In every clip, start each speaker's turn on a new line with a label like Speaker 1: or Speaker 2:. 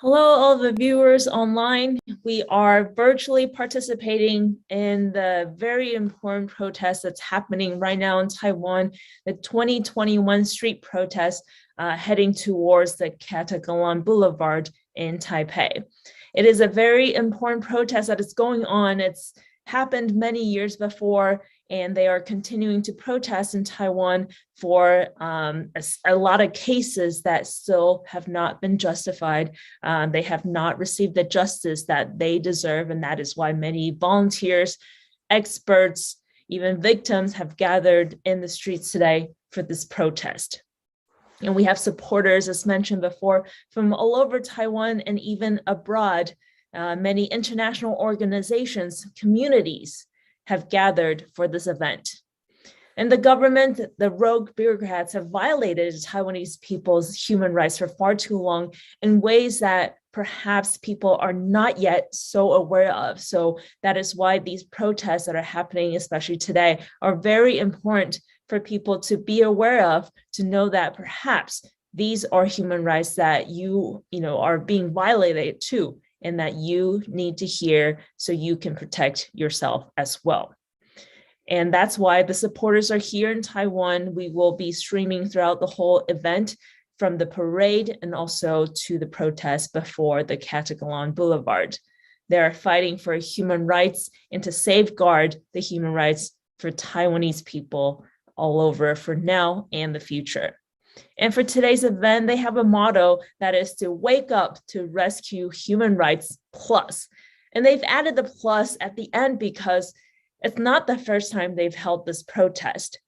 Speaker 1: Hello, all the viewers online. We are virtually participating in the very important protest that's happening right now in Taiwan, the 2021 street protest heading towards the Taxation Boulevard in Taipei. It is a very important protest that is going on. It's happened many years before, and they are continuing to protest in Taiwan for a lot of cases that still have not been justified. They have not received the justice that they deserve, and that is why many volunteers, experts, even victims have gathered in the streets today for this protest. And we have supporters, as mentioned before, from all over Taiwan and even abroad. Many international organizations, communities have gathered for this event. And the government, the rogue bureaucrats have violated Taiwanese people's human rights for far too long in ways that perhaps people are not yet so aware of. So that is why these protests that are happening, especially today, are very important for people to be aware of, to know that perhaps these are human rights that you are being violated too, and that you need to hear so you can protect yourself as well. And that's why the supporters are here in Taiwan. We will be streaming throughout the whole event, from the parade and also to the protest before the Taxation Boulevard. They are fighting for human rights and to safeguard the human rights for Taiwanese people all over for now and the future. And for today's event, they have a motto that is to wake up to rescue human rights plus. And they've added the plus at the end because It's not the first time they've held this protest,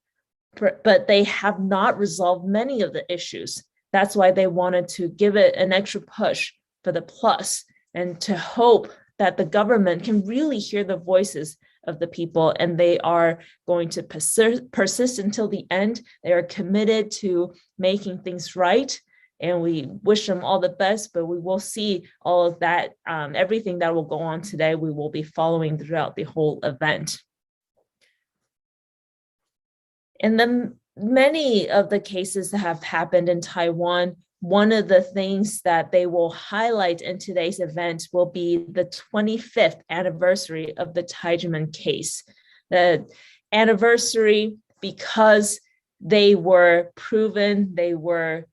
Speaker 1: but they have not resolved many of the issues. That's why they wanted to give it an extra push for the plus and to hope that the government can really hear the voices of the people, and they are going to persist until the end. They are committed to making things right, and we wish them all the best, but we will see all of that, everything that will go on today, we will be following throughout the whole event. And then many of the cases that have happened in Taiwan, one of the things that they will highlight in today's event will be the 25th anniversary of the Tai Ji Men case. The anniversary because they were proven, they were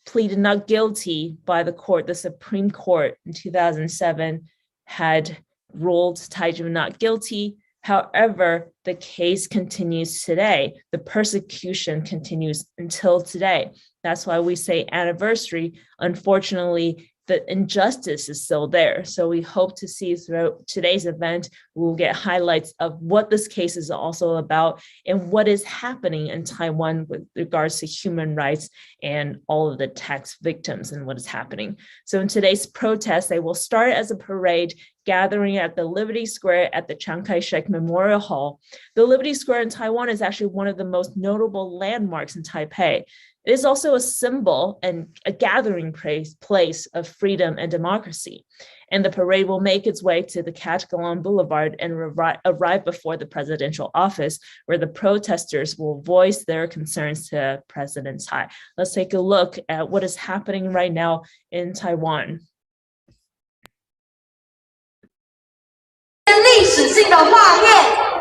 Speaker 1: pleaded not guilty by the court. The Supreme Court in 2007 had ruled Tai Ji Men not guilty. However, the case continues today. The persecution continues until today. That's why we say anniversary. Unfortunately, the injustice is still there. So we hope to see throughout today's event, we'll get highlights of what this case is also about and what is happening in Taiwan with regards to human rights and all of the tax victims and what is happening. So in today's protest, they will start as a parade gathering at the Liberty Square at the Chiang Kai-shek Memorial Hall. The Liberty Square in Taiwan is actually one of the most notable landmarks in Taipei. It is also a symbol and a gathering place of freedom and democracy. And the parade will make its way to the Catgalon Boulevard and arrive before the presidential office, where the protesters will voice their concerns to President Tsai. Let's take a look at what is happening right now in Taiwan.
Speaker 2: 历史性的画面，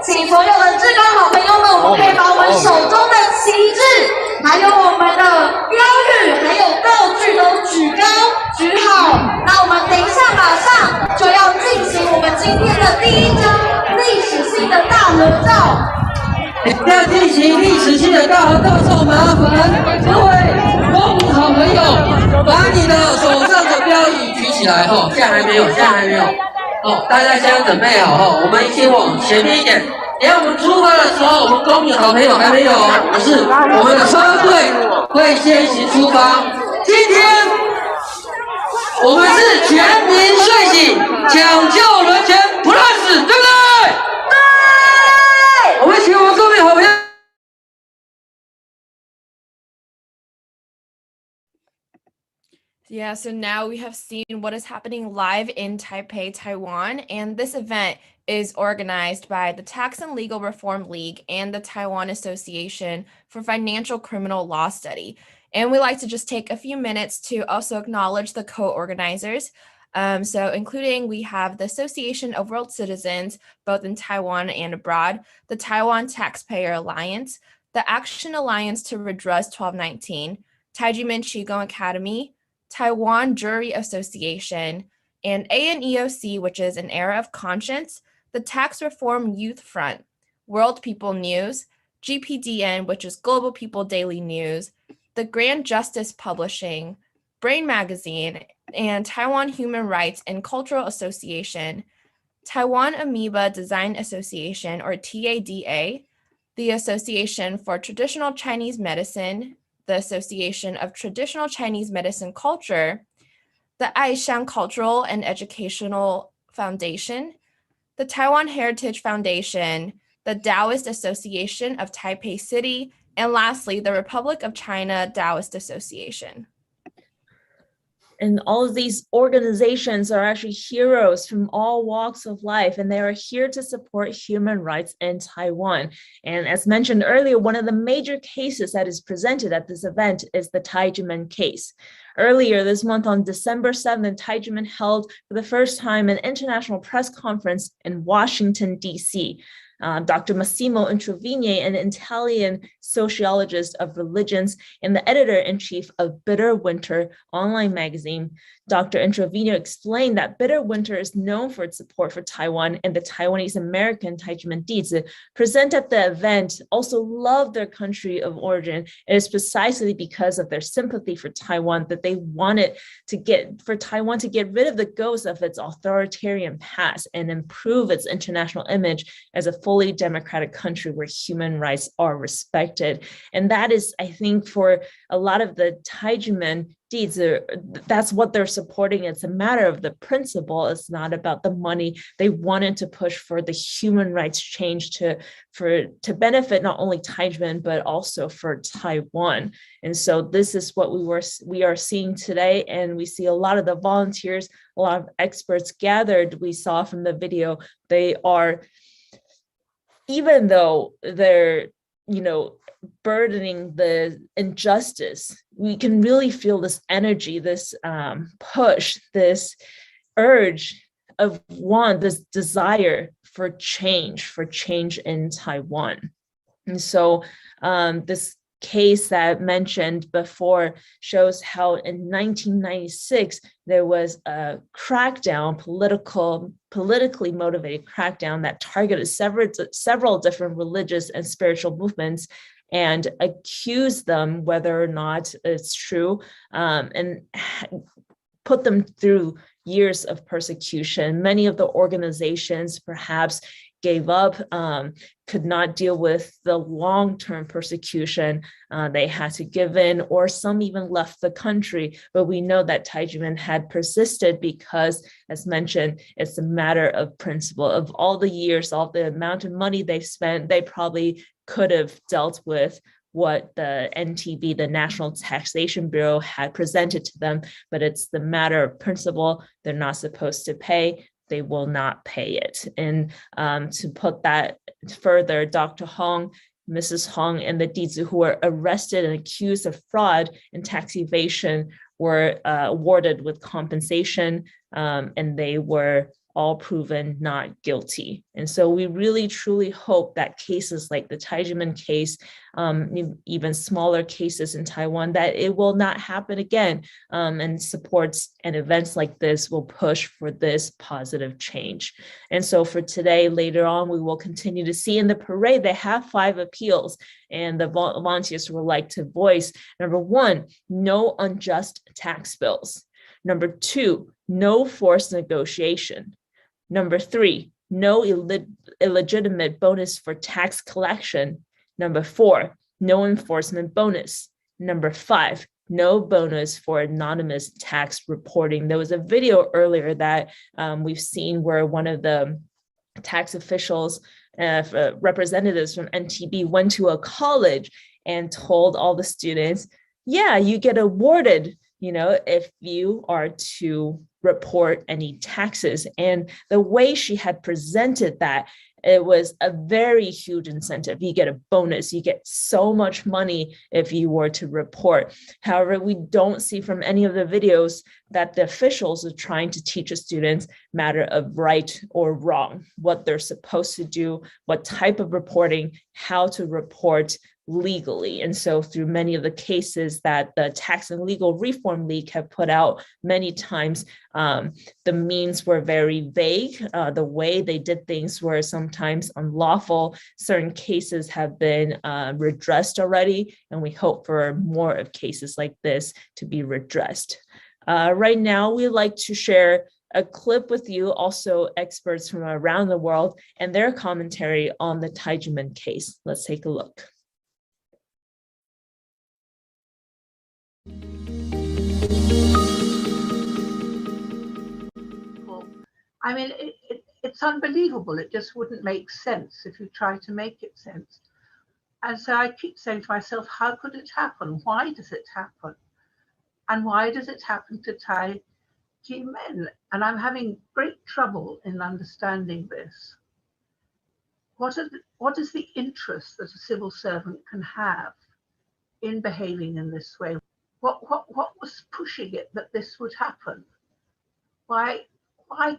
Speaker 2: 请所有的志工好朋友们，我们可以把我们手中的旗帜，还有我们的标语，还有道具都举高举好。那我们等一下马上就要进行我们今天的第一张历史性的大合照。
Speaker 3: 要进行历史性的大合照时，麻烦各位公民好朋友，把你的手上的标语举起来哈。现在还没有，现在还没有。 哦，大家先准备好哦，我们一起往前面一点。等下我们出发的时候，我们公民好朋友还没有哦，不是，我们的车队会先行出发。今天我们是全民睡醒，抢救人权 Plus， 对不对？对。我们请我们公民好朋友。
Speaker 4: Yeah, so now we have seen what is happening live in Taipei, Taiwan, and this event is organized by the Tax and Legal Reform League and the Taiwan Association for Financial Criminal Law Study. And we like to just take a few minutes to also acknowledge the co-organizers. So including we have the Association of World Citizens, both in Taiwan and abroad, the Taiwan Taxpayer Alliance, the Action Alliance to Redress 1219, Tai Ji Men Qigong Academy, Taiwan Jury Association, and ANEOC, which is an Era of Conscience, the Tax Reform Youth Front, World People News, GPDN, which is Global People Daily News, the Grand Justice Publishing, Brain Magazine, and Taiwan Human Rights and Cultural Association, Taiwan Amoeba Design Association, or TADA, the Association for Traditional Chinese Medicine, the Association of Traditional Chinese Medicine Culture, the Aishan Cultural and Educational Foundation, the Taiwan Heritage Foundation, the Taoist Association of Taipei City, and lastly, the Republic of China Taoist Association.
Speaker 1: And all of these organizations are actually heroes from all walks of life, and they are here to support human rights in Taiwan. And as mentioned earlier, one of the major cases that is presented at this event is the Tai Ji Men case. Earlier this month on December 7th, Tai Ji Men held for the first time an international press conference in Washington, D.C. Dr. Massimo Introvigne, an Italian sociologist of religions and the editor-in-chief of Bitter Winter online magazine. Dr. Introvigne explained that Bitter Winter is known for its support for Taiwan, and the Taiwanese American Tai Ji Men dizi present at the event also love their country of origin. It is precisely because of their sympathy for Taiwan that they wanted for Taiwan to get rid of the ghost of its authoritarian past and improve its international image as a fully democratic country where human rights are respected. And that is, I think, for a lot of the Tai Ji Men dizi, that's what they're supporting. It's a matter of the principle. It's not about the money. They wanted to push for the human rights change to benefit not only Tai Ji Men, but also for Taiwan. And so this is what we are seeing today. And we see a lot of the volunteers, a lot of experts gathered. We saw from the video, they are, even though they're, burdening the injustice, we can really feel this energy, this push, this urge of this desire for change in Taiwan. And so this case that I mentioned before shows how in 1996 there was a crackdown, politically motivated crackdown that targeted several different religious and spiritual movements and accused them, whether or not it's true, and put them through years of persecution. Many of the organizations perhaps gave up, could not deal with the long-term persecution. They had to give in, or some even left the country. But we know that Tai Ji Men had persisted because, as mentioned, it's a matter of principle. Of all the years, all the amount of money they spent, they probably could have dealt with what the NTB, the National Taxation Bureau, had presented to them, but it's the matter of principle. They're not supposed to pay. They will not pay it. And to put that further, Dr. Hong, Mrs. Hong, and the dizi who were arrested and accused of fraud and tax evasion were awarded with compensation, and they were all proven not guilty. And so we really truly hope that cases like the Tai Ji Men case, even smaller cases in Taiwan, that it will not happen again, and supports and events like this will push for this positive change. And so for today, later on, we will continue to see in the parade, they have 5 appeals, and the volunteers would like to voice. Number 1, no unjust tax bills. Number 2, no forced negotiation. Number 3, no illegitimate bonus for tax collection. Number 4, no enforcement bonus. Number 5, no bonus for anonymous tax reporting. There was a video earlier that we've seen where one of the tax officials, representatives from NTB, went to a college and told all the students, yeah, you get awarded, if you are to report any taxes. And the way she had presented that, it was a very huge incentive. You get a bonus, you get so much money if you were to report. However, we don't see from any of the videos that the officials are trying to teach the students matter of right or wrong, what they're supposed to do, what type of reporting, how to report legally. And so through many of the cases that the Tax and Legal Reform League have put out many times, the means were very vague. The way they did things were sometimes unlawful. Certain cases have been redressed already, and we hope for more of cases like this to be redressed. Right now, we'd like to share a clip with you, also experts from around the world, and their commentary on the Tai Ji Men case. Let's take a look.
Speaker 5: I mean, it's unbelievable. It just wouldn't make sense if you try to make it sense. And so I keep saying to myself, how could it happen? Why does it happen? And why does it happen to Tai Ji Men? And I'm having great trouble in understanding this. What is the interest that a civil servant can have in behaving in this way? What was pushing it that this would happen? Why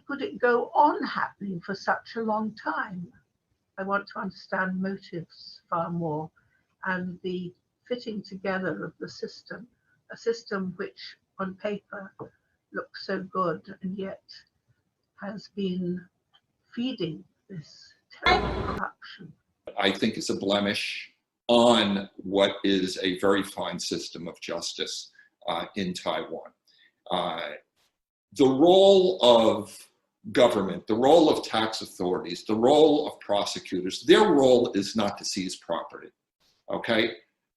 Speaker 5: could it go on happening for such a long time? I want to understand motives far more and the fitting together of the system, a system which on paper looks so good and yet has been feeding this terrible corruption.
Speaker 6: I think is a blemish on what is a very fine system of justice in Taiwan. The role of government, the role of tax authorities, the role of prosecutors, their role is not to seize property, okay?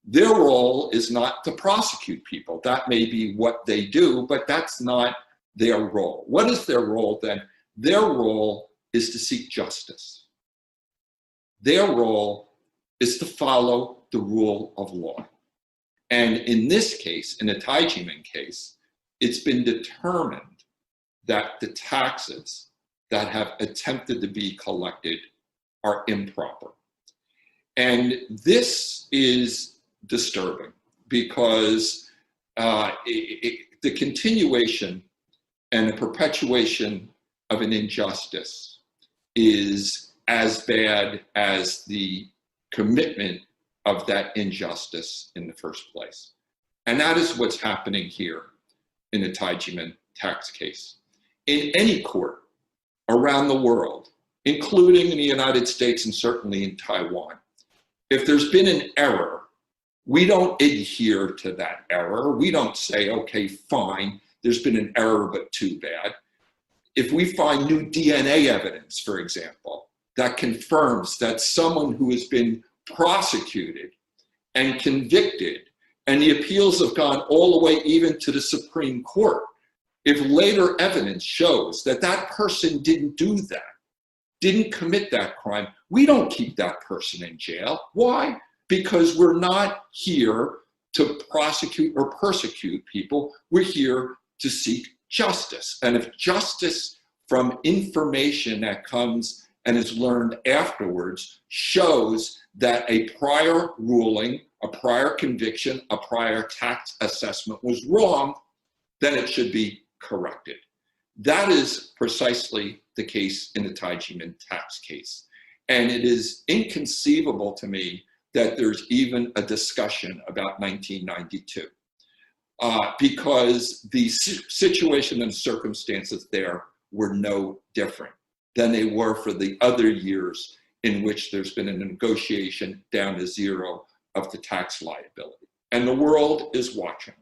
Speaker 6: Their role is not to prosecute people. That may be what they do, but that's not their role. What is their role then? Their role is to seek justice. Their role is to follow the rule of law. And in this case, in the Tai Ji Men case, it's been determined that the taxes that have attempted to be collected are improper. And this is disturbing because the continuation and the perpetuation of an injustice is as bad as the commitment of that injustice in the first place. And that is what's happening here in the Tai Ji Men tax case. In any court around the world, including in the United States and certainly in Taiwan, if there's been an error, we don't adhere to that error. We don't say, okay, fine, there's been an error, but too bad. If we find new DNA evidence, for example, that confirms that someone who has been prosecuted and convicted, and the appeals have gone all the way even to the Supreme Court, if later evidence shows that that person didn't do that, didn't commit that crime, we don't keep that person in jail. Why? Because we're not here to prosecute or persecute people. We're here to seek justice. And if justice from information that comes and is learned afterwards shows that a prior ruling, a prior conviction, a prior tax assessment was wrong, then it should be corrected. That is precisely the case in the Tai Ji Men tax case. And it is inconceivable to me that there's even a discussion about 1992 because the situation and circumstances there were no different than they were for the other years in which there's been a negotiation down to zero of the tax liability. And the world is watching.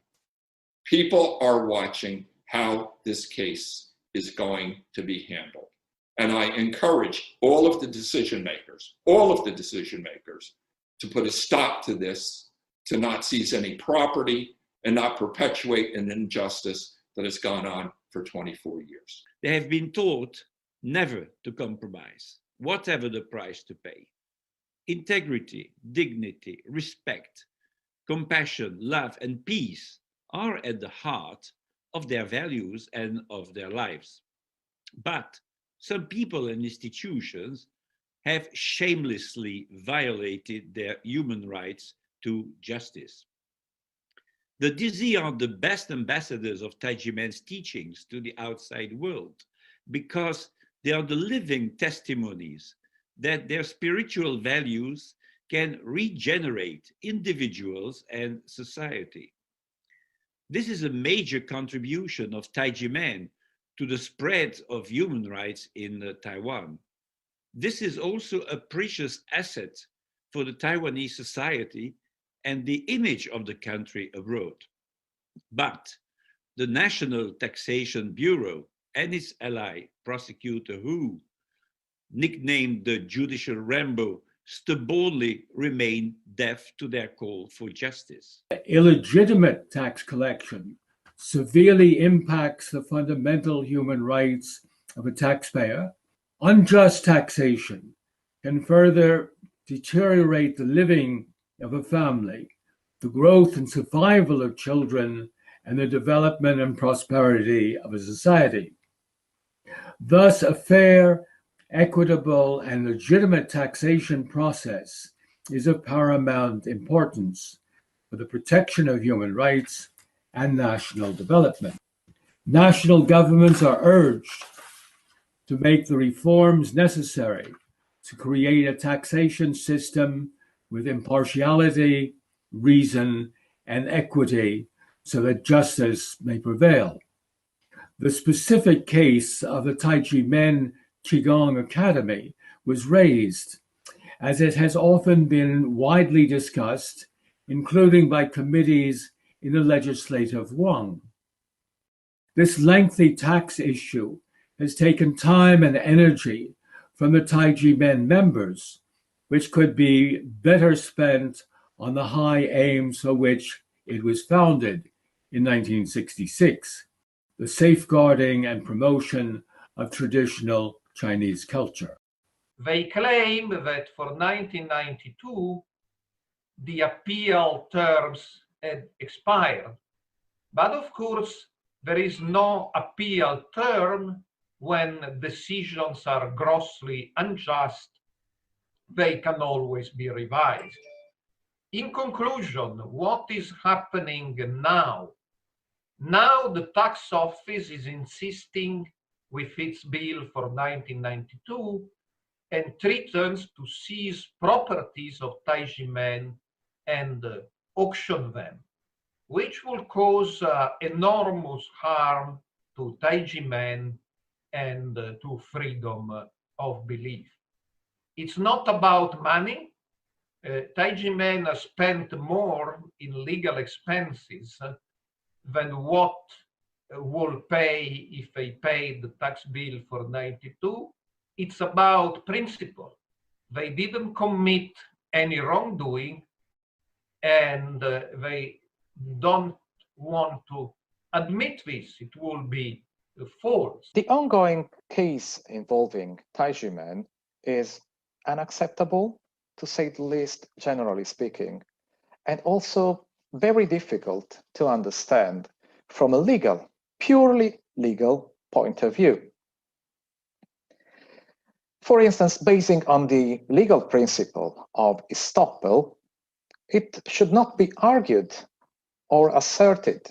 Speaker 6: People are watching how this case is going to be handled. And I encourage all of the decision makers to put a stop to this, to not seize any property and not perpetuate an injustice that has gone on for 24 years.
Speaker 7: They have been taught never to compromise, whatever the price to pay. Integrity, dignity, respect, compassion, love, and peace are at the heart of their values and of their lives. But some people and institutions have shamelessly violated their human rights to justice. The dizi are the best ambassadors of Tai Ji Men's teachings to the outside world because they are the living testimonies that their spiritual values can regenerate individuals and society. This is a major contribution of Tai Ji Men to the spread of human rights in Taiwan. This is also a precious asset for the Taiwanese society and the image of the country abroad. But the National Taxation Bureau and its ally, Prosecutor Hu, nicknamed the Judicial Rambo, stubbornly remain deaf to their call for justice.
Speaker 8: Illegitimate tax collection severely impacts the fundamental human rights of a taxpayer. Unjust taxation can further deteriorate the living of a family, the growth and survival of children, and the development and prosperity of a society. Thus, a fair, equitable, and legitimate taxation process is of paramount importance for the protection of human rights and national development. National governments are urged to make the reforms necessary to create a taxation system with impartiality, reason, and equity so that justice may prevail. The specific case of the Tai Ji Men Qigong Academy was raised, as it has often been widely discussed, including by committees in the legislative yuan. This lengthy tax issue has taken time and energy from the Tai Ji Men members, which could be better spent on the high aims for which it was founded in 1966, the safeguarding and promotion of traditional Chinese culture.
Speaker 9: They claim that for 1992, the appeal terms had expired. But of course, there is no appeal term when decisions are grossly unjust. They can always be revised. In conclusion, what is happening now? Now the tax office is insisting with its bill for 1992 and threatens to seize properties of Tai Ji Men and auction them, which will cause enormous harm to Tai Ji Men and to freedom of belief. It's not about money. Tai Ji Men has spent more in legal expenses than what will pay if they paid the tax bill for 92. It's about principle. They didn't commit any wrongdoing, and they don't want to admit this. It will be false.
Speaker 10: The ongoing case involving Tai Ji Men is unacceptable, to say the least, generally speaking, and also very difficult to understand from a legal, purely legal point of view. For instance, basing on the legal principle of estoppel, it should not be argued or asserted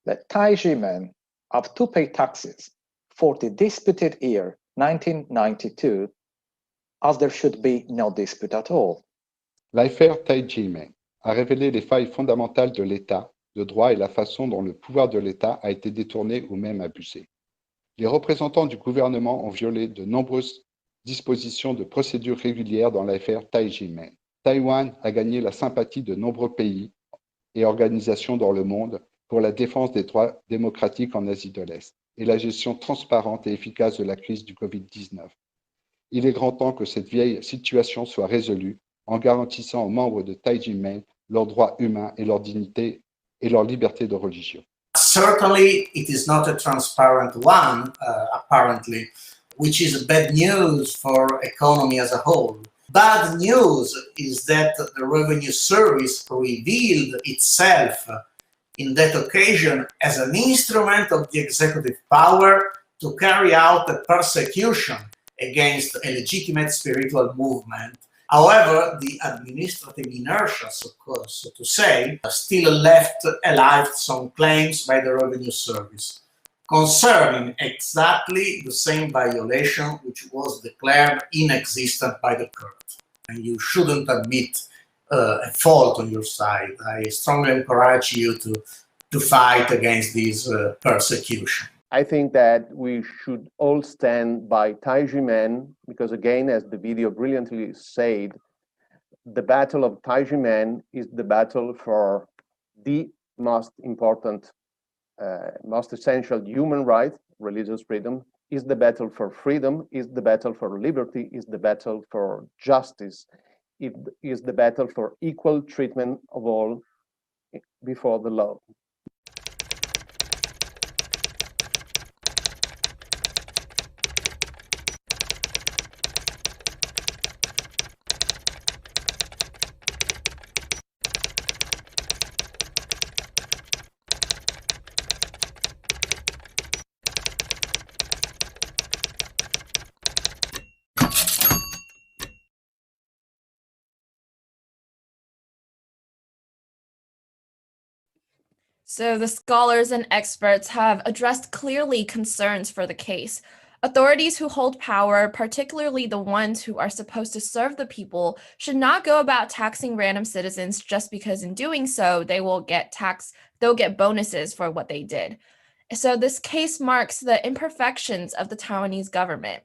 Speaker 10: that Tai Ji Men have to pay taxes for the disputed year 1992, as there should be no dispute at all.
Speaker 11: L'affaire Tai Ji Men a révélé les failles fondamentales de l'État, de droit et la façon dont le pouvoir de l'État a été détourné ou même abusé. Les représentants du gouvernement ont violé de nombreuses dispositions de procédure régulière dans l'affaire Tai Ji Men. Taïwan a gagné la sympathie de nombreux pays et organisations dans le monde pour la défense des droits démocratiques en Asie de l'Est et la gestion transparente et efficace de la crise du Covid-19. Il est grand temps que cette vieille situation soit résolue en garantissant aux membres de Tai Ji Men leurs droits humains et leur dignité et leur liberté de religion.
Speaker 12: Certainly, it is not a transparent one, apparently, which is bad news for economy as a whole. Bad news is that the Revenue Service revealed itself in that occasion as an instrument of the executive power to carry out a persecution against a legitimate spiritual movement. However, the administrative inertia, so to say, still left alive some claims by the Revenue Service concerning exactly the same violation which was declared inexistent by the court. And you shouldn't admit a fault on your side. I strongly encourage you to fight against this persecution.
Speaker 13: I think that we should all stand by Tai Ji Men because, again, as the video brilliantly said, the battle of Tai Ji Men is the battle for the most important, most essential human right, religious freedom, is the battle for freedom, is the battle for liberty, is the battle for justice, it is the battle for equal treatment of all before the law.
Speaker 4: So the scholars and experts have addressed clearly concerns for the case. Authorities who hold power, particularly the ones who are supposed to serve the people, should not go about taxing random citizens just because in doing so they'll get bonuses for what they did. So this case marks the imperfections of the Taiwanese government.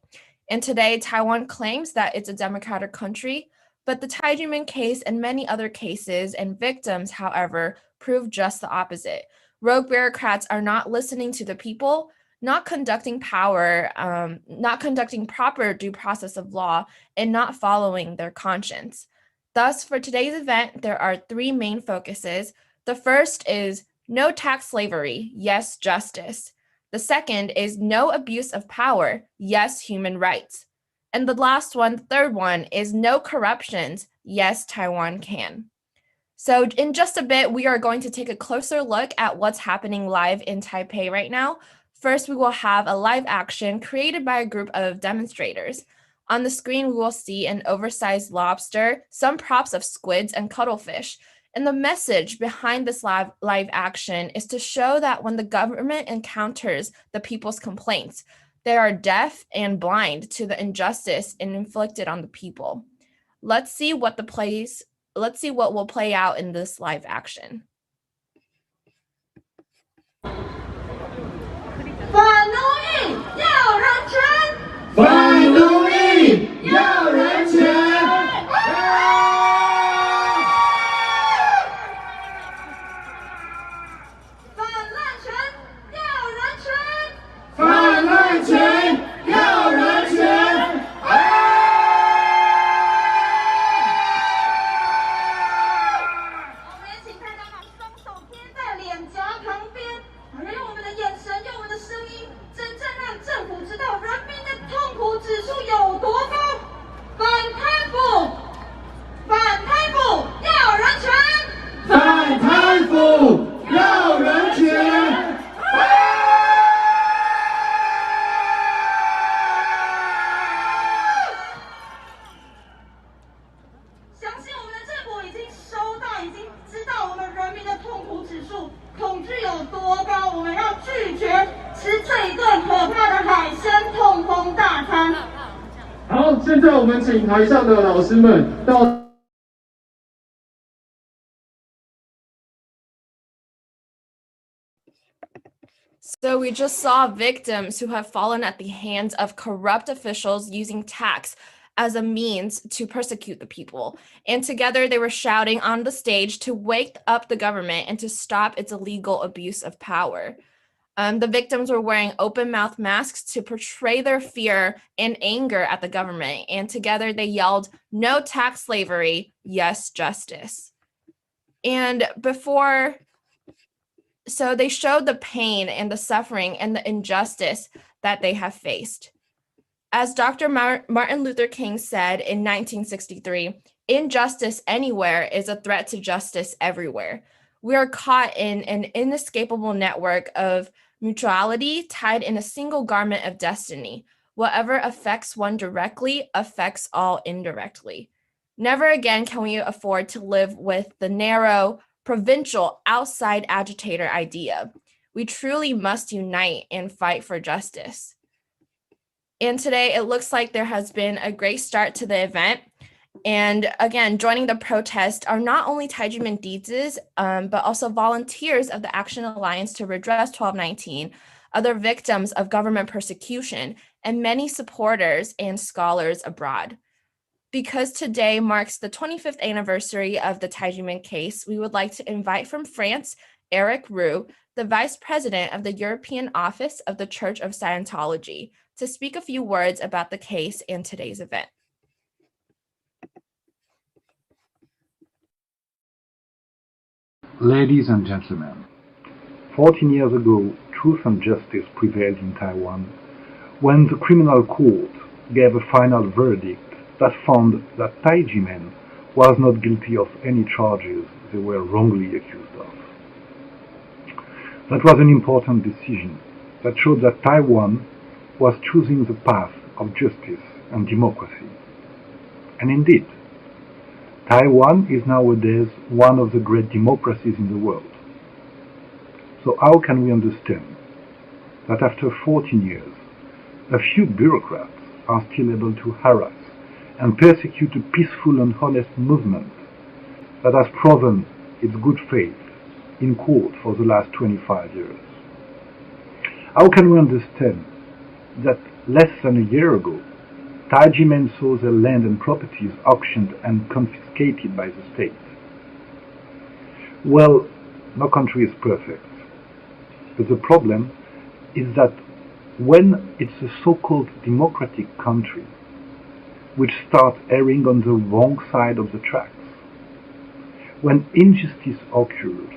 Speaker 4: And today, Taiwan claims that it's a democratic country, but the Tai Ji Men case and many other cases and victims, however, prove just the opposite. Rogue bureaucrats are not listening to the people, not conducting proper due process of law, and not following their conscience. Thus, for today's event, there are three main focuses. The first is no tax slavery, yes, justice. The second is no abuse of power, yes, human rights. And the last one, the third one, is no corruptions, yes, Taiwan can. So in just a bit, we are going to take a closer look at what's happening live in Taipei right now. First, we will have a live action created by a group of demonstrators. On the screen, we will see an oversized lobster, some props of squids and cuttlefish. And the message behind this live action is to show that when the government encounters the people's complaints, they are deaf and blind to the injustice inflicted on the people. Let's see what will play out in this live action.
Speaker 2: 反奴役要人权，
Speaker 14: 反奴役要人权。反滥权要人权。
Speaker 2: 我们也请大家把双手贴在脸颊旁边，用我们的眼神，用我们的声音，真正让政府知道人民的痛苦指数有多高。反贪腐，反贪腐要人权，
Speaker 14: 反贪腐要人权。
Speaker 2: 相信我们的政府已经收到，已经知道我们人民的痛苦指数恐惧有多高，我们要拒绝吃这一顿可怕的海参痛风大餐。
Speaker 14: 好，现在我们请台上的老师们到。
Speaker 4: So we just saw victims who have fallen at the hands of corrupt officials using tax as a means to persecute the people. And together they were shouting on the stage to wake up the government and to stop its illegal abuse of power. The victims were wearing open mouth masks to portray their fear and anger at the government. And together they yelled, "No tax slavery, yes justice." And so they showed the pain and the suffering and the injustice that they have faced. As Dr. Martin Luther King said in 1963, injustice anywhere is a threat to justice everywhere. We are caught in an inescapable network of mutuality tied in a single garment of destiny. Whatever affects one directly affects all indirectly. Never again can we afford to live with the narrow, provincial, outside agitator idea. We truly must unite and fight for justice. And today it looks like there has been a great start to the event. And again, joining the protest are not only Tai Ji Men dizis, but also volunteers of the Action Alliance to Redress 1219, other victims of government persecution, and many supporters and scholars abroad. Because today marks the 25th anniversary of the Tai Ji Men case, we would like to invite from France, Eric Roux, the Vice President of the European Office of the Church of Scientology, to speak a few words about the case and today's event.
Speaker 15: Ladies and gentlemen, 14 years ago, truth and justice prevailed in Taiwan when the criminal court gave a final verdict that found that Tai Ji Men was not guilty of any charges they were wrongly accused of. That was an important decision that showed that Taiwan was choosing the path of justice and democracy. And indeed, Taiwan is nowadays one of the great democracies in the world. So how can we understand that after 14 years, a few bureaucrats are still able to harass and persecute a peaceful and honest movement that has proven its good faith in court for the last 25 years. How can we understand that less than a year ago, Tai Ji Men saw their land and properties auctioned and confiscated by the state? Well, no country is perfect, but the problem is that when it's a so-called democratic country which starts erring on the wrong side of the tracks, when injustice occurs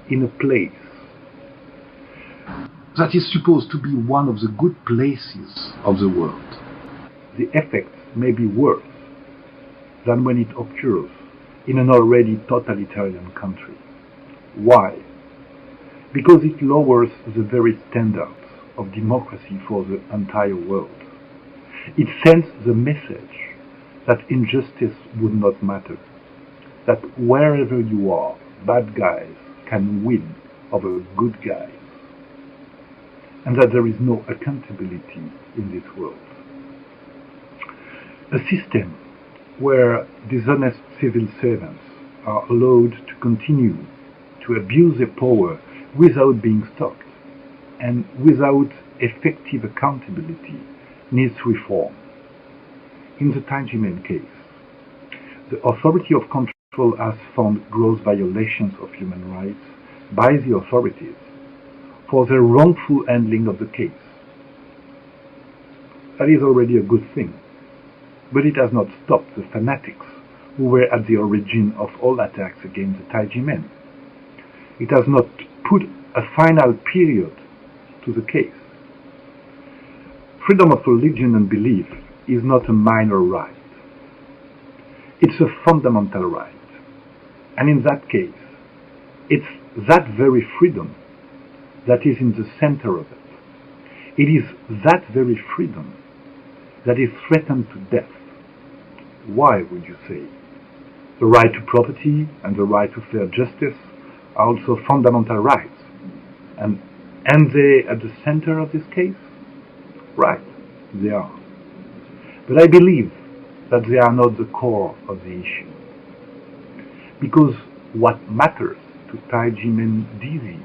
Speaker 15: in a place that is supposed to be one of the good places of the world, the effects may be worse than when it occurs in an already totalitarian country. Why? Because it lowers the very standards of democracy for the entire world. It sends the message that injustice would not matter, that wherever you are, bad guys can win over good guys, and that there is no accountability in this world. A system where dishonest civil servants are allowed to continue to abuse their power without being stopped and without effective accountability needs reform. In the Tai Ji Men case, the authority of control has found gross violations of human rights by the authorities for their wrongful handling of the case. That is already a good thing, but it has not stopped the fanatics who were at the origin of all attacks against the Tai Ji Men. It has not put a final period to the case. Freedom of religion and belief is not a minor right. It's a fundamental right. And in that case, it's that very freedom that is in the center of it. It is that very freedom that is threatened to death. Why, would you say? The right to property and the right to fair justice are also fundamental rights. And they at the center of this case? Right, they are. But I believe that they are not the core of the issue. Because what matters to Tai Ji Men dizi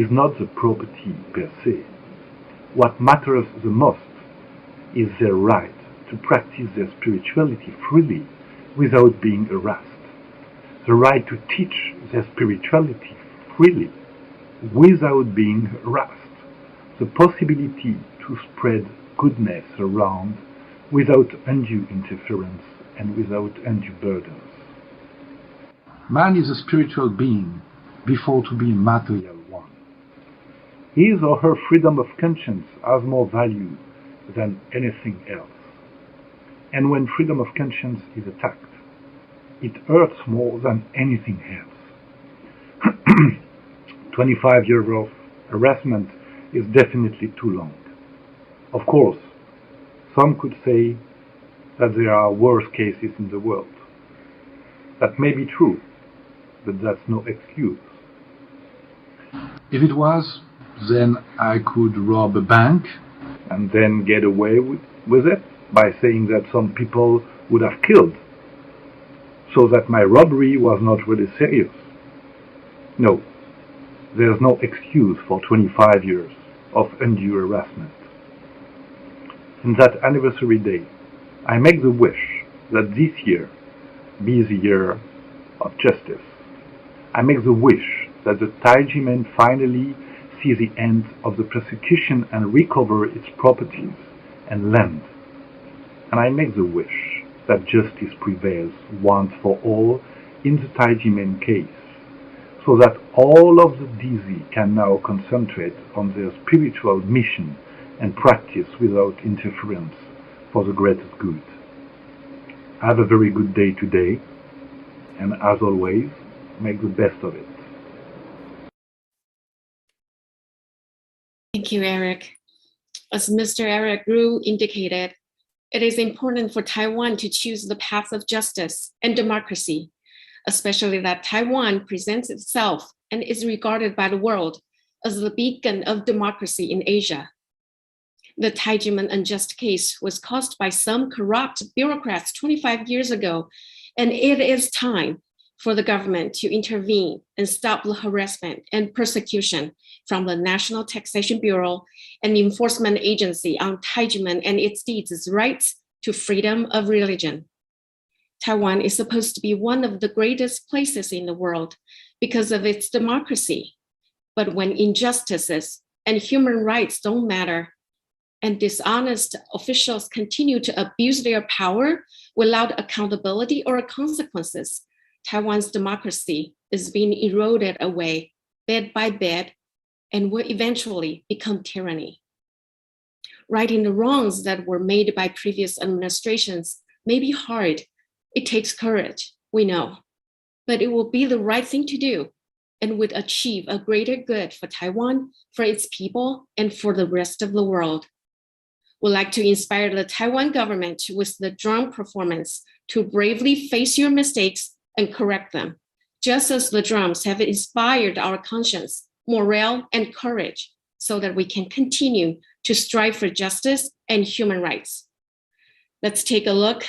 Speaker 15: is not the property per se. What matters the most is their right to practice their spirituality freely without being harassed. The right to teach their spirituality freely without being harassed. The possibility to spread goodness around without undue interference and without undue burdens. Man is a spiritual being before to be a material one. His or her freedom of conscience has more value than anything else. And when freedom of conscience is attacked, it hurts more than anything else. 25 years of harassment is definitely too long. Of course, some could say that there are worse cases in the world. That may be true, but that's no excuse. If it was, then I could rob a bank and then get away with it by saying that some people would have killed, so that my robbery was not really serious. No, there's no excuse for 25 years of undue harassment. In that anniversary day, I make the wish that this year be the year of justice. I make the wish that the Tai Ji Men finally see the end of the persecution and recover its properties and land. And I make the wish that justice prevails once for all in the Tai Ji Men case, so that all of the dizi can now concentrate on their spiritual mission and practice without interference for the greatest good. Have a very good day today, and as always, make the best of it.
Speaker 16: Thank you, Eric. As Mr. Eric Ru indicated, it is important for Taiwan to choose the path of justice and democracy, especially that Taiwan presents itself and is regarded by the world as the beacon of democracy in Asia. The Tai Ji Men unjust case was caused by some corrupt bureaucrats 25 years ago, and it is time for the government to intervene and stop the harassment and persecution from the National Taxation Bureau and the Enforcement Agency on Tai Ji Men and its deeds' rights to freedom of religion. Taiwan is supposed to be one of the greatest places in the world because of its democracy. But when injustices and human rights don't matter, and dishonest officials continue to abuse their power without accountability or consequences, Taiwan's democracy is being eroded away bit by bit and will eventually become tyranny. Righting the wrongs that were made by previous administrations may be hard. It takes courage, we know, but it will be the right thing to do and would achieve a greater good for Taiwan, for its people, and for the rest of the world. We'd like to inspire the Taiwan government with the drum performance to bravely face your mistakes and correct them, just as the drums have inspired our conscience, morale, and courage, so that we can continue to strive for justice and human rights. Let's take a look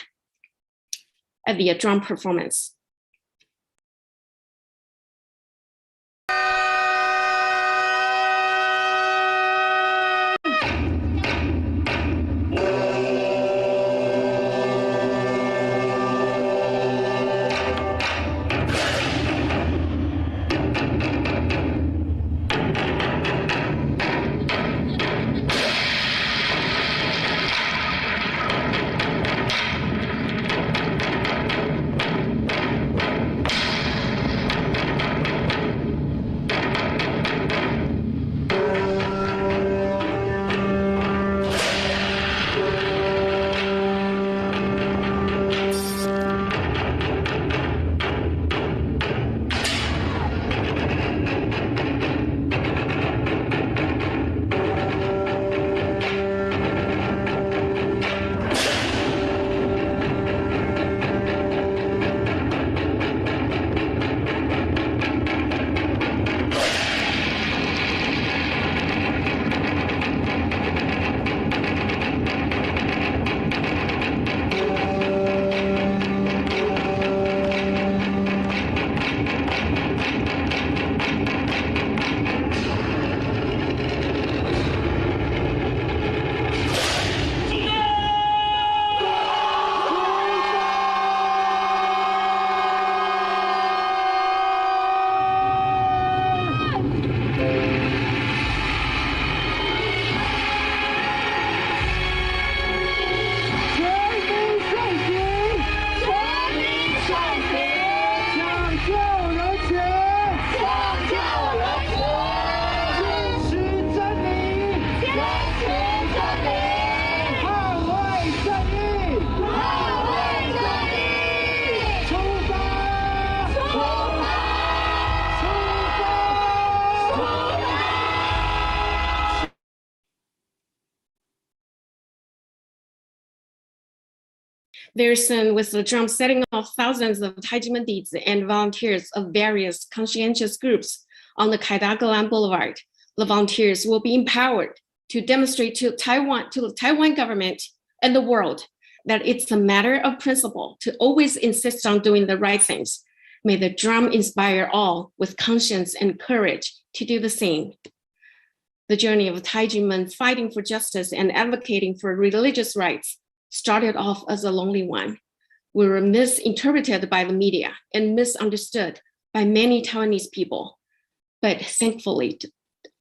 Speaker 16: at the drum performance. Very soon, with the drum setting off thousands of Tai Ji Men deeds and volunteers of various conscientious groups on the Kaidagalan Boulevard, the volunteers will be empowered to demonstrate to the Taiwan government and the world that it's a matter of principle to always insist on doing the right things. May the drum inspire all with conscience and courage to do the same. The journey of Tai Ji Men fighting for justice and advocating for religious rights started off as a lonely one. We were misinterpreted by the media and misunderstood by many Taiwanese people. But thankfully,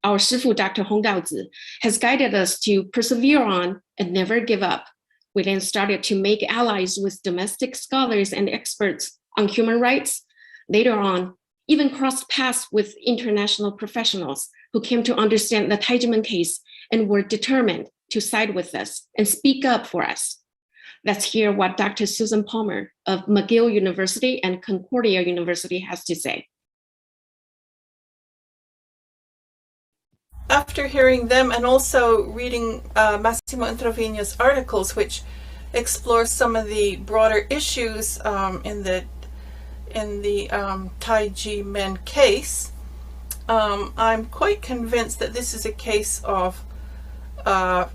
Speaker 16: our shifu, Dr. Hong Daozi, has guided us to persevere on and never give up. We then started to make allies with domestic scholars and experts on human rights. Later on, even crossed paths with international professionals who came to understand the Tai Ji Men case and were determined to side with us and speak up for us. Let's hear what Dr. Susan Palmer of McGill University and Concordia University has to say.
Speaker 17: After hearing them and also reading Massimo Introvigno's articles, which explore some of the broader issues in the Tai Ji Men case, I'm quite convinced that this is a case of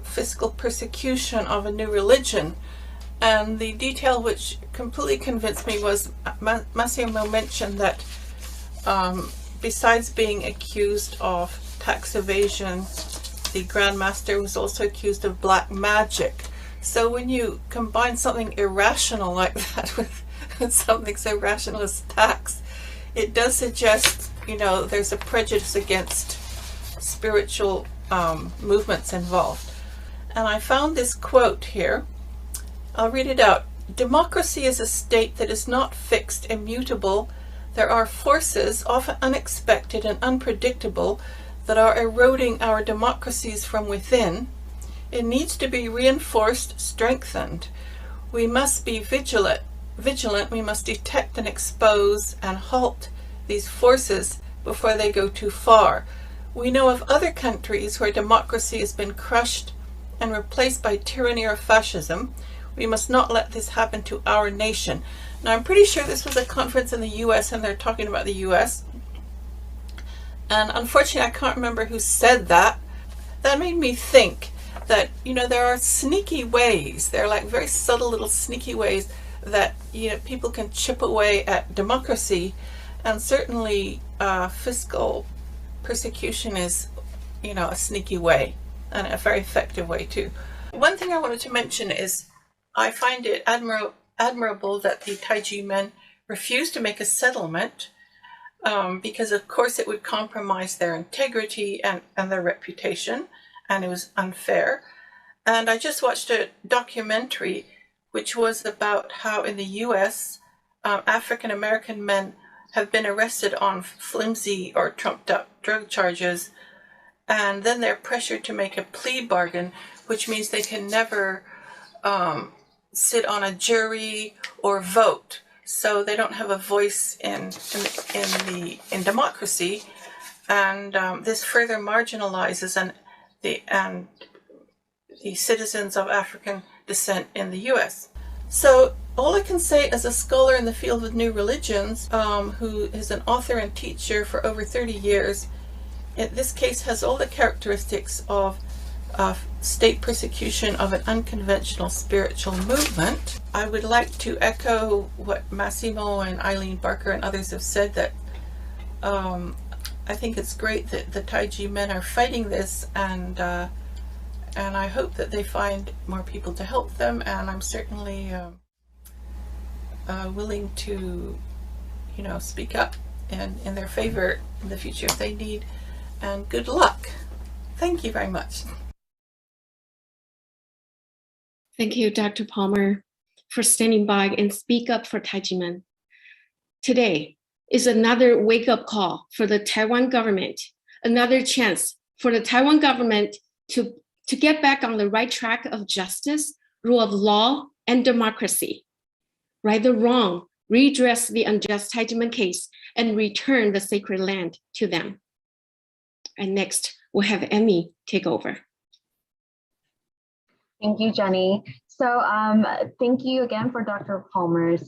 Speaker 17: fiscal persecution of a new religion. And the detail which completely convinced me was Massimo mentioned that besides being accused of tax evasion, the Grand Master was also accused of black magic. So when you combine something irrational like that with something so rational as tax, it does suggest, you know, there's a prejudice against spiritual movements involved. And I found this quote here. I'll read it out. Democracy is a state that is not fixed, immutable. There are forces, often unexpected and unpredictable, that are eroding our democracies from within. It needs to be reinforced, strengthened. We must be vigilant. We must detect and expose and halt these forces before they go too far. We know of other countries where democracy has been crushed and replaced by tyranny or fascism. We must not let this happen to our nation. Now, I'm pretty sure this was a conference in the US and they're talking about the US. And unfortunately, I can't remember who said that. That made me think that, you know, there are sneaky ways. They're like very subtle little sneaky ways that, you know, people can chip away at democracy. And certainly fiscal persecution is, you know, a sneaky way and a very effective way too. One thing I wanted to mention is I find it admirable that the Tai Ji Men refused to make a settlement because of course it would compromise their integrity and their reputation, and it was unfair. And I just watched a documentary which was about how in the US African American men have been arrested on flimsy or trumped up drug charges, and then they're pressured to make a plea bargain, which means they can never sit on a jury or vote, so they don't have a voice in democracy, and this further marginalizes the citizens of African descent in the U.S. So all I can say as a scholar in the field of new religions, who is an author and teacher for over 30 years, this case has all the characteristics of state persecution of an unconventional spiritual movement. I would like to echo what Massimo and Eileen Barker and others have said, that I think it's great that the Tai Ji Men are fighting this, and I hope that they find more people to help them, and I'm certainly willing to, you know, speak up in their favor in the future if they need, and good luck. Thank you very much.
Speaker 16: Thank you, Dr. Palmer, for standing by and speak up for Tai Ji Men. Today is another wake-up call for the Taiwan government, another chance for the Taiwan government to get back on the right track of justice, rule of law, and democracy. Right the wrong, redress the unjust Tai Ji Men case, and return the sacred land to them. And next, we'll have Emmy take over.
Speaker 18: Thank you, Jenny. So thank you again for Dr. Palmer's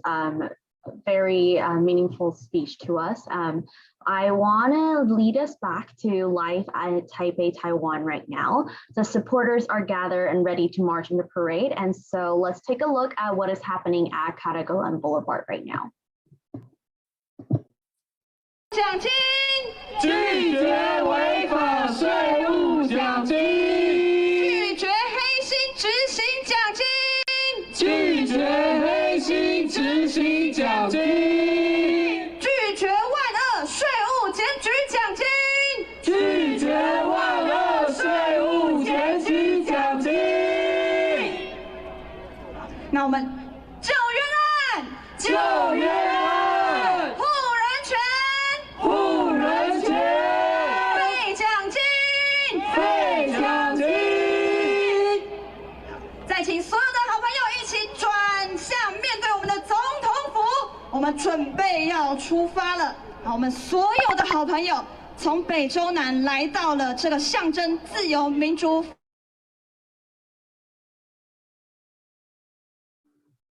Speaker 18: very meaningful speech to us. I want to lead us back to life at Taipei, Taiwan right now. The supporters are gathered and ready to march in the parade. And so let's take a look at what is happening at Catagolan Boulevard right now.
Speaker 2: 奖金，拒绝违法税务奖金，拒绝黑心执行奖金，拒绝黑心执行奖金，拒绝万恶税务检举奖金，拒绝万恶税务检举奖金。那我们救冤案，救冤案，护人权。 护人权，废奖金，废奖金。再请所有的好朋友一起转向，面对我们的总统府，我们准备要出发了。好，我们所有的好朋友从北中南来到了这个象征自由民主。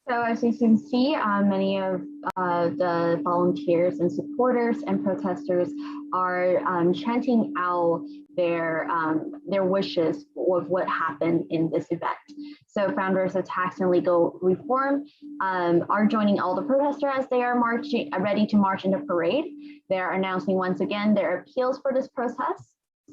Speaker 18: So as you can see, many of the volunteers and supporters and protesters are chanting out their wishes for of what happened in this event. So founders of Tax and Legal Reform are joining all the protesters as they are ready to march in the parade. They're announcing once again their appeals for this protest.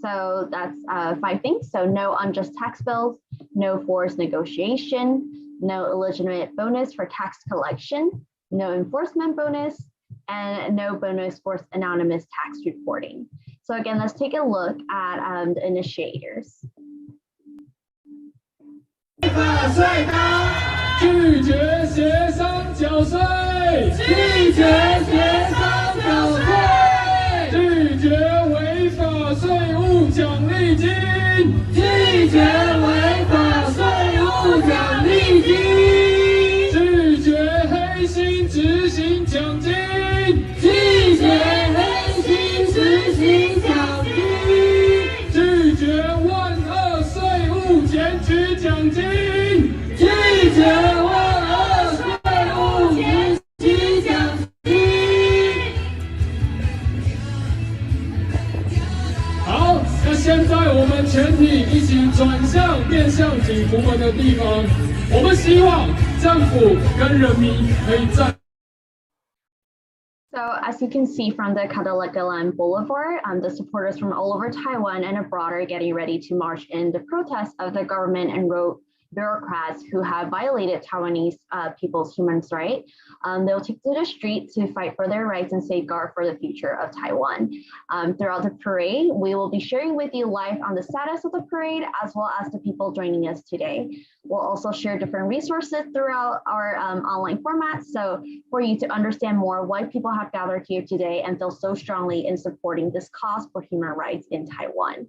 Speaker 18: So that's 5 things. So no unjust tax bills, no forced negotiation, no illegitimate bonus for tax collection, no enforcement bonus, and no bonus for anonymous tax reporting. So again, let's take a look at the initiators.
Speaker 14: 拒绝协商缴税，拒绝协商缴税，拒绝违法税务奖励金，拒绝违法税务奖励金，拒绝黑心执行奖金，拒绝黑心执行奖金，拒绝万恶税务检举奖金。 拒绝万恶税务检举奖金。好，那现在我们全体一起转向面向警服们的地方。我们希望政府跟人民可以站。
Speaker 18: So as you can see from the Kadalakalan Boulevard, the supporters from all over Taiwan and abroad are getting ready to march in the protest of the government and road bureaucrats who have violated Taiwanese people's human rights. They'll take to the street to fight for their rights and safeguard for the future of Taiwan. Throughout the parade, we will be sharing with you live on the status of the parade, as well as the people joining us today. We'll also share different resources throughout our online format, so for you to understand more why people have gathered here today and feel so strongly in supporting this cause for human rights in Taiwan.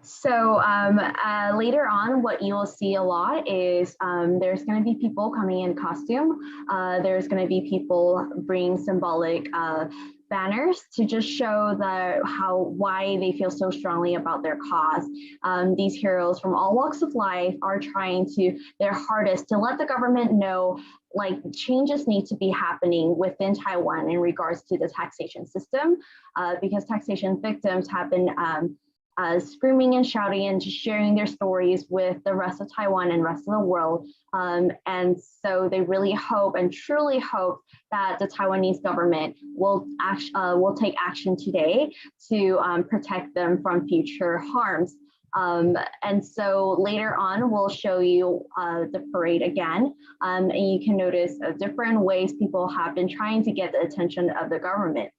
Speaker 18: So later on, what you will see a lot is there's going to be people coming in costume. There's going to be people bringing symbolic banners to just show why they feel so strongly about their cause. These heroes from all walks of life are trying their hardest to let the government know changes need to be happening within Taiwan in regards to the taxation system, because taxation victims have been screaming and shouting and just sharing their stories with the rest of Taiwan and rest of the world. And so they really hope and truly hope that the Taiwanese government will take action today to protect them from future harms. And so later on, we'll show you the parade again, and you can notice different ways people have been trying to get the attention of the government.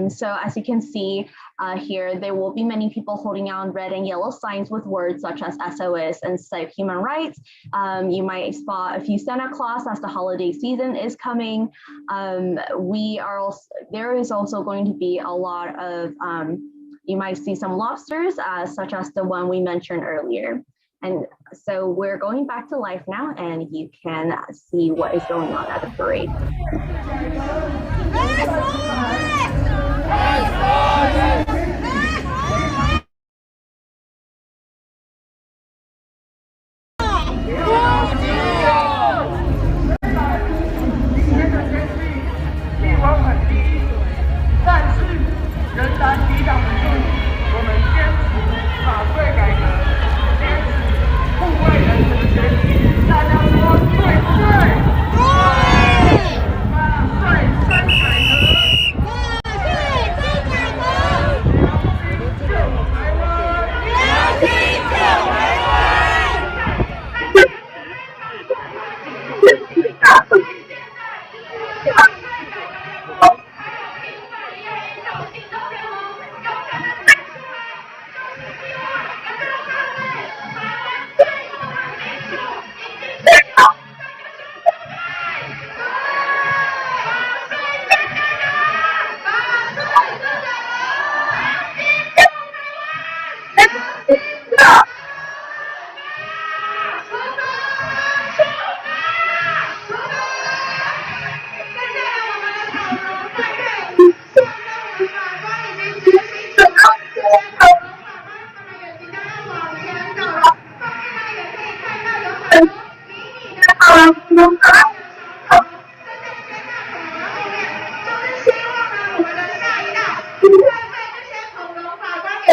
Speaker 18: So as you can see here, there will be many people holding out red and yellow signs with words such as SOS and Save Human Rights. You might spot a few Santa Claus as the holiday season is coming. There is also going to be a lot of, you might see some lobsters, such as the one we mentioned earlier. And so we're going back to life now, and you can see what is going on at the parade.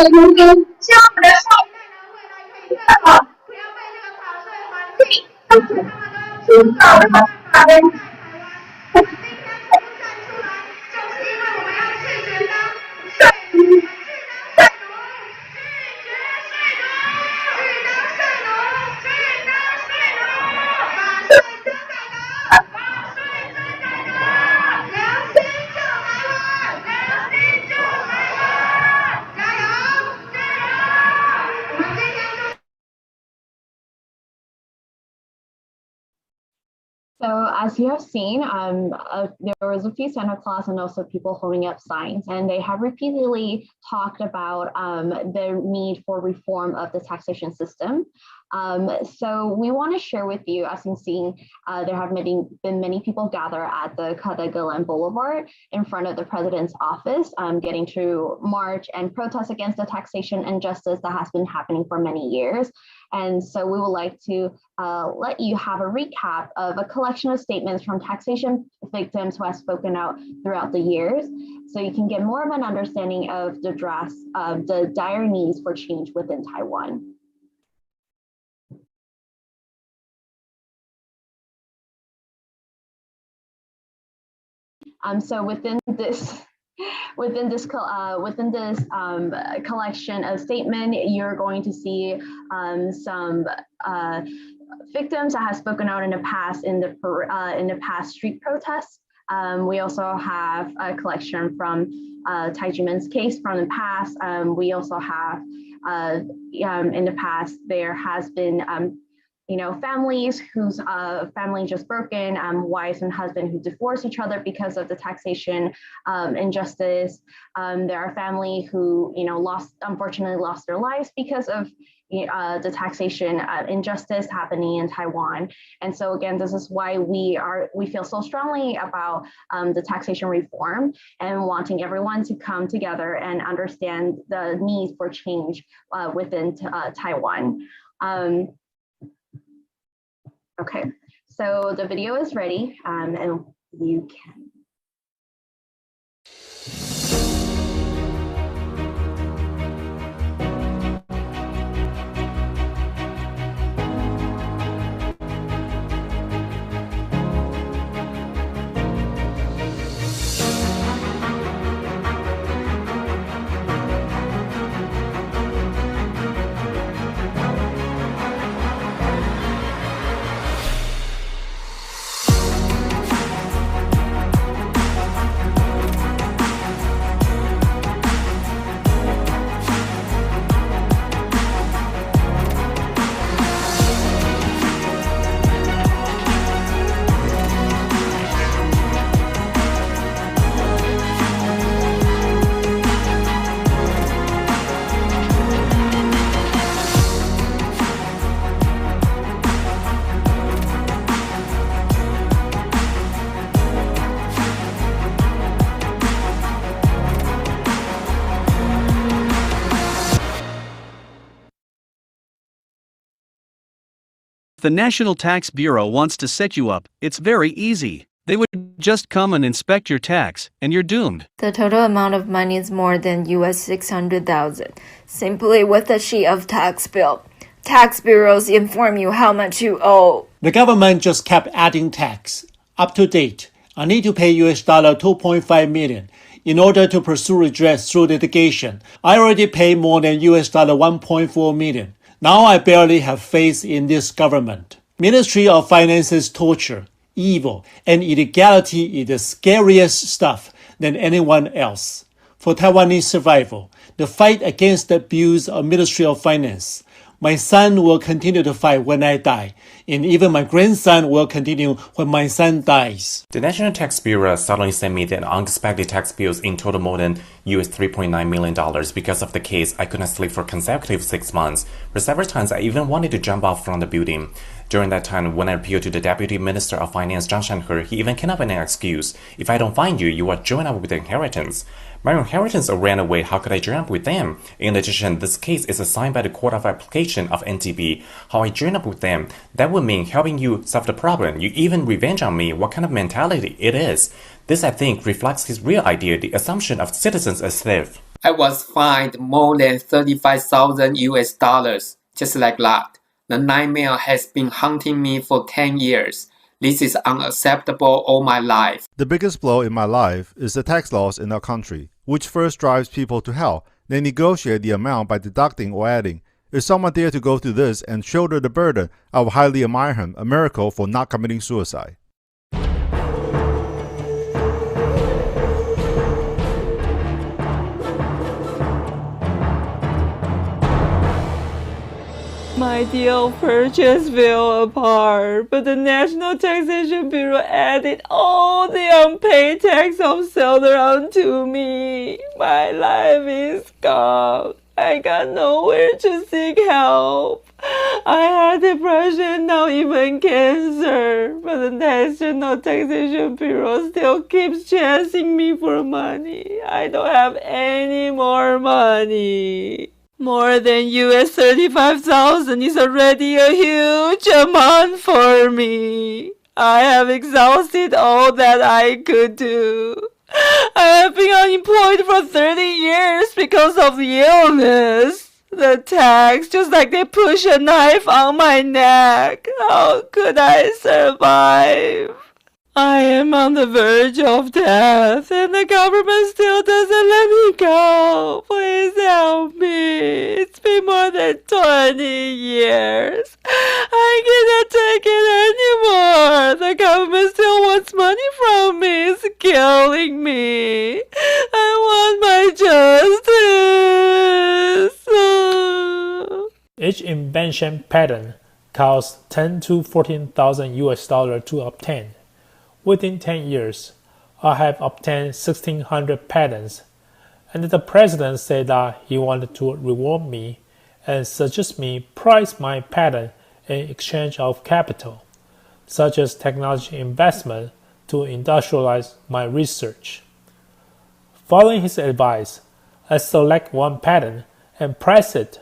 Speaker 2: 的原因，希望我们的下一代呢，未来可以更好，不要被这个逃税环境造成他们呢迟早的办法跟在台湾。我们今天能够站出来，就是因为我们要拒绝当税奴，拒当税奴，拒绝税奴，拒当税奴，拒当税奴，把税征改革，把税征改革，良心救台湾，良心救台湾，加油，加油！我们今天就。
Speaker 18: So as you have seen, there was a few Santa Claus and also people holding up signs, and they have repeatedly talked about the need for reform of the taxation system. So we want to share with you, as you've seen, there have been many people gather at the Kadagalan Boulevard in front of the president's office, getting to march and protest against the taxation injustice that has been happening for many years. And so we would like to let you have a recap of a collection of statements from taxation victims who have spoken out throughout the years, so you can get more of an understanding of the dire needs for change within Taiwan. So within this collection of statement, you're going to see some victims that have spoken out in the past in the past street protests. We also have a collection from Tai Ji Men's case from the past. We also have in the past there has been families whose family just broken, wives and husband who divorce each other because of the taxation injustice. There are families who unfortunately lost their lives because of the taxation injustice happening in Taiwan. And so again, this is why we feel so strongly about the taxation reform and wanting everyone to come together and understand the need for change within Taiwan. Okay, so the video is ready, and you can.
Speaker 19: The National Tax Bureau wants to set you up. It's very easy. They would just come and inspect your tax, and you're doomed.
Speaker 4: The total amount of money is more than US 600,000, simply with a sheet of tax bill. Tax bureaus inform you how much you owe.
Speaker 20: The government just kept adding tax. Up to date, I need to pay US $2.5 million. In order to pursue redress through litigation, I already paid more than US $1.4 million. Now I barely have faith in this government. Ministry of Finance's torture, evil, and illegality is the scariest stuff than anyone else. For Taiwanese survival, the fight against the abuse of Ministry of Finance. My son will continue to fight when I die, and even my grandson will continue when my son dies.
Speaker 21: The National Tax Bureau suddenly sent me the unexpected tax bills in total more than US $3.9 million. Because of the case, I could not sleep for consecutive 6 months. For several times, I even wanted to jump off from the building. During that time, when I appealed to the Deputy Minister of Finance, Zhang Shanhe, he even came up with an excuse. If I don't find you, you will join up with the inheritance. My inheritance ran away, how could I join up with them? In addition, this case is assigned by the Court of Application of NTB. How I join up with them? That would mean helping you solve the problem. You even revenge on me. What kind of mentality it is? This, I think, reflects his real idea, the assumption of citizens as slaves.
Speaker 3: I was fined more than 35,000 US dollars, just like that. The nightmare has been haunting me for 10 years. This is unacceptable all my life.
Speaker 22: The biggest blow in my life is the tax laws in our country, which first drives people to hell. They negotiate the amount by deducting or adding. If someone dared to go through this and shoulder the burden, I would highly admire him, a miracle for not committing suicide.
Speaker 1: My deal purchase fell apart, but the National Taxation Bureau added all the unpaid tax of seller onto me. My life is gone. I got nowhere to seek help. I had depression, now even cancer, but the National Taxation Bureau still keeps chasing me for money. I don't have any more money. More than US 35,000 is already a huge amount for me. I have exhausted all that I could do. I have been unemployed for 30 years because of the illness. The tax, just like they push a knife on my neck. How could I survive? I am on the verge of death, and the government still doesn't let me go. Please help me. It's been more than 20 years. I cannot take it anymore. The government still wants money from me. It's killing me. I want my justice.
Speaker 23: Each invention patent costs 10 to 14,000 US dollars to obtain. Within 10 years, I have obtained 1,600 patents, and the president said that he wanted to reward me and suggest me price my patent in exchange of capital, such as technology investment to industrialize my research. Following his advice, I select one patent and price it.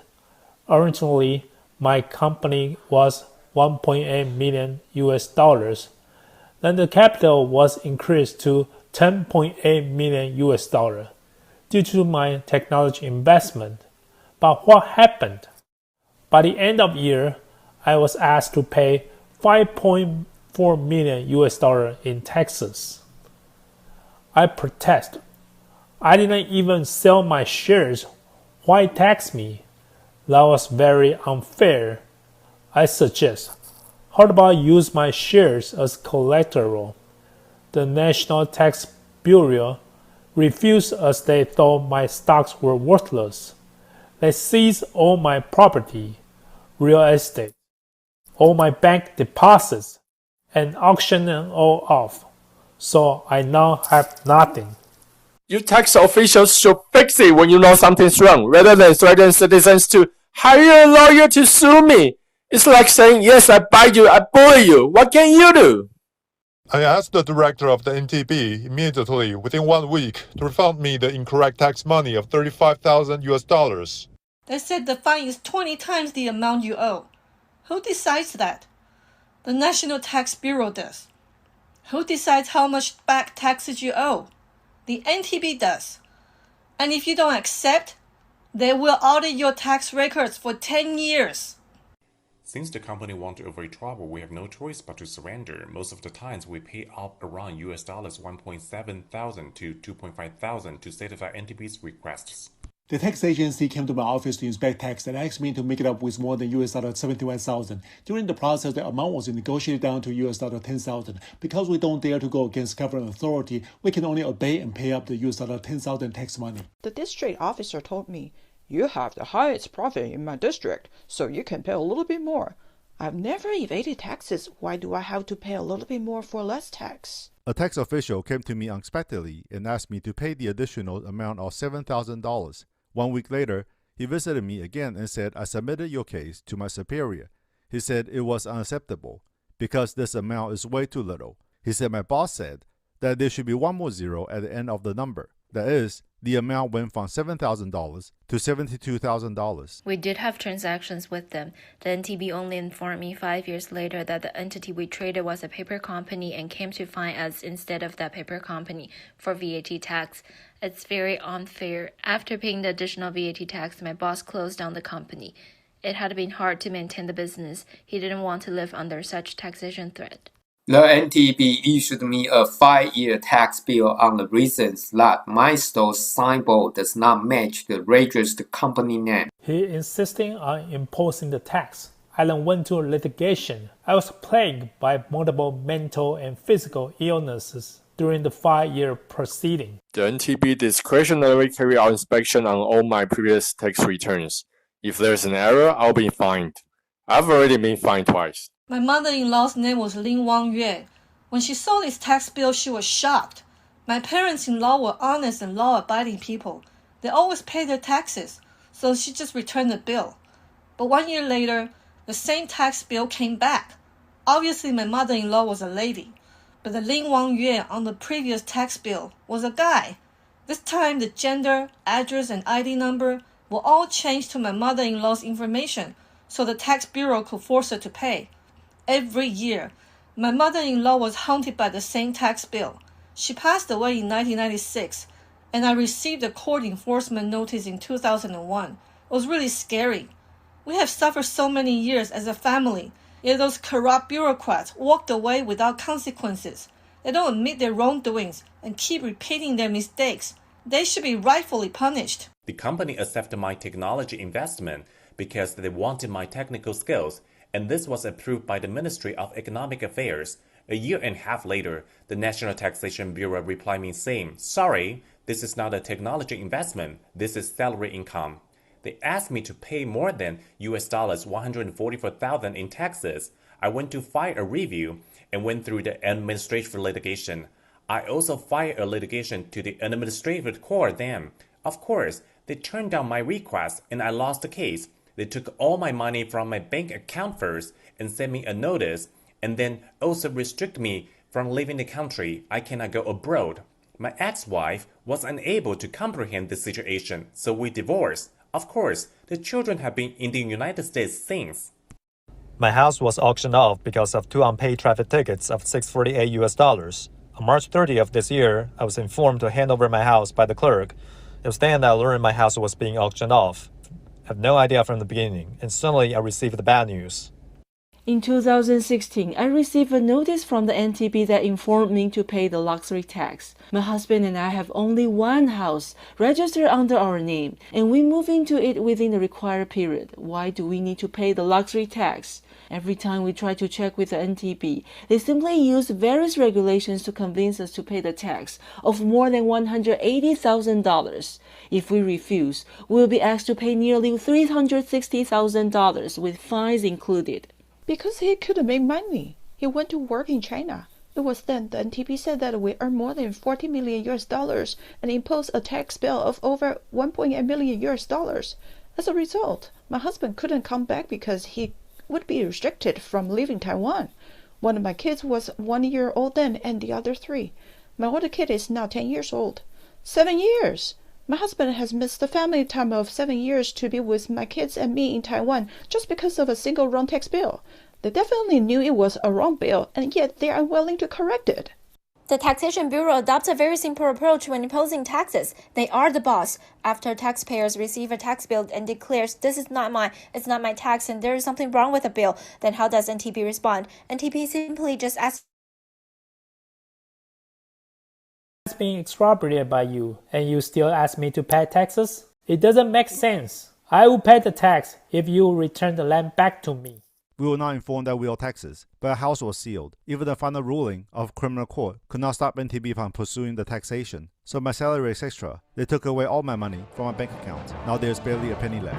Speaker 23: Originally, my company was 1.8 million US dollars. Then the capital was increased to 10.8 million US dollars due to my technology investment. But what happened? By the end of the year, I was asked to pay 5.4 million US dollars in taxes. I protest. I didn't even sell my shares. Why tax me? That was very unfair. I suggest, how about use my shares as collateral? The National Tax Bureau refused as they thought my stocks were worthless. They seized all my property, real estate, all my bank deposits, and auctioned it all off. So I now have nothing.
Speaker 24: You tax officials should fix it when you know something's wrong, rather than threaten citizens to hire a lawyer to sue me. It's like saying, yes, I bite you, I bully you. What can you do?
Speaker 25: I asked the director of the NTB immediately, within 1 week, to refund me the incorrect tax money of 35,000 US dollars.
Speaker 26: They said the fine is 20 times the amount you owe. Who decides that? The National Tax Bureau does. Who decides how much back taxes you owe? The NTB does. And if you don't accept, they will audit your tax records for 10 years.
Speaker 21: Since the company want to avoid trouble, we have no choice but to surrender. Most of the times, we pay up around US dollars 1.7 thousand to 2.5 thousand to satisfy NTB's requests.
Speaker 20: The tax agency came to my office to inspect tax and asked me to make it up with more than US dollar 71,000. During the process, the amount was negotiated down to US dollar 10,000. Because we don't dare to go against government authority, we can only obey and pay up the US dollar 10,000 tax money.
Speaker 27: The district officer told me, "You have the highest profit in my district, so you can pay a little bit more." I've never evaded taxes. Why do I have to pay a little bit more for less tax?
Speaker 22: A tax official came to me unexpectedly and asked me to pay the additional amount of $7,000. 1 week later, he visited me again and said, I submitted your case to my superior. He said it was unacceptable because this amount is way too little. He said my boss said that there should be one more zero at the end of the number. That is, The amount went from $7,000 to $72,000.
Speaker 5: We did have transactions with them. The NTB only informed me 5 years later that the entity we traded was a paper company and came to fine us instead of that paper company for VAT tax. It's very unfair. After paying the additional VAT tax, my boss closed down the company. It had been hard to maintain the business. He didn't want to live under such taxation threat.
Speaker 3: The NTB issued me a 5-year tax bill on the reasons that my store's signboard does not match the registered company name.
Speaker 23: He insisting on imposing the tax. I then went to litigation. I was plagued by multiple mental and physical illnesses during the 5-year proceeding.
Speaker 24: The NTB discretionarily carry out inspection on all my previous tax returns. If there's an error, I'll be fined. I've already been fined twice.
Speaker 26: My mother-in-law's name was Lin Wang Yue. When she saw this tax bill, she was shocked. My parents-in-law were honest and law-abiding people. They always pay their taxes, so she just returned the bill. But 1 year later, the same tax bill came back. Obviously, my mother-in-law was a lady, but the Lin Wang Yue on the previous tax bill was a guy. This time, the gender, address, and ID number were all changed to my mother-in-law's information, so the tax bureau could force her to pay. Every year, my mother-in-law was haunted by the same tax bill. She passed away in 1996, and I received a court enforcement notice in 2001. It was really scary. We have suffered so many years as a family, yet those corrupt bureaucrats walked away without consequences. They don't admit their wrongdoings and keep repeating their mistakes. They should be rightfully punished.
Speaker 21: The company accepted my technology investment because they wanted my technical skills, and this was approved by the Ministry of Economic Affairs. A year and a half later, the National Taxation Bureau replied me saying, "Sorry, this is not a technology investment, this is salary income." They asked me to pay more than $144,000 in taxes. I went to file a review and went through the administrative litigation. I also filed a litigation to the administrative court then. Of course, they turned down my request and I lost the case. They took all my money from my bank account first and sent me a notice, and then also restrict me from leaving the country. I cannot go abroad. My ex-wife was unable to comprehend the situation, so we divorced. Of course, the children have been in the United States since.
Speaker 6: My house was auctioned off because of 2 unpaid traffic tickets of $648. On March 30th of this year, I was informed to hand over my house by the clerk. It was then that I learned my house was being auctioned off. I have no idea from the beginning, and suddenly I received the bad news.
Speaker 1: In 2016, I received a notice from the NTB that informed me to pay the luxury tax. My husband and I have only one house registered under our name, and we move into it within the required period. Why do we need to pay the luxury tax? Every time we try to check with the NTB, they simply use various regulations to convince us to pay the tax of more than $180,000. If we refuse, we'll be asked to pay nearly $360,000 with fines included.
Speaker 27: Because he couldn't make money. He went to work in China. It was then the NTB said that we earn more than $40 million and imposed a tax bill of over $1.8 million. As a result, my husband couldn't come back because he would be restricted from leaving Taiwan. One of my kids was 1 year old then and the other 3. My older kid is now 10 years old. 7 years! My husband has missed the family time of 7 years to be with my kids and me in Taiwan just because of a single wrong tax bill. They definitely knew it was a wrong bill, and yet they are unwilling to correct it.
Speaker 4: The Taxation Bureau adopts a very simple approach when imposing taxes. They are the boss. After taxpayers receive a tax bill and declares, it's not my tax and there is something wrong with the bill, then how does NTB respond? NTB simply just asks
Speaker 23: being expropriated by you, and you still ask me to pay taxes? It doesn't make sense. I will pay the tax if you return the land back to me.
Speaker 22: We were not informed that we owe taxes, but our house was sealed. Even the final ruling of criminal court could not stop NTB from pursuing the taxation. So my salary is extra. They took away all my money from my bank account. Now there's barely a penny left.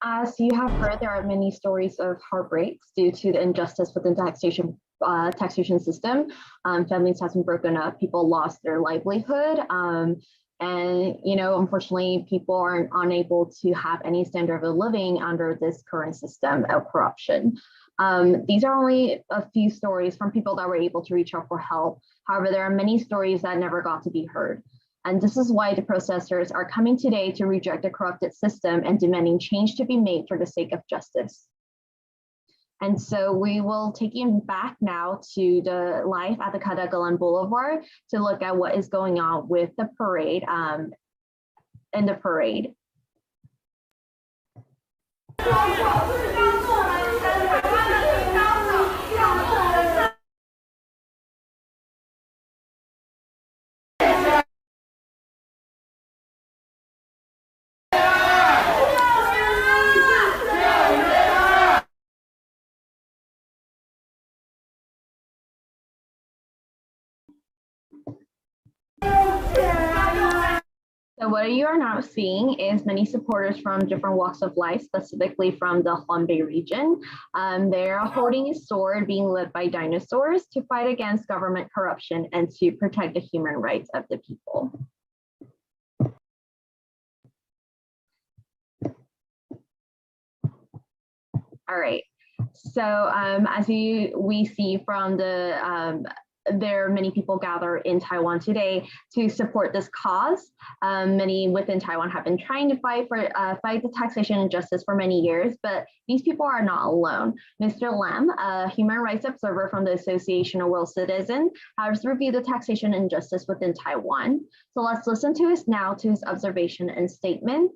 Speaker 18: As you have heard, there are many stories of heartbreaks due to the injustice within the taxation system. Families have been broken up, people lost their livelihood. And, you know, unfortunately, people are unable to have any standard of living under this current system of corruption. These are only a few stories from people that were able to reach out for help. However, there are many stories that never got to be heard. And this is why the protesters are coming today to reject the corrupted system and demanding change to be made for the sake of justice. And so we will take you back now to the life at the Kadagalan Boulevard to look at what is going on with the parade, in the parade. So what you are now seeing is many supporters from different walks of life, specifically from the Hubei region. They're holding a sword being led by dinosaurs to fight against government corruption and to protect the human rights of the people. All right. So as we see from the there are many people gather in Taiwan today to support this cause. Many within Taiwan have been trying to fight the taxation injustice for many years, but these people are not alone. Mr. Lam, a human rights observer from the Association of World Citizens, has reviewed the taxation injustice within Taiwan. So let's listen to his observation and statement.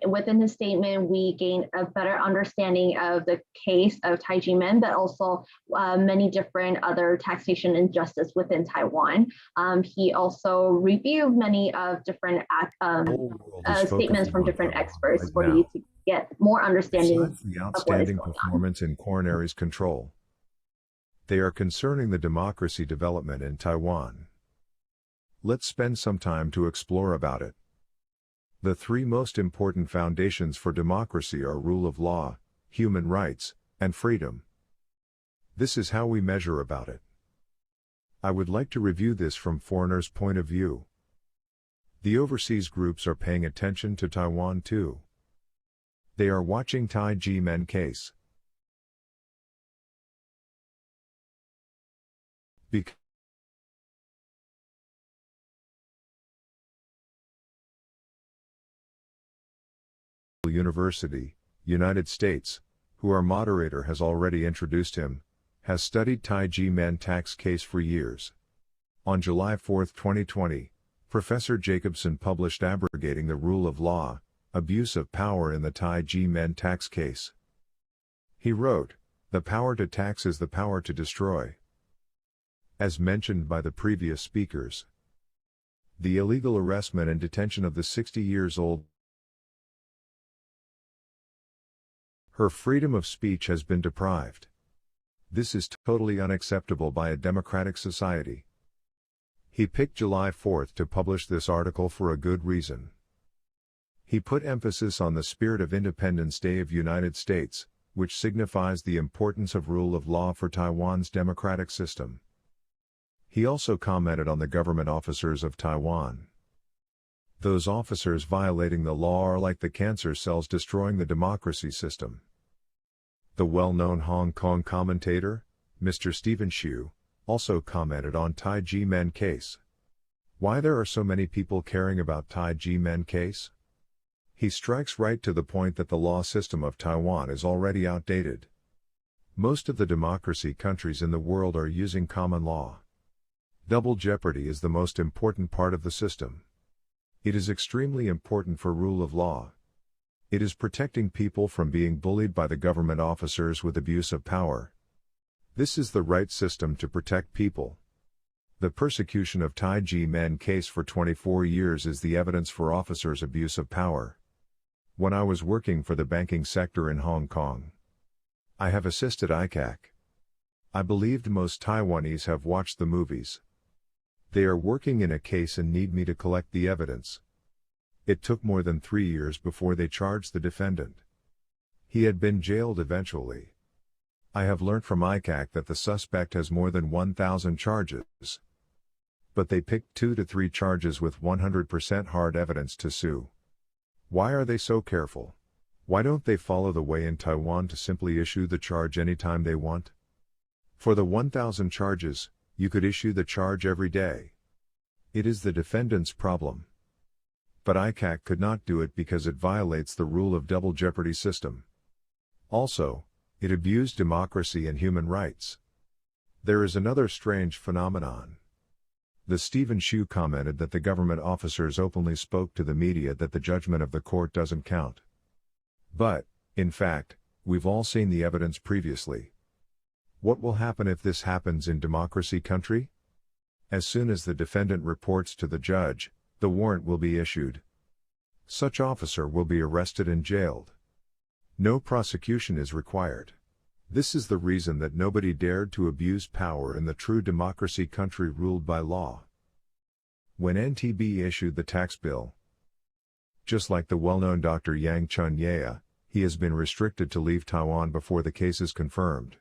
Speaker 18: Within his statement, we gain a better understanding of the case of Tai Ji Men, but also many different other taxation injustice within Taiwan. He also reviewed many of different statements from different experts for you to get more understanding
Speaker 7: Besides the outstanding performance in coronaries control, they are concerning the democracy development in Taiwan. Let's spend some time to explore about it. The three most important foundations for democracy are rule of law, human rights, and freedom. This is how we measure about it. I would like to review this from foreigners' point of view. The overseas groups are paying attention to Taiwan too. They are watching Tai Ji Men case. Because University, United States, who our moderator has already introduced him, has studied Tai Ji Men tax case for years. On July 4, 2020, Professor Jacobson published Abrogating the Rule of Law, Abuse of Power in the Tai Ji Men tax case. He wrote, "The power to tax is the power to destroy." As mentioned by the previous speakers, the illegal arrestment and detention of the 60-year-old, her freedom of speech has been deprived. This is totally unacceptable by a democratic society. He picked July 4th to publish this article for a good reason. He put emphasis on the spirit of Independence Day of United States, which signifies the importance of rule of law for Taiwan's democratic system. He also commented on the government officers of Taiwan. Those officers violating the law are like the cancer cells destroying the democracy system. The well-known Hong Kong commentator, Mr. Stephen Hsu, also commented on Tai Ji Men case. Why there are so many people caring about Tai Ji Men case? He strikes right to the point that the law system of Taiwan is already outdated. Most of the democracy countries in the world are using common law. Double jeopardy is the most important part of the system. It is extremely important for rule of law. It is protecting people from being bullied by the government officers with abuse of power. This is the right system to protect people. The persecution of Tai Ji Men case for 24 years is the evidence for officers' abuse of power. When I was working for the banking sector in Hong Kong, I have assisted ICAC. I believed most Taiwanese have watched the movies. They are working in a case and need me to collect the evidence. It took more than 3 years before they charged the defendant. He had been jailed eventually. I have learnt from ICAC that the suspect has more than 1,000 charges. but they picked 2 to 3 charges with 100% hard evidence to sue. Why are they so careful? Why don't they follow the way in Taiwan to simply issue the charge anytime they want? For the 1,000 charges, you could issue the charge every day. It is the defendant's problem. But ICAC could not do it because it violates the rule of double jeopardy system. Also, it abused democracy and human rights. There is another strange phenomenon. The Stephen Shu commented that the government officers openly spoke to the media that the judgment of the court doesn't count. But, in fact, we've all seen the evidence previously. What will happen if this happens in democracy country? As soon as the defendant reports to the judge, the warrant will be issued. Such officer will be arrested and jailed. No prosecution is required. This is the reason that nobody dared to abuse power in the true democracy country ruled by law. When NTB issued the tax bill, just like the well-known Dr. Yang Chun-Yea, he has been restricted to leave Taiwan before the case is confirmed.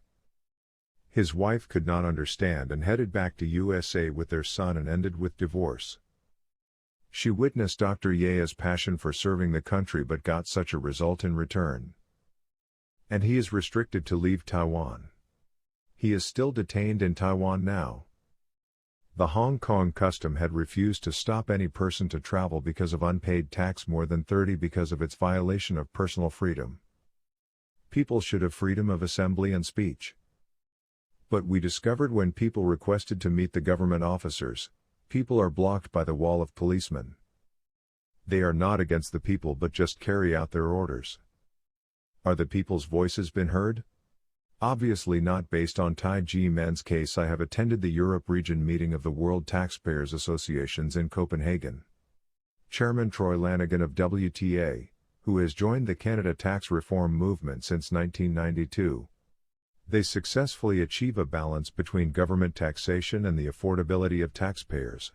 Speaker 7: His wife could not understand and headed back to USA with their son and ended with divorce. She witnessed Dr. Yea's passion for serving the country but got such a result in return. And he is restricted to leave Taiwan. He is still detained in Taiwan now. The Hong Kong custom had refused to stop any person to travel because of unpaid tax more than 30 because of its violation of personal freedom. People should have freedom of assembly and speech. But we discovered when people requested to meet the government officers, people are blocked by the wall of policemen. They are not against the people but just carry out their orders. Are the people's voices been heard? Obviously not. Based on Tai Ji Men's case, I have attended the Europe region meeting of the World Taxpayers Associations in Copenhagen. Chairman Troy Lanigan of WTA, who has joined the Canada tax reform movement since 1992. They successfully achieve a balance between government taxation and the affordability of taxpayers.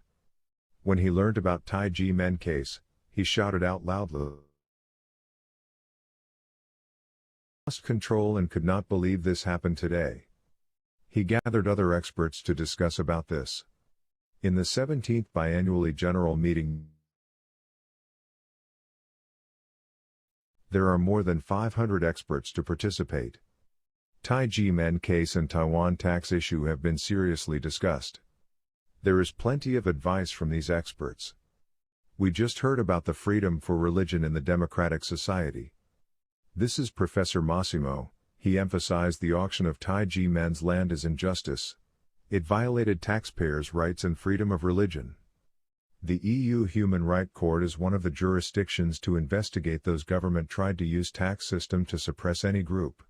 Speaker 7: When he learned about Tai Ji Men case, he shouted out loudly, lost control and could not believe this happened today. He gathered other experts to discuss about this. In the 17th biannually general meeting, there are more than 500 experts to participate. Tai Ji Men case and Taiwan tax issue have been seriously discussed. There is plenty of advice from these experts. We just heard about the freedom for religion in the democratic society. This is Professor Massimo. He emphasized the auction of Tai Ji Men's land as injustice. It violated taxpayers' rights and freedom of religion. The EU Human Rights Court is one of the jurisdictions to investigate those government tried to use tax system to suppress any group.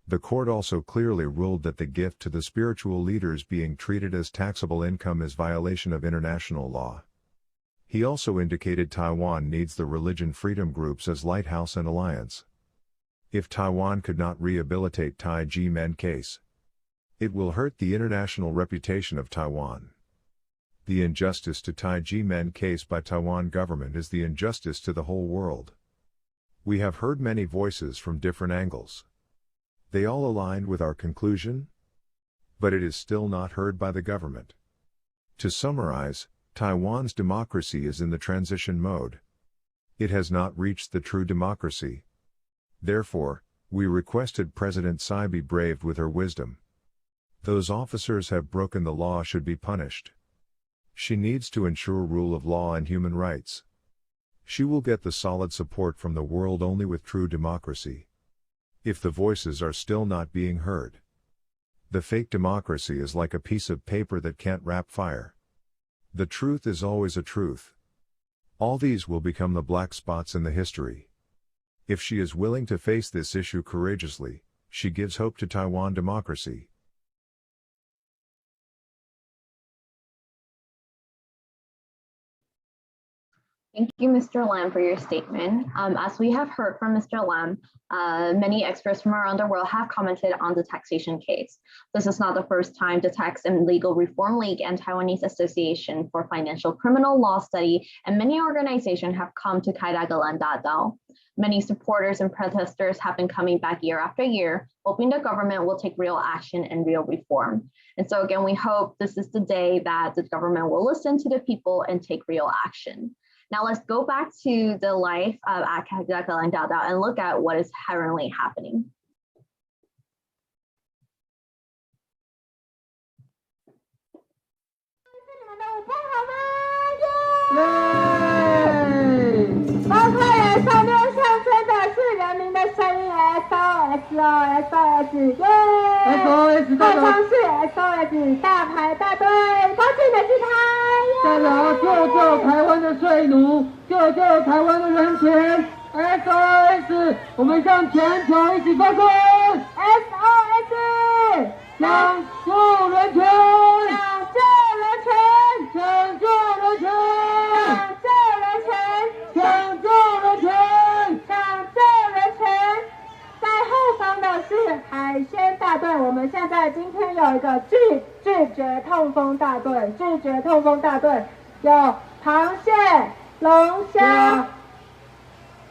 Speaker 7: The court also clearly ruled that the gift to the spiritual leaders being treated as taxable income is violation of international law. He also indicated Taiwan needs the religion freedom groups as lighthouse and alliance. If Taiwan could not rehabilitate Tai Ji Men case, it will hurt the international reputation of Taiwan. The injustice to Tai Ji Men case by Taiwan government is the injustice to the whole world. We have heard many voices from different angles. They all aligned with our conclusion, but it is still not heard by the government. To summarize, Taiwan's democracy is in the transition mode. It has not reached the true democracy. Therefore, we requested President Tsai be braved with her wisdom. Those officers have broken the law should be punished. She needs to ensure rule of law and human rights. She will get the solid support from the world only with true democracy. If the voices are still not being heard, the fake democracy is like a piece of paper that can't wrap fire. The truth is always a truth. All these will become the black spots in the history. If she is willing to face this issue courageously, she gives hope to Taiwan democracy.
Speaker 18: Thank you, Mr. Lam, for your statement. As we have heard from Mr. Lam, many experts from around the world have commented on the taxation case. This is not the first time the Tax and Legal Reform League and Taiwanese Association for Financial Criminal Law Study and many organizations have come to Kaidagalan Dadao. Many supporters and protesters have been coming back year after year, hoping the government will take real action and real reform. And so again, we hope this is the day that the government will listen to the people and take real action. Now let's go back to the life of and look at what is currently happening.
Speaker 14: SOS 大城市 SOS 大排大队，高兴的是台湾，救救台湾的税奴，救救台湾的人权 SOS， 我们向全球一起发声 SOS， 抢救人权，抢救人权，抢救人权，抢救人权，抢救人权，抢救人权。在后方的是海鲜大队，我们现在今天有一个拒绝痛风大队，拒绝痛风大队有螃蟹、龙虾。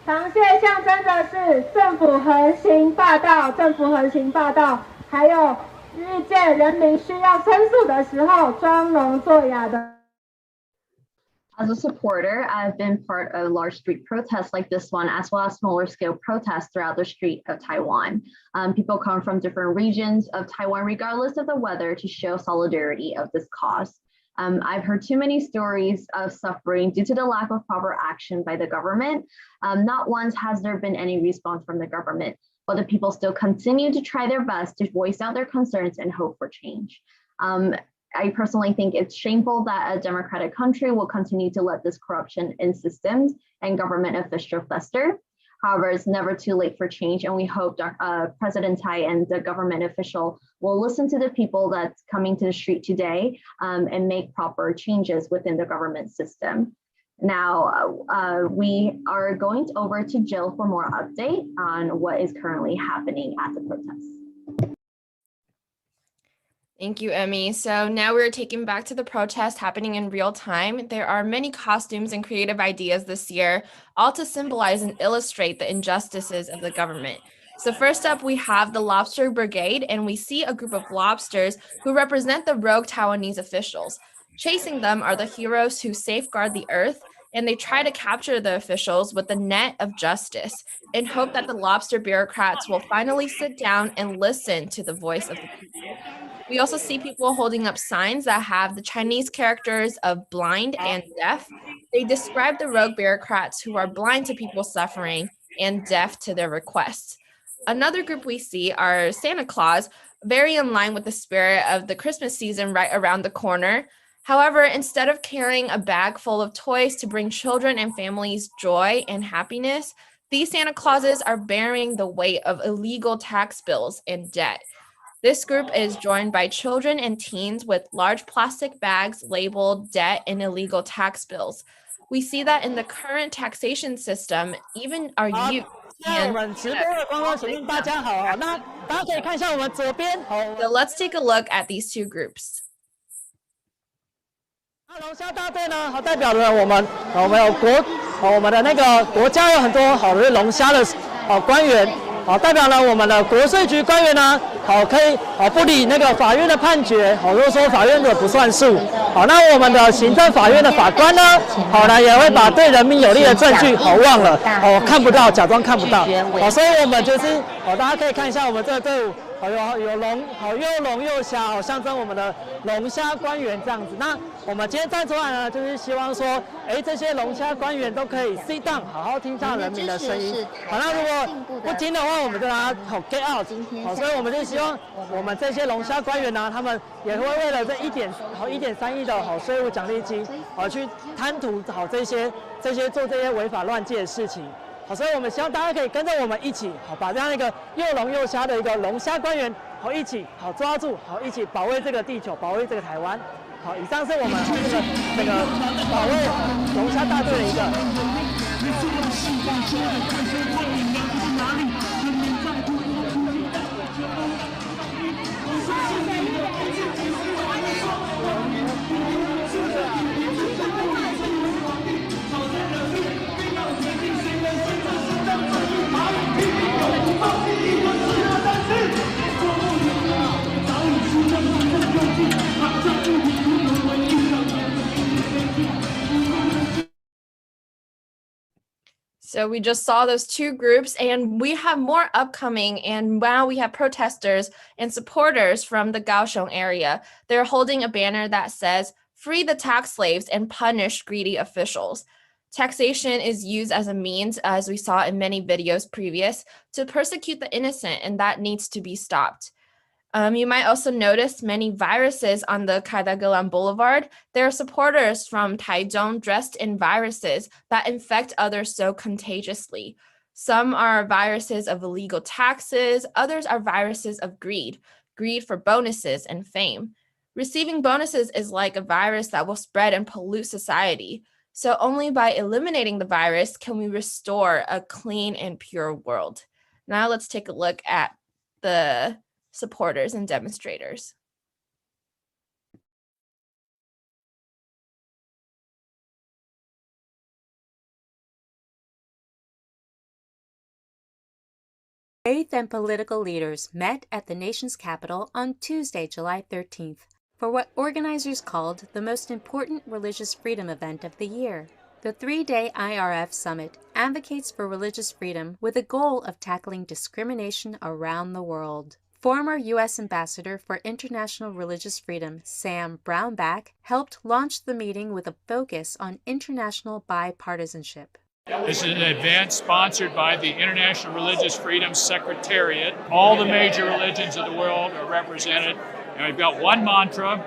Speaker 14: 螃蟹象征的是政府横行霸道，政府横行霸道，还有日见人民需要申诉的时候装聋作哑的。
Speaker 18: As a supporter, I've been part of large street protests like this one, as well as smaller scale protests throughout the street of Taiwan. People come from different regions of Taiwan, regardless of the weather, to show solidarity of this cause. I've heard too many stories of suffering due to the lack of proper action by the government. Not once has there been any response from the government, but the people still continue to try their best to voice out their concerns and hope for change. I personally think it's shameful that a democratic country will continue to let this corruption in systems and government officials fester. However, it's never too late for change, and we hope President Tai and the government official will listen to the people that's coming to the street today and make proper changes within the government system. Now, we are going over to Jill for more update on what is currently happening at the protests.
Speaker 4: Thank you, Emmy. So now we're taken back to the protest happening in real time. There are many costumes and creative ideas this year, all to symbolize and illustrate the injustices of the government. So first up, we have the Lobster Brigade, and we see a group of lobsters who represent the rogue Taiwanese officials. Chasing them are the heroes who safeguard the earth, and they try to capture the officials with the net of justice and hope that the lobster bureaucrats will finally sit down and listen to the voice of the people. We also see people holding up signs that have the Chinese characters of blind and deaf. They describe the rogue bureaucrats who are blind to people's suffering and deaf to their requests. Another group we see are Santa Claus, very in line with the spirit of the Christmas season right around the corner. However, instead of carrying a bag full of toys to bring children and families joy and happiness, these Santa Clauses are bearing the weight of illegal tax bills and debt. This group is joined by children and teens with large plastic bags labeled debt and illegal tax bills. We see that in the current taxation system, even our youth can. So let's take a look at these two groups.
Speaker 8: 龙虾大队呢，代表了我们有我们的那个国家有很多好的龙虾的官员。代表了我们的国税局官员呢，可以不理那个法院的判决，如果说法院的不算数，那我们的行政法院的法官呢，也会把对人民有利的证据忘了，看不到，假装看不到，所以我们就是大家可以看一下我们这个队伍。有龙，又龙又虾，象征我们的龙虾官员这样子。那我们今天站出来呢，就是希望说，这些龙虾官员都可以 sit down， 好好听上人民的声音。那如果不听的话，我们就让他get out。所以我们就希望我们这些龙虾官员呢，他们也会为了这1.3亿的税务奖励金，去贪图这些做这些违法乱纪的事情。所以我们希望大家可以跟着我们一起，把这样一个又龙又虾的一个龙虾官员，一起抓住，一起保卫这个地球，保卫这个台湾。以上是我们这个保卫龙虾大队的一个。
Speaker 4: So we just saw those two groups, and we have more upcoming, and now we have protesters and supporters from the Kaohsiung area. They're holding a banner that says, "Free the tax slaves and punish greedy officials." Taxation is used as a means, as we saw in many videos previous, to persecute the innocent, and that needs to be stopped. You might also notice many viruses on the Kaidagalan Boulevard. There are supporters from Taichung dressed in viruses that infect others so contagiously. Some are viruses of illegal taxes, others are viruses of greed for bonuses and fame. Receiving bonuses is like a virus that will spread and pollute society. So only by eliminating the virus can we restore a clean and pure world. Now let's take a look at the supporters and demonstrators.
Speaker 9: Faith and political leaders met at the nation's capital on Tuesday, July 13th, for what organizers called the most important religious freedom event of the year. The three-day IRF summit advocates for religious freedom with a goal of tackling discrimination around the world. Former U.S. Ambassador for International Religious Freedom, Sam Brownback, helped launch the meeting with a focus on international bipartisanship.
Speaker 10: This is an event sponsored by the International Religious Freedom Secretariat. All the major religions of the world are represented, and we've got one mantra: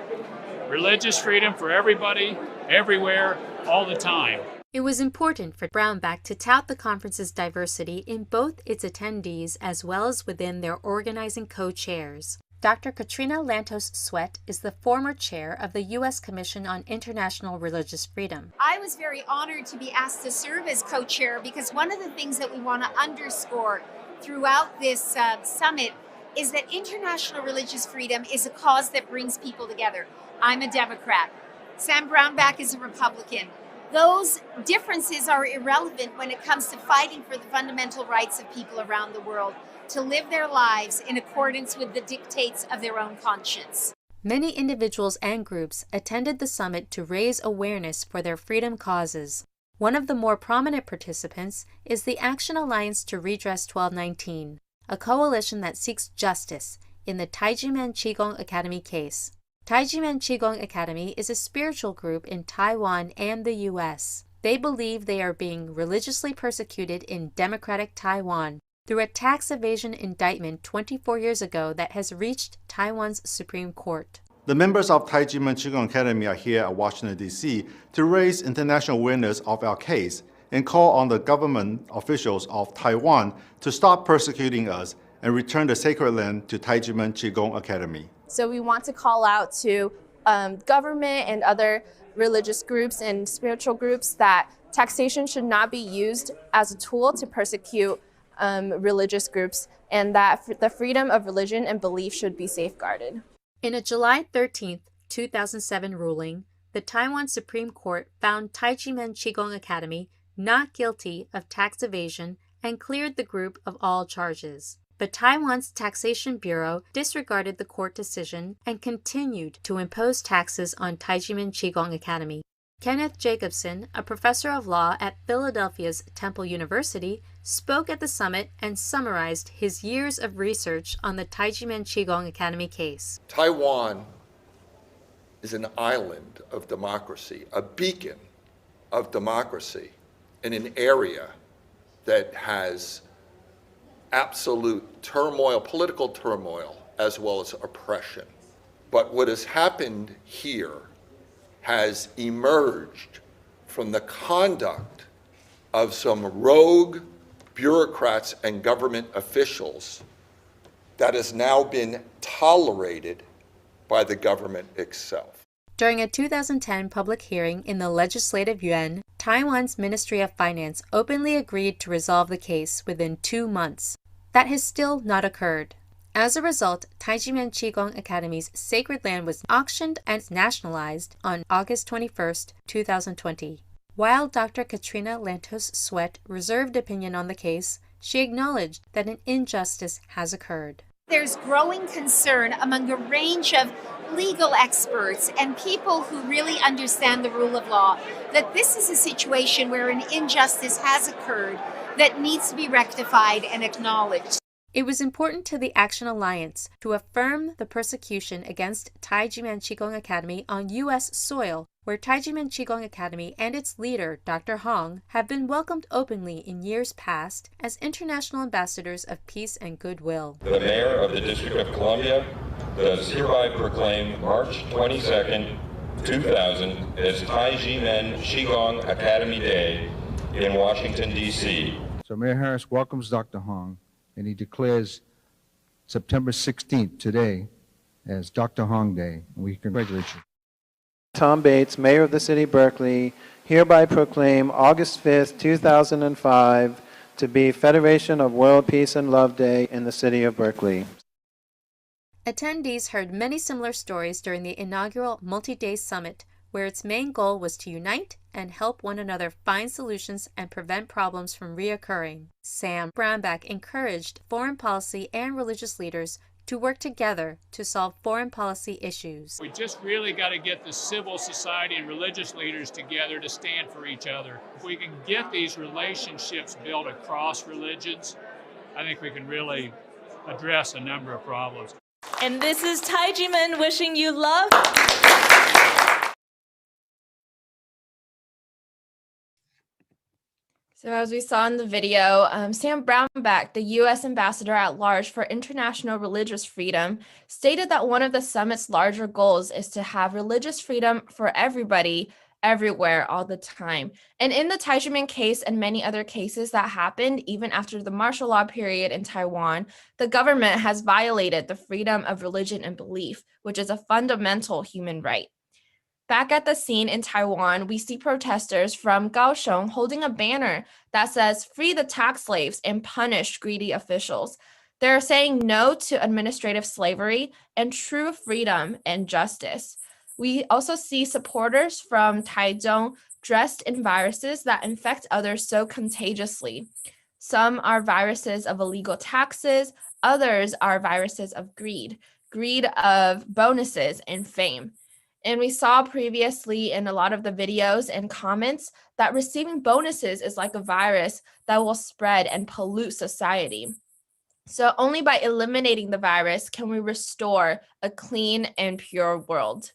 Speaker 10: religious freedom for everybody, everywhere, all the time.
Speaker 9: It was important for Brownback to tout the conference's diversity in both its attendees as well as within their organizing co-chairs. Dr. Katrina Lantos Sweat is the former chair of the U.S. Commission on International Religious Freedom.
Speaker 11: I was very honored to be asked to serve as co-chair because one of the things that we want to underscore throughout this summit is that international religious freedom is a cause that brings people together. I'm a Democrat. Sam Brownback is a Republican. Those differences are irrelevant when it comes to fighting for the fundamental rights of people around the world to live their lives in accordance with the dictates of their own conscience.
Speaker 9: Many individuals and groups attended the summit to raise awareness for their freedom causes. One of the more prominent participants is the Action Alliance to Redress 1219, a coalition that seeks justice in the Tai Ji Men Qigong Academy case. Tai Ji Men Qigong Academy is a spiritual group in Taiwan and the U.S. They believe they are being religiously persecuted in democratic Taiwan through a tax evasion indictment 24 years ago that has reached Taiwan's Supreme Court.
Speaker 22: The members of Tai Ji Men Qigong Academy are here at Washington, D.C. to raise international awareness of our case and call on the government officials of Taiwan to stop persecuting us and return the sacred land to Tai Ji Men Qigong Academy.
Speaker 4: So we want to call out to government and other religious groups and spiritual groups that taxation should not be used as a tool to persecute religious groups, and that the freedom of religion and belief should be safeguarded.
Speaker 9: In a July 13, 2007 ruling, the Taiwan Supreme Court found Tai Ji Men Qigong Academy not guilty of tax evasion and cleared the group of all charges. But Taiwan's Taxation Bureau disregarded the court decision and continued to impose taxes on Tai Ji Men Qigong Academy. Kenneth Jacobson, a professor of law at Philadelphia's Temple University, spoke at the summit and summarized his years of research on the Tai Ji Men Qigong Academy case.
Speaker 12: Taiwan is an island of democracy, a beacon of democracy in an area that has absolute turmoil, political turmoil, as well as oppression. But what has happened here has emerged from the conduct of some rogue bureaucrats and government officials that has now been tolerated by the government itself.
Speaker 9: During a 2010 public hearing in the Legislative Yuan, Taiwan's Ministry of Finance openly agreed to resolve the case within 2 months. That has still not occurred. As a result, Tai Ji Men Qigong Academy's sacred land was auctioned and nationalized on August 21, 2020. While Dr. Katrina Lantos Sweat reserved opinion on the case, she acknowledged that an injustice has occurred.
Speaker 11: There's growing concern among a range of legal experts and people who really understand the rule of law that this is a situation where an injustice has occurred that needs to be rectified and acknowledged.
Speaker 9: It was important to the Action Alliance to affirm the persecution against Tai Ji Men Qigong Academy on U.S. soil, where Tai Ji Men Qigong Academy and its leader, Dr. Hong, have been welcomed openly in years past as international ambassadors of peace and goodwill.
Speaker 2: The Mayor of the District of Columbia does hereby proclaim March 22nd, 2000 as Tai Ji Men Qigong Academy Day in Washington, D.C.
Speaker 13: So Mayor Harris welcomes Dr. Hong, and he declares September 16th, today, as Dr. Hong Day. And we congratulate you.
Speaker 15: Tom Bates, Mayor of the City of Berkeley, hereby proclaim August 5th, 2005 to be Federation of World Peace and Love Day in the City of Berkeley.
Speaker 9: Attendees heard many similar stories during the inaugural multi-day summit, where its main goal was to unite and help one another find solutions and prevent problems from reoccurring. Sam Brownback encouraged foreign policy and religious leaders to work together to solve foreign policy issues.
Speaker 10: We just really got to get the civil society and religious leaders together to stand for each other. If we can get these relationships built across religions, I think we can really address a number of problems.
Speaker 1: And this is Tai Ji Men wishing you love.
Speaker 4: So as we saw in the video, Sam Brownback, the U.S. Ambassador at Large for International Religious Freedom, stated that one of the summit's larger goals is to have religious freedom for everybody, everywhere, all the time. And in the Tai Ji Men case and many other cases that happened even after the martial law period in Taiwan, the government has violated the freedom of religion and belief, which is a fundamental human right. Back at the scene in Taiwan, we see protesters from Kaohsiung holding a banner that says, "Free the tax slaves and punish greedy officials." They're saying no to administrative slavery and true freedom and justice. We also see supporters from Taichung dressed in viruses that infect others so contagiously. Some are viruses of illegal taxes, others are viruses of greed of bonuses and fame. And we saw previously in a lot of the videos and comments that receiving bonuses is like a virus that will spread and pollute society. So only by eliminating the virus can we restore a clean and pure world.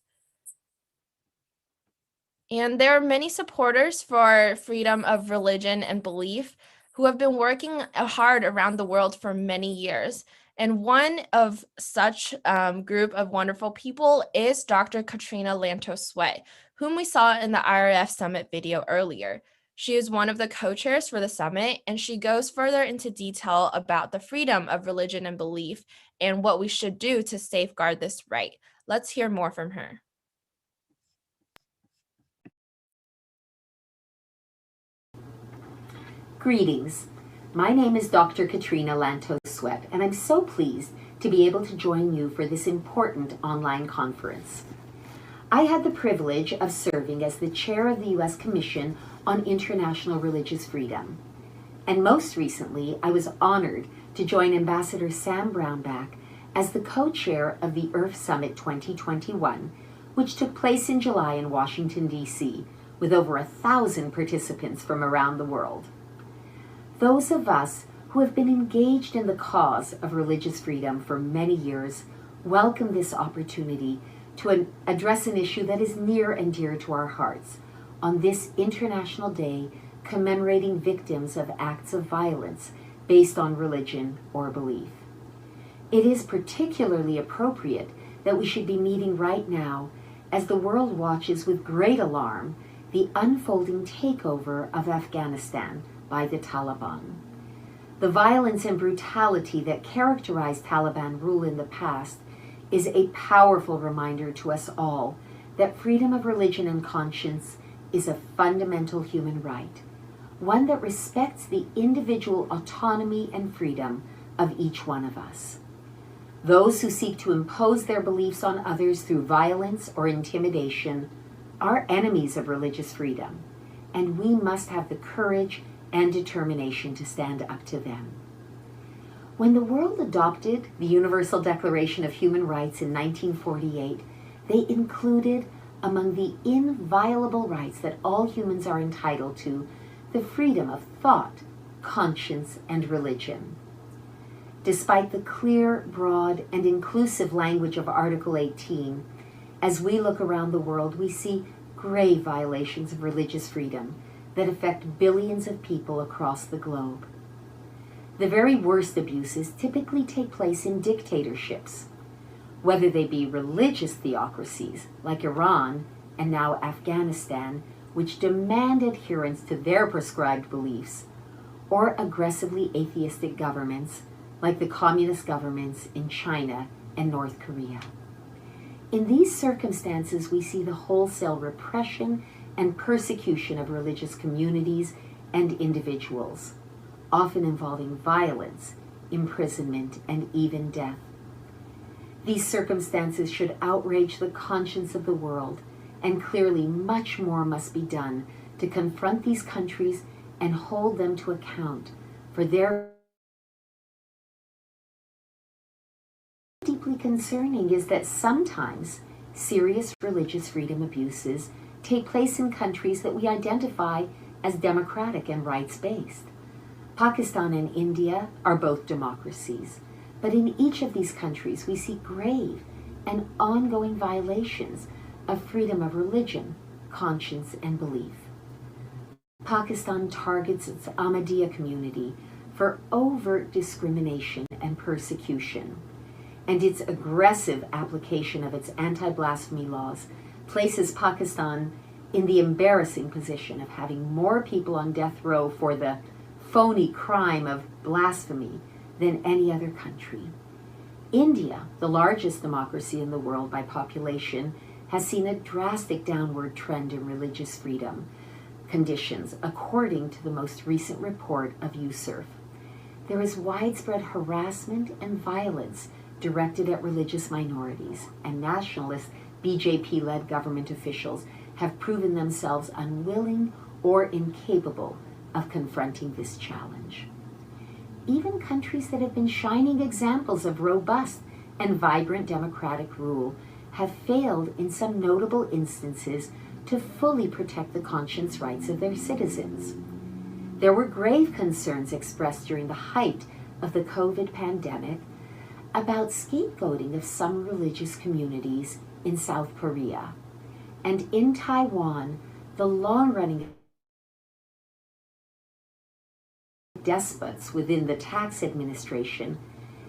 Speaker 4: And there are many supporters for freedom of religion and belief who have been working hard around the world for many years. And one of such group of wonderful people is Dr. Katrina Lantos-Sway, whom we saw in the IRF Summit video earlier. She is one of the co-chairs for the summit, and she goes further into detail about the freedom of religion and belief and what we should do to safeguard this right. Let's hear more from her.
Speaker 16: Greetings. My name is Dr. Katrina Lantos-Sway, and I'm so pleased to be able to join you for this important online conference. I had the privilege of serving as the chair of the U.S. Commission on International Religious Freedom. And most recently, I was honored to join Ambassador Sam Brownback as the co-chair of the Earth Summit 2021, which took place in July in Washington, D.C., with over 1,000 participants from around the world. Those of us who have been engaged in the cause of religious freedom for many years welcome this opportunity to address an issue that is near and dear to our hearts on this International Day commemorating victims of acts of violence based on religion or belief. It is particularly appropriate that we should be meeting right now as the world watches with great alarm the unfolding takeover of Afghanistan by the Taliban. The violence and brutality that characterized Taliban rule in the past is a powerful reminder to us all that freedom of religion and conscience is a fundamental human right, one that respects the individual autonomy and freedom of each one of us. Those who seek to impose their beliefs on others through violence or intimidation are enemies of religious freedom, and we must have the courage and determination to stand up to them. When the world adopted the Universal Declaration of Human Rights in 1948, they included among the inviolable rights that all humans are entitled to the freedom of thought, conscience, and religion. Despite the clear, broad, and inclusive language of Article 18, as we look around the world, we see grave violations of religious freedom that affect billions of people across the globe. The very worst abuses typically take place in dictatorships, whether they be religious theocracies like Iran and now Afghanistan, which demand adherence to their prescribed beliefs, or aggressively atheistic governments like the communist governments in China and North Korea. In these circumstances, we see the wholesale repression and persecution of religious communities and individuals, often involving violence, imprisonment, and even death. These circumstances should outrage the conscience of the world, and clearly much more must be done to confront these countries and hold them to account for their. Deeply concerning is that sometimes serious religious freedom abuses take place in countries that we identify as democratic and rights-based. Pakistan and India are both democracies, but in each of these countries we see grave and ongoing violations of freedom of religion, conscience, and belief. Pakistan targets its Ahmadiyya community for overt discrimination and persecution, and its aggressive application of its anti-blasphemy laws places Pakistan in the embarrassing position of having more people on death row for the phony crime of blasphemy than any other country. India, the largest democracy in the world by population, has seen a drastic downward trend in religious freedom conditions, according to the most recent report of USCIRF. There is widespread harassment and violence directed at religious minorities, and nationalist BJP-led government officials have proven themselves unwilling or incapable of confronting this challenge. Even countries that have been shining examples of robust and vibrant democratic rule have failed in some notable instances to fully protect the conscience rights of their citizens. There were grave concerns expressed during the height of the COVID pandemic about scapegoating of some religious communities in South Korea. And in Taiwan, the long-running despots within the tax administration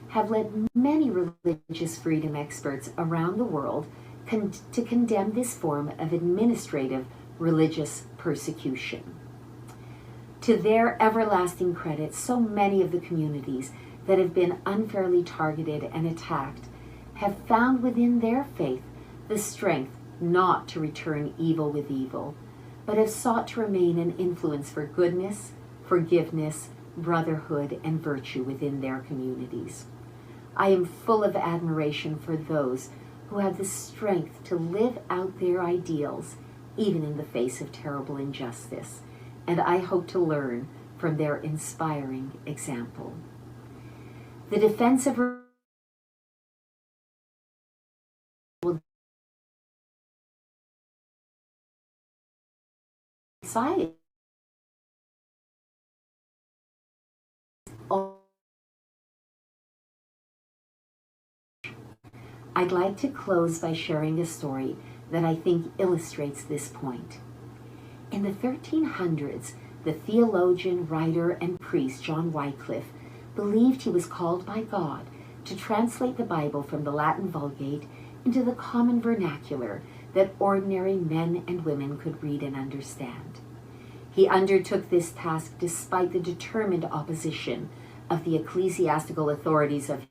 Speaker 16: have led many religious freedom experts around the world to condemn this form of administrative religious persecution. To their everlasting credit, so many of the communities that have been unfairly targeted and attacked have found within their faith the strength not to return evil with evil, but have sought to remain an influence for goodness, forgiveness, brotherhood, and virtue within their communities. I am full of admiration for those who have the strength to live out their ideals, even in the face of terrible injustice, and I hope to learn from their inspiring example. The defense of society I'd like to close by sharing a story that I think illustrates this point. In the 1300s, the theologian, writer, and priest John Wycliffe believed he was called by God to translate the Bible from the Latin Vulgate into the common vernacular that ordinary men and women could read and understand. He undertook this task despite the determined opposition of the ecclesiastical authorities of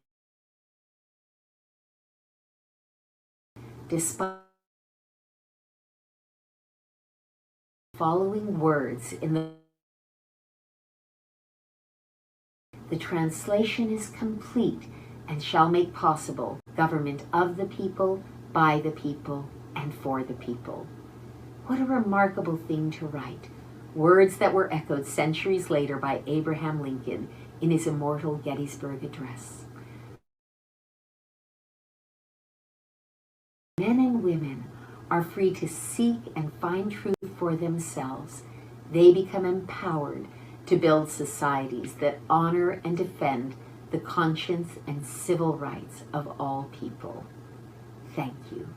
Speaker 16: despite following words in the translation is complete and shall make possible government of the people, by the people, and for the people. What a remarkable thing to write. Words that were echoed centuries later by Abraham Lincoln in his immortal Gettysburg Address. Men and women are free to seek and find truth for themselves. They become empowered to build societies that honor and defend the conscience and civil rights of all people. Thank you.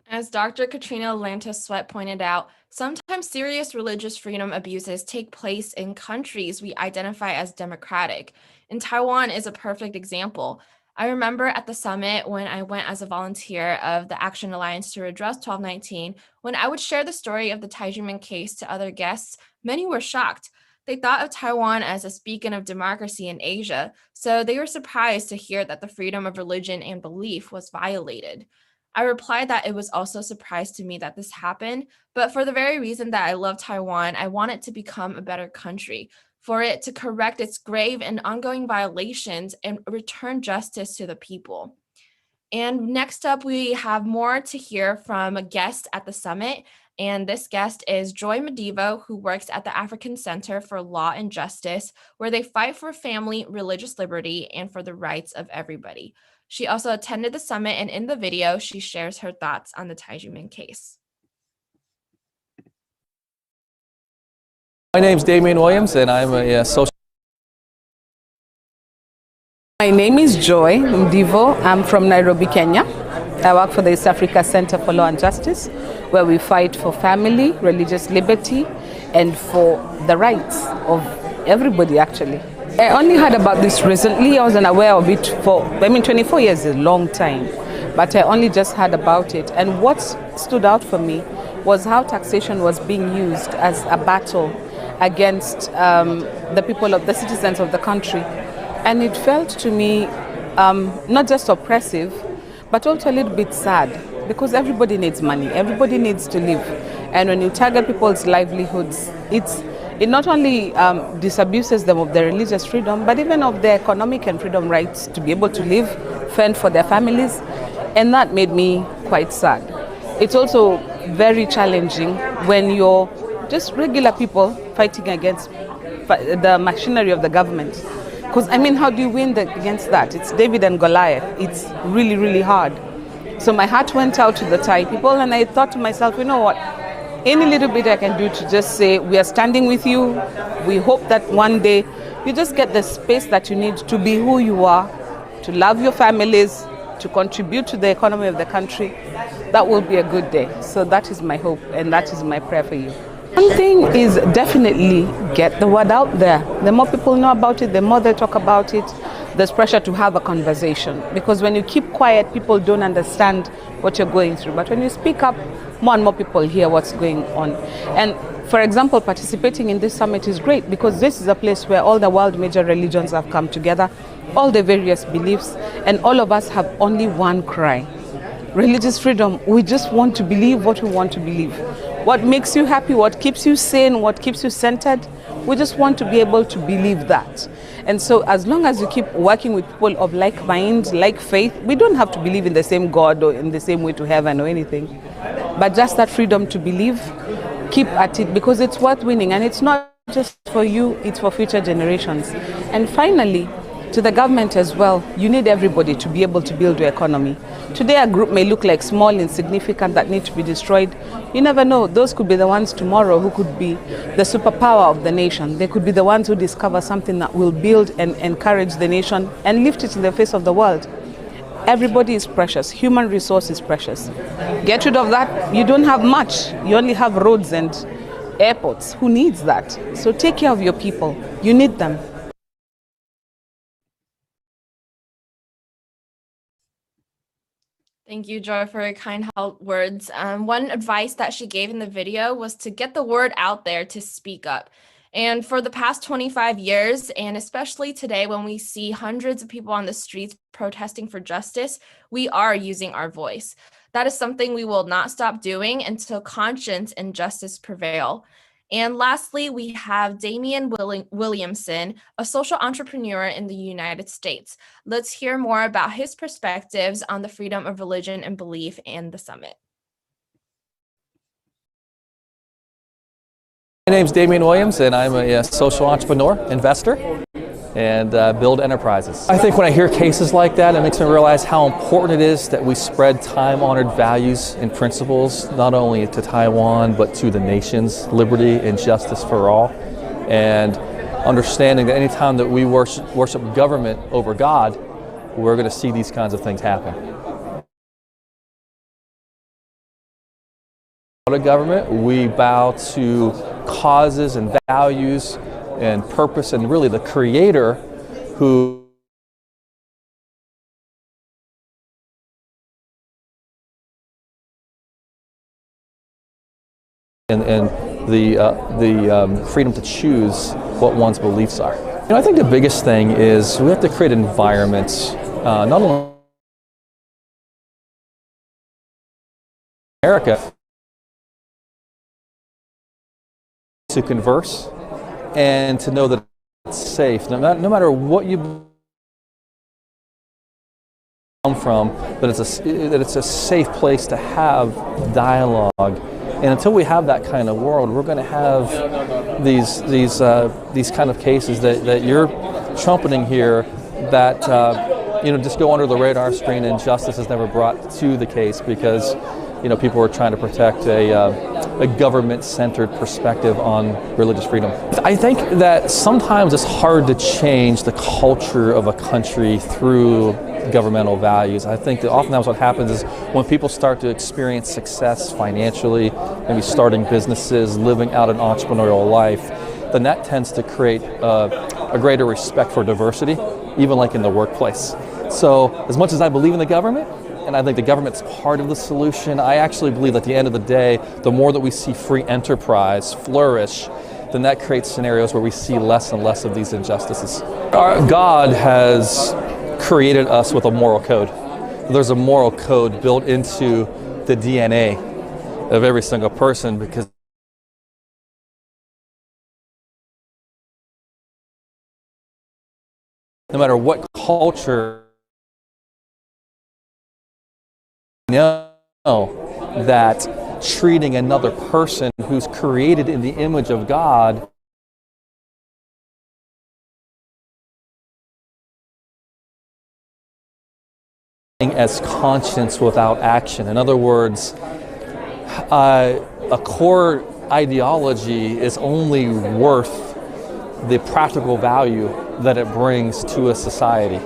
Speaker 4: As Dr. Katrina Lantos-Sweat pointed out, sometimes serious religious freedom abuses take place in countries we identify as democratic, and Taiwan is a perfect example. I remember at the summit when I went as a volunteer of the Action Alliance to Redress 1219, when I would share the story of the Tai Ji Men case to other guests, many were shocked. They thought of Taiwan as a beacon of democracy in Asia, so they were surprised to hear that the freedom of religion and belief was violated. I replied that it was also a surprise to me that this happened, but for the very reason that I love Taiwan, I want it to become a better country, for it to correct its grave and ongoing violations and return justice to the people. And next up, we have more to hear from a guest at the summit, and this guest is Joy Medivo, who works at the African Center for Law and Justice, where they fight for family, religious liberty, and for the rights of everybody. She also attended the summit, and in the video, she shares her thoughts on the Tai Ji Men case.
Speaker 3: My name is Damian Williams, and I'm a social.
Speaker 5: My name is Joy Medivo. I'm from Nairobi, Kenya. I work for the East Africa Center for Law and Justice, where we fight for family, religious liberty, and for the rights of everybody, actually. I only heard about this recently. I wasn't aware of it 24 years is a long time, but I only just heard about it. And what stood out for me was how taxation was being used as a battle against the citizens of the country. And it felt to me not just oppressive, but also a little bit sad, because everybody needs money, everybody needs to live. And when you target people's livelihoods, it not only disabuses them of their religious freedom, but even of their economic and freedom rights to be able to live, fend for their families. And that made me quite sad. It's also very challenging when you're just regular people fighting against the machinery of the government. Because, I mean, how do you win against that? It's David and Goliath. It's really, really hard. So my heart went out to the Thai people, and I thought to myself, you know what? Any little bit I can do to just say, we are standing with you. We hope that one day you just get the space that you need to be who you are, to love your families, to contribute to the economy of the country. That will be a good day. So that is my hope, and that is my prayer for you. One thing is definitely get the word out there. The more people know about it, the more they talk about it, there's pressure to have a conversation. Because when you keep quiet, people don't understand what you're going through. But when you speak up, more and more people hear what's going on. And for example, participating in this summit is great because this is a place where all the world major religions have come together, all the various beliefs, and all of us have only one cry. Religious freedom. We just want to believe what we want to believe. What makes you happy, what keeps you sane, what keeps you centered, we just want to be able to believe that. And so as long as you keep working with people of like mind, like faith, we don't have to believe in the same God or in the same way to heaven or anything. But just that freedom to believe, keep at it because it's worth winning. And it's not just for you, it's for future generations. And finally, to the government as well, you need everybody to be able to build your economy. Today a group may look like small, insignificant, that need to be destroyed. You never know, those could be the ones tomorrow who could be the superpower of the nation. They could be the ones who discover something that will build and encourage the nation and lift it in the face of the world. Everybody is precious. Human resource is precious. Get rid of that, you don't have much. You only have roads and airports. Who needs that? So take care of your people. You need them.
Speaker 4: Thank you, Joy, for your kind words. One advice that she gave in the video was to get the word out there to speak up. And for the past 25 years, and especially today when we see hundreds of people on the streets protesting for justice, we are using our voice. That is something we will not stop doing until conscience and justice prevail. And lastly, we have Damian Williamson, a social entrepreneur in the United States. Let's hear more about his perspectives on the freedom of religion and belief and the summit.
Speaker 3: My name is Damian Williams, and I'm a social entrepreneur, investor. and build enterprises. I think when I hear cases like that, it makes me realize how important it is that we spread time-honored values and principles, not only to Taiwan, but to the nations, liberty and justice for all. And understanding that anytime that we worship government over God, we're going to see these kinds of things happen. The government, we bow to causes and values and purpose and really the Creator who and the freedom to choose what one's beliefs are. You know, I think the biggest thing is we have to create environments, not only in America, to converse and to know that it's safe, no matter what you come from, that it's a safe place to have dialogue. And until we have that kind of world, we're going to have these kind of cases that you're trumpeting here that just go under the radar screen, and justice is never brought to the case because people are trying to protect a government-centered perspective on religious freedom. I think that sometimes it's hard to change the culture of a country through governmental values. I think that oftentimes what happens is when people start to experience success financially, maybe starting businesses, living out an entrepreneurial life, then that tends to create a greater respect for diversity, even like in the workplace. So as much as I believe in the government, and I think the government's part of the solution, I actually believe at the end of the day, the more that we see free enterprise flourish, then that creates scenarios where we see less and less of these injustices. God has created us with a moral code. There's a moral code built into the DNA of every single person because no matter what culture, know that treating another person who's created in the image of God as conscience without action. In other words, a core ideology is only worth the practical value that it brings to a society.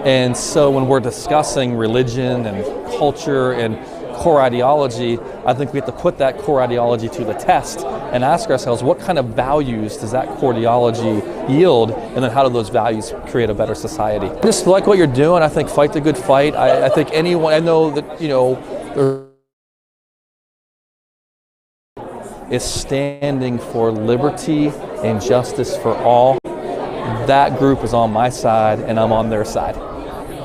Speaker 3: And so when we're discussing religion and culture and core ideology, I think we have to put that core ideology to the test and ask ourselves, what kind of values does that core ideology yield? And then how do those values create a better society? I just like what you're doing. I think fight the good fight. I think anyone, I know that, is standing for liberty and justice for all. That group is on my side and I'm on their side.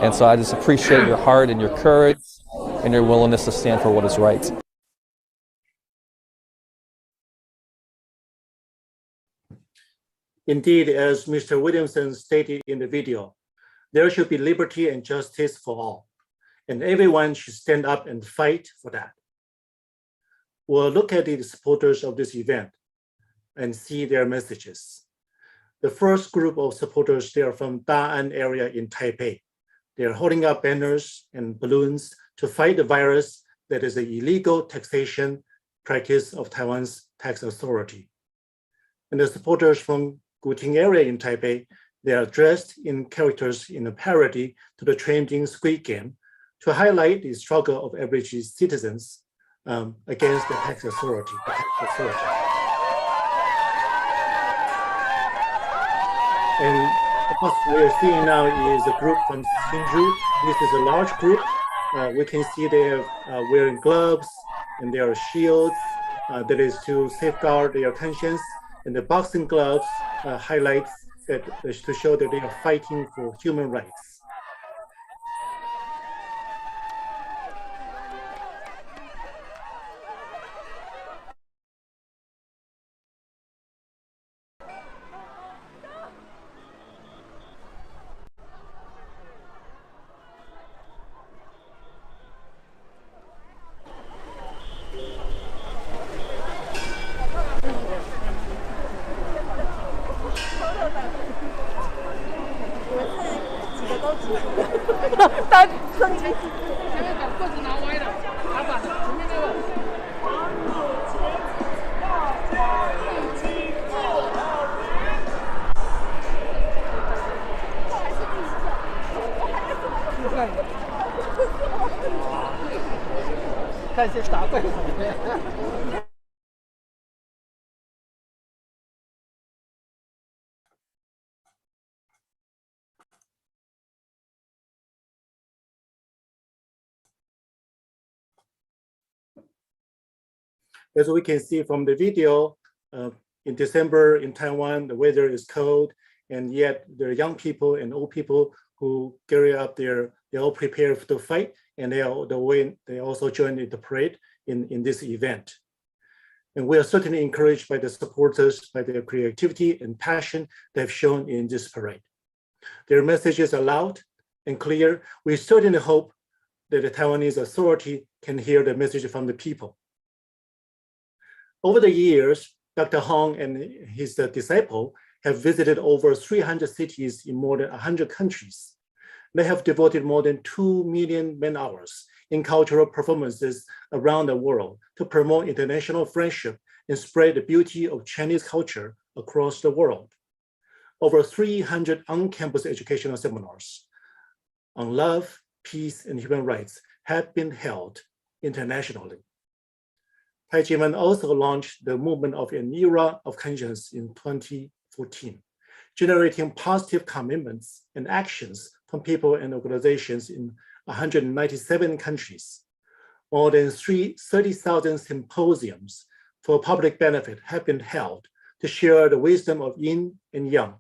Speaker 3: And so I just appreciate your heart and your courage and your willingness to stand for what is right.
Speaker 17: Indeed, as Mr. Williamson stated in the video, there should be liberty and justice for all, and everyone should stand up and fight for that. We'll look at the supporters of this event and see their messages. The first group of supporters, they are from Da'an area in Taipei. They are holding up banners and balloons to fight the virus that is the illegal taxation practice of Taiwan's tax authority. And the supporters from Guting area in Taipei, they are dressed in characters in a parody to the trending Squid Game to highlight the struggle of average citizens against the tax authority. And what we're seeing now is a group from Hsinchu. This is a large group. We can see they are wearing gloves and there are shields that is to safeguard their tensions. And the boxing gloves highlights that to show that they are fighting for human rights.
Speaker 8: 看些打怪什么的。
Speaker 17: As we can see from the video, in December in Taiwan, the weather is cold, and yet there are young people and old people who carry up they're all prepared to fight, and they also join the parade in this event. And we are certainly encouraged by the supporters, by their creativity and passion they've shown in this parade. Their messages are loud and clear. We certainly hope that the Taiwanese authority can hear the message from the people. Over the years, Dr. Hong and his disciple have visited over 300 cities in more than 100 countries. They have devoted more than 2 million man-hours in cultural performances around the world to promote international friendship and spread the beauty of Chinese culture across the world. Over 300 on-campus educational seminars on love, peace, and human rights have been held internationally. Tai Ji Men also launched the movement of an era of conscience in 2014, generating positive commitments and actions from people and organizations in 197 countries. More than 30,000 symposiums for public benefit have been held to share the wisdom of yin and yang.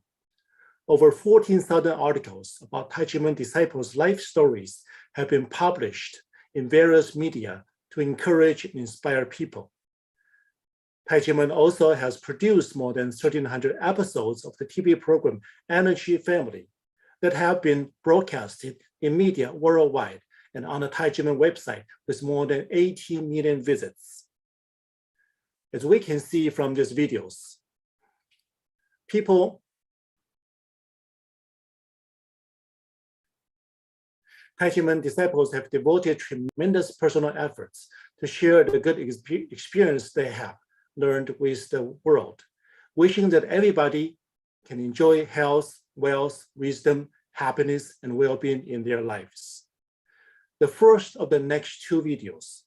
Speaker 17: Over 14,000 articles about Tai Ji Men disciples' life stories have been published in various media to encourage and inspire people. Tai Ji Men also has produced more than 1,300 episodes of the TV program Energy Family that have been broadcasted in media worldwide and on the Tai Ji Men website with more than 80 million visits. As we can see from these videos, Tai Ji Men disciples have devoted tremendous personal efforts to share the good experience they have learned with the world, wishing that everybody can enjoy health, wealth, wisdom, happiness, and well-being in their lives. The first of the next two videos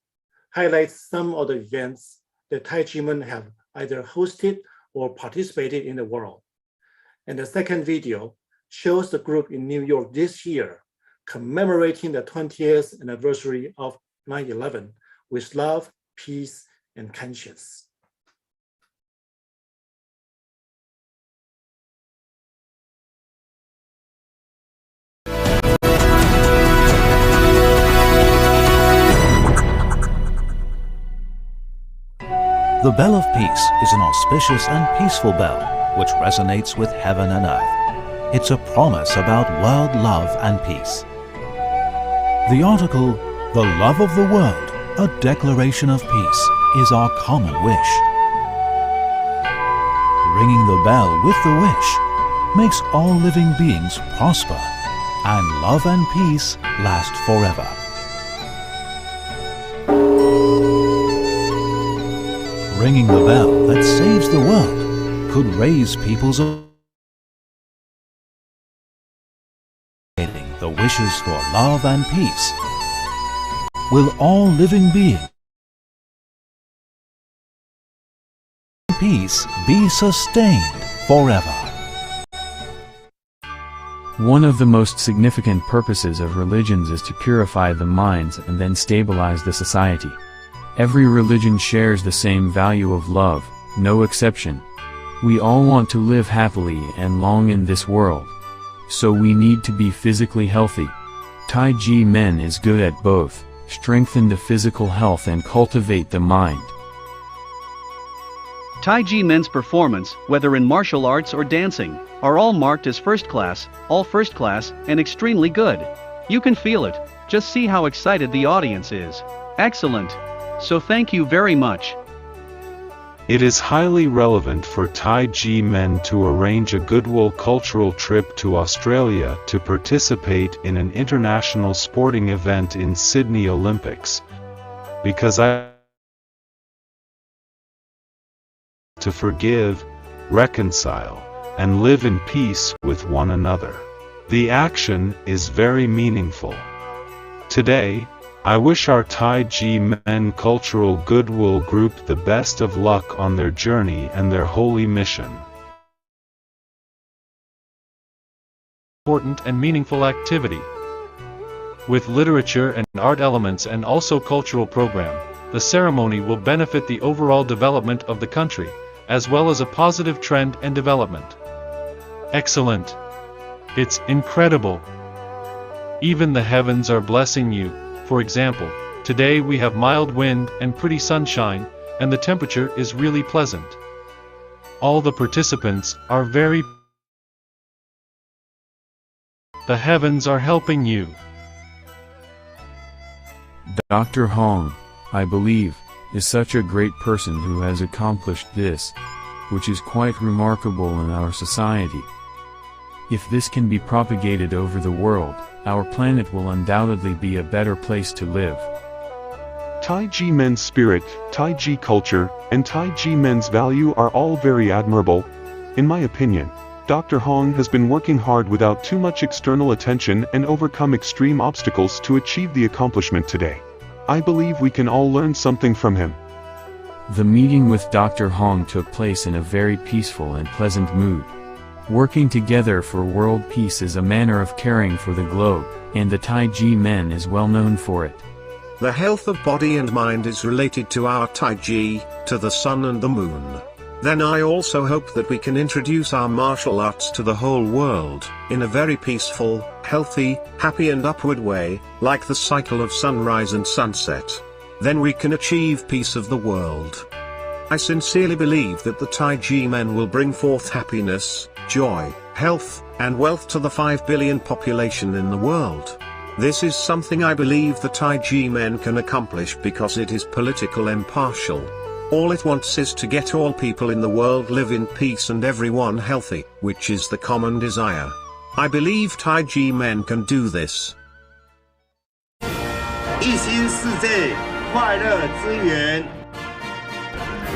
Speaker 17: highlights some of the events that Tai Ji Men have either hosted or participated in the world. And the second video shows the group in New York this year commemorating the 20th anniversary of 9/11 with love, peace, and conscience.
Speaker 6: The Bell of Peace is an auspicious and peaceful bell which resonates with heaven and earth. It's a promise about world love and peace. The article, "The Love of the World, a Declaration of Peace," is our common wish. Ringing the bell with the wish makes all living beings prosper and love and peace last forever. Ringing the bell that saves the world could raise people's the wishes for love and peace. Will all living beings peace be sustained forever?
Speaker 19: One of the most significant purposes of religions is to purify the minds and then stabilize the society. Every religion shares the same value of love, no exception. We all want to live happily and long in this world. So we need to be physically healthy. Tai Ji Men is good at both, strengthen the physical health and cultivate the mind.
Speaker 20: Tai Ji Men's performance, whether in martial arts or dancing, are all marked as first class, and extremely good. You can feel it, just see how excited the audience is. Excellent. So thank you very much.
Speaker 7: It is highly relevant for Tai Ji Men to arrange a goodwill cultural trip to Australia to participate in an international sporting event in Sydney Olympics, because to forgive, reconcile, and live in peace with one another. The action is very meaningful. Today, I wish our Tai Ji Men Cultural Goodwill Group the best of luck on their journey and their holy mission.
Speaker 21: Important and meaningful activity. With literature and art elements and also cultural program, the ceremony will benefit the overall development of the country, as well as a positive trend and development. Excellent. It's incredible. Even the heavens are blessing you. For example, today we have mild wind and pretty sunshine, and the temperature is really pleasant. All the participants are very. The heavens are helping you.
Speaker 19: Dr. Hong, I believe, is such a great person who has accomplished this, which is quite remarkable in our society. If this can be propagated over the world, our planet will undoubtedly be a better place to live.
Speaker 7: Tai Ji Men's spirit, Tai Ji culture, and Tai Ji Men's value are all very admirable. In my opinion, Dr. Hong has been working hard without too much external attention and overcome extreme obstacles to achieve the accomplishment today. I believe we can all learn something from him.
Speaker 19: The meeting with Dr. Hong took place in a very peaceful and pleasant mood. Working together for world peace is a manner of caring for the globe, and the Tai Ji Men is well known for it.
Speaker 23: The health of body and mind is related to our Tai Ji, to the sun and the moon. Then I also hope that we can introduce our martial arts to the whole world, in a very peaceful, healthy, happy and upward way, like the cycle of sunrise and sunset. Then we can achieve peace of the world. I sincerely believe that the Tai Ji Men will bring forth happiness, joy, health, and wealth to the 5 billion population in the world. This is something I believe the Tai Ji Men can accomplish because it is political impartial. All it wants is to get all people in the world live in peace and everyone healthy, which is the common desire. I believe Tai Ji Men can do this.
Speaker 24: 一心是这快乐之源。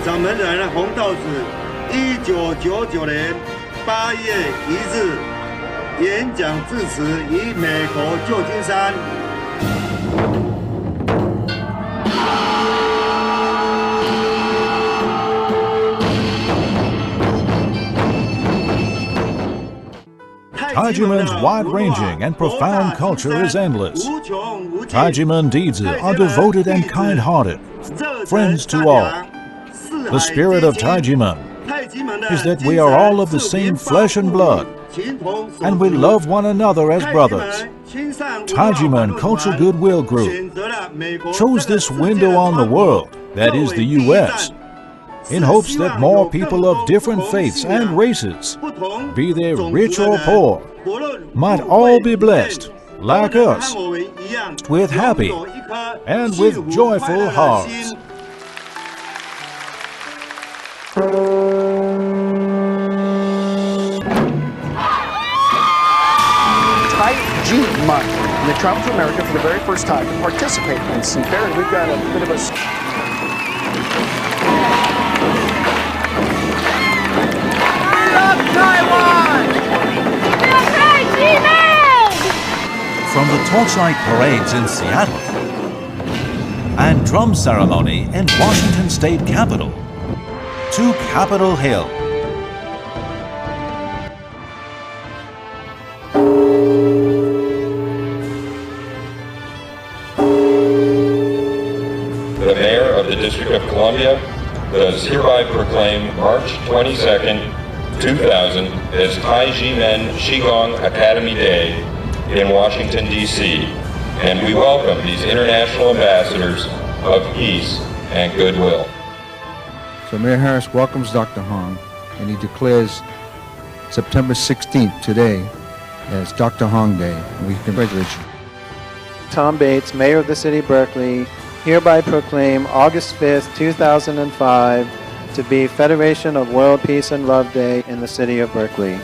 Speaker 24: 掌门人洪道子，1999年8月1日演讲致辞于美国旧金山。
Speaker 6: Tai Ji Men's wide-ranging and profound culture is endless. Tai Ji Men dizi are devoted and kind-hearted, friends to all. The spirit of Tai Ji Men is that we are all of the same flesh and blood, and we love one another as brothers. Tai Ji Men Culture Goodwill Group chose this window on the world, that is the U.S., in hopes that more people of different faiths and races, be they rich or poor, might all be blessed, like us, with happy and with joyful hearts.
Speaker 25: Tai Ji Men, and they traveled to America for the very first time to participate in some very, we've got a bit of a...
Speaker 26: Taiwan!
Speaker 6: From the torchlight parades in Seattle and drum ceremony in Washington State Capitol to Capitol Hill.
Speaker 2: The Mayor of the District of Columbia does hereby proclaim March 22nd, 2000 as Tai Ji Men Qigong Academy Day in Washington, D.C., and we welcome these international ambassadors of peace and goodwill.
Speaker 13: So Mayor Harris welcomes Dr. Hong, and he declares September 16th today as Dr. Hong Day, and we congratulate you.
Speaker 15: Tom Bates, Mayor of the City of Berkeley, hereby proclaim August 5th, 2005 to be Federation of World Peace and Love Day in the city of Berkeley.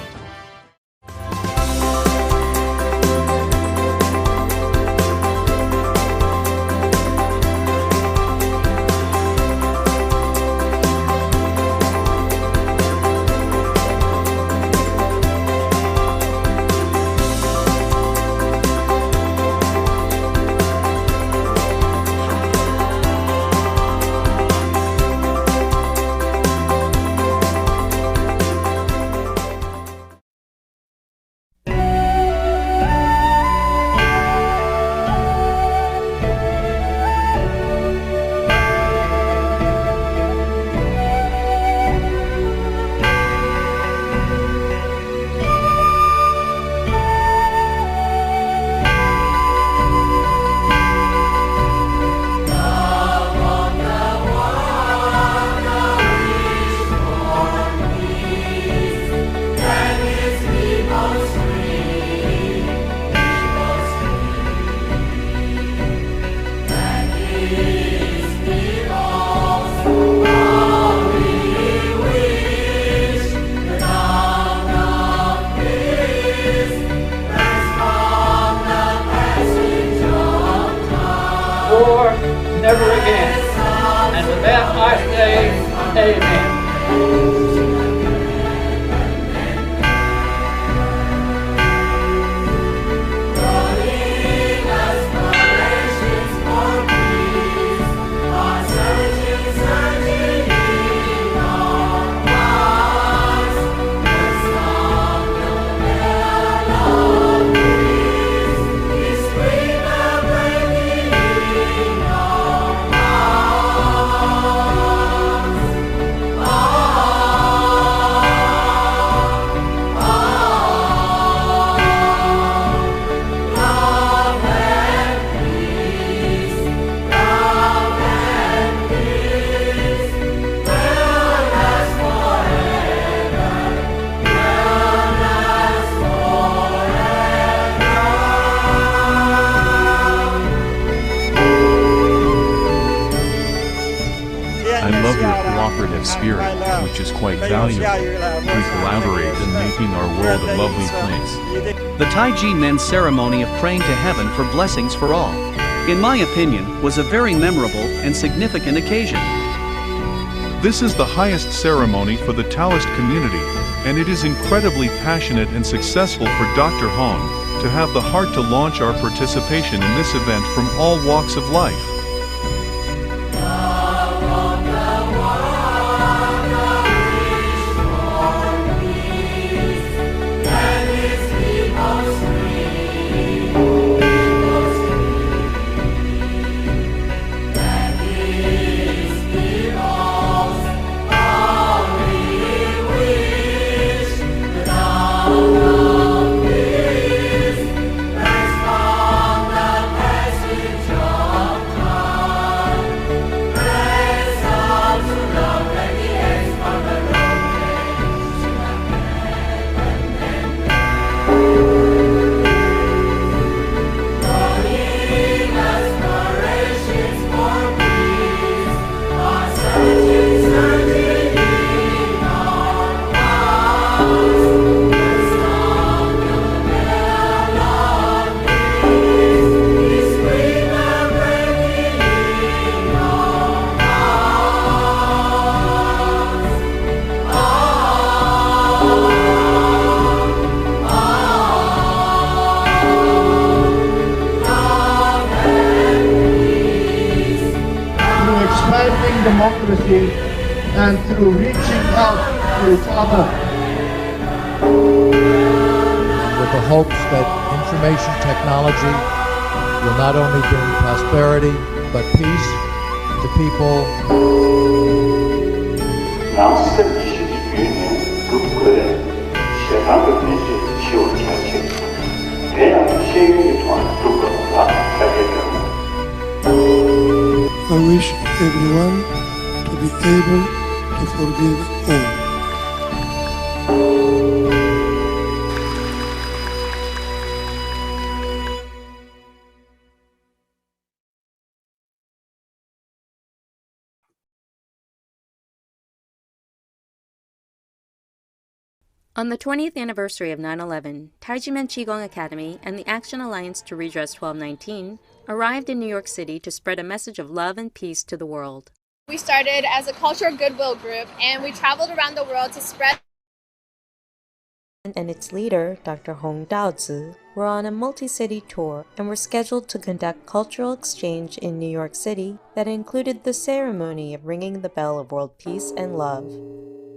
Speaker 11: War never again. And with that I say, amen.
Speaker 19: I love your cooperative spirit, which is quite valuable. We collaborate in making our world a lovely place.
Speaker 20: The Tai Ji Men ceremony of praying to heaven for blessings for all, in my opinion, was a very memorable and significant occasion.
Speaker 7: This is the highest ceremony for the Taoist community, and it is incredibly passionate and successful for Dr. Hong to have the heart to launch our participation in this event from all walks of life.
Speaker 12: Democracy and through reaching out to each other.
Speaker 14: With the hopes that information technology will not only bring prosperity but peace to people.
Speaker 12: I wish everyone to be able to forgive all.
Speaker 1: On the 20th anniversary of 9/11, Tai Ji Men Qigong Academy and the Action Alliance to Redress 1219 arrived in New York City to spread a message of love and peace to the world.
Speaker 9: We started as a cultural goodwill group, and we traveled around the world to spread.
Speaker 1: And its leader, Dr. Hong Daozi, were on a multi-city tour and were scheduled to conduct cultural exchange in New York City that included the ceremony of ringing the bell of world peace and love.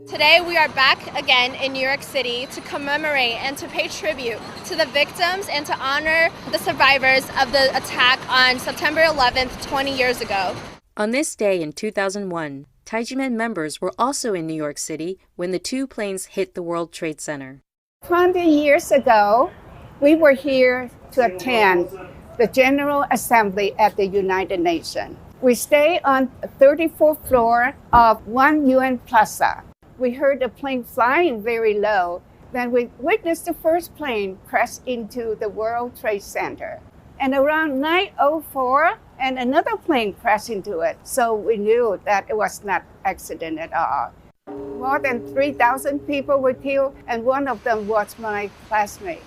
Speaker 9: Today we are back again in New York City to commemorate and to pay tribute to the victims and to honor the survivors of the attack on September 11th, 20 years ago.
Speaker 1: On this day in 2001, Tai Ji Men members were also in New York City when the two planes hit the World Trade Center.
Speaker 10: 20 years ago, we were here to attend the General Assembly at the United Nations. We stayed on the 34th floor of One UN Plaza. We heard the plane flying very low. Then we witnessed the first plane crash into the World Trade Center. And around 9:04, and another plane crashed into it. So we knew that it was not an accident at all. More than 3,000 people were killed, and one of them was my classmate.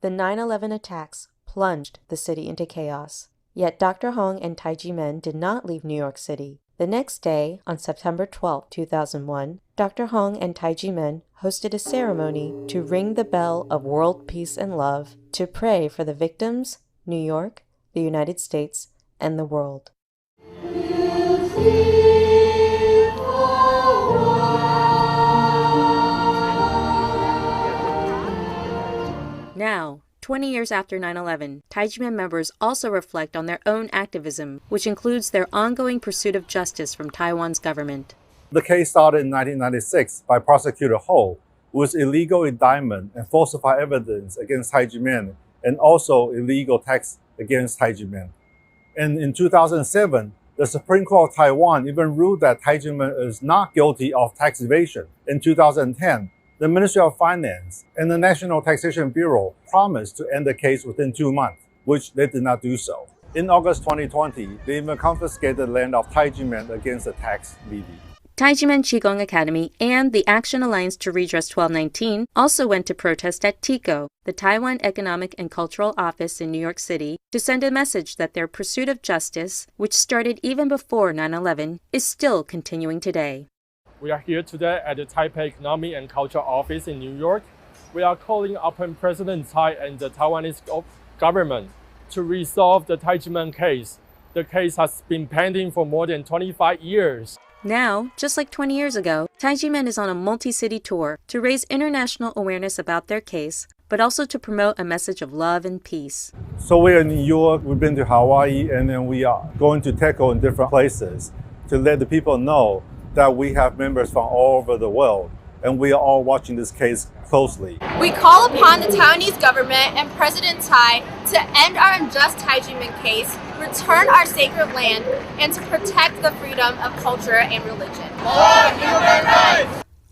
Speaker 1: The 9/11 attacks plunged the city into chaos. Yet Dr. Hong and Tai Ji Men did not leave New York City. The next day, on September 12, 2001, Dr. Hong and Tai Ji Men hosted a ceremony to ring the bell of world peace and love to pray for the victims, New York, the United States, and the world. Now, 20 years after 9/11, Tai Ji Men members also reflect on their own activism, which includes their ongoing pursuit of justice from Taiwan's government.
Speaker 18: The case started in 1996 by Prosecutor Ho, with illegal indictment and falsified evidence against Tai Ji Men, and also illegal tax against Tai Ji Men. And in 2007, the Supreme Court of Taiwan even ruled that Tai Ji Men is not guilty of tax evasion. In 2010, the Ministry of Finance and the National Taxation Bureau promised to end the case within 2 months, which they did not do so. In August 2020, they even confiscated the land of Tai Ji Men against the tax levy.
Speaker 1: Tai Ji Men Qigong Academy and the Action Alliance to Redress 1219 also went to protest at TICO, the Taiwan Economic and Cultural Office in New York City, to send a message that their pursuit of justice, which started even before 9/11, is still continuing today.
Speaker 22: We are here today at the Taipei Economic and Cultural Office in New York. We are calling upon President Tsai and the Taiwanese government to resolve the Tai Ji Men case. The case has been pending for more than 25 years.
Speaker 1: Now, just like 20 years ago, Tai Ji Men is on a multi-city tour to raise international awareness about their case, but also to promote a message of love and peace.
Speaker 18: So we're in New York, we've been to Hawaii, and then we are going to TECO in different places to let the people know that we have members from all over the world, and we are all watching this case closely.
Speaker 9: We call upon the Taiwanese government and President Tsai to end our unjust Tai Ji Men case, return our sacred land, and to protect the freedom of culture and religion.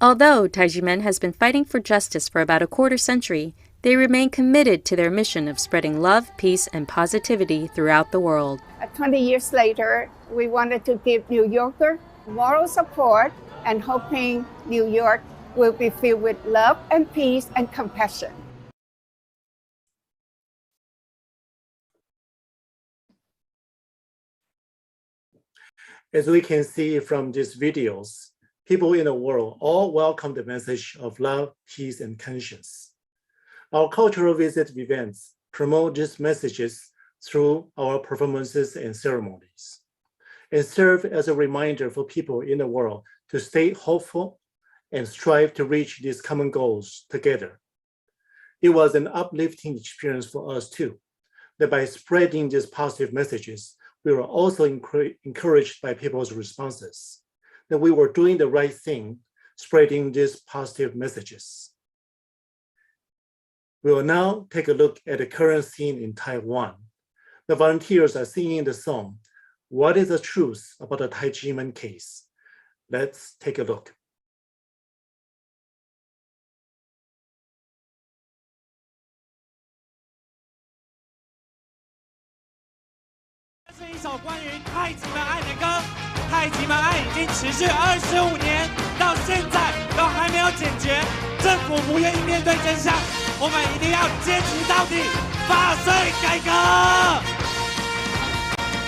Speaker 1: Although Tai Ji Men has been fighting for justice for about a quarter century, they remain committed to their mission of spreading love, peace, and positivity throughout the world.
Speaker 10: 20 years later, we wanted to give New Yorkers moral support and hoping New York will be filled with love and peace and compassion.
Speaker 17: As we can see from these videos, people in the world all welcome the message of love, peace, and conscience. Our cultural visit events promote these messages through our performances and ceremonies, and serve as a reminder for people in the world to stay hopeful and strive to reach these common goals together. It was an uplifting experience for us too, that by spreading these positive messages, we were also encouraged by people's responses, that we were doing the right thing, spreading these positive messages. We will now take a look at the current scene in Taiwan. The volunteers are singing the song, "What is the Truth About the Tai Ji Men Case?" Let's take a look.
Speaker 26: 这是一首关于太极门爱的歌。太极门爱已经持续25年，到现在都还没有解决，政府不愿意面对真相，我们一定要坚持到底，法税改革。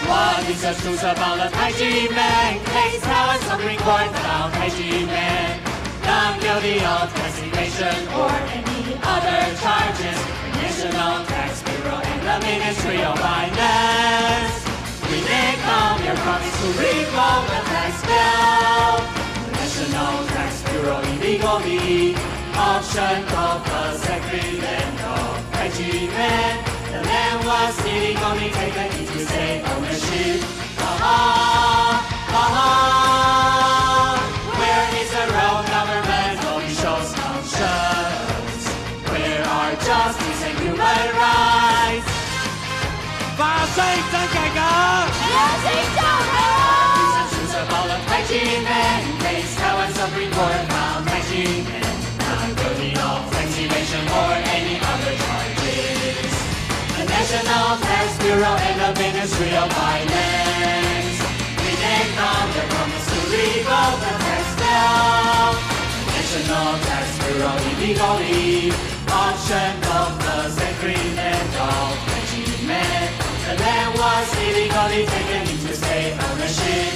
Speaker 3: What is the truth about the Tai Ji Men case? How has Supreme Court found Tai Ji Men not guilty of tax evasion or any other charges? The National Tax Bureau and the Ministry of Finance renege on their promise to revoke the tax bill. The National Tax Bureau illegally auctioned off the sacred land of Tai Ji Men. The land was illegally taken into state ownership. Where is the real government officials' conscience? Where are justice and human rights?
Speaker 26: 法税真改革，
Speaker 3: 有请教台湾。Recent news about the Tai Ji Men case. Taiwan Supreme Court found Tai Ji Men not guilty of tax evasion or any other charges. The National Tax Bureau and the Ministry of Finance renege on their promise to revoke the tax bill. The National Tax Bureau illegally auctioned off the sacred land of Tai Ji Men. The land was illegally taken into state ownership.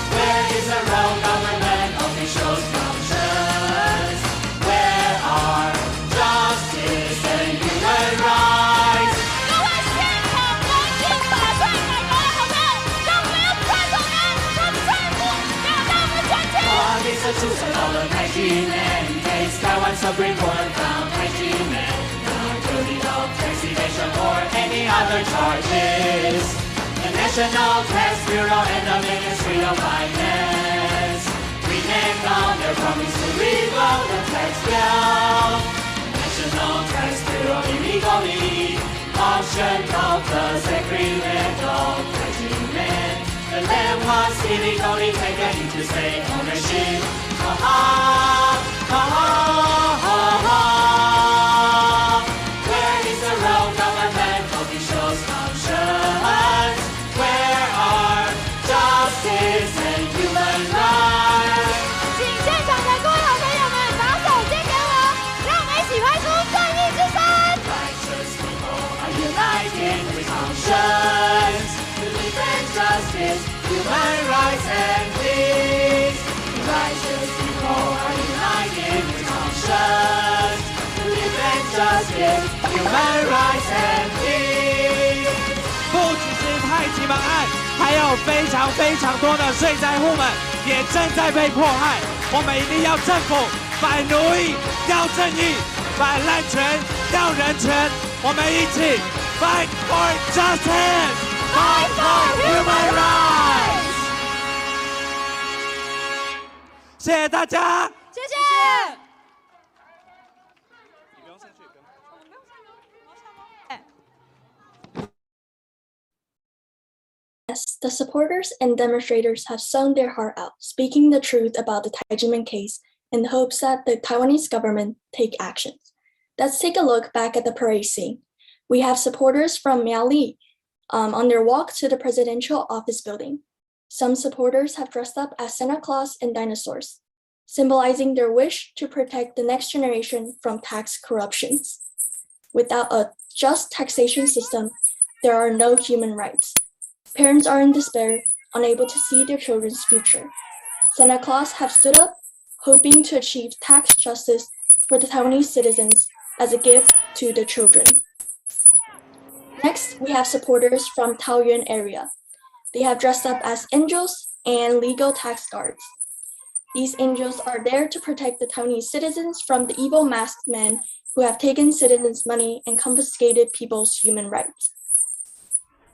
Speaker 3: Where is the real government officials' conscience? Where are justice and human rights?
Speaker 9: 各位现场关心法税改革的朋友，让我们用传统人和政府表达我们的坚决。
Speaker 3: What is the truth about the Tai Ji Men case? Taiwan Supreme Court found Tai Ji Men not guilty of tax evasion or any other charges. The National Tax Bureau and the Ministry of Finance renege on their promise to revoke the tax bill. The National Tax Bureau illegally auctioned off the sacred land of Tai Ji Men. The land was illegally taken into state ownership. Where is the real government officials' conscience? Where are justice and human rights?
Speaker 9: 请现场的各位好朋友们把手借给我，让我们一起拍出正义之声。
Speaker 3: Righteous people are united with conscience to defend justice, human rights and peace. Righteous people are united with conscience to defend justice, human rights and peace.
Speaker 26: 不只是太极门案，还有非常非常多的税灾户们也正在被迫害。我们一定要政府反奴役，要正义，反滥权，要人权。我们一起 fight for justice,
Speaker 9: fight for human rights。
Speaker 26: 谢谢大家，
Speaker 9: 谢谢。
Speaker 4: Yes, the supporters and demonstrators have sung their heart out, speaking the truth about the Tai Ji Men case in hopes that the Taiwanese government take actions. Let's take a look back at the parade scene. We have supporters from Miaoli on their walk to the presidential office building. Some supporters have dressed up as Santa Claus and dinosaurs, symbolizing their wish to protect the next generation from tax corruptions. Without a just taxation system, there are no human rights. Parents are in despair, unable to see their children's future. Santa Claus have stood up, hoping to achieve tax justice for the Taiwanese citizens as a gift to the children. Next, we have supporters from Taoyuan area. They have dressed up as angels and legal tax guards. These angels are there to protect the Taiwanese citizens from the evil masked men who have taken citizens' money and confiscated people's human rights.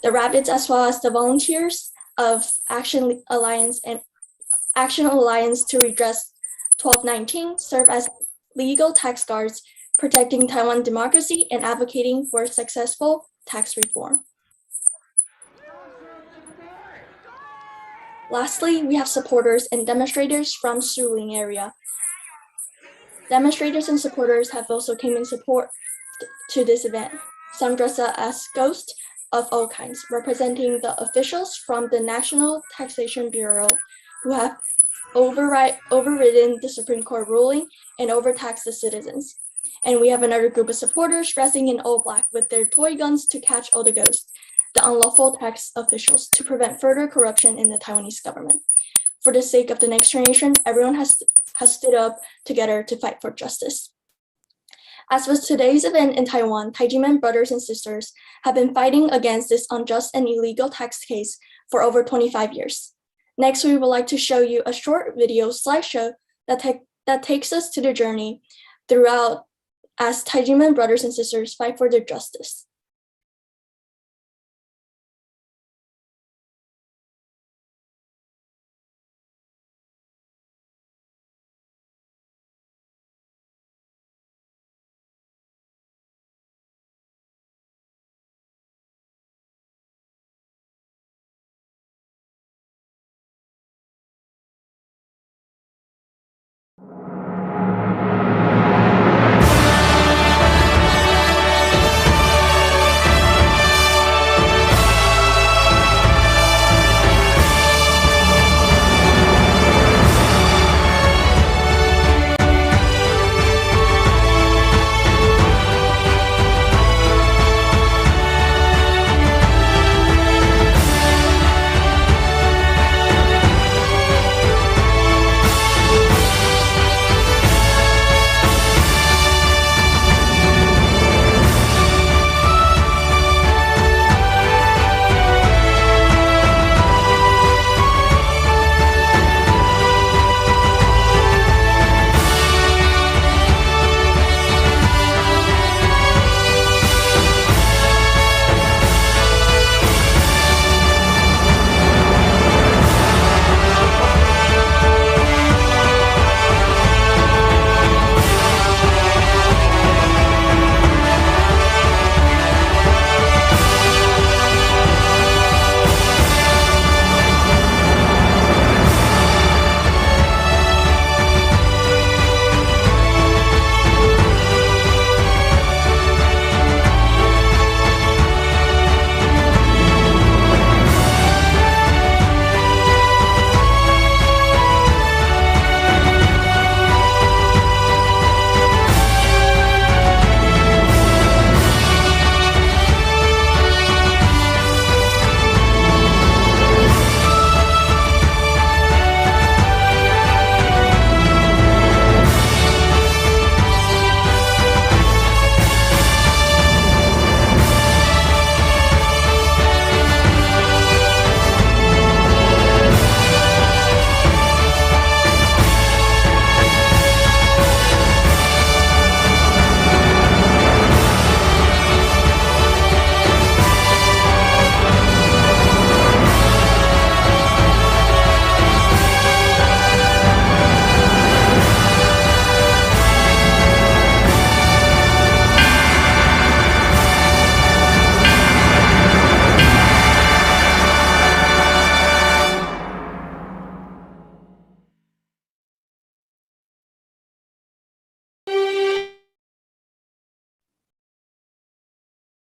Speaker 4: The rabbits, as well as the volunteers of Action Alliance to Redress 1219, serve as legal tax guards, protecting Taiwan democracy and advocating for successful tax reform. Lastly, we have supporters and demonstrators from Suling area. Demonstrators and supporters have also came in support to this event. Some dress up as ghosts, of all kinds, representing the officials from the National Taxation Bureau who have overridden the Supreme Court ruling and overtaxed the citizens. And we have another group of supporters dressing in all black with their toy guns to catch all the ghosts, the unlawful tax officials, to prevent further corruption in the Taiwanese government. For the sake of the next generation, everyone has stood up together to fight for justice. As with today's event in Taiwan, Tai Ji Men brothers and sisters have been fighting against this unjust and illegal tax case for over 25 years. Next, we would like to show you a short video slideshow that takes us to the journey throughout as Tai Ji Men brothers and sisters fight for their justice.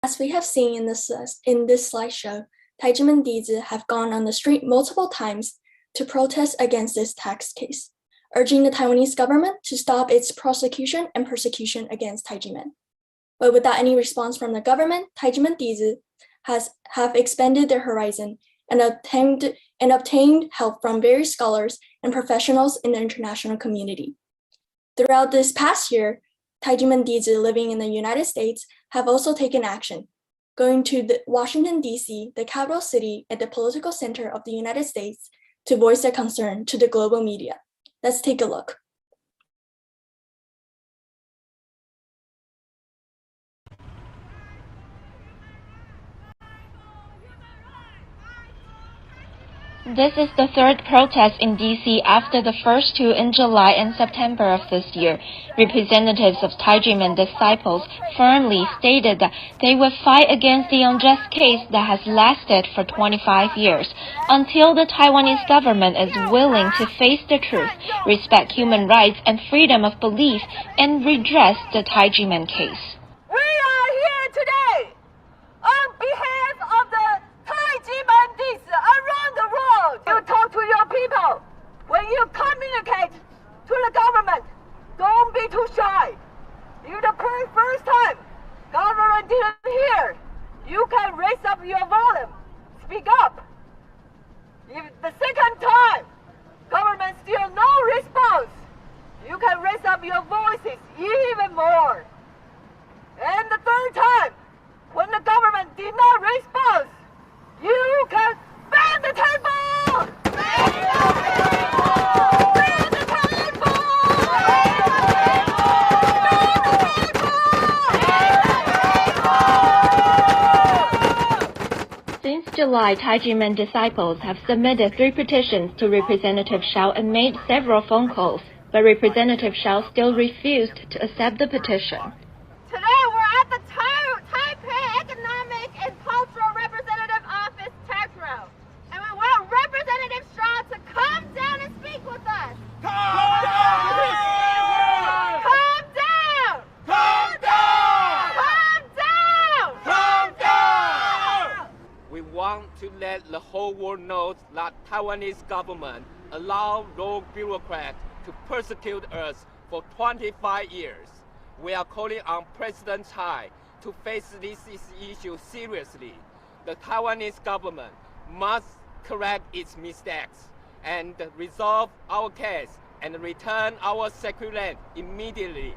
Speaker 4: As we have seen in this slideshow, Tai Ji Men dizi have gone on the street multiple times to protest against this tax case, urging the Taiwanese government to stop its prosecution and persecution against Tai Ji Men. But without any response from the government, Tai Ji Men dizi have expanded their horizon and obtained help from various scholars and professionals in the international community. Throughout this past year, Tai Ji Men dizi living in the United States have also taken action, going to Washington, D.C., the capital city and the political center of the United States, to voice their concern to the global media. Let's take a look.
Speaker 5: This is the third protest in D.C. after the first two in July and September of this year. Representatives of Tai Ji Men disciples firmly stated that they would fight against the unjust case that has lasted for 25 years until the Taiwanese government is willing to face the truth, respect human rights and freedom of belief, and redress the Tai Ji Men case.
Speaker 8: We are here today on behalf of when you communicate to the government, don't be too shy. If the first time government didn't hear, you can raise up your volume, speak up. If the second time government still no response, you can raise up your voices even more. And the third time, when the government did not respond, you can bang the table! Bang the table! Bang the table!
Speaker 5: Since July, Tai Ji Men disciples have submitted 3 petitions to Representative Shao and made several phone calls, but Representative Shao still refused to accept the petition.
Speaker 9: Today we're at the Taipei Economic and Cultural Representative Office, TECRO, and we want Representative Shao to come down and speak with us. Come down! Come down! Come down! Come down!
Speaker 26: Come down! We want to let the whole world know that Taiwanese government allow rogue bureaucrats to persecute us for 25 years. We are calling on President Tsai to face this issue seriously. The Taiwanese government must correct its mistakes and resolve our case and return our sacred land immediately.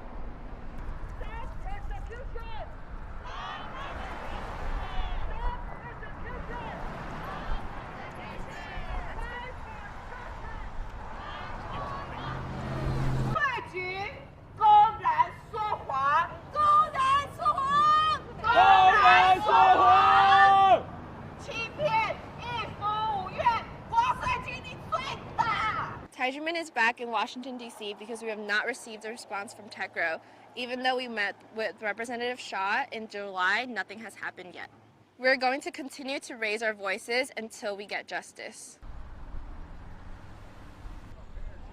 Speaker 9: Tai Ji Men is back in Washington, D.C. because we have not received a response from TECRO. Even though we met with Representative Shaw in July, nothing has happened yet. We're going to continue to raise our voices until we get justice.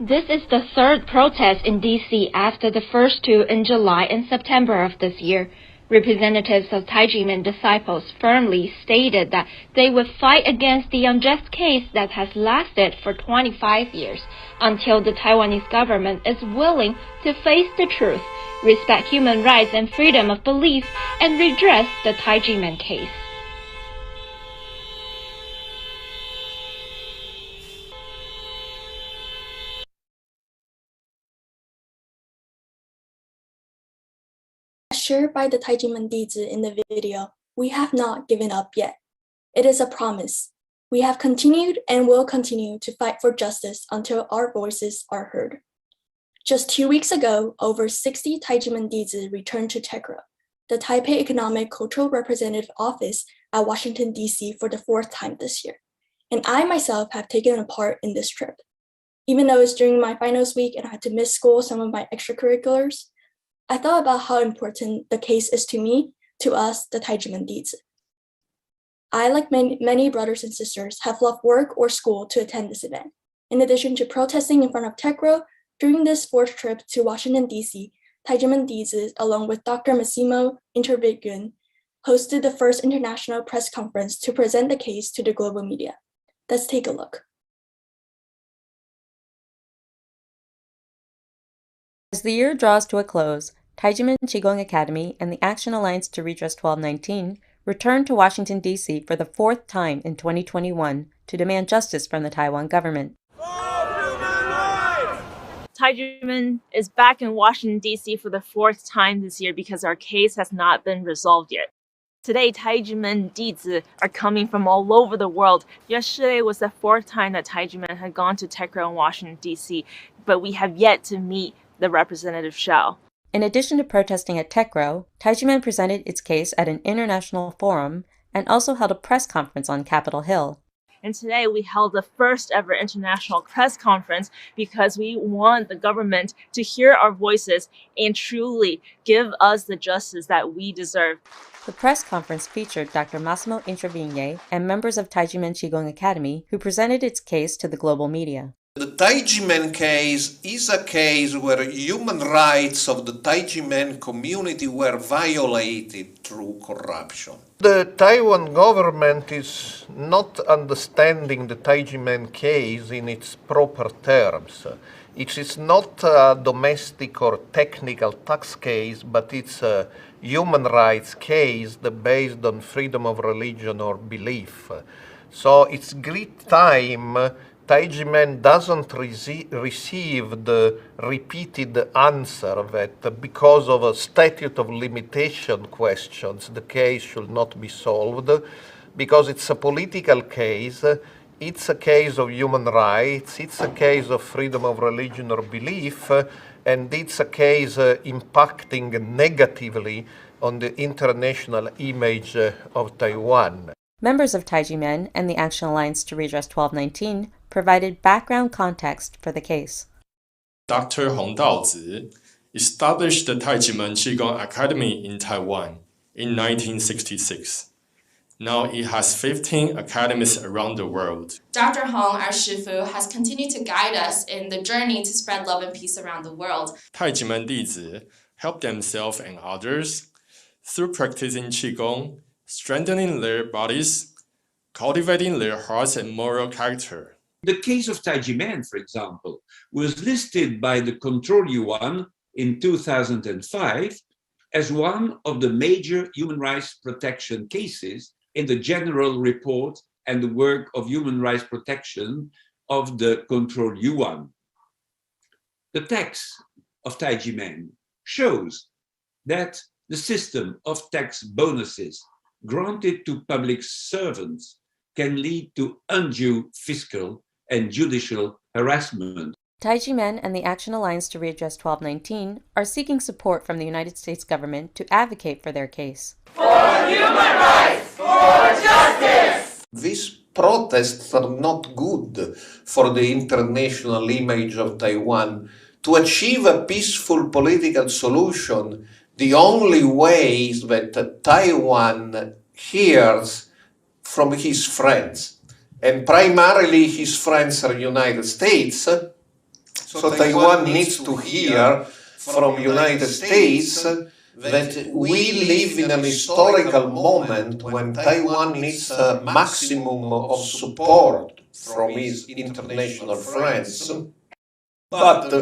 Speaker 5: This is the 3rd protest in D.C. after the first 2 in July and September of this year. Representatives of Tai Ji Men disciples firmly stated that they would fight against the unjust case that has lasted for 25 years until the Taiwanese government is willing to face the truth, respect human rights and freedom of belief, and redress the Tai Ji Men case.
Speaker 4: As shared by the Tai Ji Men dizi in the video, we have not given up yet. It is a promise. We have continued and will continue to fight for justice until our voices are heard. Just 2 weeks ago, over 60 Tai Ji Men dizi returned to TECRO, the Taipei Economic Cultural Representative Office at Washington, D.C. for the 4th time this year. And I myself have taken a part in this trip. Even though it's during my finals week and I had to miss school, some of my extracurriculars, I thought about how important the case is to me, to us, the Tai Ji Men dizi. I, like many brothers and sisters, have left work or school to attend this event. In addition to protesting in front of TECRO, during this 4th trip to Washington, D.C., Tai Ji Men dizi, along with Dr. Massimo Intervigun, hosted the first international press conference to present the case to the global media. Let's take a look.
Speaker 1: As the year draws to a close, Tai Ji Men Qigong Academy and the Action Alliance to Redress 1219 returned to Washington, D.C. for the 4th time in 2021 to demand justice from the Taiwan government.
Speaker 16: Tai Ji Men is back in Washington, D.C. for the 4th time this year because our case has not been resolved yet. Today, Tai Ji Men dizi are coming from all over the world. Yesterday was the 4th time that Tai Ji Men had gone to TECRO in Washington, D.C., but we have yet to meet the Representative Shao.
Speaker 1: In addition to protesting at TECRO, Tai Ji Men presented its case at an international forum and also held a press conference on Capitol Hill.
Speaker 16: And today we held the first ever international press conference because we want the government to hear our voices and truly give us the justice that we deserve.
Speaker 1: The press conference featured Dr. Massimo Intravigne and members of Tai Ji Men Qigong Academy who presented its case to the global media.
Speaker 2: The Tai Ji Men case is a case where human rights of the Tai Ji Men community were violated through corruption. The Taiwan government is not understanding the Tai Ji Men case in its proper terms. It is not a domestic or technical tax case, but it's a human rights case based on freedom of religion or belief. So it's great time Tai Ji Men doesn't receive the repeated answer that because of a statute of limitation questions, the case should not be solved, because it's a political case, it's a case of human rights, it's a case of freedom of religion or belief, and it's a case impacting negatively on the international image of Taiwan.
Speaker 1: Members of Tai Ji Men and the Action Alliance to Redress 1219 provided background context for the case.
Speaker 6: Dr. Hong Daozi established the Tai Ji Men Qigong Academy in Taiwan in 1966. Now it has 15 academies around the world.
Speaker 21: Dr. Hong, our shifu, has continued to guide us in the journey to spread love and peace around the world.
Speaker 6: Tai Ji Men dizi help themselves and others through practicing Qigong, strengthening their bodies, cultivating their hearts and moral character.
Speaker 23: The case of Tai Ji Men, for example, was listed by the Control Yuan in 2005 as one of the major human rights protection cases in the general report and the work of human rights protection of the Control Yuan. The text of Tai Ji Men shows that the system of tax bonuses granted to public servants can lead to undue fiscal and judicial harassment.
Speaker 1: Tai Ji Men and the Action Alliance to Redress 1219 are seeking support from the United States government to advocate for their case.
Speaker 3: For human rights, for justice!
Speaker 2: These protests are not good for the international image of Taiwan. To achieve a peaceful political solution, the only way is that Taiwan hears from his friends, and primarily his friends are United States. So Taiwan needs to hear from United States that we live in an historical moment when Taiwan needs a maximum of support from its international friends. But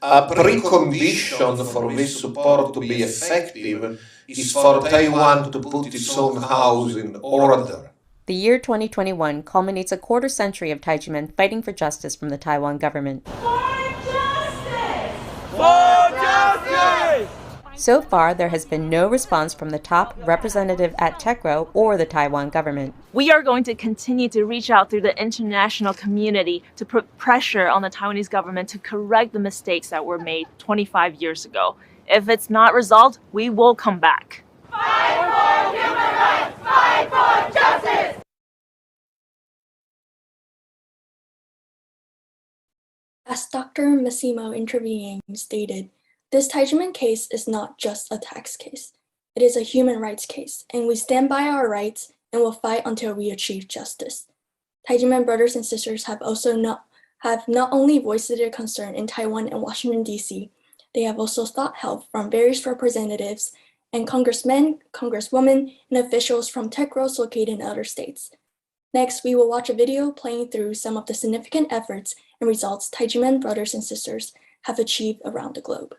Speaker 2: a precondition for this support to be effective is for Taiwan to put its own house in order.
Speaker 1: The year 2021 culminates a quarter century of Tai Ji Men fighting for justice from the Taiwan government. So far, there has been no response from the top representative at TECRO or the Taiwan government.
Speaker 16: We are going to continue to reach out through the international community to put pressure on the Taiwanese government to correct the mistakes that were made 25 years ago. If it's not resolved, we will come back.
Speaker 3: Fight for human rights! Fight for justice!
Speaker 4: As Dr. Massimo intervening stated, this Tai Ji Men case is not just a tax case. It is a human rights case, and we stand by our rights and will fight until we achieve justice. Tai Ji Men brothers and sisters have not only voiced their concern in Taiwan and Washington, D.C., they have also sought help from various representatives and congressmen, congresswomen, and officials from TECROs located in other states. Next, we will watch a video playing through some of the significant efforts and results Tai Ji Men brothers and sisters have achieved around the globe.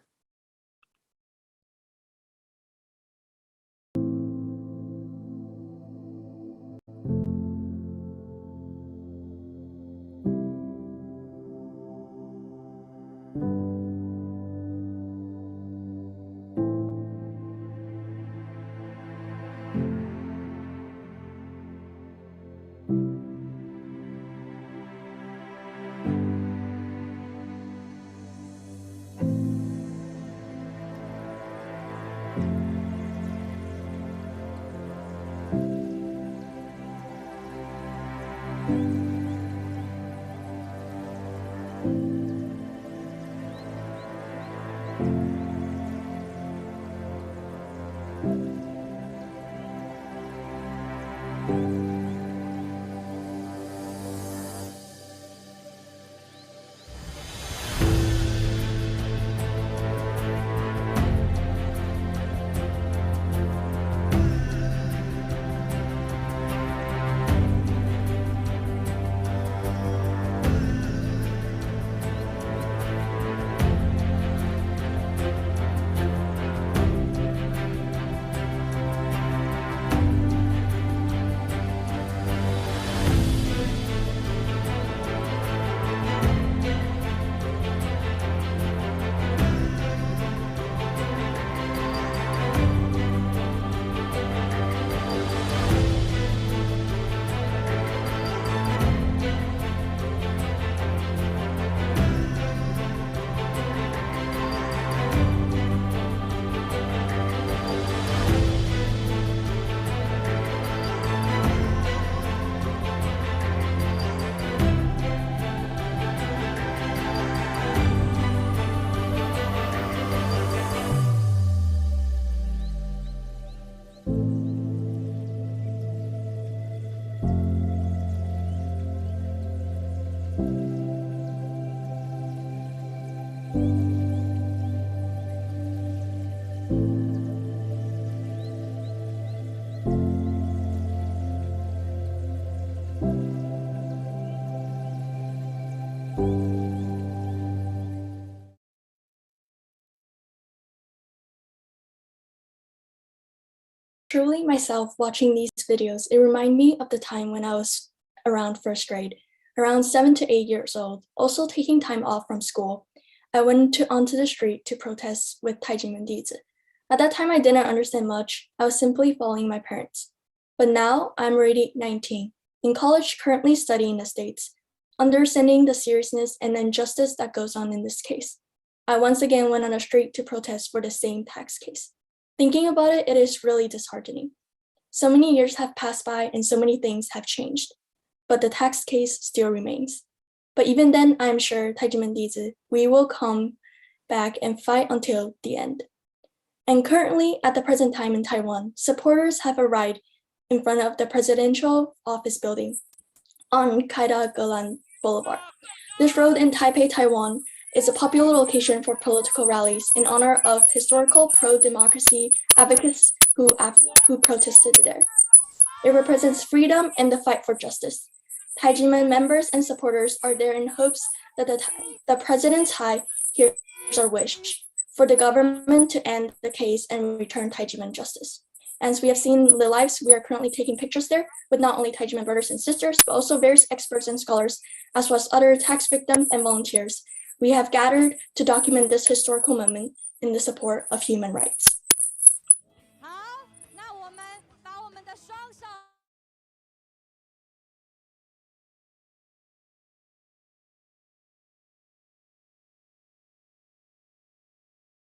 Speaker 4: truly myself watching these videos, it reminds me of the time when I was around first grade, around 7 to 8 years old, also taking time off from school. I went onto the street to protest with Tai Ji Men dizi. At that time, I didn't understand much. I was simply following my parents. But now I'm already 19, in college, currently studying in the States, understanding the seriousness and injustice that goes on in this case. I once again went on the street to protest for the same tax case. Thinking about it, it is really disheartening. So many years have passed by and so many things have changed, but the tax case still remains. But even then, I am sure, Tai Ji Men dizi, we will come back and fight until the end. And currently, at the present time in Taiwan, supporters have arrived in front of the presidential office building on Kaida Gelan Boulevard. This road in Taipei, Taiwan, is a popular location for political rallies in honor of historical pro-democracy advocates who protested there. It represents freedom and the fight for justice. Tai Ji Men members and supporters are there in hopes that the President's High hears our wish for the government to end the case and return Tai Ji Men justice. As we have seen the lives, we are currently taking pictures there with not only Tai Ji Men brothers and sisters, but also various experts and scholars, as well as other tax victims and volunteers. We have gathered to document this historical moment in the support of human rights.
Speaker 3: 好，那我们把我们的双手。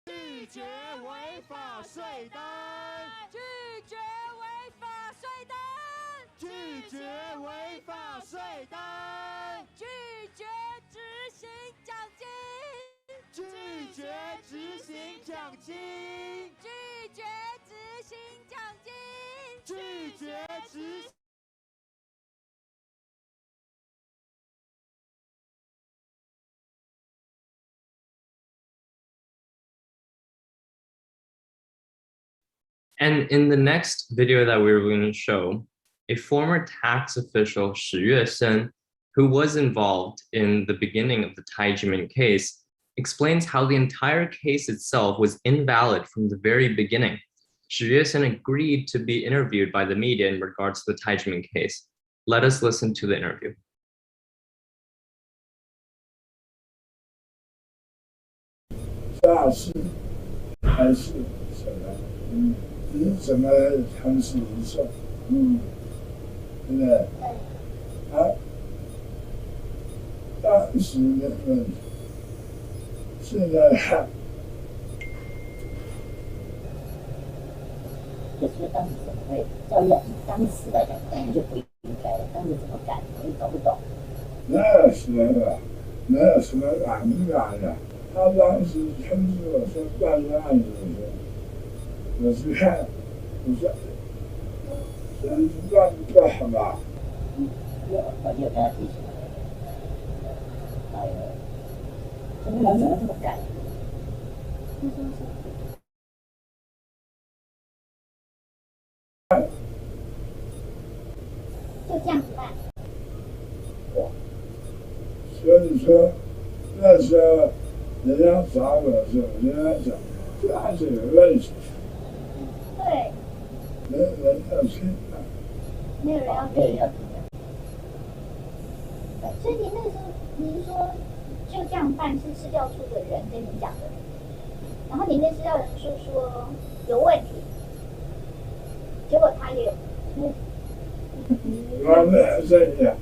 Speaker 3: 拒绝违法税单！拒绝违法税单！拒绝违法税单！拒绝执行奖金！拒绝执行奖金！拒绝执行奖金！拒绝执。
Speaker 11: And in the next video that we're going to show, a former tax official, Shi Yuesen, who was involved in the beginning of the Tai Ji Men case, explains how the entire case itself was invalid from the very beginning. Shi Yuesen agreed to be interviewed by the media in regards to the Tai Ji Men case. Let us listen to the interview.
Speaker 12: 怎么谈事一算？对不对？当时的问题，现在看，
Speaker 13: 就是当时怎么会教育当时来讲，可能就不应该了。当时怎么改，你懂不懂？
Speaker 12: 那是的，那什么改不改的？他当时通知我说办个案子的时候。 我是看，我说，先办不办吧？
Speaker 13: 我就跟他提醒，哎呦，怎么这么改？就这样子办。
Speaker 12: 所以说，那时候人家找我的时候，人家讲这案子有问题。
Speaker 13: 对，
Speaker 12: 没有人要听的，
Speaker 13: 没有人要听的。所以你那个时候，你是说就这样办是市调处的人跟你讲的，然后你那市调人说有问题，结果他也有。
Speaker 12: 我没有这样，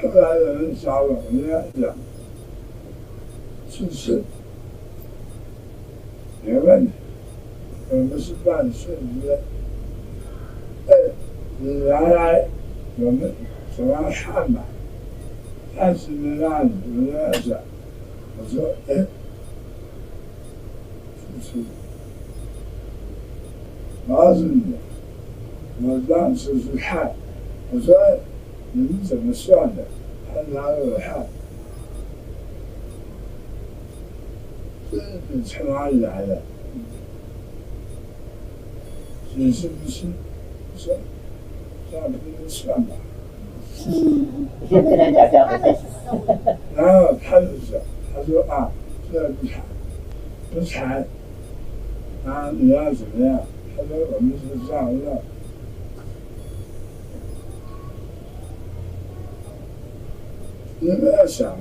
Speaker 12: 后来有人找我，人家讲，就是有问题。 我们是办事的，你原来我们怎么看吧？但是呢，案子人家讲，我说，就是告诉你，我当时是看，我说你们怎么算的？他拿给我看，这你从哪里来的？ 你是不是说这样不能算吧？然后他就讲，他说啊，这不谈，不谈，啊，你要怎么样？他说我们是这样的，你们要想啊，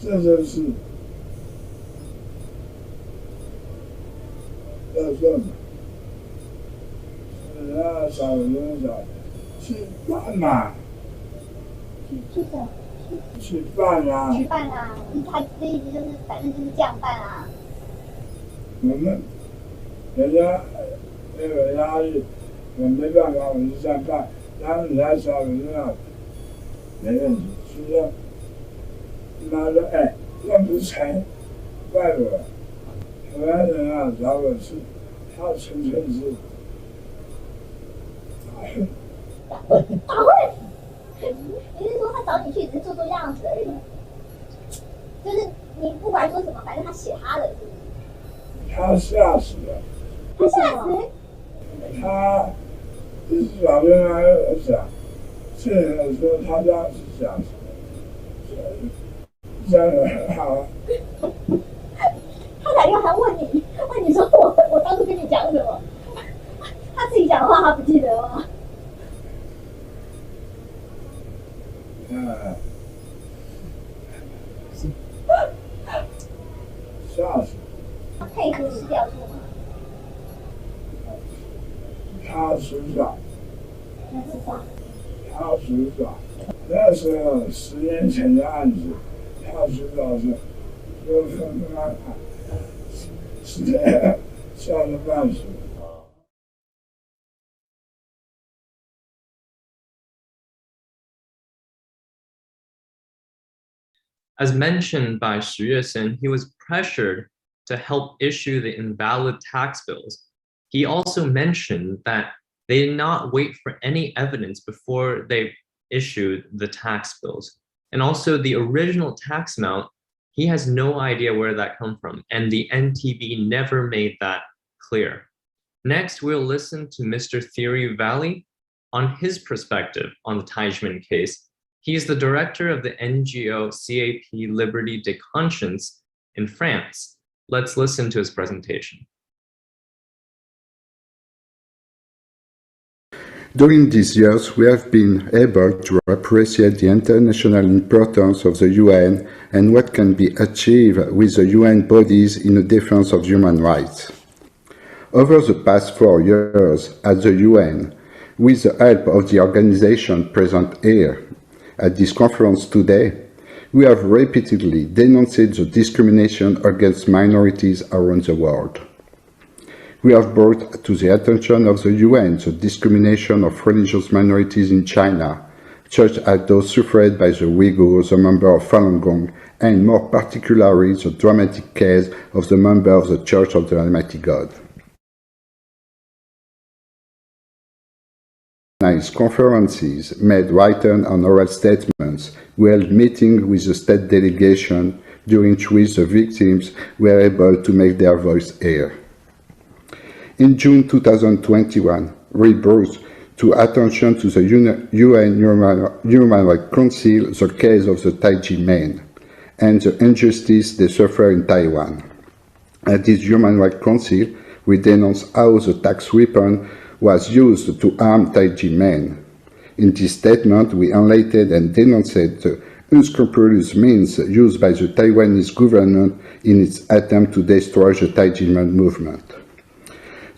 Speaker 12: 这就是要说嘛，人家小人讲去办嘛，
Speaker 13: 去什么？
Speaker 12: 去办啊，
Speaker 13: 去办啊！他的意思就是，反正就是这样办啊。
Speaker 12: 我们人家那个压力，我没办法，我就这样办。然后人家小人啊，没问题，是不是？妈的，哎，那不成，怪不得台湾人啊，找我是，他纯粹是
Speaker 13: 打混。你是说他找你去只是做样子而已？就是你不管说什么，反正他写他的，是不是？
Speaker 12: 他吓死了。
Speaker 13: 他吓死？
Speaker 12: 他就是老跟他讲，这个说他家是吓死的，这样很好。
Speaker 13: 他打电话还问你说我当初跟你讲什么？他自己讲的话他不记得吗？
Speaker 12: 吓死！
Speaker 13: 配合是调处吗？
Speaker 12: 他属傻，
Speaker 13: 那是啥？
Speaker 12: 他属傻。那时候10年前的案子，他属傻是是这样，吓得半死。
Speaker 11: As mentioned by Xu Yuesen, he was pressured to help issue the invalid tax bills. He also mentioned that they did not wait for any evidence before they issued the tax bills. And also the original tax amount, he has no idea where that come from, and the NTB never made that clear. Next, we'll listen to Mr. Thierry Valley on his perspective on the Tai Ji Men case. He is the director of the NGO CAP Liberty de Conscience in France. Let's listen to his presentation.
Speaker 7: During these years, we have been able to appreciate the international importance of the UN and what can be achieved with the UN bodies in the defense of human rights. Over the past 4 years at the UN, with the help of the organization present here at this conference today, we have repeatedly denounced the discrimination against minorities around the world. We have brought to the attention of the UN the discrimination of religious minorities in China, such as those suffered by the Uyghurs, a member of Falun Gong, and more particularly the dramatic case of the member of the Church of the Almighty God. Conferences, made written and oral statements, we held meetings with the state delegation, during which the victims were able to make their voice heard. In June 2021, we brought to attention to the UN Human Rights Council the case of the Tai Ji Men and the injustice they suffer in Taiwan. At this Human Rights Council, we denounced how the tax weapon was used to harm Tai Ji Men. In this statement, we highlighted and denounced the unscrupulous means used by the Taiwanese government in its attempt to destroy the Tai Ji Men movement.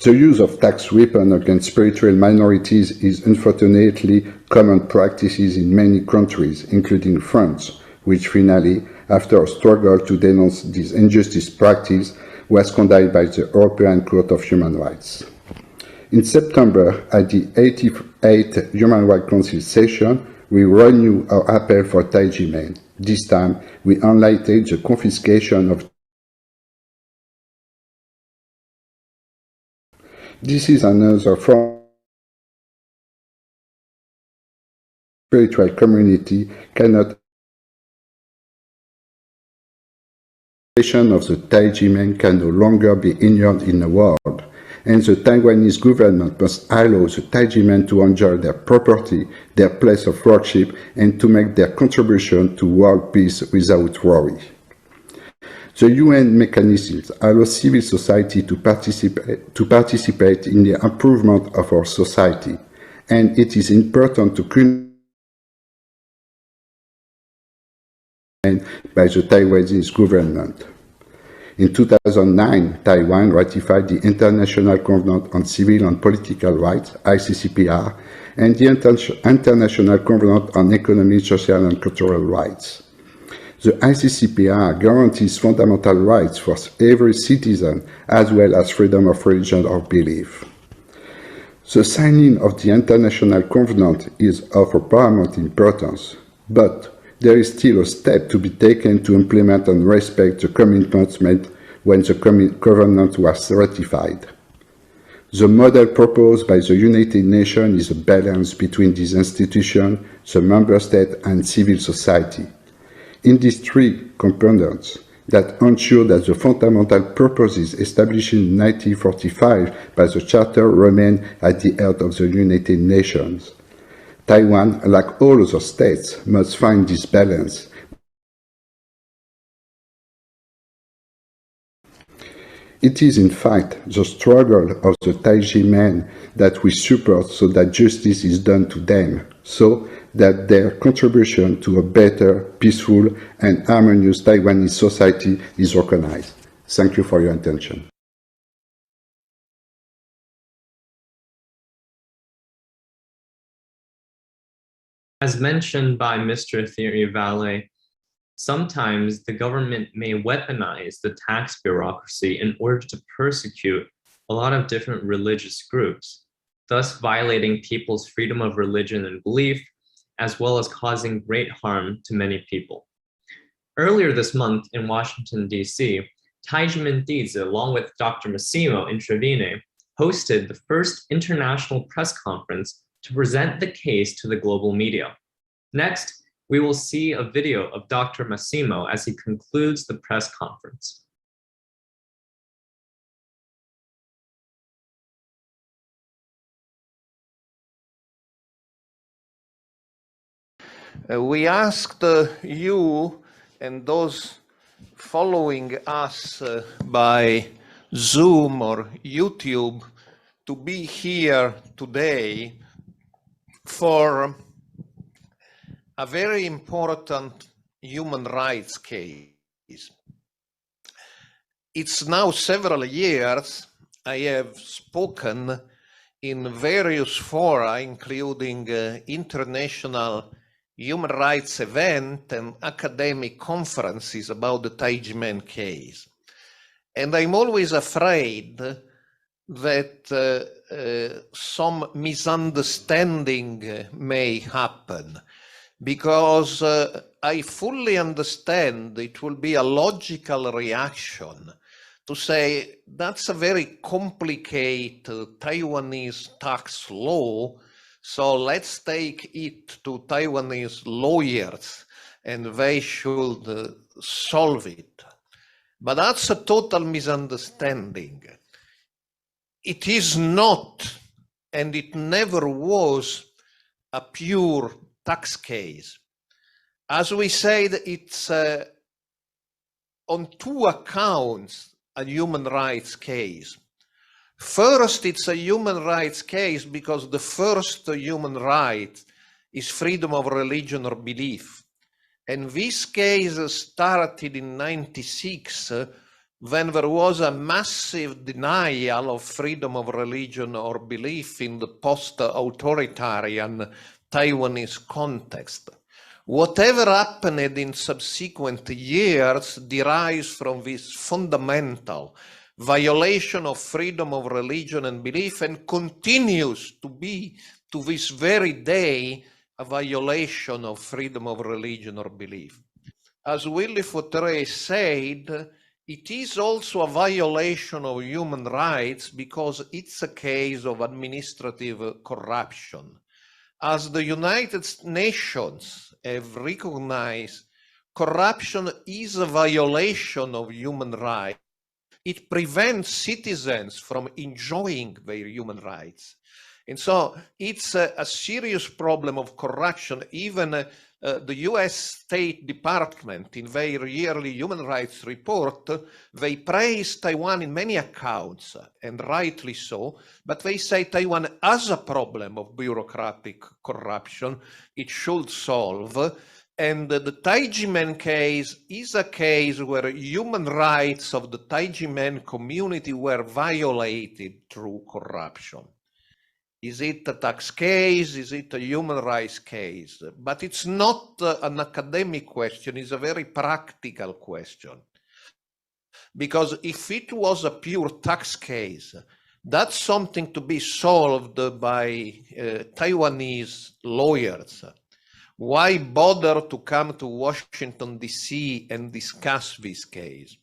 Speaker 7: The use of tax weapons against spiritual minorities is unfortunately common practices in many countries, including France, which finally, after a struggle to denounce this injustice practice, was condemned by the European Court of Human Rights. In September, at the 88th Human Rights Council session, we renewed our appeal for Tai Ji Men. This time, we highlighted the confiscation of. This is another form spiritual community cannot. Of the Tai Ji Men can no longer be ignored in the world, and the Taiwanese government must allow the Tai Ji Men to enjoy their property, their place of worship, and to make their contribution to world peace without worry. The UN mechanisms allow civil society to participate in the improvement of our society, and it is important to by the Taiwanese government. In 2009, Taiwan ratified the International Covenant on Civil and Political Rights, ICCPR, and the International Covenant on Economic, Social and Cultural Rights. The ICCPR guarantees fundamental rights for every citizen, as well as freedom of religion or belief. The signing of the International Covenant is of paramount importance, but there is still a step to be taken to implement and respect the commitments made when the Covenant was ratified. The model proposed by the United Nations is a balance between these institutions, the member state, and civil society. In these three components that ensure that the fundamental purposes established in 1945 by the Charter remain at the heart of the United Nations. Taiwan, like all other states, must find this balance. It is in fact the struggle of the Tai Ji Men that we support so that justice is done to them, so that their contribution to a better, peaceful and harmonious Taiwanese society is recognized. Thank you for your attention.
Speaker 11: As mentioned by Mr. Thierry Vallet, sometimes the government may weaponize the tax bureaucracy in order to persecute a lot of different religious groups, thus violating people's freedom of religion and belief, as well as causing great harm to many people. Earlier this month in Washington, D.C., Tai Ji Men dizi, along with Dr. Massimo Intravene, hosted the first international press conference to present the case to the global media. Next, we will see a video of Dr. Massimo as he concludes the press conference.
Speaker 2: We asked you and those following us by Zoom or YouTube to be here today for a very important human rights case. It's now several years I have spoken in various fora, including international human rights events and academic conferences about the Tai Ji Men case. And I'm always afraid that some misunderstanding may happen, because I fully understand it will be a logical reaction to say that's a very complicated Taiwanese tax law, so let's take it to Taiwanese lawyers and they should solve it. But that's a total misunderstanding. It is not, and it never was, a pure tax case. As we said, it's on two accounts a human rights case. First, it's a human rights case because the first human right is freedom of religion or belief. And this case started in 1996 when there was a massive denial of freedom of religion or belief in the post-authoritarian Taiwanese context. Whatever happened in subsequent years derives from this fundamental violation of freedom of religion and belief, and continues to be, to this very day, a violation of freedom of religion or belief. As Willy Fautré said, it is also a violation of human rights because it's a case of administrative corruption. As the United Nations have recognized, corruption is a violation of human rights. It prevents citizens from enjoying their human rights. And so it's a serious problem of corruption. Even the US State Department, in their yearly human rights report, they praise Taiwan in many accounts, and rightly so, but they say Taiwan has a problem of bureaucratic corruption it should solve. And the Tai Ji Men case is a case where human rights of the Tai Ji Men community were violated through corruption. Is it a tax case? Is it a human rights case? But it's not an academic question, it's a very practical question. Because if it was a pure tax case, that's something to be solved by Taiwanese lawyers. Why bother to come to Washington, D.C. and discuss this case?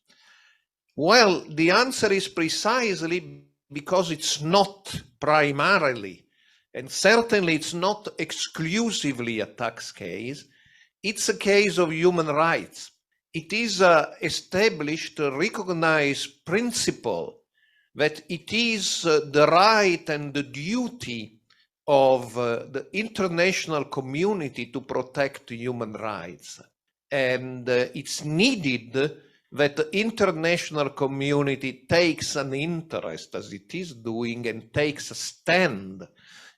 Speaker 2: Well, the answer is precisely because it's not primarily, and certainly it's not exclusively a tax case, it's a case of human rights. It is an established, recognized principle that it is the right and the duty of the international community to protect human rights. And it's needed that the international community takes an interest, as it is doing, and takes a stand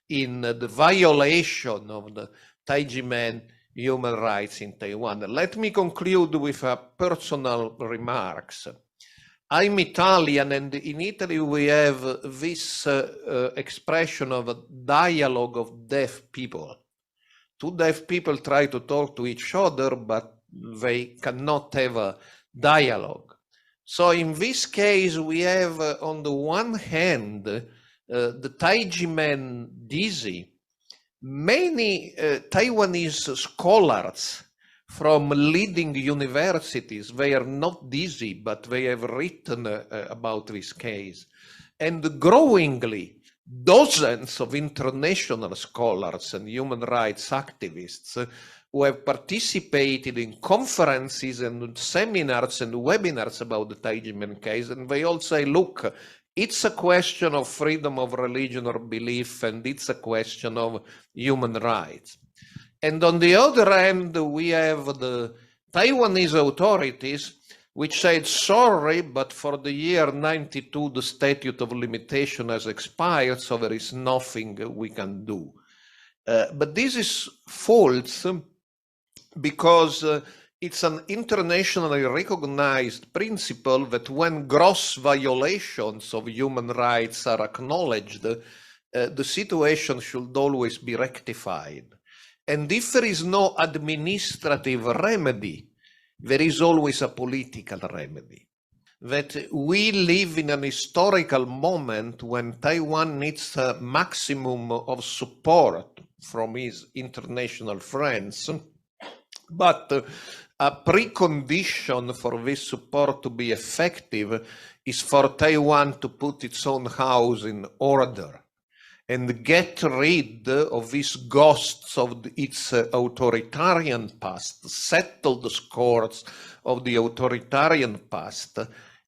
Speaker 2: in the violation of the Tai Ji Men human rights in Taiwan. Let me conclude with a personal remarks. I'm Italian, and in Italy we have this expression of a dialogue of deaf people. Two deaf people try to talk to each other, but they cannot have a dialogue. So in this case, we have on the one hand, the Tai Ji Men dizi. Many Taiwanese scholars from leading universities, they are not dizi, but they have written about this case. And growingly, dozens of international scholars and human rights activists who have participated in conferences and seminars and webinars about the Tai Ji Men case, and they all say, look, it's a question of freedom of religion or belief, and it's a question of human rights. And on the other hand, we have the Taiwanese authorities, which said, sorry, but for the year 92, the statute of limitation has expired, so there is nothing we can do. But this is false, because it's an internationally recognized principle that when gross violations of human rights are acknowledged, the situation should always be rectified. And if there is no administrative remedy, there is always a political remedy. That we live in an historical moment when Taiwan needs a maximum of support from its international friends, but a precondition for this support to be effective is for Taiwan to put its own house in order and get rid of these ghosts of its authoritarian past, settle the scores of the authoritarian past,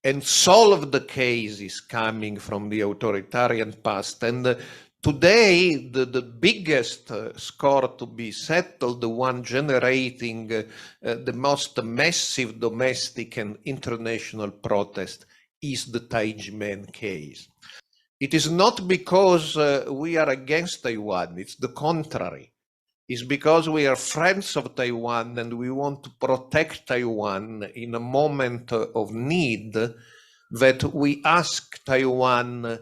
Speaker 2: and solve the cases coming from the authoritarian past. And today, the biggest score to be settled, the one generating the most massive domestic and international protest, is the Tai Ji Men case. It is not because we are against Taiwan, it's the contrary. It's because we are friends of Taiwan and we want to protect Taiwan in a moment of need, that we ask Taiwan,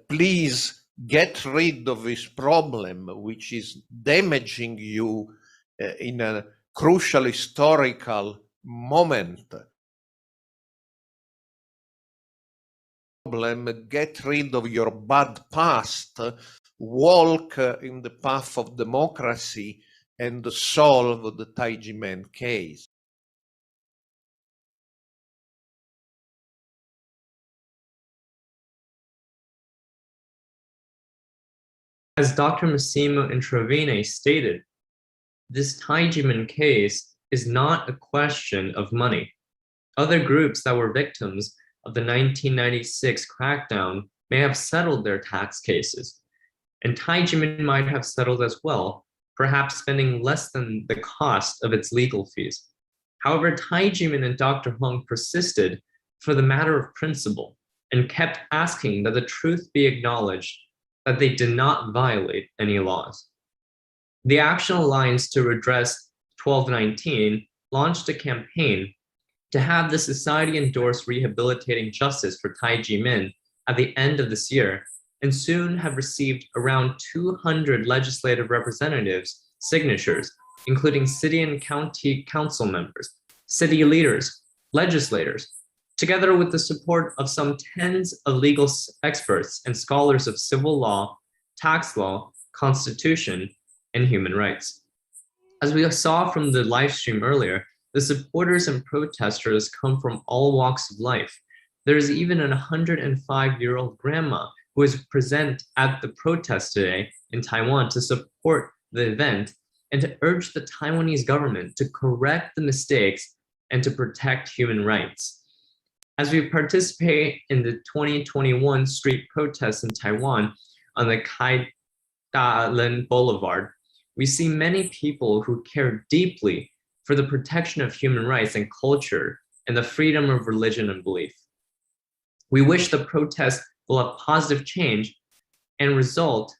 Speaker 2: please get rid of this problem, which is damaging you in a crucial historical moment. Get rid of your bad past, walk in the path of democracy, and solve the Tai Ji Men case.
Speaker 11: As Dr. Massimo Introvine stated, this Tai Ji Men case is not a question of money. Other groups that were victims of the 1996 crackdown may have settled their tax cases. and Tai Ji Men might have settled as well, perhaps spending less than the cost of its legal fees. However, Tai Ji Men and Dr. Hong persisted for the matter of principle and kept asking that the truth be acknowledged, that they did not violate any laws. The Action Alliance to Redress 1219 launched a campaign to have the society endorse rehabilitating justice for Tai Ji Men at the end of this year, and soon have received around 200 legislative representatives' signatures, including city and county council members, city leaders, legislators, together with the support of some tens of legal experts and scholars of civil law, tax law, constitution, and human rights. As we saw from the live stream earlier, the supporters and protesters come from all walks of life. There is even a 105-year-old grandma who is present at the protest today in Taiwan to support the event and to urge the Taiwanese government to correct the mistakes and to protect human rights. As we participate in the 2021 street protests in Taiwan on the Kaidalen Boulevard, we see many people who care deeply for the protection of human rights and culture and the freedom of religion and belief. We wish the protest will have positive change and result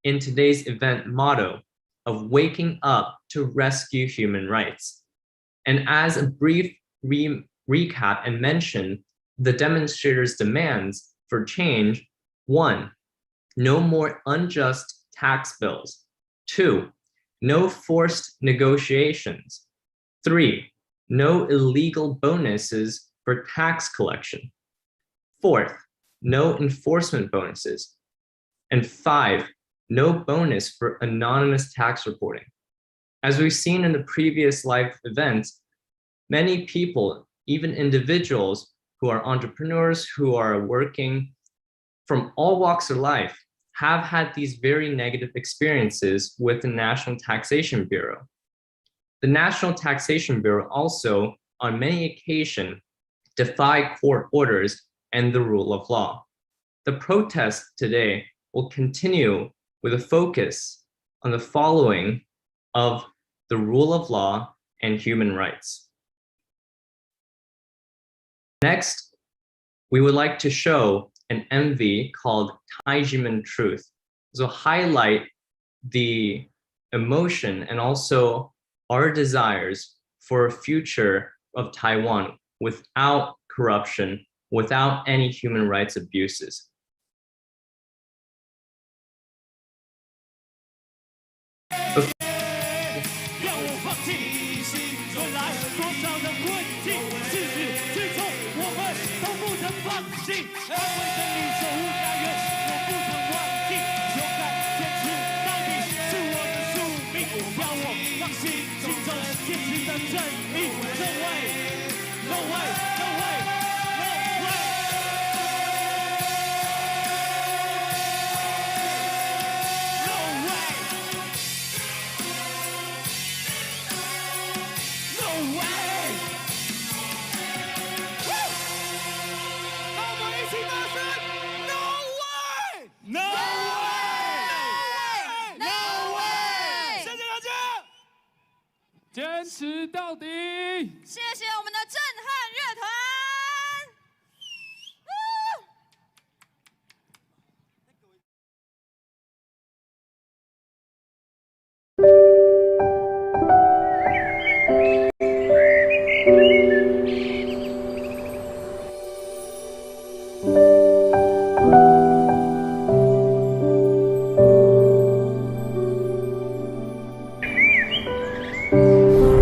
Speaker 11: in today's event motto of waking up to rescue human rights. And as a brief recap and mention the demonstrators' demands for change: 1, no more unjust tax bills. 2, no forced negotiations. 3, no illegal bonuses for tax collection. 4th, no enforcement bonuses. And 5, no bonus for anonymous tax reporting. As we've seen in the previous live events, many people, even individuals who are entrepreneurs, who are working from all walks of life, have had these very negative experiences with the National Taxation Bureau. The National Taxation Bureau also, on many occasions, defy court orders and the rule of law. The protest today will continue with a focus on the following of the rule of law and human rights. Next, we would like to show an MV called Tai Ji Men Truth. This will highlight the emotion and also our desires for a future of Taiwan without corruption, without any human rights abuses.
Speaker 26: 坚持到底！
Speaker 14: 谢谢我们的震撼乐团。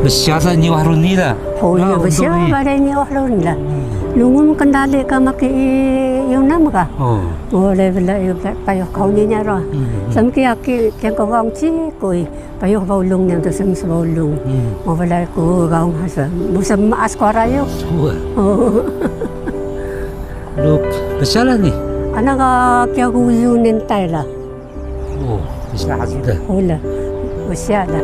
Speaker 15: Masyada ni wahro nila.
Speaker 19: Oh iya, masyada ni wahro nila. Lungun kendali ka maki yung nama ka. Oh, level yung payo kau ni nyara. Samki aki kaya kau kau ci koi payo kau lung yang tu semua bolong. Mau bela kau kau hasa. Musim askara yo. Oh.
Speaker 15: Look, masyala ni.
Speaker 19: Anak kaya kau zunin taila.
Speaker 15: Oh, masyala sudah.
Speaker 19: Oh lah, masyala.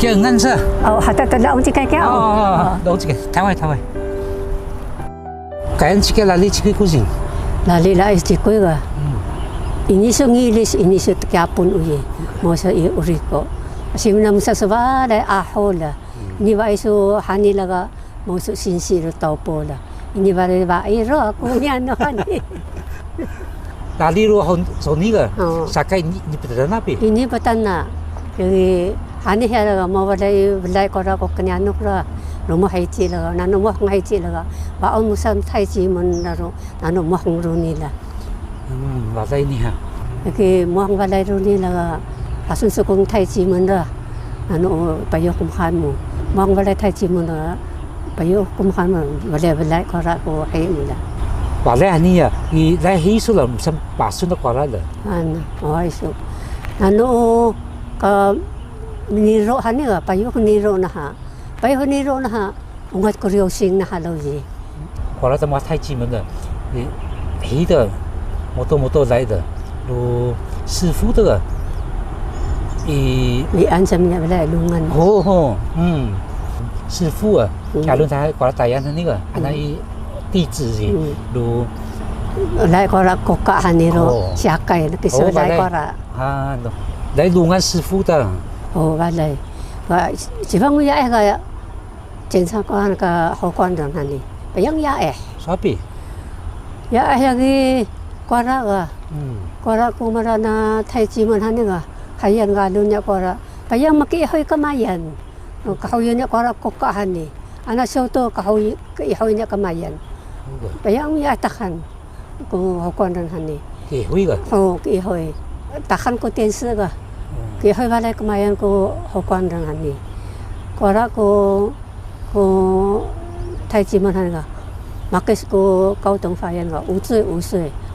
Speaker 15: Kaya ngan sa?
Speaker 19: Oh, hata tala ang chika kaya.
Speaker 15: Oh, daw chika. Tawai. Kayan chika lali chika kusin.
Speaker 19: Lalila is chikuiga. Iniso ngilis iniso tiapun uye. Mosa I uriko. Simna musa sabada ahola. Ini ba iso hanilaga mosa sinsiro taupola. Ini ba iro ako niyan no hani.
Speaker 15: Laliru soniga. Sakai ni petana pi.
Speaker 19: Ini petana. Jadi hani hera mo balai kora ko kanya nukra. Rumah Haiti laga, nano mo Haiti laga. Baon musam Tai Ji Men naro, nano mo runi la.
Speaker 15: Balai ni ha.
Speaker 19: Oke, mo balai runi laga. Asun sukong Tai Ji Men la. Nano payo kumkan mo. Mo balai Tai Ji Men la. Payo kumkan mo. Balai kora ko hai mo la.
Speaker 15: Balai ni ya, I lai hisu la musam pasun na kora la.
Speaker 19: Isu. Nano ka niro hani ga payo niro na ha. Bây hôm nay rồi na, ông ấy có điều sinh na lâu gì?
Speaker 15: Hoặc là tao Tai Ji Men的，黑的，摩托来的，都师傅的，
Speaker 19: 你安什么来弄安？
Speaker 15: 师傅啊，假如他过来台湾的那个，那地址是都
Speaker 19: 来过来国家那咯，下界那个时候来过来
Speaker 15: 来弄安师傅的。
Speaker 19: 来，只方面一个。检察官个法官人那里，不样呀
Speaker 15: 啥比？
Speaker 19: 呀lagi kuara个，kuara kumara na Tai Ji Men那个，还有个路那kuara，不样嘛给会个嘛人，个有那kuara国家那里，ana show to个有那个嘛人，不样呀打看，个法官人那里，
Speaker 15: 给会个，
Speaker 19: 给会，打看个电视个，给会话来个嘛人个法官人那里，kuara个。Tai Ji Men那个，马克思个高等法院个无罪，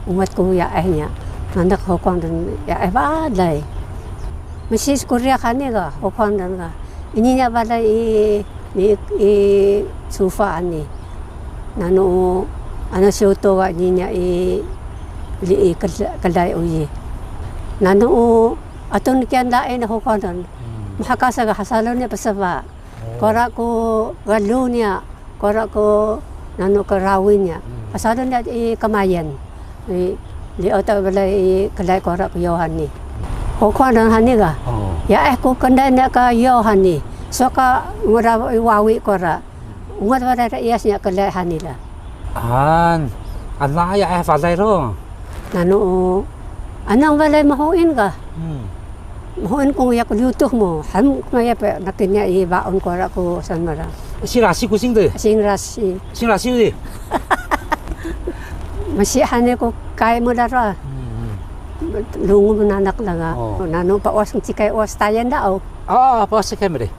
Speaker 19: 我们个也爱呀，那法官人也爱巴来，没事个人看那个法官人个，你也巴来你处罚你，那侬ana show to个你也个来有嘢，那侬aton kian lain na法官人，mahakasa个hasalo niya pasaba。Kora ko galunya, kora ko nano karawin niya. Asado niya kamayan. Di ota balay kalay kora ko yohan ni. Kokwa nang hani ka. Ya ko kanda niya ka yohan ni. So ka ngura wawi kora. Ungat wala iyas niya kalay hani la.
Speaker 15: Ana ya balay ro.
Speaker 19: Nano anang balay mahuin ka. Mohon kung yak lutuh mo, ham kumaya pa nakinya ibaon ko ako san mara.
Speaker 15: Singrasi ko singde.
Speaker 19: Singrasi
Speaker 15: di.
Speaker 19: Masih hane ko kay mo dara. Lungo nanak laga. Nano pa was ng tikay was tayan dao.
Speaker 15: Pa sa kamera.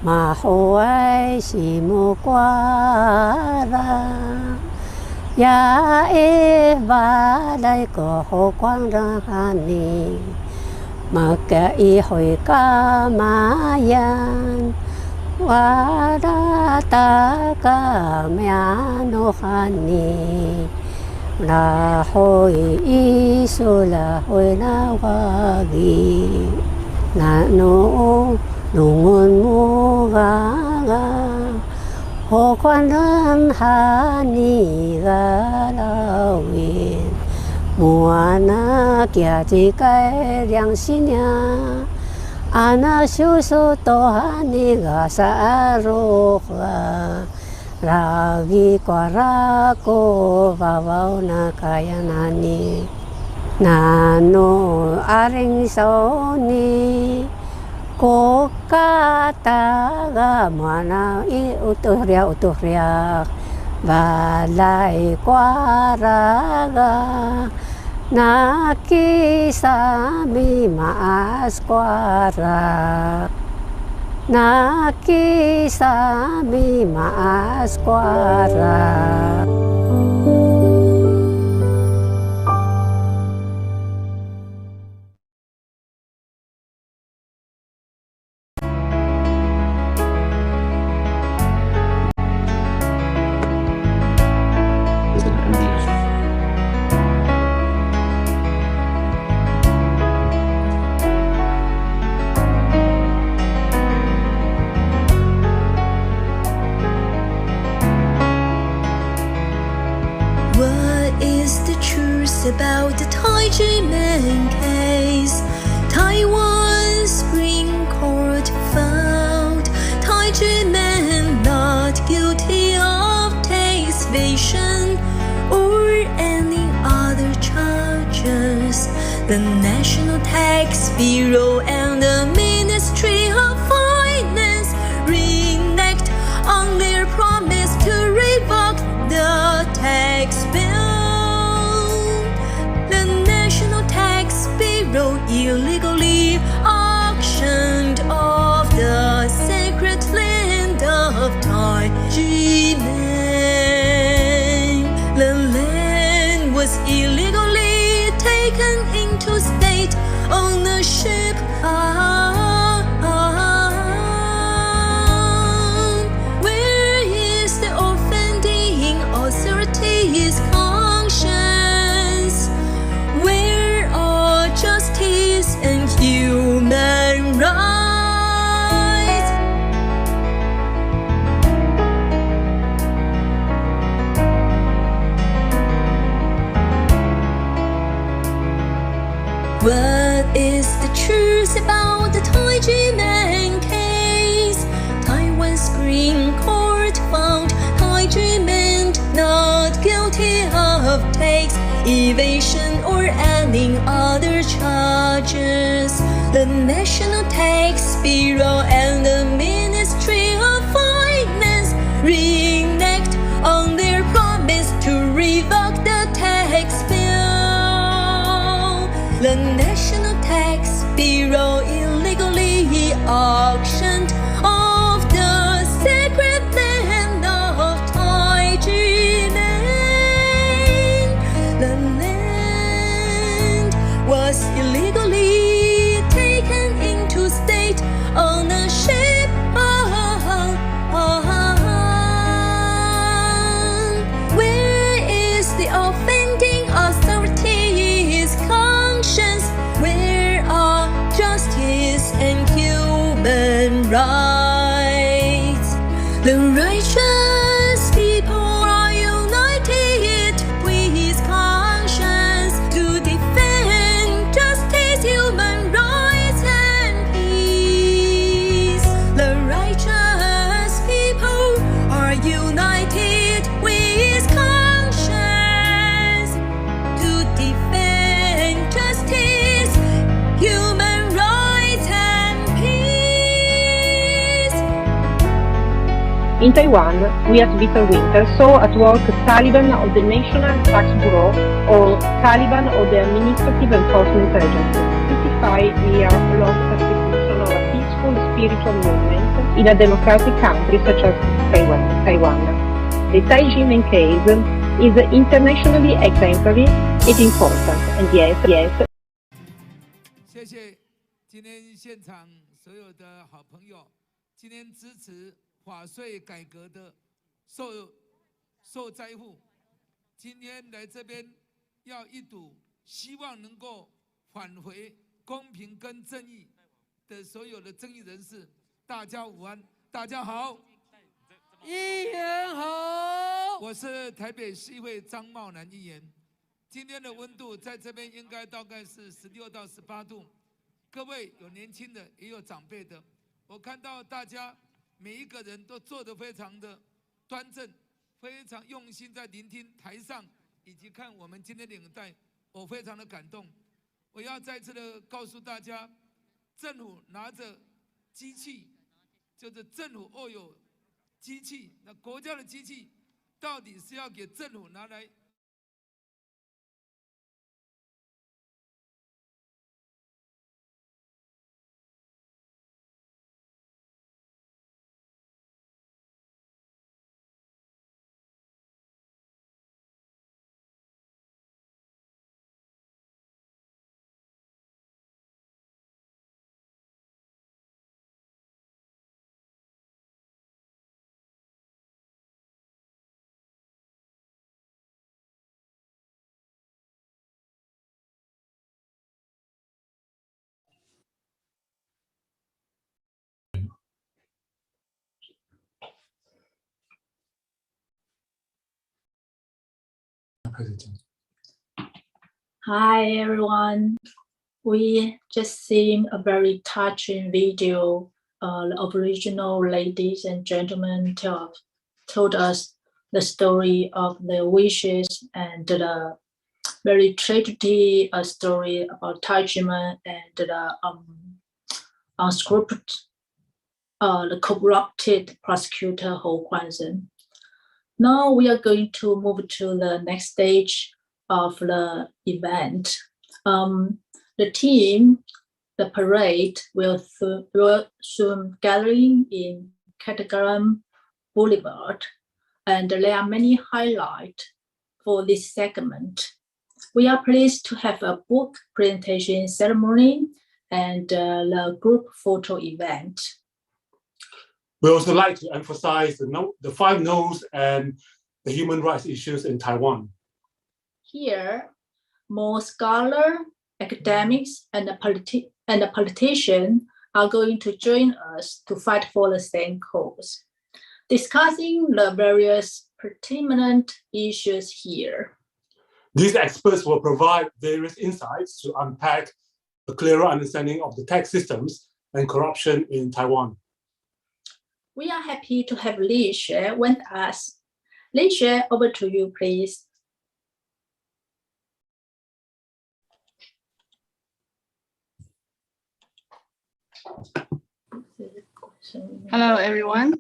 Speaker 19: Mahoy si mo kwara. Ya balay ko ho kwang rahani. Magkaihoy kamayan, warata kamyanuhani, lahoy isulahoy nawagi, nano nungon mo gaga, hokwanan hani galawin. Muana kia jikai liang sinya, ana susu tohani ga saroha, ragi korako bawau na kaya nani, nano aring soni, kokata ga mana utuhria, balai kuaraga. Nakisami maas kuara, nakisami maas kuara.
Speaker 10: truth about the Tai Ji Men case. Taiwan Supreme Court found Tai Ji Men not guilty of tax evasion or any other charges. The National Tax Bureau and the Ministry of Finance reneged on their promise to revoke the tax bill. The National Tax Bureau illegally auctioned off the sacred land of Tai Ji Men. The land was illegally taken into state ownership. Where is the offending authority's conscience? Where are justice and human rights? What is the truth about the Tai Ji Men case? Taiwan Supreme Court found Tai Ji Men not guilty of tax evasion or any other charges. The National Tax Bureau and the Ministry of Finance reneged on their promise to revoke the tax bill. The National Tax Bureau illegally auctioned off the sacred land of Tai Ji Men. The land was illegally taken into state ownership. Where is the offending authority's conscience? Where are justice and human rights? The righteous people are united with conscience to defend justice, human rights, and peace. The righteous people are united with conscience to defend justice, human rights, and peace.
Speaker 18: In Taiwan, we at Little Winter saw at work Taliban of the National Tax Bureau or Taliban of the Administrative Enforcement Agency, 55-year-long persecution of a peaceful spiritual movement in a democratic country such as Taiwan. The Tai Ji Men case is internationally exemplary and important, and yes,
Speaker 20: 谢谢今天现场所有的好朋友，今天支持法税改革的受灾户，今天来这边要一睹，希望能够返回公平跟正义的所有的正义人士，大家午安，大家好，议员好，我是台北市议会张茂南议员。今天的温度在这边应该大概是16到18度，各位有年轻的，也有长辈的，我看到大家每一个人都坐得非常的端正，非常用心在聆听台上以及看我们今天的领带，我非常的感动。我要再次的告诉大家，政府拿着机器，就是政府握有机器，那国家的机器到底是要给政府拿来
Speaker 22: 开始讲。
Speaker 8: Hi everyone. We just seen a very touching video. The Aboriginal ladies and gentlemen told us the story of their wishes and the very tragedy story about Tai Ji Men and the unscrupulous, the corrupted prosecutor Ho Kwan-zen. Now we are going to move to the next stage of the event. The team, the parade will soon gathering in Category Boulevard, and there are many highlights for this segment. We are pleased to have a book presentation ceremony and the group photo event.
Speaker 9: We also like to emphasize the 5 no's and the human rights issues in Taiwan.
Speaker 8: Here, more scholars, academics, and the politicians are going to join us to fight for the same cause, discussing the various pertinent issues here.
Speaker 9: These experts will provide various insights to unpack a clearer understanding of the tax systems and corruption in Taiwan.
Speaker 8: We are happy to have Li Xue with us. Li Xue, over to you, please.
Speaker 17: Hello, everyone.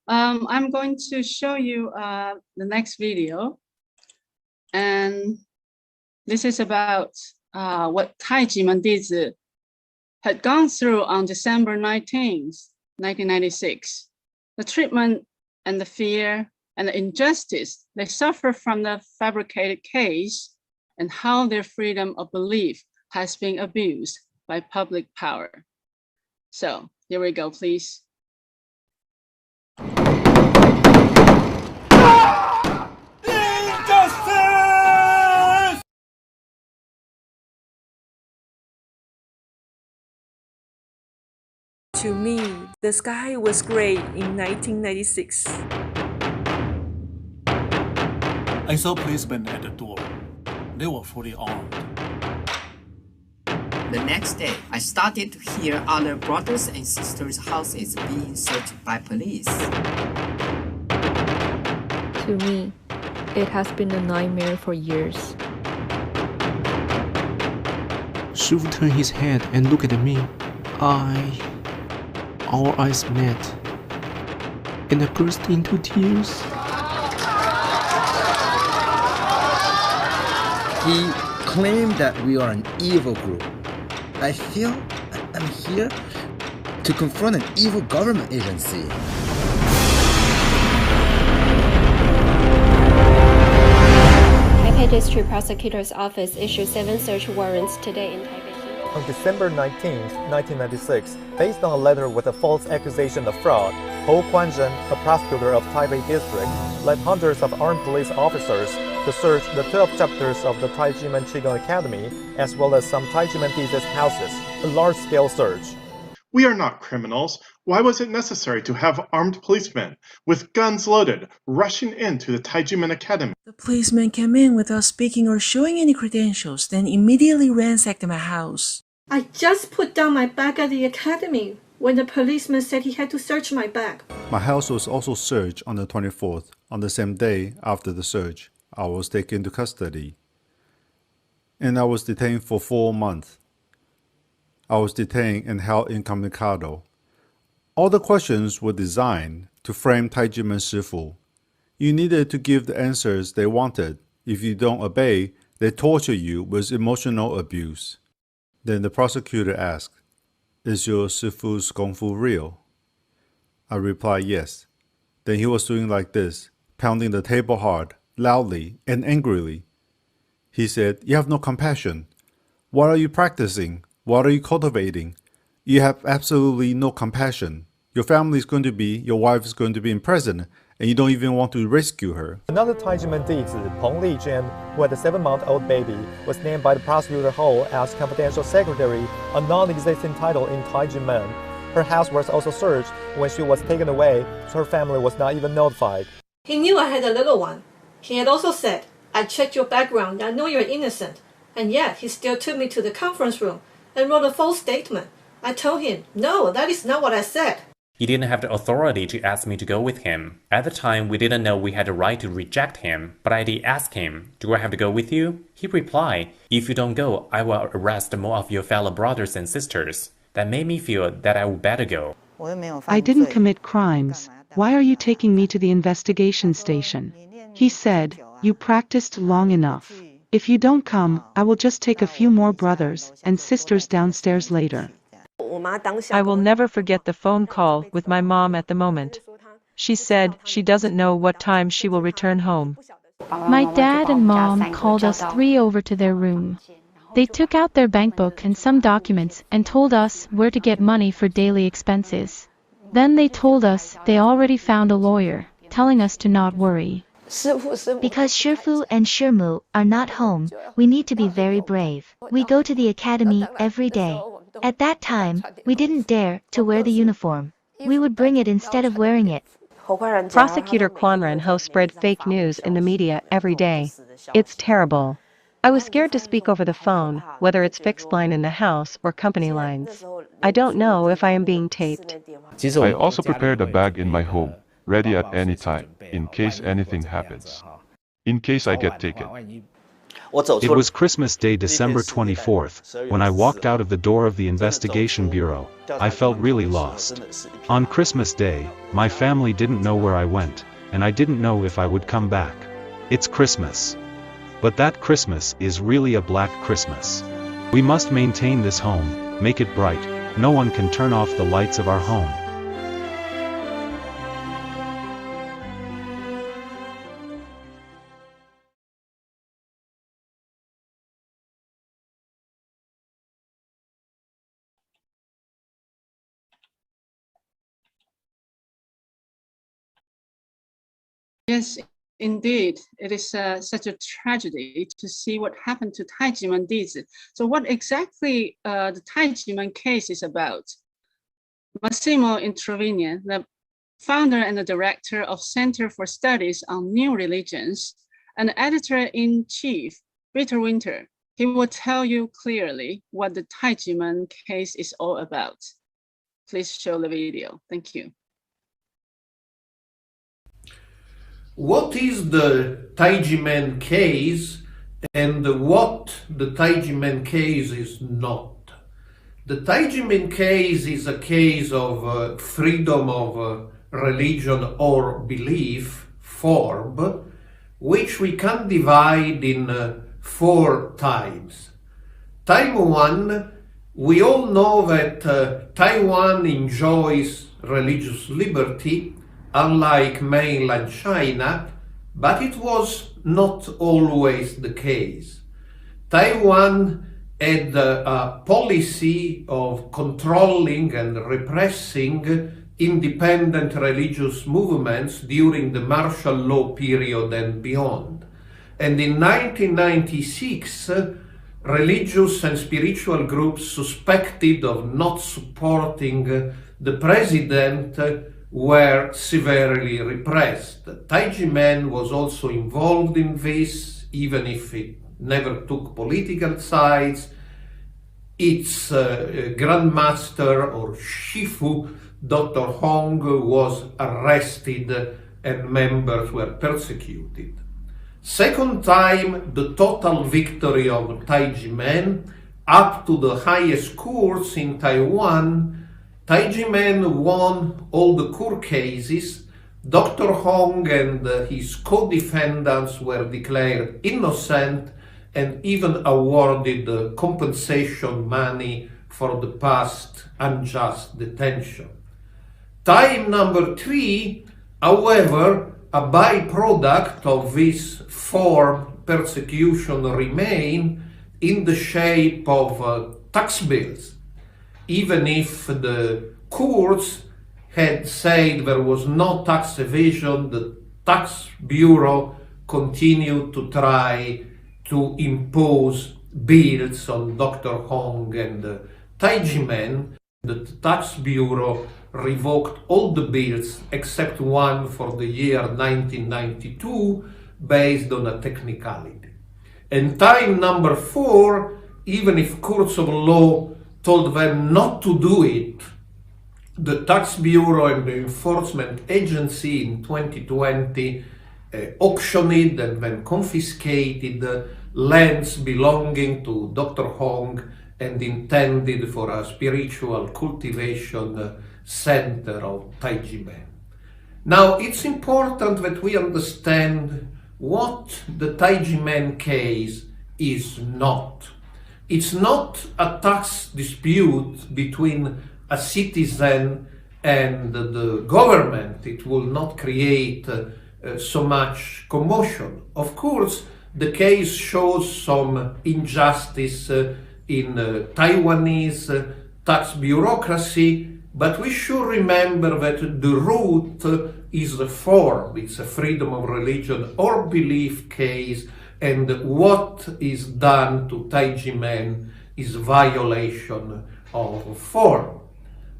Speaker 17: I'm going to show you the next video. And this is about what Tai Ji Men dizi had gone through on December 19th, 1996. The treatment and the fear and the injustice they suffer from the fabricated case and how their freedom of belief has been abused by public power. So here we go, please.
Speaker 22: To me, the sky was gray in 1996.
Speaker 24: I saw policemen at the door. They were fully armed.
Speaker 25: The next day, I started to hear other brothers and sisters' houses being searched by police.
Speaker 27: To me, it has been a nightmare for years.
Speaker 28: Shifu turned his head and looked at me. Our eyes met, and I burst into tears.
Speaker 29: He claimed that we are an evil group. I feel I'm here to confront an evil government agency.
Speaker 30: Taipei District Prosecutor's Office issued 7 search warrants today in Taipei.
Speaker 31: On December 19, 1996, based on a letter with a false accusation of fraud, Ho Kwan-zen, a prosecutor of Taipei District, led hundreds of armed police officers to search the 12 chapters of the Tai Ji Men Qigong Academy, as well as some Tai Ji Men dizi's houses, a large-scale search.
Speaker 32: We are not criminals. Why was it necessary to have armed policemen with guns loaded rushing into the Tai Ji Men Academy?
Speaker 22: The policeman came in without speaking or showing any credentials, then immediately ransacked my house.
Speaker 33: I just put down my bag at the academy when the policeman said he had to search my bag.
Speaker 7: My house was also searched on the 24th. On the same day after the search, I was taken into custody. And I was detained for 4 months. I was detained and held incommunicado. All the questions were designed to frame Tai Ji Men shifu. You needed to give the answers they wanted. If you don't obey, they torture you with emotional abuse. Then the prosecutor asked, "Is your shifu's wrongful real?" I replied, "Yes." Then he was doing like this, pounding the table hard, loudly, and angrily. He said, "You have no compassion. What are you practicing? What are you cultivating? You have absolutely no compassion. Your family is going to be, your wife is going to be in prison, and you don't even want to rescue her."
Speaker 31: Another Tai Ji Men dizi, Peng Lijian, who had a 7-month-old baby, was named by the prosecutor Ho as confidential secretary, a non-existing title in Tai Ji Men. Her house was also searched when she was taken away, so her family was not even notified.
Speaker 33: He knew I had a little one. He had also said, I checked your background. I know you're innocent. And yet, he still took me to the conference room and wrote a false statement. I told him, no, that is not what I said.
Speaker 1: He didn't have the authority to ask me to go with him. At the time, we didn't know we had a right to reject him, but I did ask him, do I have to go with you? He replied, if you don't go, I will arrest more of your fellow brothers and sisters. That made me feel that I would better go.
Speaker 2: I didn't commit crimes. Why are you taking me to the investigation station? He said, you practiced long enough. If you don't come, I will just take a few more brothers and sisters downstairs later.
Speaker 3: I will never forget the phone call with my mom at the moment. She said she doesn't know what time she will return home.
Speaker 4: My dad and mom called us 3 over to their room. They took out their bank book and some documents and told us where to get money for daily expenses. Then they told us they already found a lawyer, telling us to not worry.
Speaker 5: Because shifu and shirmu are not home, we need to be very brave. We go to the academy every day. At that time, we didn't dare to wear the uniform. We would bring it instead of wearing it.
Speaker 6: Prosecutor Kwanran Ho spread fake news in the media every day. It's terrible. I was scared to speak over the phone, whether it's fixed line in the house or company lines. I don't know if I am being taped.
Speaker 11: I also prepared a bag in my home, ready at any time, in case anything happens. In case I get taken.
Speaker 12: It was Christmas Day, December 24th, when I walked out of the door of the Investigation Bureau. I felt really lost. On Christmas Day, my family didn't know where I went, and I didn't know if I would come back. It's Christmas. But that Christmas is really a black Christmas. We must maintain this home, make it bright. No one can turn off the lights of our home.
Speaker 17: Yes, indeed. It is such a tragedy to see what happened to Tai Ji Men dizi. So what exactly the Tai Ji Men case is about? Massimo Introvigna, the founder and the director of Center for Studies on New Religions, and editor-in-chief, Peter Winter, he will tell you clearly what the Tai Ji Men case is all about. Please show the video. Thank you.
Speaker 13: What is the Tai Ji Men case and what the Tai Ji Men case is not? The Tai Ji Men case is a case of freedom of religion or belief form, which we can divide in 4 types. Type 1, we all know that Taiwan enjoys religious liberty, unlike mainland China, but it was not always the case. Taiwan had a policy of controlling and repressing independent religious movements during the martial law period and beyond. And in 1996, religious and spiritual groups suspected of not supporting the president were severely repressed. Tai Ji Men was also involved in this, even if it never took political sides. Its grandmaster or shifu, Dr. Hong, was arrested and members were persecuted. Second time, the total victory of Tai Ji Men up to the highest courts in Taiwan. Tai Ji Men won all the court cases. Dr. Hong and his co-defendants were declared innocent and even awarded compensation money for the past unjust detention. Time number 3, however, a byproduct of this form persecution remain in the shape of tax bills. Even if the courts had said there was no tax evasion, the Tax Bureau continued to try to impose bills on Dr. Hong and Tai Ji Men. The Tax Bureau revoked all the bills except one for the year 1992, based on a technicality. And time number 4, even if courts of law told them not to do it, the Tax Bureau and the Enforcement Agency in 2020 auctioned and then confiscated lands belonging to Dr. Hong and intended for a spiritual cultivation center of Tai Ji Men. Now, it's important that we understand what the Tai Ji Men case is not. It's not a tax dispute between a citizen and the government. It will not create so much commotion. Of course, the case shows some injustice in Taiwanese tax bureaucracy, but we should remember that the root is a form. It's a freedom of religion or belief case, and what is done to Tai Ji Men is violation of form.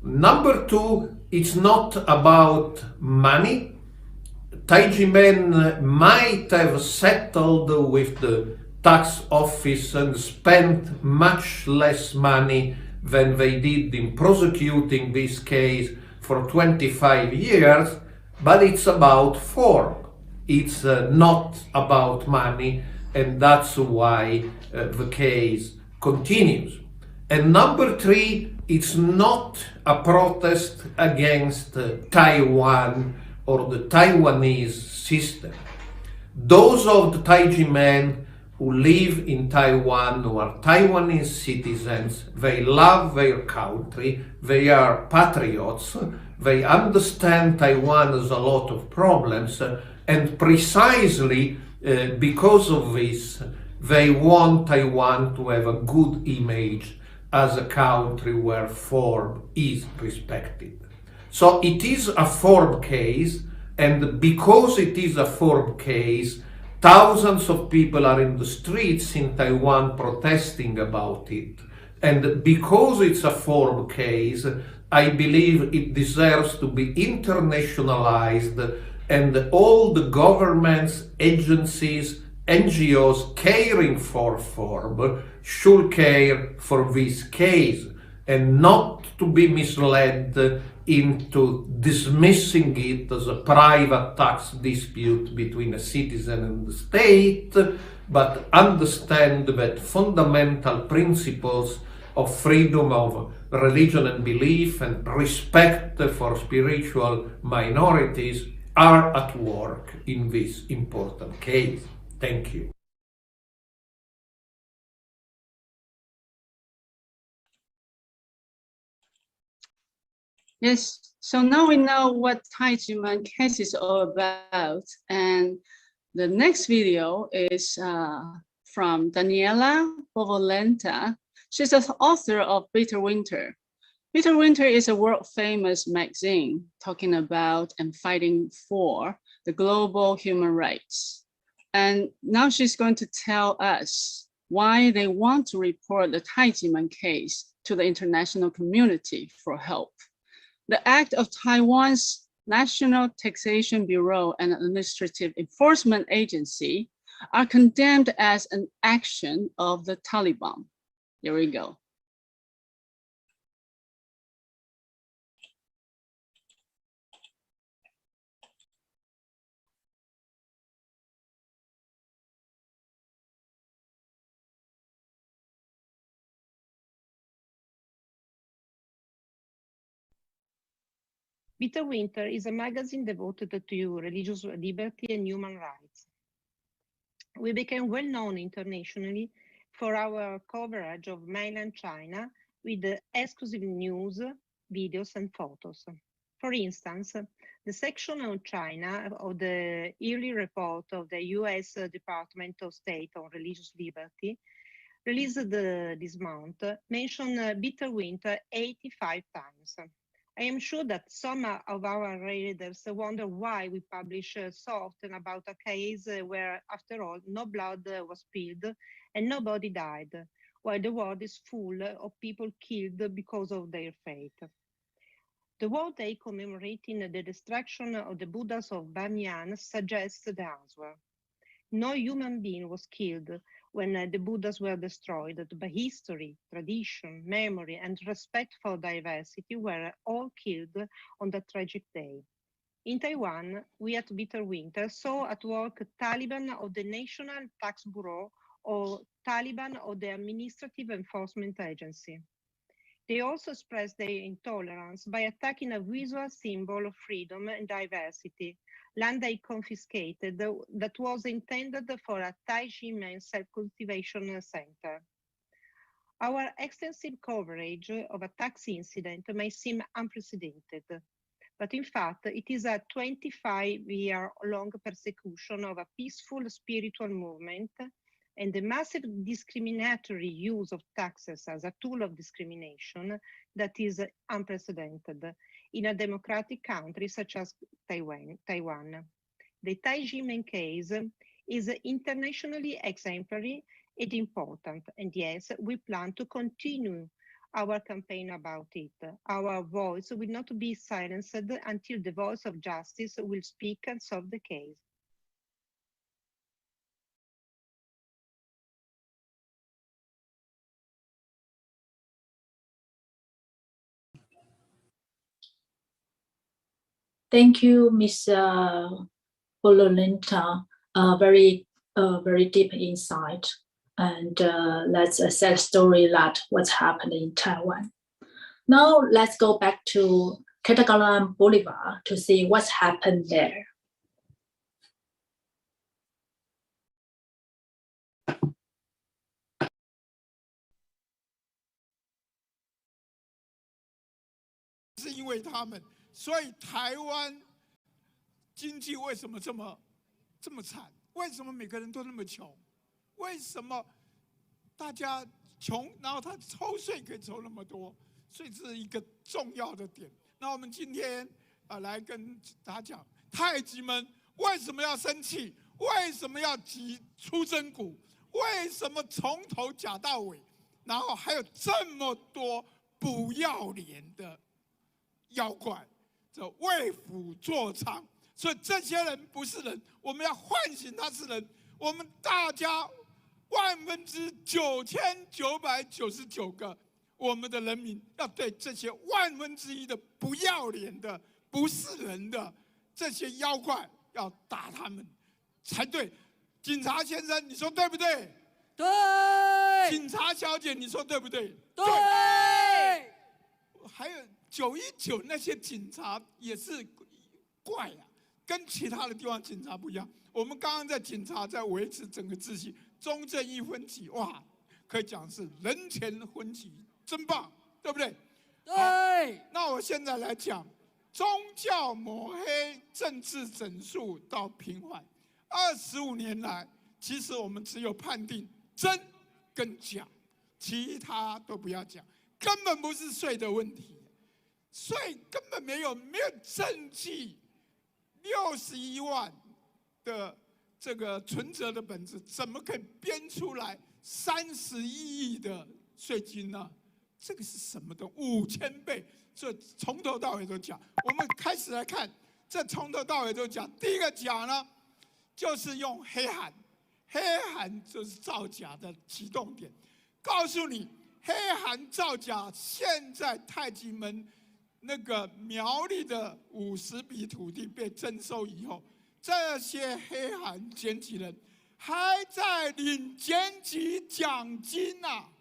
Speaker 13: Number 2, it's not about money. Tai Ji Men might have settled with the tax office and spent much less money than they did in prosecuting this case for 25 years, but it's about form. It's not about money, and that's why the case continues. And number 3, it's not a protest against Taiwan or the Taiwanese system. Those of the Tai Ji Men who live in Taiwan, who are Taiwanese citizens, they love their country, they are patriots, they understand Taiwan has a lot of problems, and precisely because of this, they want Taiwan to have a good image as a country where form is respected. So it is a form case, and because it is a form case, thousands of people are in the streets in Taiwan protesting about it. And because it's a form case, I believe it deserves to be internationalized, and all the governments, agencies, NGOs caring for form should care for this case, and not to be misled into dismissing it as a private tax dispute between a citizen and the state, but understand that fundamental principles of freedom of religion and belief and respect for spiritual minorities are at work in this important case. Thank you.
Speaker 17: Yes, so now we know what Tai Ji Men case is all about. And the next video is from Daniela Bovolenta. She's the author of Bitter Winter. Bitter Winter is a world-famous magazine talking about and fighting for the global human rights. And now she's going to tell us why they want to report the Tai Ji Men case to the international community for help. The act of Taiwan's National Taxation Bureau and Administrative Enforcement Agency are condemned as an action of the Taliban. Here we go.
Speaker 8: Bitter Winter is a magazine devoted to religious liberty and human rights. We became well known internationally for our coverage of mainland China with the exclusive news, videos, and photos. For instance, the section on China of the yearly report of the US Department of State on Religious Liberty, released this month, mentioned Bitter Winter 85 times. I am sure that some of our readers wonder why we publish so often about a case where, after all, no blood was spilled and nobody died, while the world is full of people killed because of their faith. The World Day commemorating the destruction of the Buddhas of Banyan suggests the answer. No human being was killed when the Buddhas were destroyed, but history, tradition, memory, and respect for diversity were all killed on that tragic day. In Taiwan, we at Bitter Winter saw at work Taliban of the National Tax Bureau or Taliban of the Administrative Enforcement Agency. They also expressed their intolerance by attacking a visual symbol of freedom and diversity, land they confiscated that was intended for a Tai Ji Men self-cultivation center. Our extensive coverage of a tax incident may seem unprecedented, but in fact, it is a 25-year-long persecution of a peaceful spiritual movement and the massive discriminatory use of taxes as a tool of discrimination that is unprecedented in a democratic country such as Taiwan. The Tai Ji Men case is internationally exemplary and important, and yes, we plan to continue our campaign about it. Our voice will not be silenced until the voice of justice will speak and solve the case.
Speaker 9: Thank you, Ms. Bololenta. Very deep insight. And let's assess story that what's happening in Taiwan. Now let's go back to Catagalan Bolivar to see what's happened there.
Speaker 10: 是因为他们，所以台湾经济为什么这么惨？为什么每个人都那么穷？为什么大家穷，然后他抽税可以抽那么多？所以这是一个重要的点。那我们今天来跟大家讲，太极们为什么要生气？为什么要出真骨？为什么从头假到尾？然后还有这么多不要脸的妖怪，这为虎作伥。所以这些人不是人，我们要唤醒他是人。我们大家99,999个我们的人民要对这些1/1000的不要脸的、不是人的这些妖怪要打他们才对。警察先生，你说对不对？对。警察小姐，你说对不对？对。还有919那些警察也是怪啊，跟其他的地方警察不一样。我们刚刚在警察在维持整个秩序，中正一分级，哇，可以讲是人前分级，真棒，对不对？对。那我现在来讲，宗教抹黑、政治整肃到平缓，25年来，其实我们只有判定真跟假，其他都不要讲，根本不是税的问题，税根本没有证据，61万的这个存折的本子，怎么可以编出来31亿的税金呢？这个是什么的？5000倍，所以从头到尾都假。我们开始来看，这从头到尾都假。第一个假呢，就是用黑函，黑函就是造假的启动点。告诉你，黑函造假，现在太极门那个苗栗的50笔土地被征收以后，这些黑函检举人还在领检举奖金啊！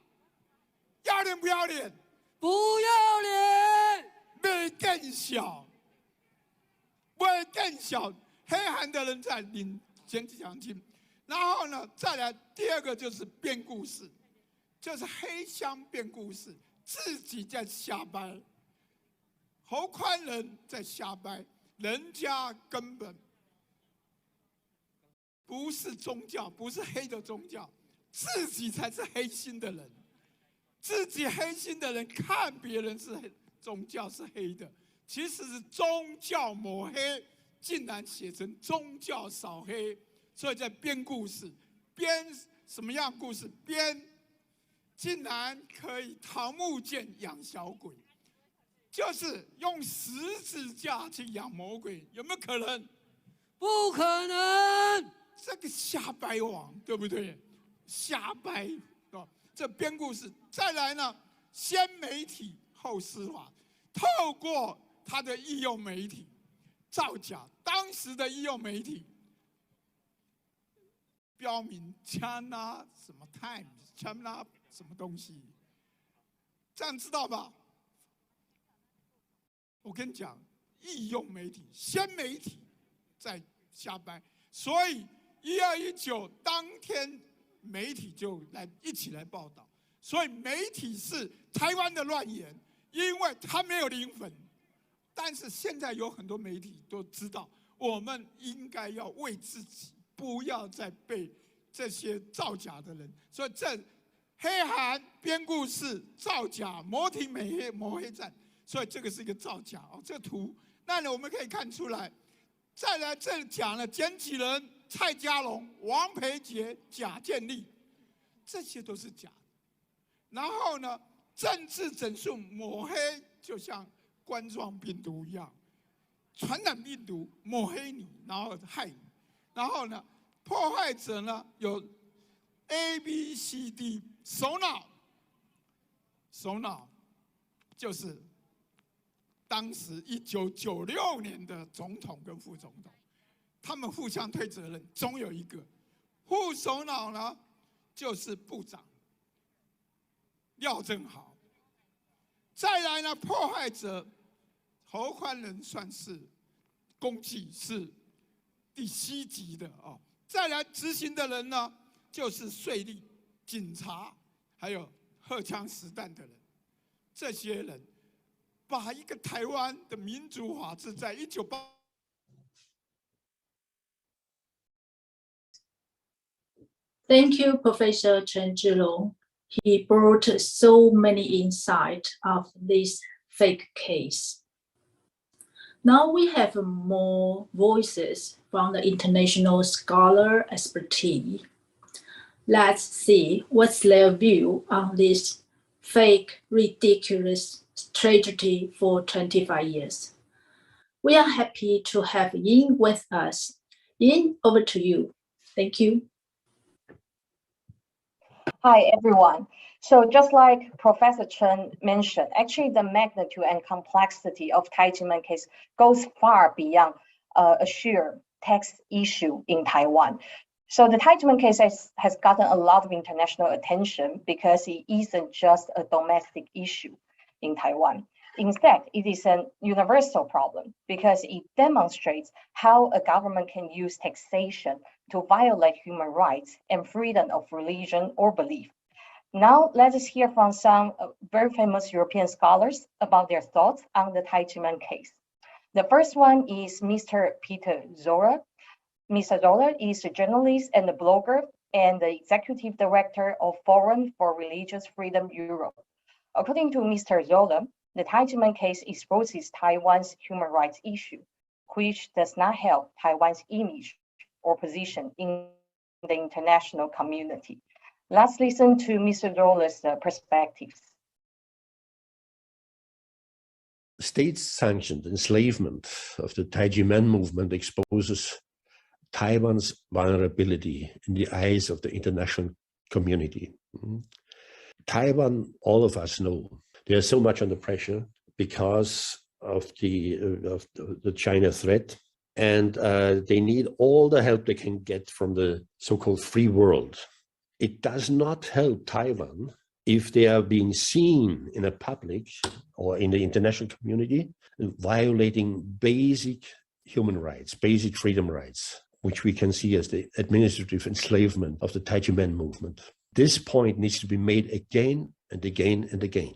Speaker 10: 要脸不要脸？不要脸！没更小，没更小，黑函的人在领检举奖金。然后呢，再来第二个就是编故事，就是黑箱编故事，自己在瞎掰。侯宽仁在瞎掰，人家根本不是宗教，不是黑的宗教，自己才是黑心的人。自己黑心的人看别人是宗教是黑的，其实是宗教抹黑，竟然写成宗教扫黑，所以在编故事，编什么样故事？编竟然可以桃木剑养小鬼。就是用十字架去养魔鬼，有没有可能？不可能！这个瞎掰王，对不对？瞎掰哦，这编故事。再来呢，先媒体后司法，透过他的义用媒体造假，当时的义用媒体标明 China 什么 Times、China 什么东西，这样知道吧？我跟你讲，义用媒体、先媒体在瞎掰，所以1219当天媒体就一起来报道，所以媒体是台湾的乱言，因为他没有零分。但是现在有很多媒体都知道，我们应该要为自己，不要再被这些造假的人。所以这黑韩编故事、造假、摩提抹黑战。所以这个是一个造假哦，这个图，那呢我们可以看出来。再来，这里讲了检举人蔡家龙、王培杰、贾建立，这些都是假的。然后呢，政治整肃抹黑，就像冠状病毒一样，传染病毒抹黑你，然后害你。然后呢，破坏者呢有 ABCD 首脑就是当时1996年的总统跟副总统，他们互相推责任，总有一个副首脑呢，就是部长廖正豪。再来呢，破坏者侯宽仁算是攻击是第7级的哦。再来执行的人呢，就是税吏、警察，还有荷枪实弹的人，这些人。把一个台湾的民主法治在1988。
Speaker 9: Thank you, Professor Chen Zhilong. He brought so many insight of this fake case. Now we have more voices from the international scholar expertise. Let's see what's their view on this fake, ridiculous tragedy for 25 years. We are happy to have Yin with us. Yin, over to you. Thank you.
Speaker 14: Hi, everyone. So just like Professor Chen mentioned, actually the magnitude and complexity of Tai Ji Men case goes far beyond a sheer tax issue in Taiwan. So the Tai Ji Men case has gotten a lot of international attention because it isn't just a domestic issue in Taiwan. Instead, it is a universal problem because it demonstrates how a government can use taxation to violate human rights and freedom of religion or belief. Now, let us hear from some very famous European scholars about their thoughts on the Tai Ji Men case. The first one is Mr. Peter Zoller. Mr. Zoller is a journalist and a blogger and the executive director of Forum for Religious Freedom Europe. According to Mr. Zoller, the Tai Ji Men case exposes Taiwan's human rights issue, which does not help Taiwan's image or position in the international community. Let's listen to Mr. Zoller's perspectives.
Speaker 15: State-sanctioned enslavement of the Tai Ji Men movement exposes Taiwan's vulnerability in the eyes of the international community. Taiwan, all of us know, they are so much under pressure because of the China threat, and they need all the help they can get from the so-called free world. It does not help Taiwan if they are being seen in a public or in the international community violating basic human rights, basic freedom rights, which we can see as the administrative enslavement of the Tai Ji Men movement. This point needs to be made again and again and again.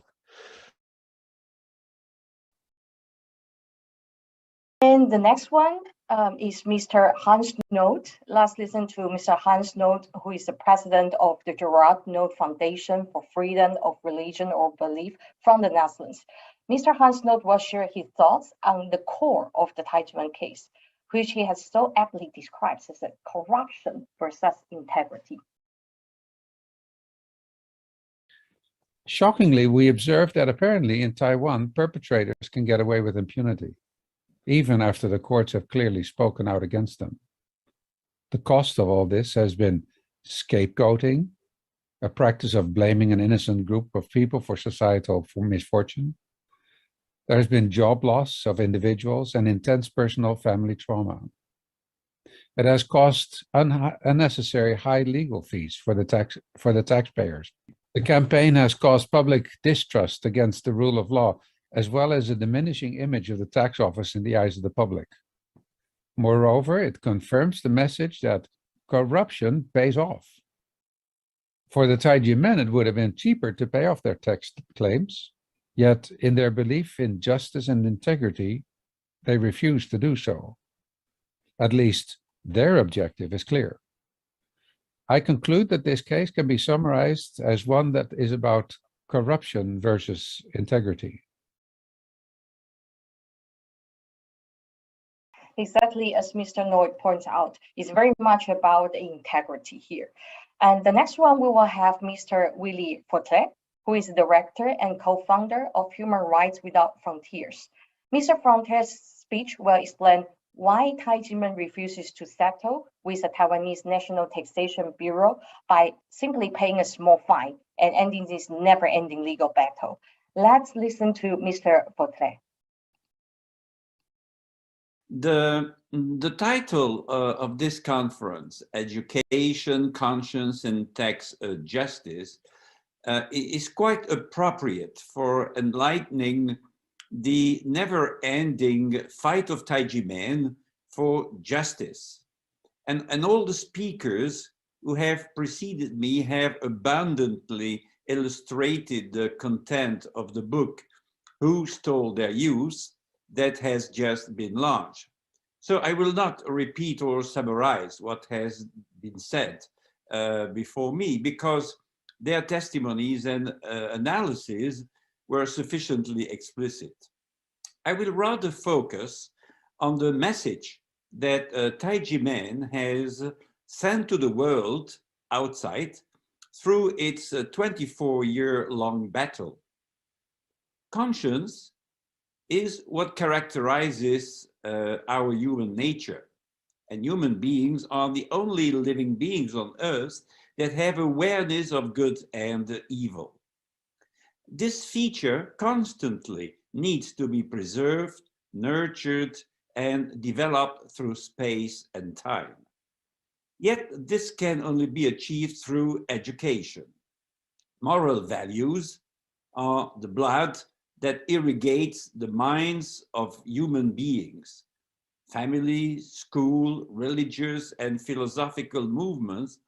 Speaker 14: And the next one is Mr. Hans Noot. Let's listen to Mr. Hans Noot, who is the president of the Gerard Noot Foundation for Freedom of Religion or Belief from the Netherlands. Mr. Hans Noot will share his thoughts on the core of the Tai Ji Men case, which he has so aptly described as a corruption versus integrity.
Speaker 16: Shockingly, we observed that apparently in Taiwan, perpetrators can get away with impunity, even after the courts have clearly spoken out against them. The cost of all this has been scapegoating, a practice of blaming an innocent group of people for societal misfortune. There has been job loss of individuals and intense personal family trauma. It has cost unnecessary high legal fees for the taxpayers. The campaign has caused public distrust against the rule of law, as well as a diminishing image of the tax office in the eyes of the public. Moreover, it confirms the message that corruption pays off. For the Tai Ji Men, it would have been cheaper to pay off their tax claims, yet in their belief in justice and integrity, they refuse to do so. At least their objective is clear. I conclude that this case can be summarized as one that is about corruption versus integrity.
Speaker 14: Exactly as Mr. Noy points out, it's very much about integrity here. And the next one, we will have Mr. Willy Fortet, who is the director and co-founder of Human Rights Without Frontiers. Mr. Fortet's speech will explain why Tai Ji Men refuses to settle with the Taiwanese National Taxation Bureau by simply paying a small fine and ending this never-ending legal battle. Let's listen to Mr. Fortet.
Speaker 18: The title of this conference, Education, Conscience, and Tax Justice, is quite appropriate for enlightening the never-ending fight of Tai Ji Men for justice. And all the speakers who have preceded me have abundantly illustrated the content of the book, Who Stole Their Youth, that has just been launched. So I will not repeat or summarize what has been said before me, because their testimonies and analysis were sufficiently explicit. I will rather focus on the message that Tai Ji Men has sent to the world outside through its 24-year-long battle. Conscience is what characterizes our human nature. And human beings are the only living beings on earth that have awareness of good and evil. This feature constantly needs to be preserved, nurtured, and developed through space and time. Yet this can only be achieved through education. Moral values are the blood that irrigates the minds of human beings. Family, school, religious, and philosophical movements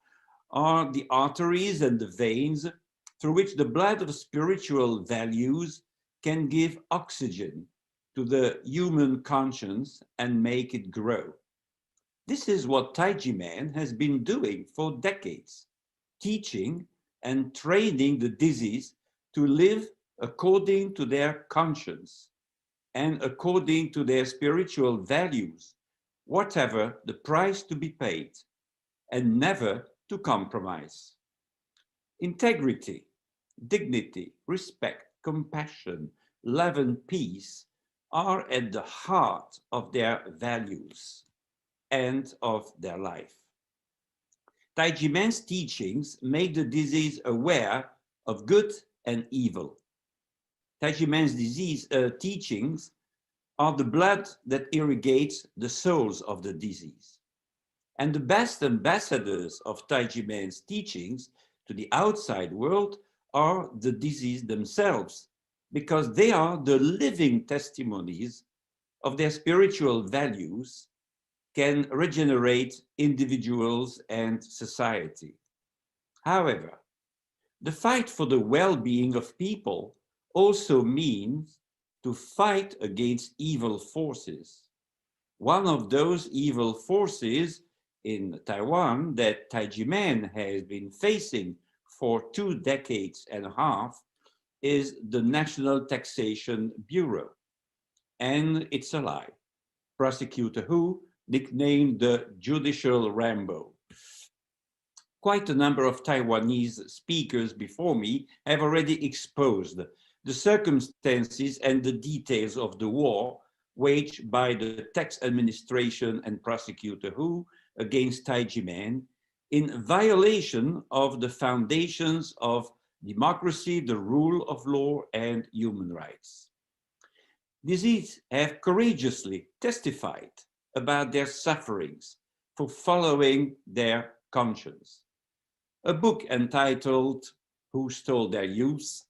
Speaker 18: are the arteries and the veins through which the blood of spiritual values can give oxygen to the human conscience and make it grow. This is what Tai Ji Men has been doing for decades, teaching and training the dizis to live according to their conscience and according to their spiritual values, whatever the price to be paid, and never to compromise. Integrity, dignity, respect, compassion, love, and peace are at the heart of their values and of their life. Tai Ji Men's teachings make the disease aware of good and evil. Tai Ji Men's teachings are the blood that irrigates the souls of the disease. And the best ambassadors of Tai Ji Men's teachings to the outside world are the disease themselves, because they are the living testimonies of their spiritual values can regenerate individuals and society. However, the fight for the well-being of people also means to fight against evil forces. One of those evil forces in Taiwan that Tai Ji Men has been facing for 2 decades and a half is the National Taxation Bureau and its ally, Prosecutor Hu, nicknamed the Judicial Rambo. Quite a number of Taiwanese speakers before me have already exposed the circumstances and the details of the war waged by the tax administration and prosecutor who against Tai Ji Men in violation of the foundations of democracy, the rule of law, and human rights. These have courageously testified about their sufferings for following their conscience. A book entitled Who Stole Their Youth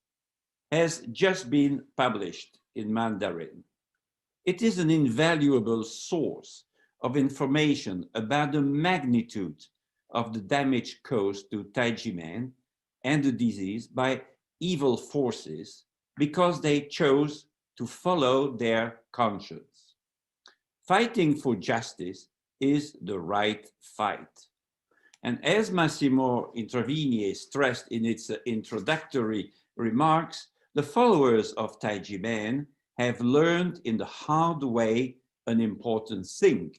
Speaker 18: has just been published in Mandarin. It is an invaluable source of information about the magnitude of the damage caused to Tai Ji Men and the disease by evil forces because they chose to follow their conscience. Fighting for justice is the right fight. And as Massimo Intravigni stressed in its introductory remarks, the followers of Tai Ji Men have learned in the hard way an important thing.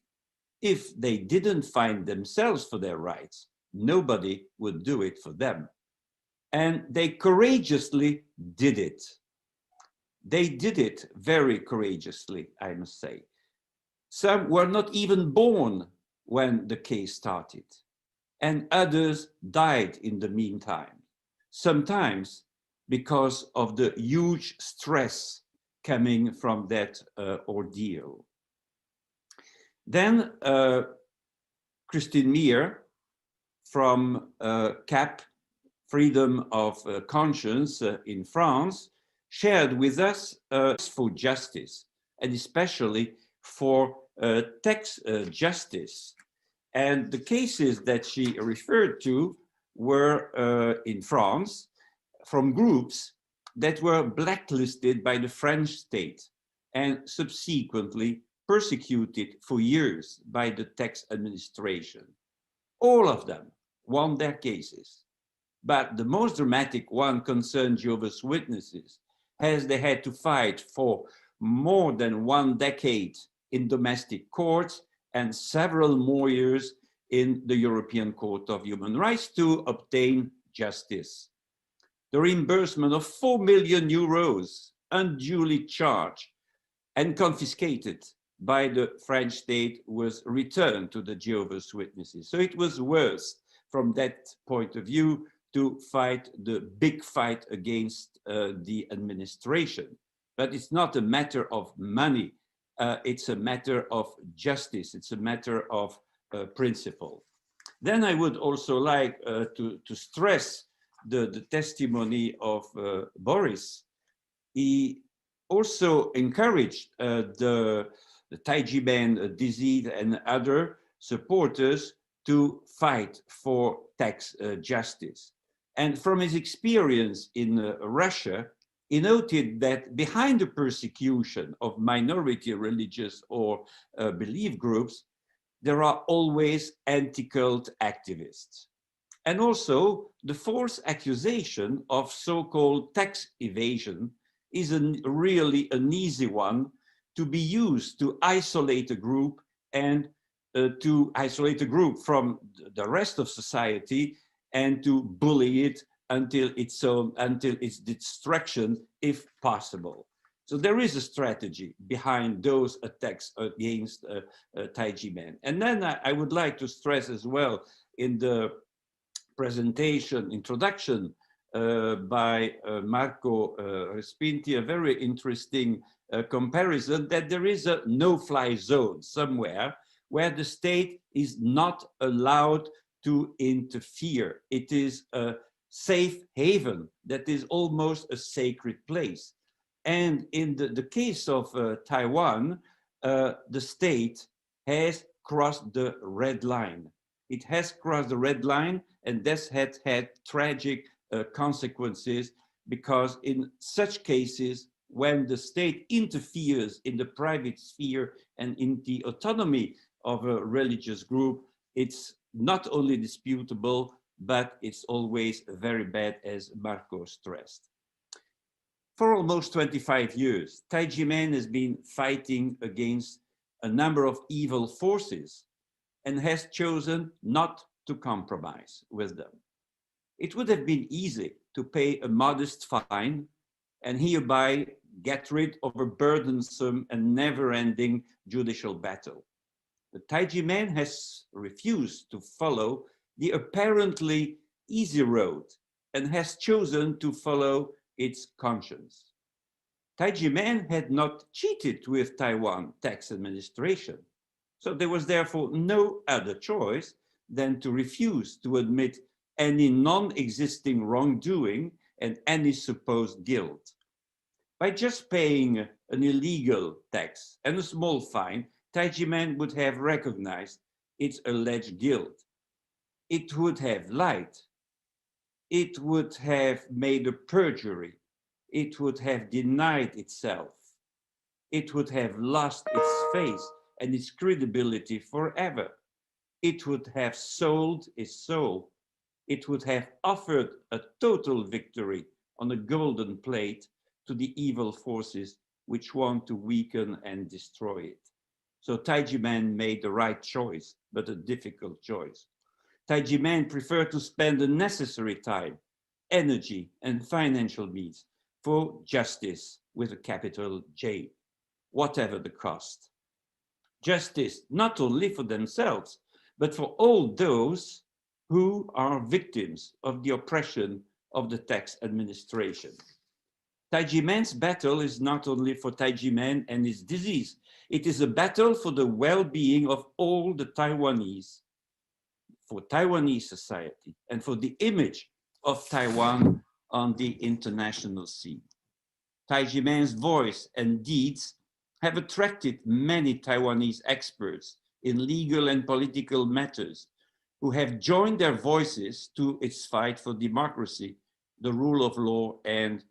Speaker 18: If they didn't find themselves for their rights, nobody would do it for them. And they courageously did it. They did it very courageously, I must say. Some were not even born when the case started, and others died in the meantime, sometimes because of the huge stress coming from that ordeal. Then Christine Meir from CAP, Freedom of Conscience in France, shared with us for justice, and especially for tax justice. And the cases that she referred to were in France from groups that were blacklisted by the French state and subsequently persecuted for years by the tax administration. All of them won their cases. But the most dramatic one concerned Jehovah's Witnesses, as they had to fight for more than 1 decade in domestic courts and several more years in the European Court of Human Rights to obtain justice. The reimbursement of 4 million euros unduly charged and confiscated by the French state was returned to the Jehovah's Witnesses. So it was worse from that point of view to fight the big fight against the administration. But it's not a matter of money. It's a matter of justice. It's a matter of principle. Then I would also like to stress the testimony of Boris. He also encouraged the Tai Ji Men, dizi, and other supporters to fight for tax justice. And from his experience in Russia, he noted that behind the persecution of minority religious or belief groups, there are always anti-cult activists. And also, the false accusation of so-called tax evasion is really an easy one to be used to isolate a group and to isolate a group from the rest of society and to bully it until its destruction, if possible. So there is a strategy behind those attacks against Tai Ji Men. And then I would like to stress as well in the introduction by Marco Respinti, a very interesting comparison that there is a no-fly zone somewhere where the state is not allowed to interfere. It is a safe haven that is almost a sacred place. And in the case of Taiwan, the state has crossed the red line. It has crossed the red line, and this had tragic consequences, because in such cases, when the state interferes in the private sphere and in the autonomy of a religious group, it's not only disputable, but it's always very bad, as Marco stressed. For almost 25 years, Tai Ji Men has been fighting against a number of evil forces and has chosen not to compromise with them. It would have been easy to pay a modest fine and hereby get rid of a burdensome and never-ending judicial battle. The Tai Ji Men has refused to follow the apparently easy road and has chosen to follow its conscience. Tai Ji Men had not cheated with Taiwan tax administration, so there was therefore no other choice than to refuse to admit any non-existing wrongdoing and any supposed guilt. By just paying an illegal tax and a small fine, Tai Ji Men would have recognized its alleged guilt. It would have lied. It would have made a perjury. It would have denied itself. It would have lost its face and its credibility forever. It would have sold its soul. It would have offered a total victory on a golden plate to the evil forces which want to weaken and destroy it. So Tai Ji Men made the right choice, but a difficult choice. Tai Ji Men preferred to spend the necessary time, energy, and financial means for justice with a capital J, whatever the cost. Justice not only for themselves, but for all those who are victims of the oppression of the tax administration. Tai Ji Men's battle is not only for Tai Ji Men and his disease, it is a battle for the well-being of all the Taiwanese, for Taiwanese society, and for the image of Taiwan on the international scene. Tai Ji Men's voice and deeds have attracted many Taiwanese experts in legal and political matters who have joined their voices to its fight for democracy, the rule of law, and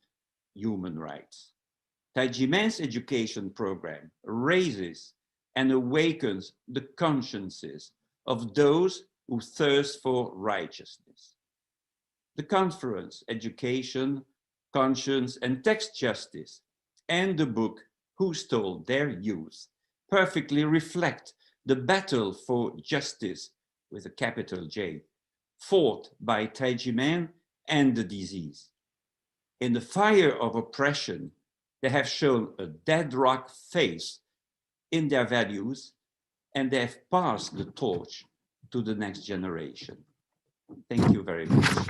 Speaker 18: human rights. Tai Ji Men's education program raises and awakens the consciences of those who thirst for righteousness. The conference, Education, Conscience, and Tax Justice, and the book Who Stole Their Youth perfectly reflect the battle for justice with a capital J, fought by Tai Ji Men and the disease. In the fire of oppression, they have shown a dead-rock face in their values, and they have passed the torch to the next generation. Thank you very much.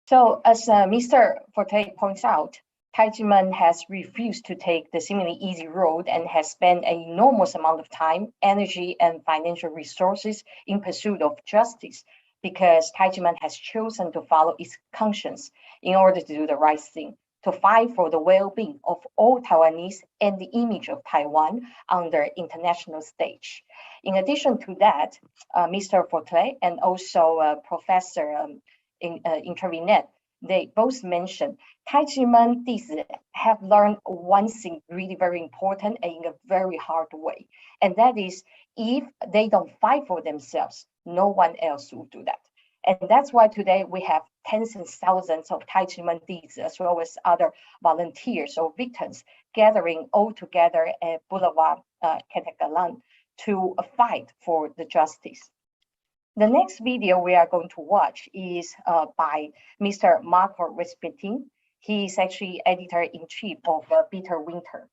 Speaker 14: So as Mr. Forte points out, Tai Ji Men has refused to take the seemingly easy road and has spent an enormous amount of time, energy, and financial resources in pursuit of justice because Tai Ji Men has chosen to follow its conscience in order to do the right thing, to fight for the well-being of all Taiwanese and the image of Taiwan on the international stage. In addition to that, Mr. Forte and also Professor Intervinet, they both mentioned Tai Ji Men dizi have learned one thing really very important and in a very hard way. And that is, if they don't fight for themselves, no one else will do that. And that's why today we have tens and thousands of Tai Ji Men dizi as well as other volunteers or victims gathering all together at Boulevard Catagalan to fight for the justice. The next video we are going to watch is by Mr. Marco Respetin. He is actually editor-in-chief of Bitter Winter.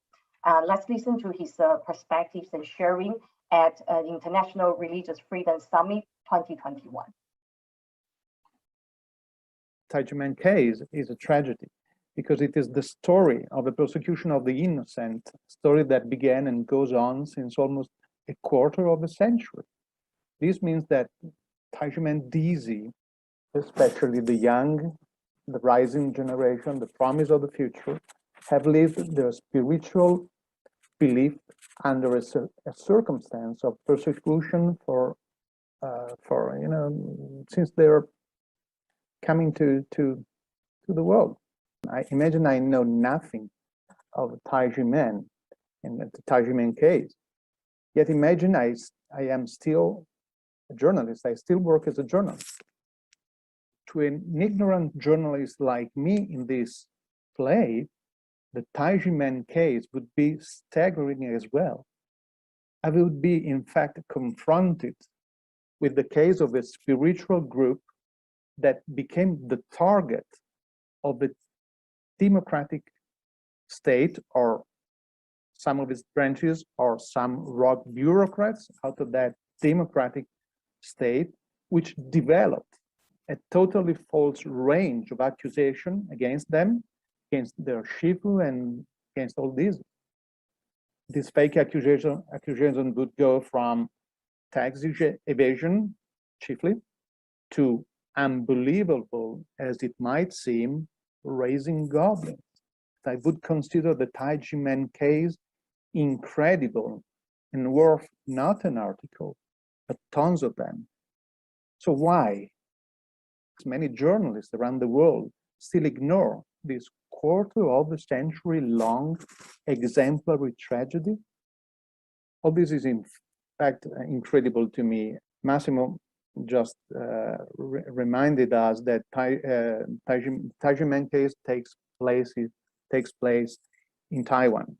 Speaker 14: Let's listen to his perspectives and sharing at International Religious Freedom Summit 2021.
Speaker 19: Tai Ji Men case is a tragedy because it is the story of the persecution of the innocent, a story that began and goes on since almost a quarter of a century. This means that Tai Ji Men dizi, especially the young, the rising generation, the promise of the future, have lived their spiritual belief under a circumstance of persecution for since they're coming to the world. I imagine I know nothing of Tai Ji Men in the Tai Ji Men case. Yet imagine I am still a journalist. I still work as a journalist. To an ignorant journalist like me in this play, the Tai Ji Men case would be staggering as well. I would be, in fact, confronted with the case of a spiritual group that became the target of the democratic state, or some of its branches, or some rogue bureaucrats out of that democratic state, which developed a totally false range of accusation against them, against their shifu and against all these. This fake accusation would go from tax evasion, chiefly, to unbelievable as it might seem, raising goblins. I would consider the Tai Ji Men case incredible and worth not an article, but tons of them. So why? Many journalists around the world still ignore this quarter of a century long exemplary tragedy. All this is in fact incredible to me. Massimo just reminded us that Tai Ji Men case takes place in Taiwan.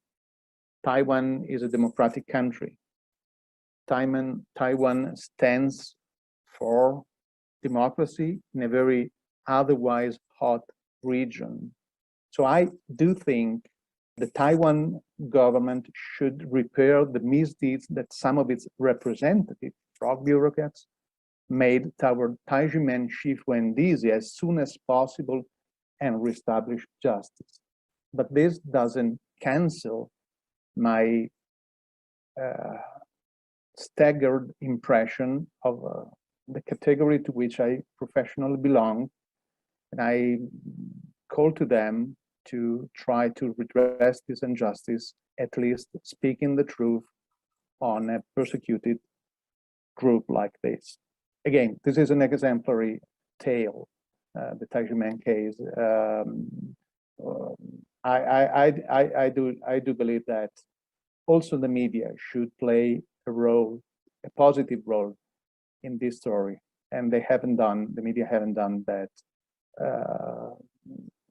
Speaker 19: Taiwan is a democratic country. Taiwan stands for democracy in a very otherwise hot region. So I do think the Taiwan government should repair the misdeeds that some of its representatives, rogue bureaucrats, made toward Tai Ji Men, shifu, and dizi as soon as possible and reestablish justice. But this doesn't cancel my staggered impression of the category to which I professionally belong, and I call to them to try to redress this injustice, at least speaking the truth on a persecuted group like this. Again, this is an exemplary tale, the Tai Ji Men case. I do believe that also the media should play a role, a positive role in this story, and they haven't done. The media haven't done that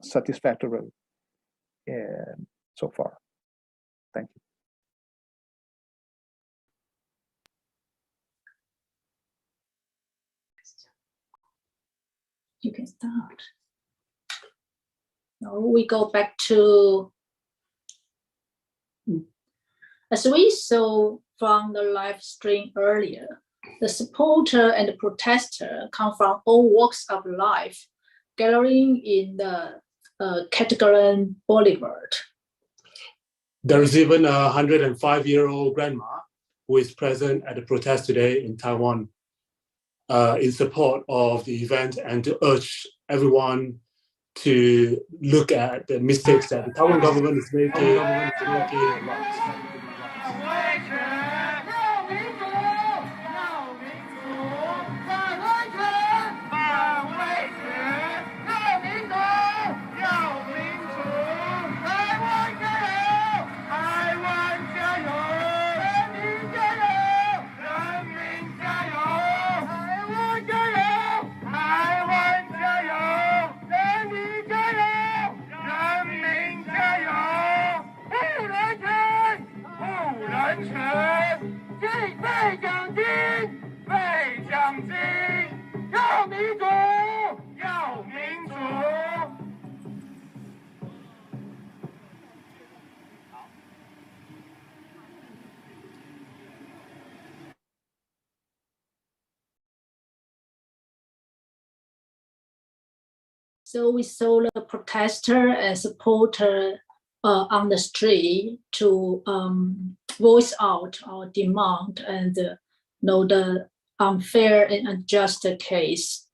Speaker 19: satisfactorily so far. Thank you.
Speaker 9: You can start. Now we go back to, as we saw from the live stream earlier, the supporter and the protester come from all walks of life, gathering in the Catalan Boulevard.
Speaker 7: There is even a 105-year-old grandma who is present at the protest today in Taiwan in support of the event, and to urge everyone to look at the mistakes that the Taiwan government is making.
Speaker 9: So we saw the protester and supporter on the street to voice out our demand and the unfair and unjust case.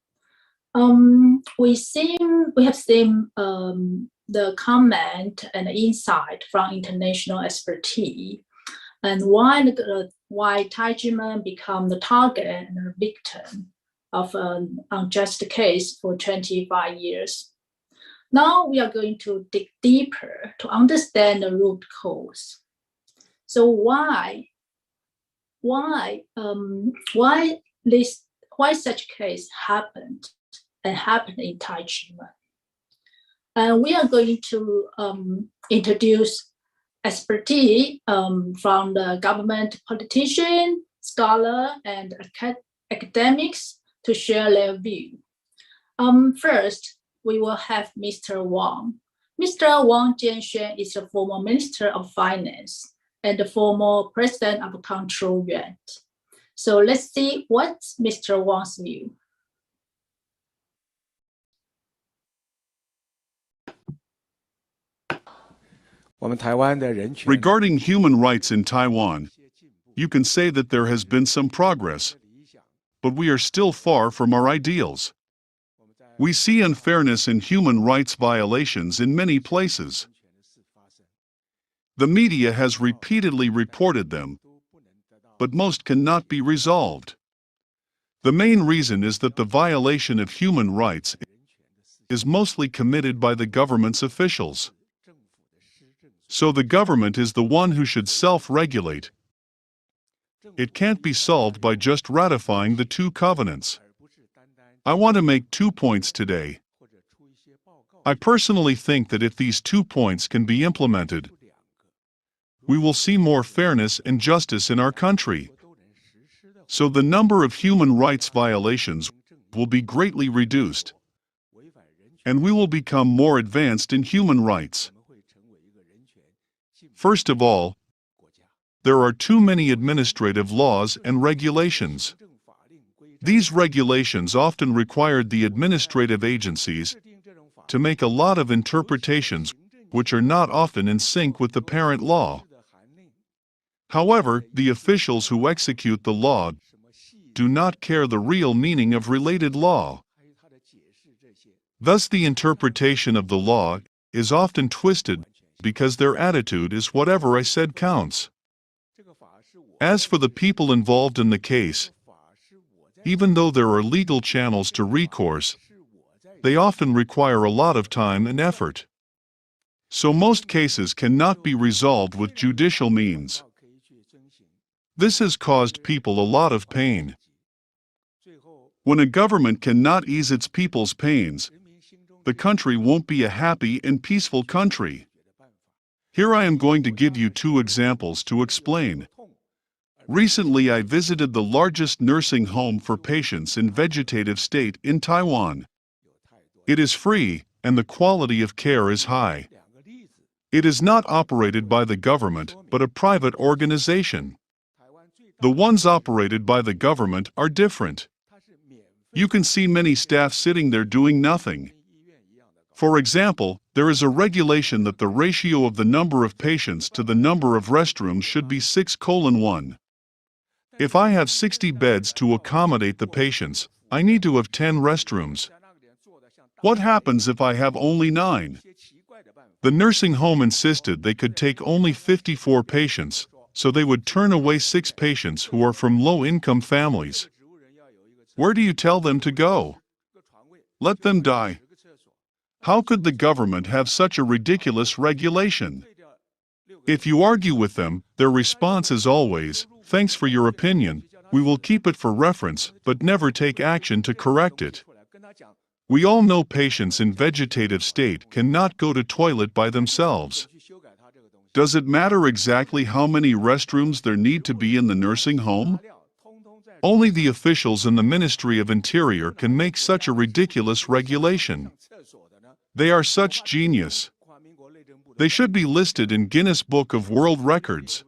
Speaker 9: We have seen the comment and insight from international expertise, and why Tai Ji Men become the target and the victim of an unjust case for 25 years. Now we are going to dig deeper to understand the root cause. So why such case happened in Tai Ji Men? And we are going to introduce expertise from the government, politician, scholar, and academics to share their view. First, we will have Mr. Wang. Mr. Wang Jianxuan is the former Minister of Finance and the former President of Control Yuan. So let's see what's Mr. Wang's view.
Speaker 20: Regarding human rights in Taiwan, you can say that there has been some progress, but we are still far from our ideals. We see unfairness and human rights violations in many places. The media has repeatedly reported them, but most cannot be resolved. The main reason is that the violation of human rights is mostly committed by the government's officials. So the government is the one who should self-regulate. It can't be solved by just ratifying the two covenants. I want to make 2 points today. I personally think that if these 2 points can be implemented, we will see more fairness and justice in our country. So the number of human rights violations will be greatly reduced, and we will become more advanced in human rights. First of all, there are too many administrative laws and regulations. These regulations often required the administrative agencies to make a lot of interpretations which are not often in sync with the parent law. However, the officials who execute the law do not care the real meaning of related law. Thus, the interpretation of the law is often twisted because their attitude is whatever I said counts. As for the people involved in the case, even though there are legal channels to recourse, they often require a lot of time and effort. So most cases cannot be resolved with judicial means. This has caused people a lot of pain. When a government cannot ease its people's pains, the country won't be a happy and peaceful country. Here I am going to give you 2 examples to explain. Recently I visited the largest nursing home for patients in vegetative state in Taiwan. It is free, and the quality of care is high. It is not operated by the government, but a private organization. The ones operated by the government are different. You can see many staff sitting there doing nothing. For example, there is a regulation that the ratio of the number of patients to the number of restrooms should be 6:1. If I have 60 beds to accommodate the patients, I need to have 10 restrooms. What happens if I have only 9? The nursing home insisted they could take only 54 patients, so they would turn away 6 patients who are from low-income families. Where do you tell them to go? Let them die. How could the government have such a ridiculous regulation? If you argue with them, their response is always, "Thanks for your opinion, we will keep it for reference, but never take action to correct it." We all know patients in vegetative state cannot go to toilet by themselves. Does it matter exactly how many restrooms there need to be in the nursing home? Only the officials in the Ministry of Interior can make such a ridiculous regulation. They are such genius. They should be listed in Guinness Book of World Records.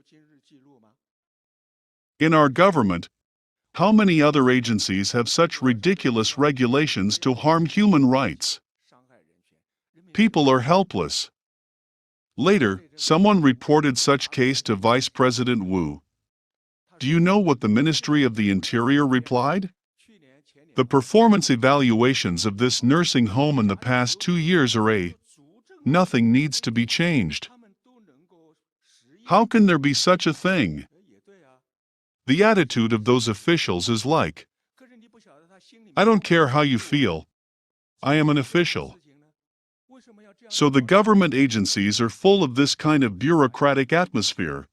Speaker 20: In our government, how many other agencies have such ridiculous regulations to harm human rights? People are helpless. Later, someone reported such case to Vice President Wu. Do you know what the Ministry of the Interior replied? The performance evaluations of this nursing home in the past 2 years are A. Nothing needs to be changed. How can there be such a thing? The attitude of those officials is like, I don't care how you feel. I am an official. So the government agencies are full of this kind of bureaucratic atmosphere.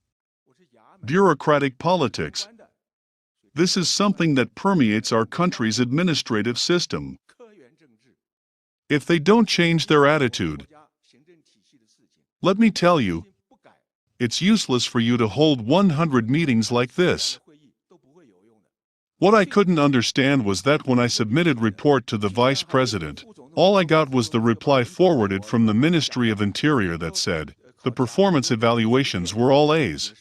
Speaker 20: Bureaucratic politics. This is something that permeates our country's administrative system. If they don't change their attitude, let me tell you, it's useless for you to hold 100 meetings like this. What I couldn't understand was that when I submitted report to the Vice President, all I got was the reply forwarded from the Ministry of Interior that said, the performance evaluations were all A's.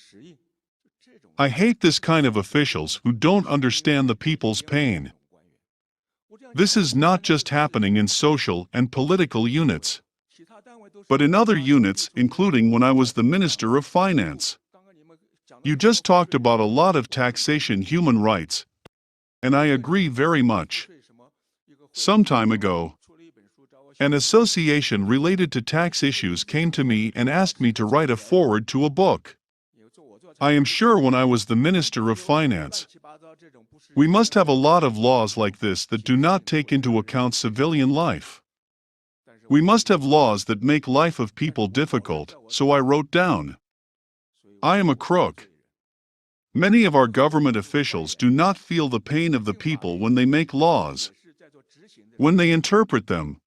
Speaker 20: I hate this kind of officials who don't understand the people's pain. This is not just happening in social and political units, but in other units, including when I was the Minister of Finance. You just talked about a lot of taxation human rights, and I agree very much. Some time ago, an association related to tax issues came to me and asked me to write a foreword to a book. I am sure when I was the Minister of Finance, we must have a lot of laws like this that do not take into account civilian life. We must have laws that make life of people difficult, so I wrote down, I am a crook. Many of our government officials do not feel the pain of the people when they make laws, when they interpret them,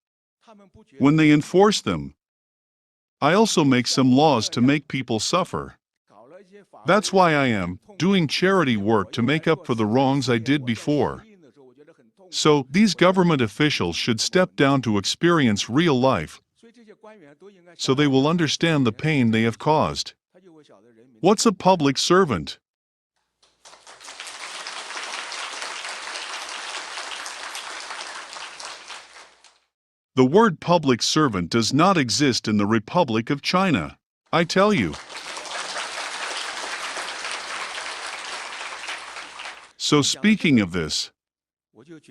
Speaker 20: when they enforce them. I also make some laws to make people suffer. That's why I am doing charity work to make up for the wrongs I did before. So, these government officials should step down to experience real life, so they will understand the pain they have caused. What's a public servant? The word public servant does not exist in the Republic of China. I tell you. So speaking of this,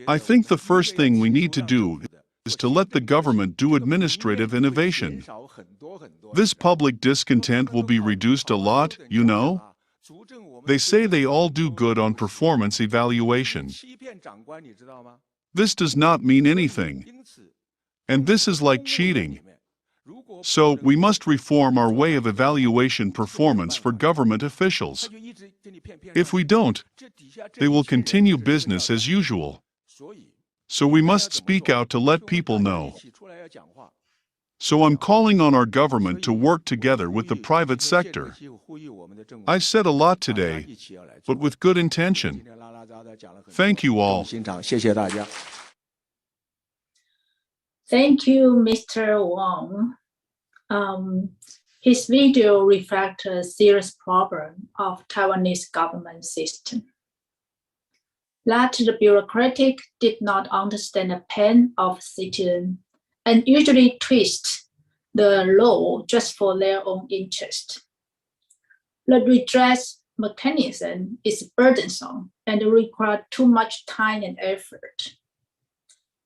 Speaker 20: I think the first thing we need to do is to let the government do administrative innovation. This public discontent will be reduced a lot, you know? They say they all do good on performance evaluation. This does not mean anything. And this is like cheating. So, we must reform our way of evaluation performance for government officials. If we don't, they will continue business as usual. So we must speak out to let people know. So I'm calling on our government to work together with the private sector. I've said a lot today, but with good intention. Thank you all.
Speaker 9: Thank you, Mr. Wang. His video reflects a serious problem of Taiwanese government system. That the bureaucratic did not understand the pain of citizens and usually twist the law just for their own interest. The redress mechanism is burdensome and requires too much time and effort.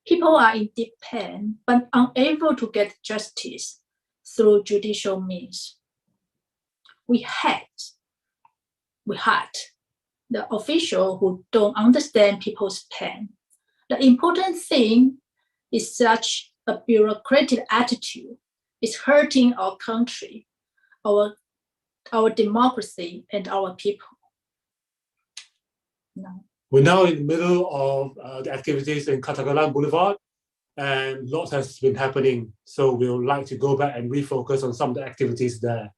Speaker 9: People are in deep pain but unable to get justice through judicial means. We had the officials who don't understand people's pain. The important thing is such a bureaucratic attitude is hurting our country, our democracy, and our people. No.
Speaker 7: We're now in the middle of the activities in Katagalan Boulevard, and lots has been happening. So we would like to go back and refocus on some of the activities there.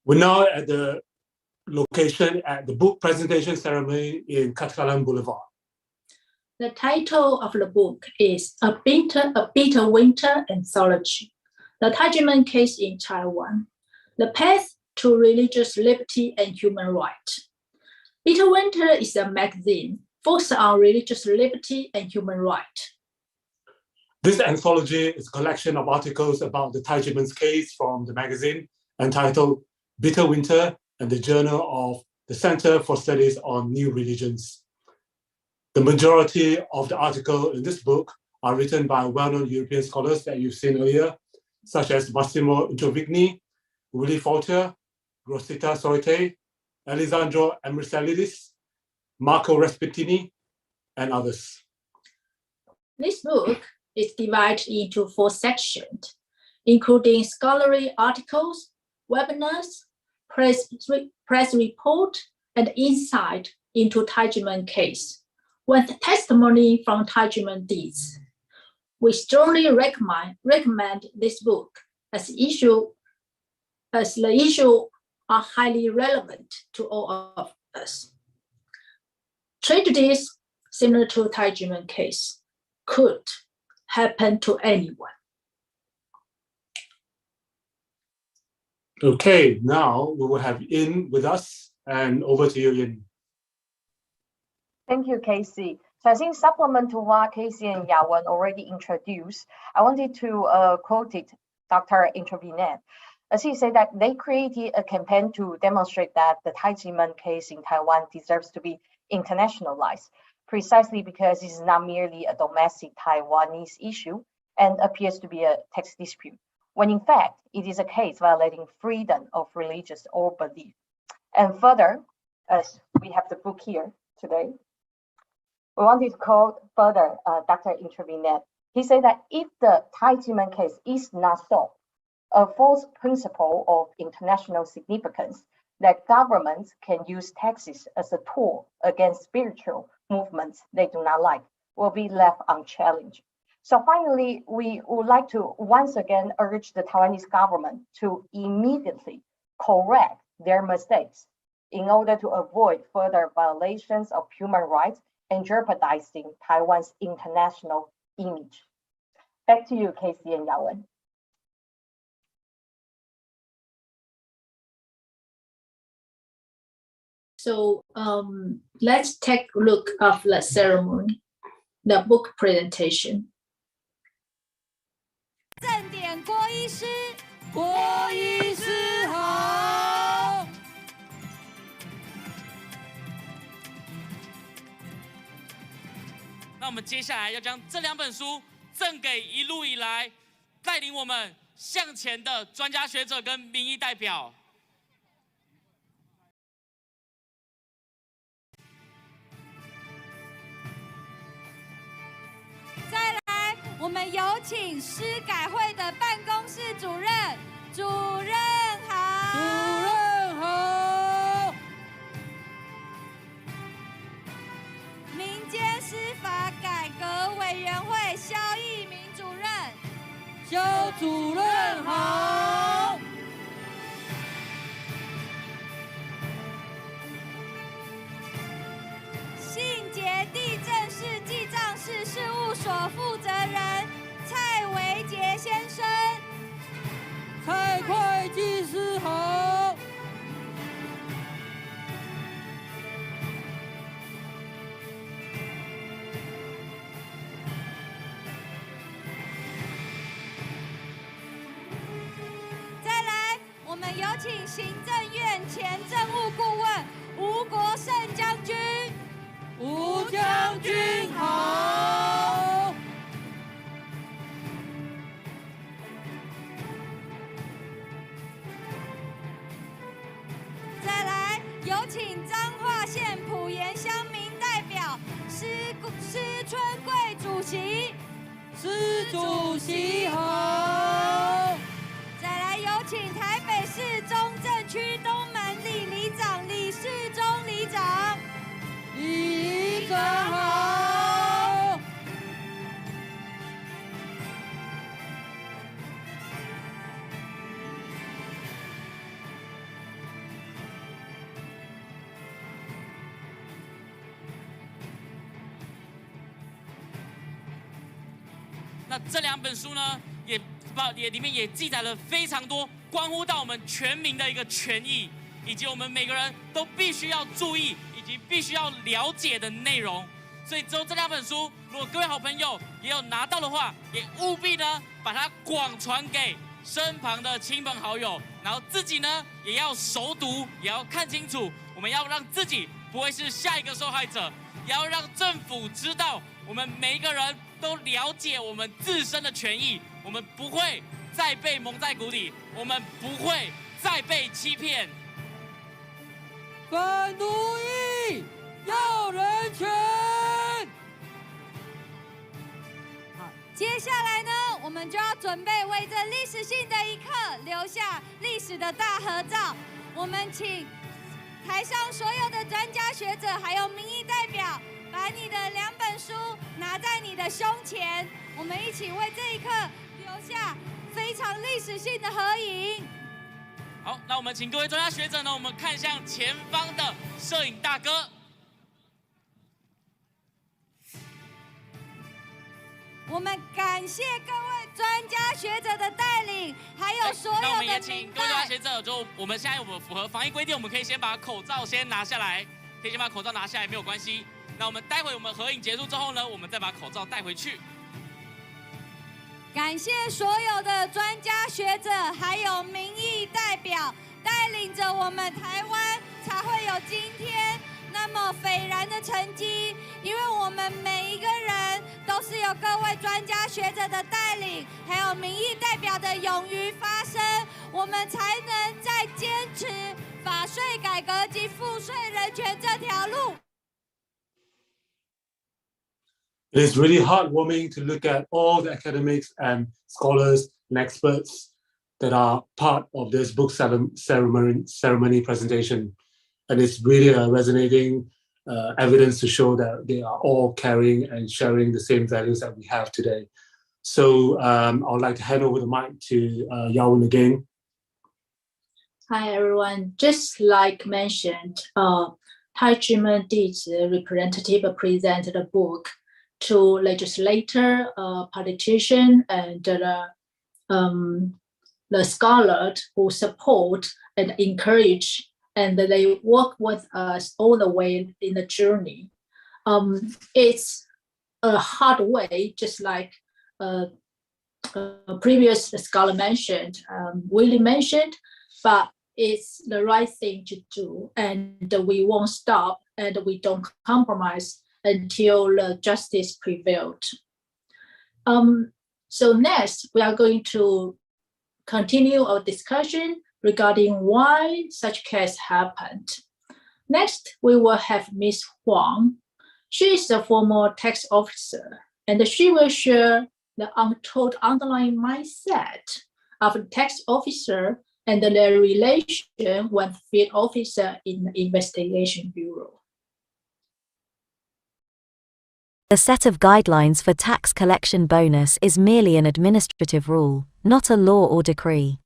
Speaker 7: We're now at the location at the book presentation ceremony in Katalan Boulevard.
Speaker 9: The title of the book is A Bitter Winter Anthology, the Tai Ji Men Case in Taiwan, the Path to Religious Liberty and Human Rights. Bitter Winter is a magazine focused on religious liberty and human rights.
Speaker 7: This anthology is a collection of articles about the Tai Ji Men's case from the magazine entitled Bitter Winter and the Journal of the Center for Studies on New Religions. The majority of the articles in this book are written by well-known European scholars that you've seen earlier, such as Massimo Introvigni, Willy Falter, Rosita Sorete, Alessandro Emersalidis, Marco Respettini, and others.
Speaker 9: This book is divided into 4 sections, including scholarly articles, webinars, press report, and insight into Tai Ji Men case, with testimony from Tai Ji Men deeds. We strongly recommend this book as the issue are highly relevant to all of us. Tragedies similar to Tai Ji Men case could happen to anyone.
Speaker 7: Okay, now we will have Yin with us, and over to you, Yin.
Speaker 14: Thank you, Casey. So I think supplement to what Casey and Yawen already introduced, I wanted to quote it, Dr. Introvinet. As he said that they created a campaign to demonstrate that the Tai Ji Men case in Taiwan deserves to be internationalized, precisely because it is not merely a domestic Taiwanese issue and appears to be a tax dispute, when in fact it is a case violating freedom of religious or belief. And further, as we have the book here today, we wanted to quote further Dr. Introvinet. He said that if the Tai Ji Men case is not solved, a false principle of international significance that governments can use taxes as a tool against spiritual movements they do not like will be left unchallenged. So finally, we would like to once again urge the Taiwanese government to immediately correct their mistakes in order to avoid further violations of human rights and jeopardizing Taiwan's international image. Back to you, Casey and Yawen.
Speaker 9: So let's take a look at the ceremony, the book presentation.
Speaker 21: 正点郭医师，郭医师好。
Speaker 22: 那我们接下来要将这2本书赠给一路以来带领我们向前的专家学者跟民意代表。
Speaker 21: 再来，我们有请师改会的办公室主任，主任好，主任好。民间司法改革委员会萧义民主任，萧主任好。信捷地政士记账室事务所负责人蔡维杰先生，蔡会计师好。再来，我们有请行政院前政务顾问吴国胜将军。吴将军好。再来，有请彰化县埔盐乡民代表施春贵主席，施主席好。再来，有请台北市中正区东门里长李世忠里长。里长好。
Speaker 22: 那这2本书呢，也里面也记载了非常多关乎到我们全民的一个权益，以及我们每个人都必须要注意以及必须要了解的内容。所以只有这2本书，如果各位好朋友也有拿到的话，也务必呢把它广传给身旁的亲朋好友，然后自己呢也要熟读，也要看清楚。我们要让自己不会是下一个受害者，也要让政府知道，我们每一个人都了解我们自身的权益，我们不会再被蒙在鼓里，我们不会再被欺骗。
Speaker 21: 反奴役，要人权。好，接下来呢，我们就要准备为这历史性的一刻留下历史的大合照。我们请台上所有的专家学者还有民意代表，把你的2本书拿在你的胸前，我们一起为这一刻留下非常历史性的合影。
Speaker 22: 好，那我们请各位专家学者呢，我们看向前方的摄影大哥。
Speaker 21: 我们感谢各位专家学者的带领，还有所有的
Speaker 22: 那我们也请
Speaker 21: 民
Speaker 22: 各位专家
Speaker 21: 代。
Speaker 22: 学者，就我们现在符合防疫规定，我们可以先把口罩先拿下来，可以先把口罩拿下来，没有关系。那我们待会我们合影结束之后呢，我们再把口罩带回去。
Speaker 21: 感谢所有的专家学者，还有民意代表，带领着我们台湾才会有今天那么斐然的成绩。因为我们每一个人都是有各位专家学者的带领，还有民意代表的勇于发声，我们才能在坚持法税改革及赋税人权这条路。
Speaker 7: It is really heartwarming to look at all the academics and scholars and experts that are part of this book ceremony presentation. And it's really a resonating evidence to show that they are all carrying and sharing the same values that we have today. So I would like to hand over the mic to Yawen again.
Speaker 9: Hi, everyone. Just like mentioned, Tai Ji Men Dizi representative presented a book to legislator, politician, and the scholars who support and encourage, and they work with us all the way in the journey. It's a hard way, just like a previous scholar mentioned, Willie mentioned, but it's the right thing to do, and we won't stop, and we don't compromise until justice prevailed. So next, we are going to continue our discussion regarding why such case happened. Next, we will have Ms. Huang. She is a former tax officer, and she will share the untold underlying mindset of a tax officer and their relation with field officer in the Investigation Bureau.
Speaker 1: A set of guidelines for tax collection bonus is merely an administrative rule, not a law or decree.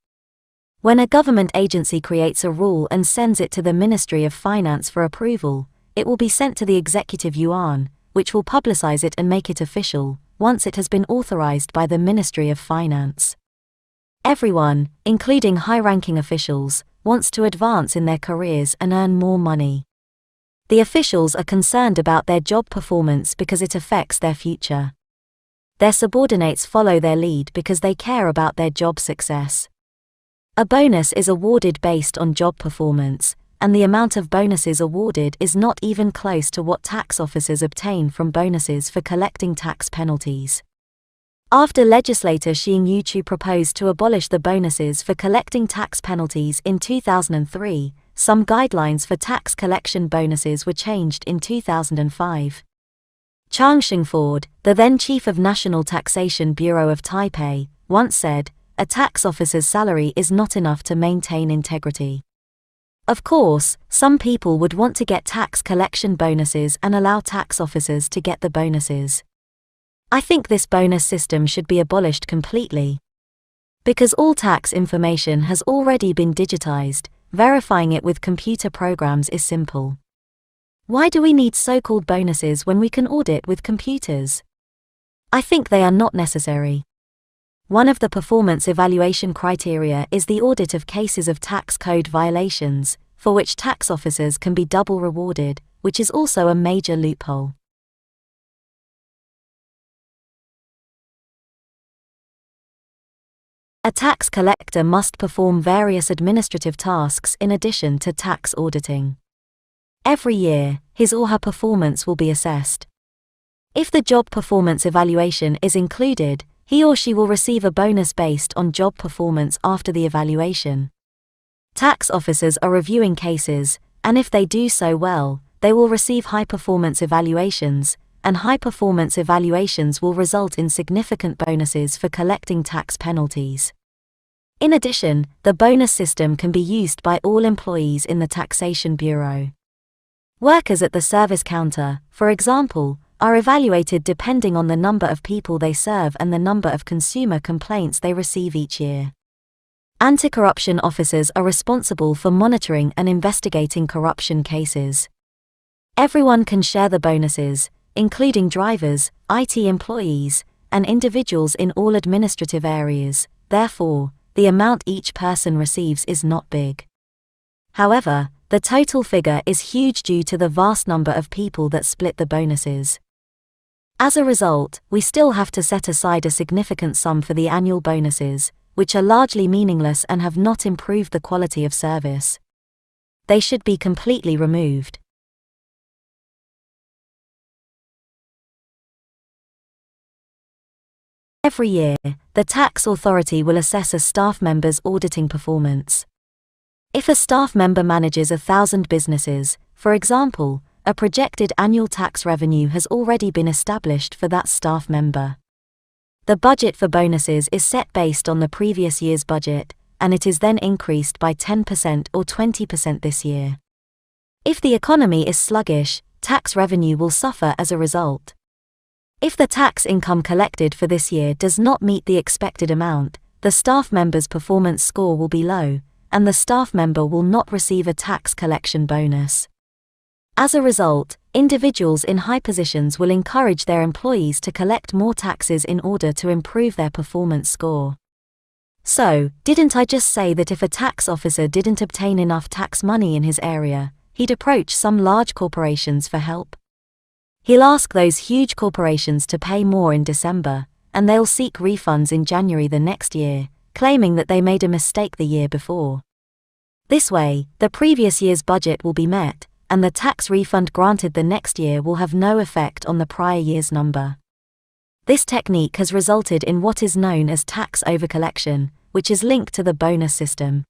Speaker 1: When a government agency creates a rule and sends it to the Ministry of Finance for approval, it will be sent to the Executive Yuan, which will publicize it and make it official, once it has been authorized by the Ministry of Finance. Everyone, including high-ranking officials, wants to advance in their careers and earn more money. The officials are concerned about their job performance because it affects their future. Their subordinates follow their lead because they care about their job success. A bonus is awarded based on job performance, and the amount of bonuses awarded is not even close to what tax officers obtain from bonuses for collecting tax penalties. After legislator Xiang Yuchu proposed to abolish the bonuses for collecting tax penalties in 2003, some guidelines for tax collection bonuses were changed in 2005. Chang Shengford, the then chief of National Taxation Bureau of Taipei, once said, "A tax officer's salary is not enough to maintain integrity." Of course, some people would want to get tax collection bonuses and allow tax officers to get the bonuses. I think this bonus system should be abolished completely. Because all tax information has already been digitized, verifying it with computer programs is simple. Why do we need so-called bonuses when we can audit with computers? I think they are not necessary. One of the performance evaluation criteria is the audit of cases of tax code violations, for which tax officers can be double rewarded, which is also a major loophole. A tax collector must perform various administrative tasks in addition to tax auditing. Every year, his or her performance will be assessed. If the job performance evaluation is included, he or she will receive a bonus based on job performance after the evaluation. Tax officers are reviewing cases, and if they do so well, they will receive high-performance evaluations, and high-performance evaluations will result in significant bonuses for collecting tax penalties. In addition, the bonus system can be used by all employees in the Taxation Bureau. Workers at the service counter, for example, are evaluated depending on the number of people they serve and the number of consumer complaints they receive each year. Anti-corruption officers are responsible for monitoring and investigating corruption cases. Everyone can share the bonuses, including drivers, IT employees, and individuals in all administrative areas. Therefore, the amount each person receives is not big. However, the total figure is huge due to the vast number of people that split the bonuses. As a result, we still have to set aside a significant sum for the annual bonuses, which are largely meaningless and have not improved the quality of service. They should be completely removed. Every year, the tax authority will assess a staff member's auditing performance. If a staff member manages 1,000 businesses, for example, a projected annual tax revenue has already been established for that staff member. The budget for bonuses is set based on the previous year's budget, and it is then increased by 10% or 20% this year. If the economy is sluggish, tax revenue will suffer as a result. If the tax income collected for this year does not meet the expected amount, the staff member's performance score will be low, and the staff member will not receive a tax collection bonus. As a result, individuals in high positions will encourage their employees to collect more taxes in order to improve their performance score. So, didn't I just say that if a tax officer didn't obtain enough tax money in his area, he'd approach some large corporations for help? He'll ask those huge corporations to pay more in December, and they'll seek refunds in January the next year, claiming that they made a mistake the year before. This way, the previous year's budget will be met, and the tax refund granted the next year will have no effect on the prior year's number. This technique has resulted in what is known as tax overcollection, which is linked to the bonus system.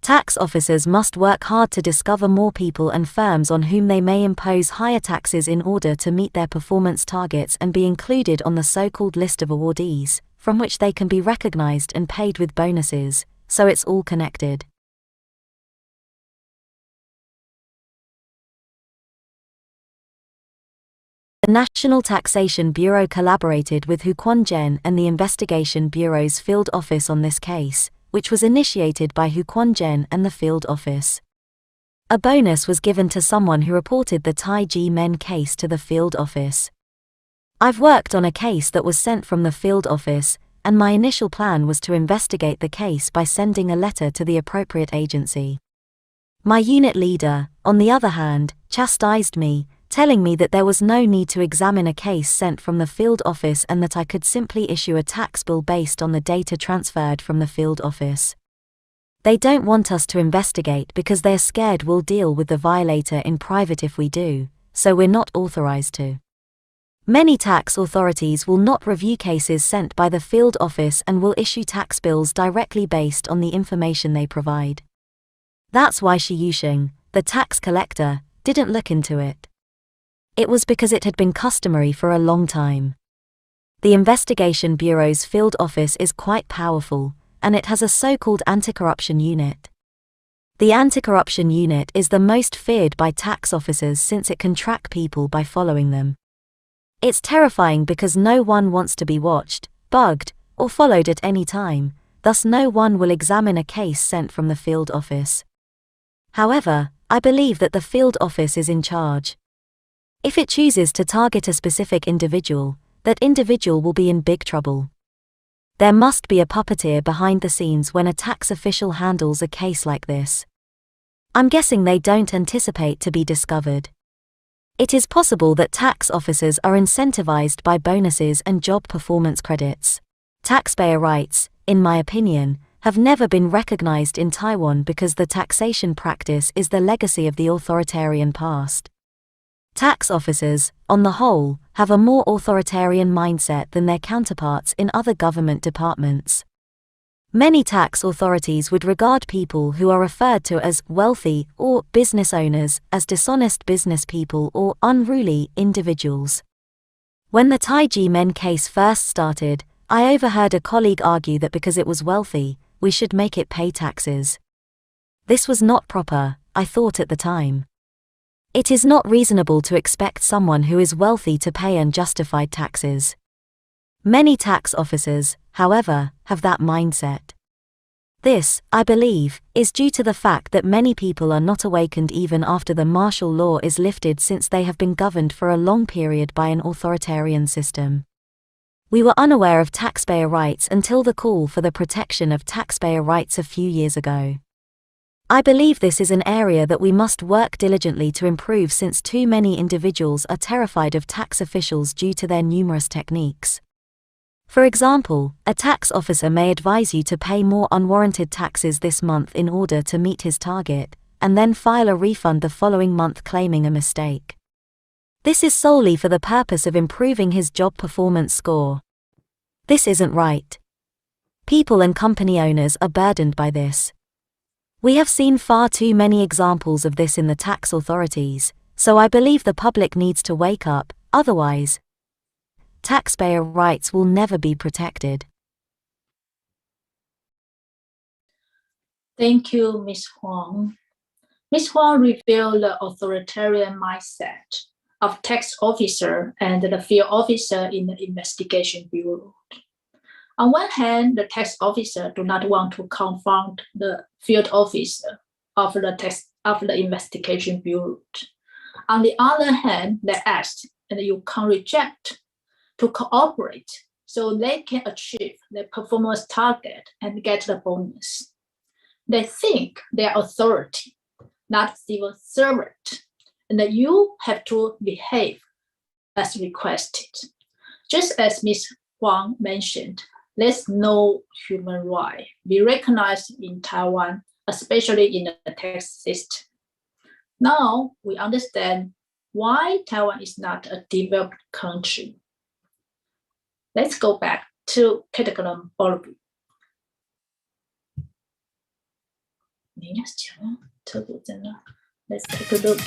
Speaker 1: Tax officers must work hard to discover more people and firms on whom they may impose higher taxes in order to meet their performance targets and be included on the so-called list of awardees, from which they can be recognized and paid with bonuses, so it's all connected. The National Taxation Bureau collaborated with Huquanzhen and the Investigation Bureau's field office on this case, which was initiated by Huquanzhen and the field office. A bonus was given to someone who reported the Tai Ji Men case to the field office. I've worked on a case that was sent from the field office, and my initial plan was to investigate the case by sending a letter to the appropriate agency. My unit leader, on the other hand, chastised me, telling me that there was no need to examine a case sent from the field office and that I could simply issue a tax bill based on the data transferred from the field office. They don't want us to investigate because they're scared we'll deal with the violator in private if we do, so we're not authorized to. Many tax authorities will not review cases sent by the field office and will issue tax bills directly based on the information they provide. That's why Shi Yusheng, the tax collector, didn't look into it. It was because it had been customary for a long time. The Investigation Bureau's field office is quite powerful, and it has a so-called anti-corruption unit. The anti-corruption unit is the most feared by tax officers since it can track people by following them. It's terrifying because no one wants to be watched, bugged, or followed at any time, thus no one will examine a case sent from the field office. However, I believe that the field office is in charge. If it chooses to target a specific individual, that individual will be in big trouble. There must be a puppeteer behind the scenes when a tax official handles a case like this. I'm guessing they don't anticipate to be discovered. It is possible that tax officers are incentivized by bonuses and job performance credits. Taxpayer rights, in my opinion, have never been recognized in Taiwan because the taxation practice is the legacy of the authoritarian past. Tax officers, on the whole, have a more authoritarian mindset than their counterparts in other government departments. Many tax authorities would regard people who are referred to as wealthy or business owners as dishonest business people or unruly individuals. When the Tai Ji Men case first started, I overheard a colleague argue that because it was wealthy, we should make it pay taxes. This was not proper, I thought at the time. It is not reasonable to expect someone who is wealthy to pay unjustified taxes. Many tax officers, however, have that mindset. This, I believe, is due to the fact that many people are not awakened even after the martial law is lifted, since they have been governed for a long period by an authoritarian system. We were unaware of taxpayer rights until the call for the protection of taxpayer rights a few years ago. I believe this is an area that we must work diligently to improve, since too many individuals are terrified of tax officials due to their numerous techniques. For example, a tax officer may advise you to pay more unwarranted taxes this month in order to meet his target, and then file a refund the following month claiming a mistake. This is solely for the purpose of improving his job performance score. This isn't right. People and company owners are burdened by this. We have seen far too many examples of this in the tax authorities, so I believe the public needs to wake up, otherwise, taxpayer rights will never be protected.
Speaker 9: Thank you, Ms. Huang. Ms. Huang revealed the authoritarian mindset of tax officer and the field officer in the investigation bureau. On one hand, the tax officer do not want to confront the field officer of the investigation bureau. On the other hand, they ask, and you can reject, to cooperate so they can achieve their performance target and get the bonus. They think they are authority, not civil servant, and that you have to behave as requested. Just as Ms. Huang mentioned, there's no human right be recognized in Taiwan, especially in the tax system. Now we understand why Taiwan is not a developed country. Let's go back to Category Ballroom. Let's take a look.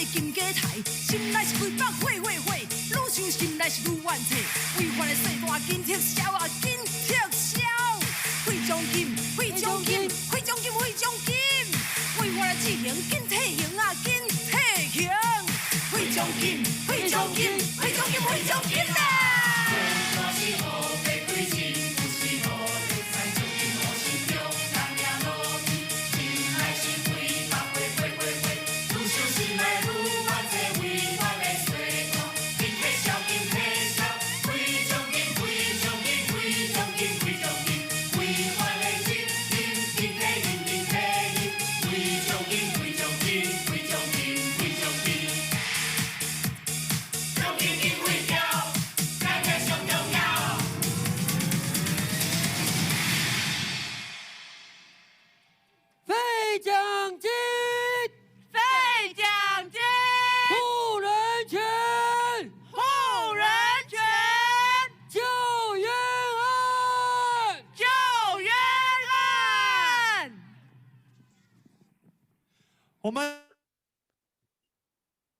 Speaker 21: 金家台，心内是几百岁，愈想心内是愈怨气。违法的细大紧撤销啊，紧撤销！废奖金，废奖金，废奖金，废奖金！违法的执行紧退刑啊，紧退刑！废奖金，废奖金，废奖金，废奖金啦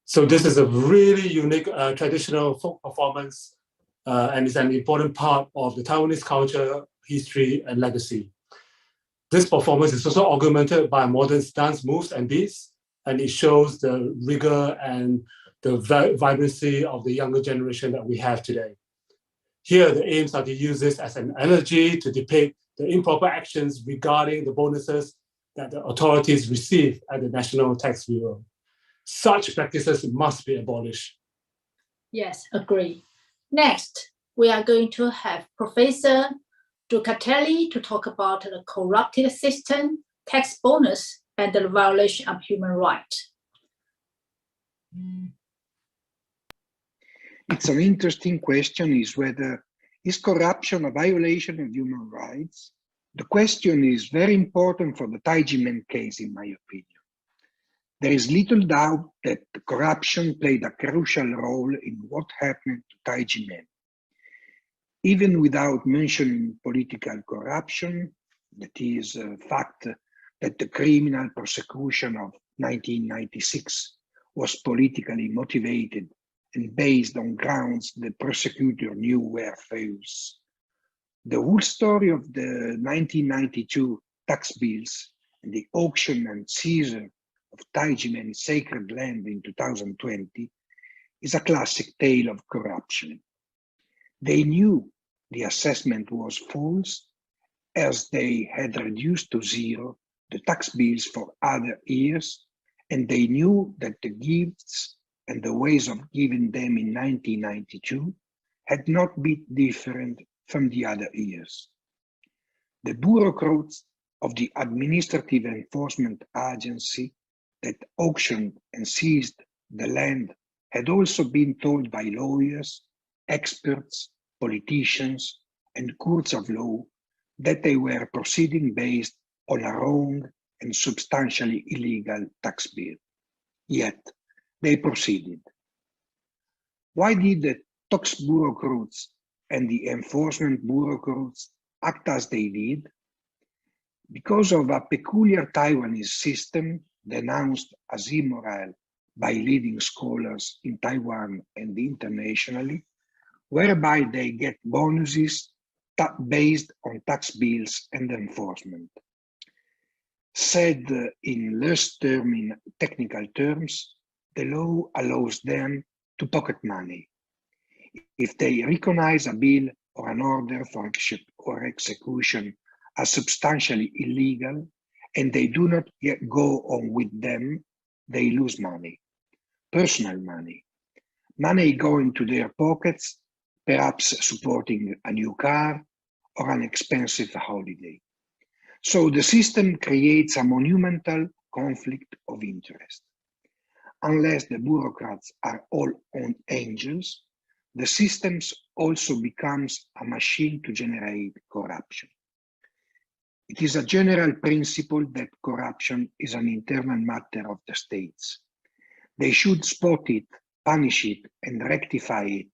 Speaker 21: ！So
Speaker 7: this is a really unique traditional folk performance, and it's an important part of the Taiwanese culture, history, and legacy. This performance is also augmented by modern dance moves and beats, and it shows the rigor and the vibrancy of the younger generation that we have today. Here, the aims are to use this as an energy to depict the improper actions regarding the bonuses that the authorities receive at the National Tax Bureau. Such practices must be abolished.
Speaker 9: Yes, agree. Next, we are going to have Professor Ducatelli to talk about the corrupted system, tax bonus, and the violation of human rights.
Speaker 2: It's an interesting question, is whether is corruption a violation of human rights? The question is very important for the Tai Ji Men case, in my opinion. There is little doubt that corruption played a crucial role in what happened to Tai Ji Men. Even without mentioning political corruption, that is a fact that the criminal prosecution of 1996 was politically motivated and based on grounds the prosecutor knew were false. The whole story of the 1992 tax bills and the auction and seizure of Tai Ji Men's sacred land in 2020 is a classic tale of corruption. They knew the assessment was false, as they had reduced to zero the tax bills for other years, and they knew that the gifts and the ways of giving them in 1992 had not been different from the other years. The bureaucrats of the Administrative Enforcement Agency that auctioned and seized the land had also been told by lawyers, experts, politicians, and courts of law that they were proceeding based on a wrong and substantially illegal tax bill. Yet, they proceeded. Why did the tax bureaucrats and the enforcement bureaucrats act as they did? Because of a peculiar Taiwanese system denounced as immoral by leading scholars in Taiwan and internationally, whereby they get bonuses based on tax bills and enforcement. Said in less technical terms, the law allows them to pocket money. If they recognize a bill or an order for execution as substantially illegal, and they do not yet go on with them, they lose money, personal money, money going to their pockets, perhaps supporting a new car or an expensive holiday. So the system creates a monumental conflict of interest. Unless the bureaucrats are all on angels, the system also becomes a machine to generate corruption. It is a general principle that corruption is an internal matter of the states. They should spot it, punish it, and rectify it.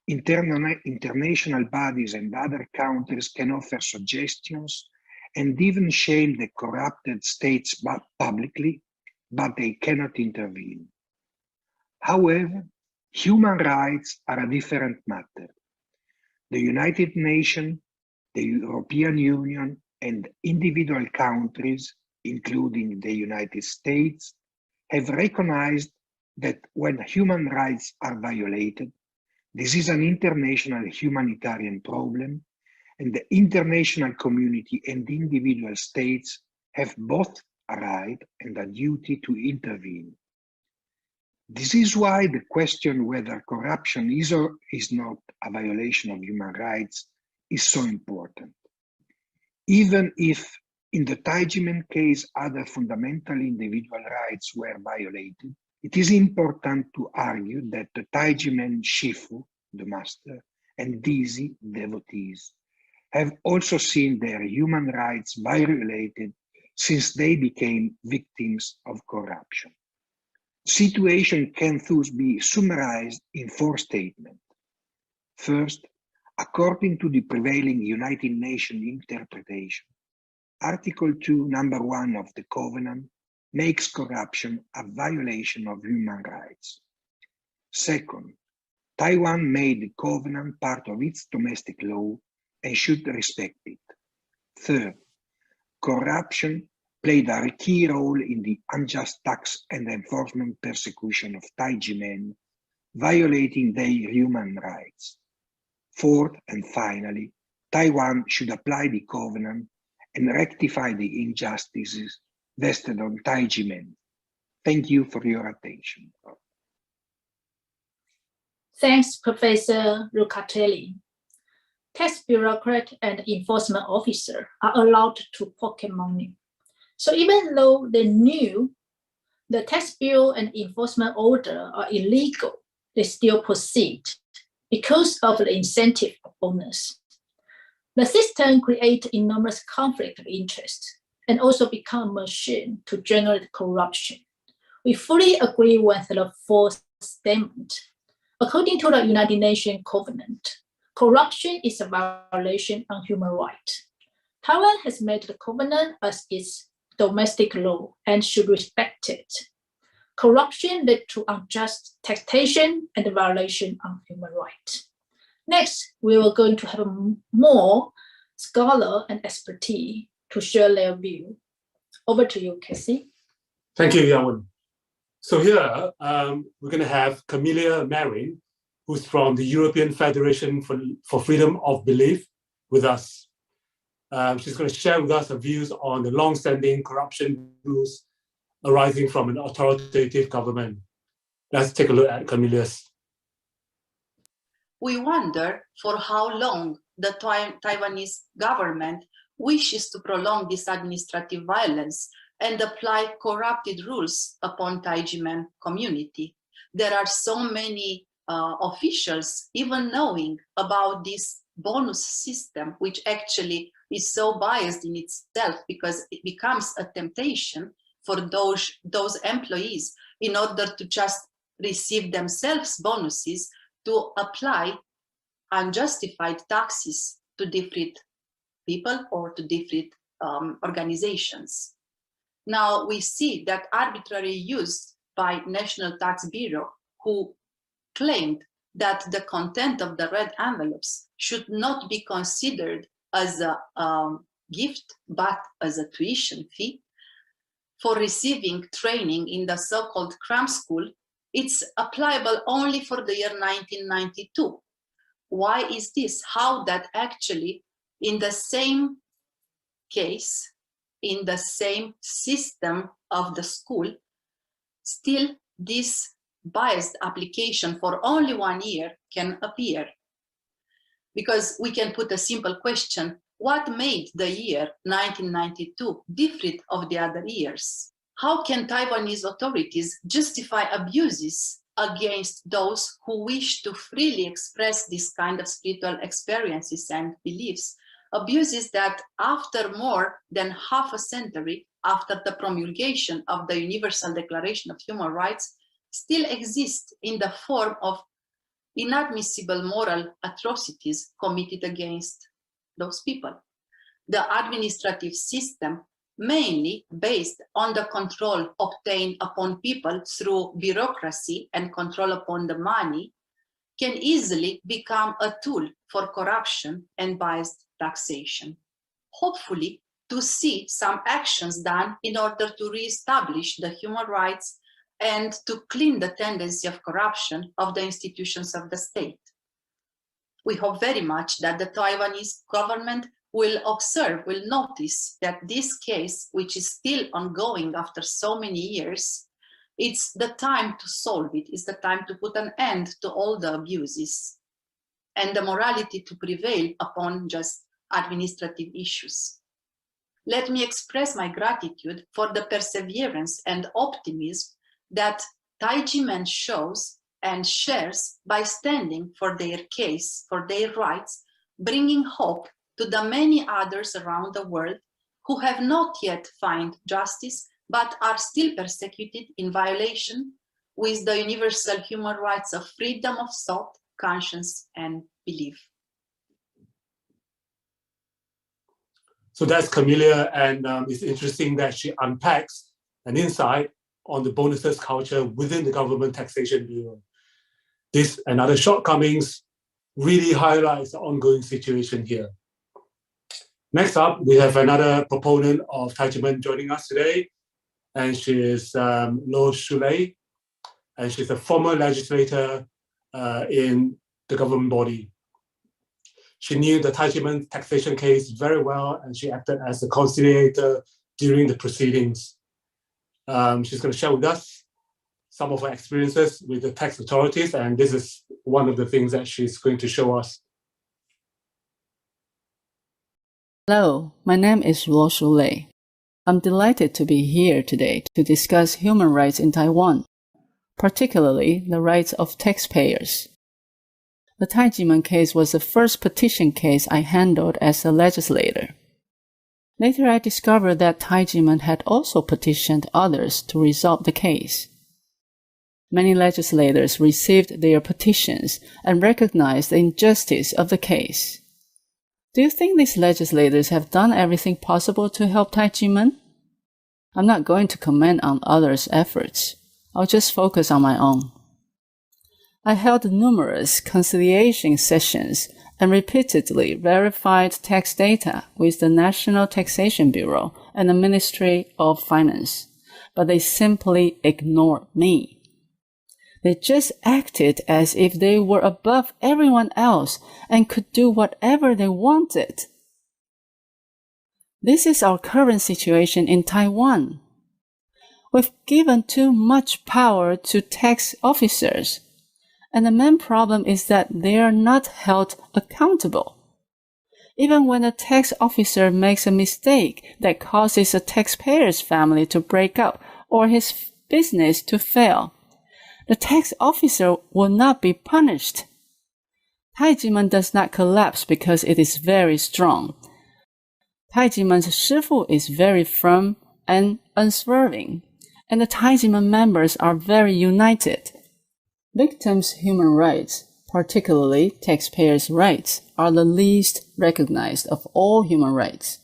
Speaker 2: International bodies and other countries can offer suggestions and even shame the corrupted states publicly, but they cannot intervene. However, human rights are a different matter. The United Nations, the European Union, and individual countries, including the United States, have recognized that when human rights are violated, this is an international humanitarian problem, and the international community and individual states have both a right and a duty to intervene. This is why the question whether corruption is or is not a violation of human rights is so important. Even if in the Tai Ji Men case other fundamental individual rights were violated, it is important to argue that the Tai Ji Men shifu, the master, and dizi, devotees, have also seen their human rights violated since they became victims of corruption. The situation can thus be summarized in 4 statements. First, according to the prevailing United Nations interpretation, Article 2, Number 1 of the Covenant makes corruption a violation of human rights. Second, Taiwan made the Covenant part of its domestic law and should respect it. Third, corruption played a key role in the unjust tax and enforcement persecution of Tai Ji Men, violating their human rights. Fourth, and finally, Taiwan should apply the Covenant and rectify the injustices vested on Tai Ji Men. Thank you for your attention.
Speaker 9: Thanks, Professor Lucatelli. Tax bureaucrat and enforcement officer are allowed to pocket money. So even though they knew the tax bureau and enforcement order are illegal, they still proceed because of the incentive bonus. The system creates enormous conflict of interest and also become a machine to generate corruption. We fully agree with the 4th statement. According to the United Nations Covenant, corruption is a violation of human rights. Taiwan has made the Covenant as its domestic law and should respect it. Corruption led to unjust taxation and the violation of human rights. Next, we are going to have more scholar and expertise to share their view. Over to you, Casey.
Speaker 7: Thank you, Yawen. So here, we're going to have Camilla Marin, who's from the European Federation for Freedom of Belief, with us. She's going to share with us her views on the long-standing corruption rules arising from an authoritative government. Let's take a look at Camilla's.
Speaker 3: We wonder for how long the Taiwanese government wishes to prolong this administrative violence and apply corrupted rules upon Tai Ji Men community. There are so many officials even knowing about this bonus system, which actually is so biased in itself because it becomes a temptation for those employees in order to just receive themselves bonuses to apply unjustified taxes to different people or to different organizations. Now we see that arbitrary use by National Tax Bureau, who claimed that the content of the red envelopes should not be considered as a gift, but as a tuition fee for receiving training in the so-called cram school, it's applicable only for the year 1992. Why is this? How that actually in the same case, in the same system of the school, still this biased application for only 1 year can appear? Because we can put a simple question: what made the year 1992 different of the other years? How can Taiwanese authorities justify abuses against those who wish to freely express this kind of spiritual experiences and beliefs? Abuses that after more than half a century after the promulgation of the Universal Declaration of Human Rights still exist in the form of inadmissible moral atrocities committed against those people. The administrative system mainly based on the control obtained upon people through bureaucracy and control upon the money, can easily become a tool for corruption and biased taxation. Hopefully, to see some actions done in order to re-establish the human rights and to clean the tendency of corruption of the institutions of the state. We hope very much that the Taiwanese government will observe, will notice that this case, which is still ongoing after so many years, it's the time to solve it. It's the time to put an end to all the abuses and the morality to prevail upon just administrative issues. Let me express my gratitude for the perseverance and optimism that Tai Ji Men shows and shares by standing for their case, for their rights, bringing hope to the many others around the world who have not yet found justice but are still persecuted in violation with the universal human rights of freedom of thought, conscience, and belief.
Speaker 7: So that's Camelia, and it's interesting that she unpacks an insight on the bonuses culture within the government taxation bureau. This and other shortcomings really highlights the ongoing situation here. Next up, we have another proponent of Tai Ji Men joining us today, and she is Lo Shulei, and she's a former legislator in the government body. She knew the Tai Ji Men taxation case very well, and she acted as a conciliator during the proceedings. She's going to share with us some of her experiences with the tax authorities, and this is one of the things that she's going to show us.
Speaker 4: Hello, my name is Lo Shulei. I'm delighted to be here today to discuss human rights in Taiwan, particularly the rights of taxpayers. The Tai Ji Men case was the first petition case I handled as a legislator. Later I discovered that Tai Ji Men had also petitioned others to resolve the case. Many legislators received their petitions and recognized the injustice of the case. Do you think these legislators have done everything possible to help Tai Ji Men? I'm not going to comment on others' efforts. I'll just focus on my own. I held numerous conciliation sessions and repeatedly verified tax data with the National Taxation Bureau and the Ministry of Finance, but they simply ignored me. They just acted as if they were above everyone else and could do whatever they wanted. This is our current situation in Taiwan. We've given too much power to tax officers, and the main problem is that they are not held accountable. Even when a tax officer makes a mistake that causes a taxpayer's family to break up or his business to fail, the tax officer will not be punished. Tai Ji Men does not collapse because it is very strong. Tai Ji Men's shifu is very firm and unswerving, and the Tai Ji Men members are very united. Victims' human rights, particularly taxpayers' rights, are the least recognized of all human rights.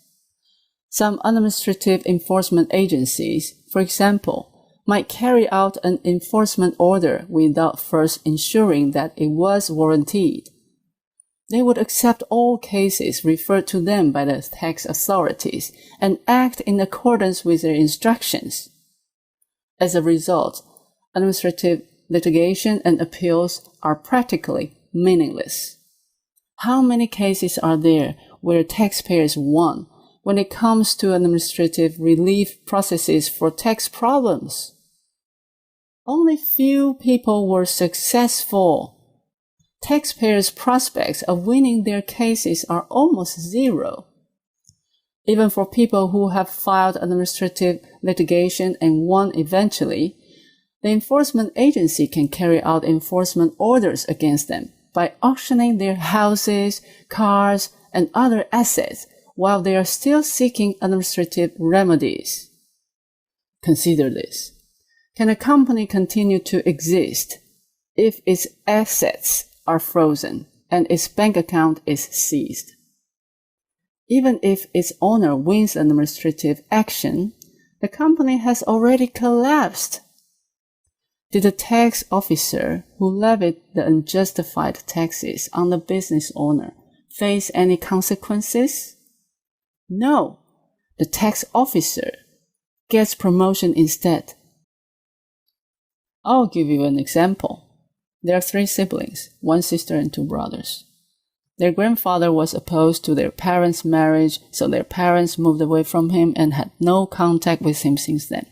Speaker 4: Some administrative enforcement agencies, for example, might carry out an enforcement order without first ensuring that it was warranted. They would accept all cases referred to them by the tax authorities and act in accordance with their instructions. As a result, administrative litigation and appeals are practically meaningless. How many cases are there where taxpayers won when it comes to administrative relief processes for tax problems? Only few people were successful. Taxpayers' prospects of winning their cases are almost zero. Even for people who have filed administrative litigation and won eventually, the enforcement agency can carry out enforcement orders against them by auctioning their houses, cars, and other assets while they are still seeking administrative remedies. Consider this. Can a company continue to exist if its assets are frozen and its bank account is seized? Even if its owner wins administrative action, the company has already collapsed. Did the tax officer who levied the unjustified taxes on the business owner face any consequences? No, the tax officer gets promotion instead. I'll give you an example. There are 3 siblings, 1 sister and 2 brothers. Their grandfather was opposed to their parents' marriage, so their parents moved away from him and had no contact with him since then.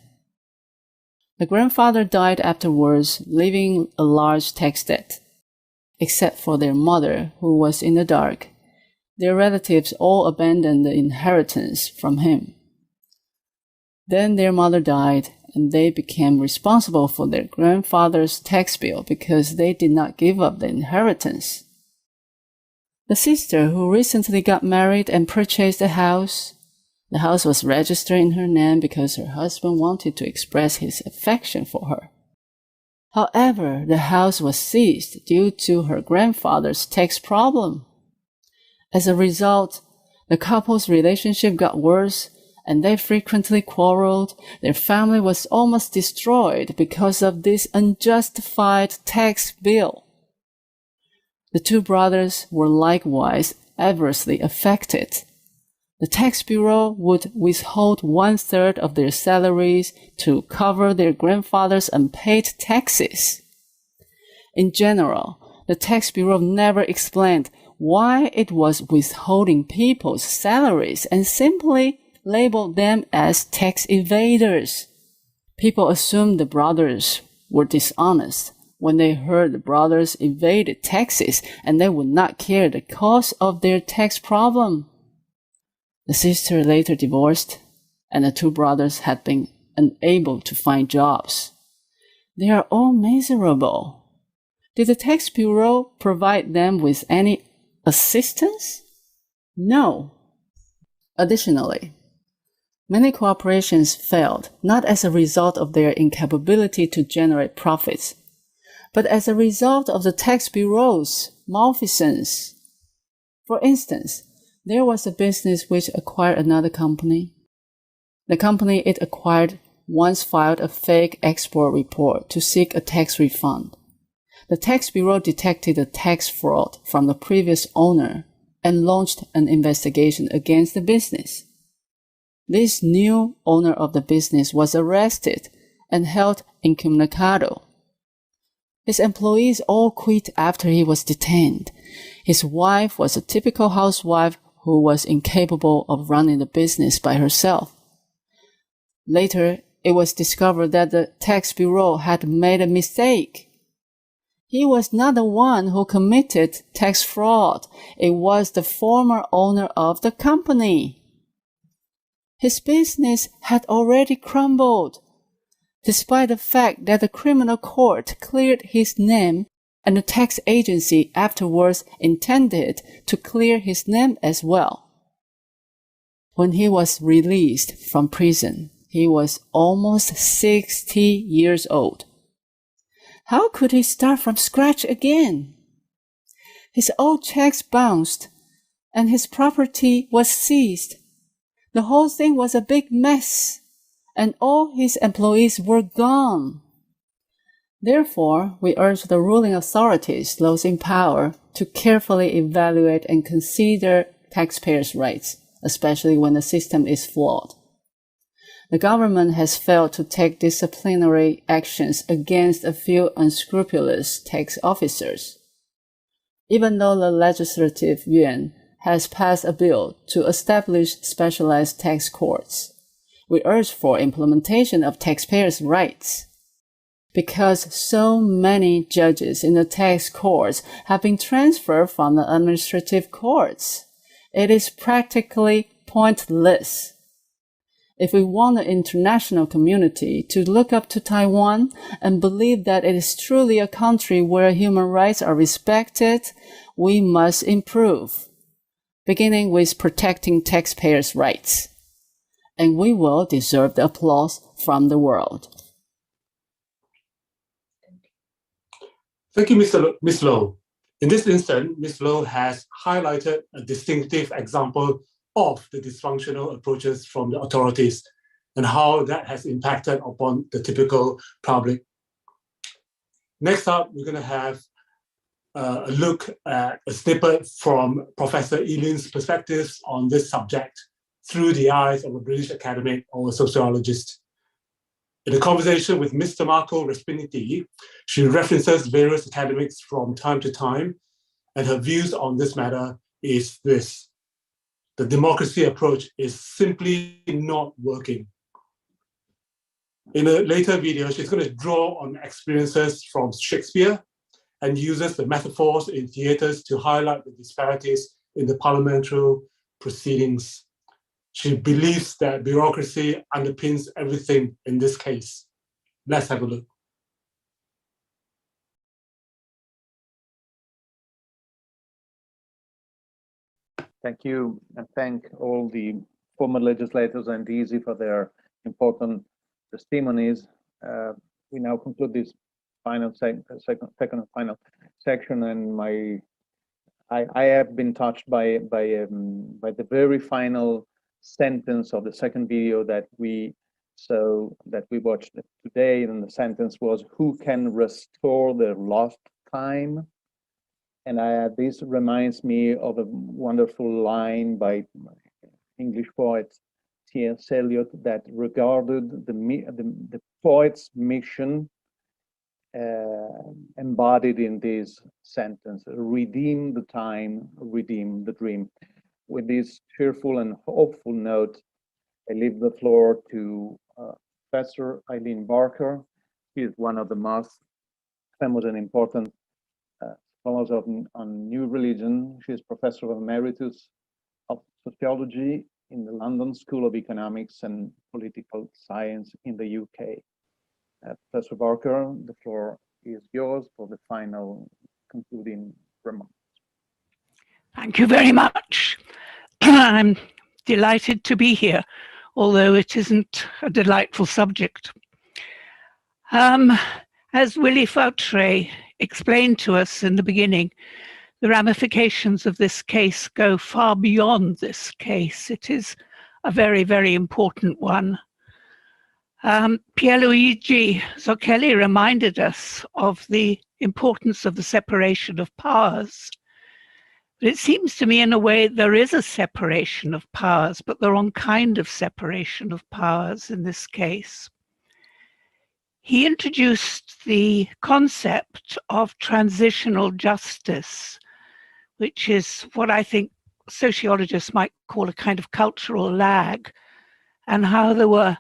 Speaker 4: The grandfather died afterwards, leaving a large tax debt. Except for their mother, who was in the dark, their relatives all abandoned the inheritance from him. Then their mother died, and they became responsible for their grandfather's tax bill because they did not give up the inheritance. The sister who recently got married and purchased a house, the house was registered in her name because her husband wanted to express his affection for her. However, the house was seized due to her grandfather's tax problem. As a result, the couple's relationship got worse, and they frequently quarreled. Their family was almost destroyed because of this unjustified tax bill. The 2 brothers were likewise adversely affected. The Tax Bureau would withhold 1/3 of their salaries to cover their grandfather's unpaid taxes. In general, the Tax Bureau never explained why it was withholding people's salaries and simply labeled them as tax evaders. People assumed the brothers were dishonest when they heard the brothers evaded taxes, and they would not care the cause of their tax problem. The sister later divorced, and the 2 brothers had been unable to find jobs. They are all miserable. Did the Tax Bureau provide them with any assistance? No. Additionally, many corporations failed not as a result of their incapability to generate profits, but as a result of the Tax Bureau's malfeasance. For instance, there was a business which acquired another company. The company it acquired once filed a fake export report to seek a tax refund. The Tax Bureau detected a tax fraud from the previous owner and launched an investigation against the business. This new owner of the business was arrested and held incommunicado. His employees all quit after he was detained. His wife was a typical housewife who was incapable of running the business by herself. Later, it was discovered that the Tax Bureau had made a mistake. He was not the one who committed tax fraud. It was the former owner of the company. His business had already crumbled, despite the fact that the criminal court cleared his name and the tax agency afterwards intended to clear his name as well. When he was released from prison, he was almost 60 years old. How could he start from scratch again? His old checks bounced, and his property was seized. The whole thing was a big mess, and all his employees were gone. Therefore, we urge the ruling authorities, those in power, to carefully evaluate and consider taxpayers' rights, especially when the system is flawed. The government has failed to take disciplinary actions against a few unscrupulous tax officers. Even though the Legislative Yuan has passed a bill to establish specialized tax courts, we urge for implementation of taxpayers' rights. Because so many judges in the tax courts have been transferred from the administrative courts, it is practically pointless. If we want the international community to look up to Taiwan and believe that it is truly a country where human rights are respected, we must improve, beginning with protecting taxpayers' rights. And we will deserve the applause from the world.
Speaker 7: Thank you, Ms. Low. In this instance, Ms. Low has highlighted a distinctive example of the dysfunctional approaches from the authorities and how that has impacted upon the typical public. Next up, we're going to have a look at a snippet from Professor Eileen's perspectives on this subject through the eyes of a British academic or a sociologist. In a conversation with Mr. Marco Respiniti, she references various academics from time to time, and her views on this matter is this: the democracy approach is simply not working. In a later video, she's going to draw on experiences from Shakespeare and uses the metaphors in theatres to highlight the disparities in the parliamentary proceedings. She believes that bureaucracy underpins everything in this case. Let's have a look.
Speaker 19: Thank you, and thank all the former legislators and dizi for their important testimonies. We now conclude this final second and final section, and I have been touched by the very final sentence of the second video that we watched today, and the sentence was, "Who can restore the lost time?" And this reminds me of a wonderful line by English poet T.S. Eliot that regarded the poet's mission embodied in this sentence: redeem the time, redeem the dream. With this cheerful and hopeful note, I leave the floor to Professor Eileen Barker. She is one of the most famous and important scholars on new religion. She is Professor Emeritus of Sociology in the London School of Economics and Political Science in the UK. Professor Barker, the floor is yours for the final concluding remarks.
Speaker 5: Thank you very much. I'm delighted to be here, although it isn't a delightful subject. As Willy Fautre explained to us in the beginning, the ramifications of this case go far beyond this case. It is a very, very important one. Pierluigi Zocchelli reminded us of the importance of the separation of powers. But it seems to me, in a way, there is a separation of powers, but the wrong kind of separation of powers in this case. He introduced the concept of transitional justice, which is what I think sociologists might call a kind of cultural lag, and how there were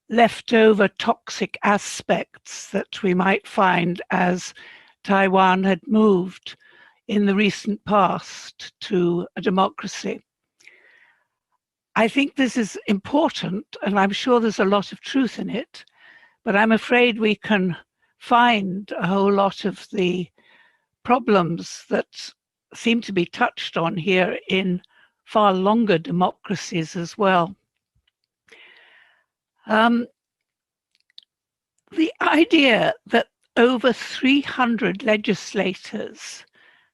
Speaker 5: leftover toxic aspects that we might find as Taiwan had moved in the recent past to a democracy. I think this is important, and I'm sure there's a lot of truth in it, but I'm afraid we can find a whole lot of the problems that seem to be touched on here in far longer democracies as well. The idea that over 300 legislators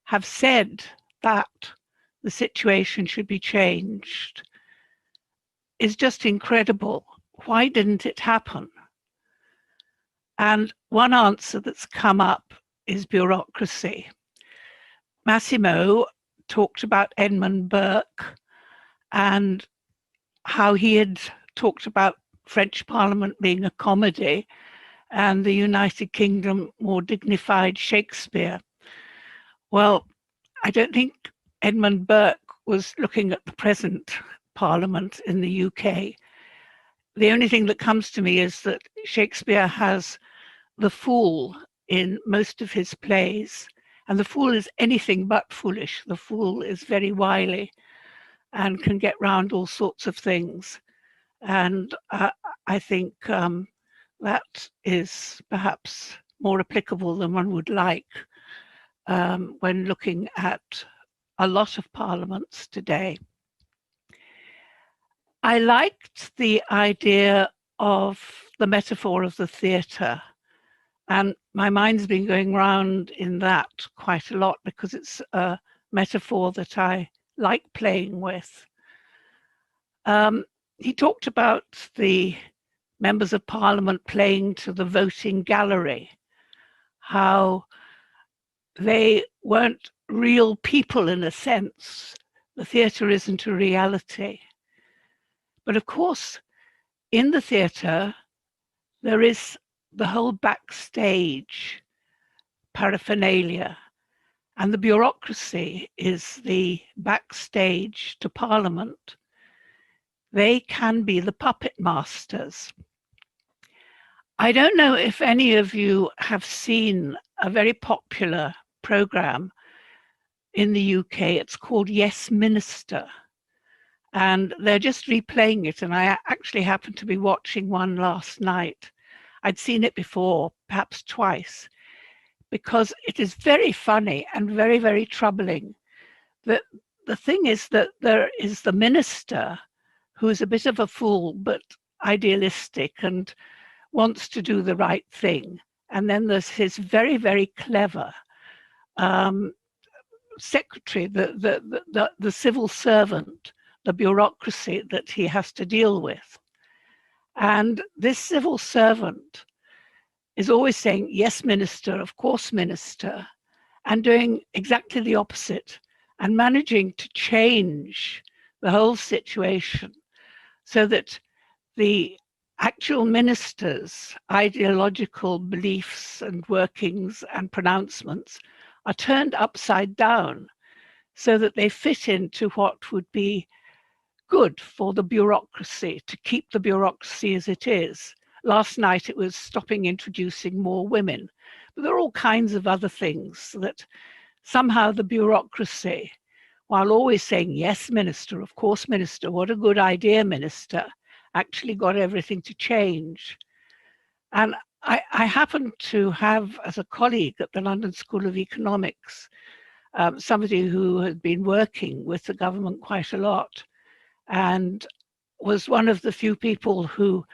Speaker 5: have said that the situation should be changed is just incredible. Why didn't it happen? And one answer that's come up is bureaucracy. Massimo talked about Edmund Burke and how he had talked about French Parliament being a comedy and the United Kingdom more dignified Shakespeare. Well, I don't think Edmund Burke was looking at the present Parliament in the UK. The only thing that comes to me is that Shakespeare has the fool in most of his plays, and the fool is anything but foolish. The fool is very wily and can get round all sorts of things. And I think that is perhaps more applicable than one would like when looking at a lot of parliaments today. I liked the idea of the metaphor of the theatre, and my mind's been going round in that quite a lot because it's a metaphor that I like playing with. He talked about the members of parliament playing to the voting gallery, how they weren't real people in a sense. The theatre isn't a reality. But of course, in the theatre, there is the whole backstage paraphernalia, and the bureaucracy is the backstage to parliament. They can be the puppet masters. I don't know if any of you have seen a very popular program in the UK. It's called Yes Minister. And they're just replaying it. And I actually happened to be watching one last night. I'd seen it before, perhaps twice, because it is very funny and very, very troubling. The thing is that there is the minister who is a bit of a fool, but idealistic and wants to do the right thing. And then there's his very, very clever secretary, the civil servant, the bureaucracy that he has to deal with. And this civil servant is always saying, yes, minister, of course, minister, and doing exactly the opposite and managing to change the whole situation so that the actual minister's ideological beliefs and workings and pronouncements are turned upside down so that they fit into what would be good for the bureaucracy, to keep the bureaucracy as it is. Last night it was stopping introducing more women, but there are all kinds of other things that somehow the bureaucracy, while always saying, yes, minister, of course, minister, what a good idea, minister, actually got everything to change. And I happen to have, as a colleague at the London School of Economics, somebody who had been working with the government quite a lot and was one of the few people who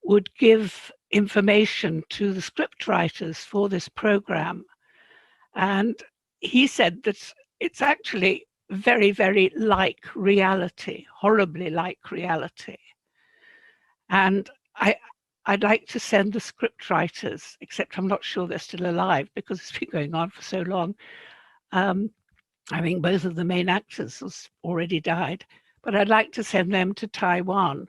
Speaker 5: would give information to the script writers for this program. And he said that it's actually very, very like reality, horribly like reality. And I'd like to send the script writers, except I'm not sure they're still alive because it's been going on for so long. I think both of the main actors have already died, but I'd like to send them to Taiwan,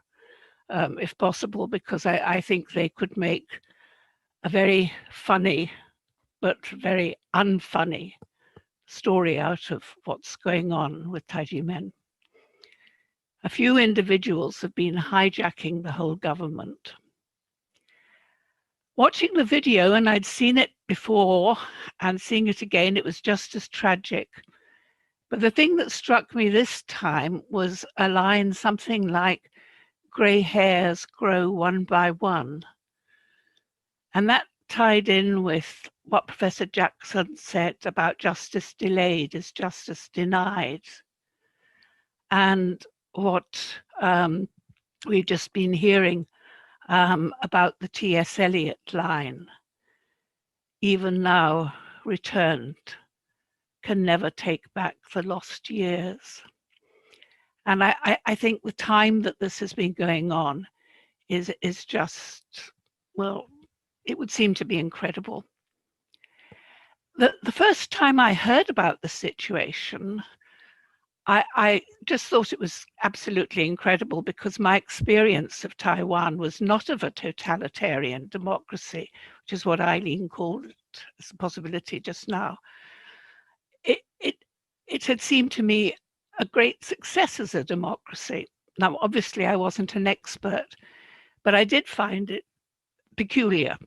Speaker 5: if possible, because I think they could make a very funny, but very unfunny story out of what's going on with Tai Ji Men. A few individuals have been hijacking the whole government. Watching the video, and I'd seen it before, and seeing it again, it was just as tragic. But the thing that struck me this time was a line something like, "Grey hairs grow one by one." And that tied in with what Professor Jackson said about justice delayed is justice denied. And what we've just been hearing about the T.S. Eliot line, even now returned, can never take back the lost years. And I think the time that this has been going on is just, well, it would seem to be incredible. The first time I heard about the situation, I just thought it was absolutely incredible because my experience of Taiwan was not of a totalitarian democracy, which is what Eileen called it as a possibility just now. It had seemed to me a great success as a democracy. Now, obviously, I wasn't an expert, but I did find it peculiar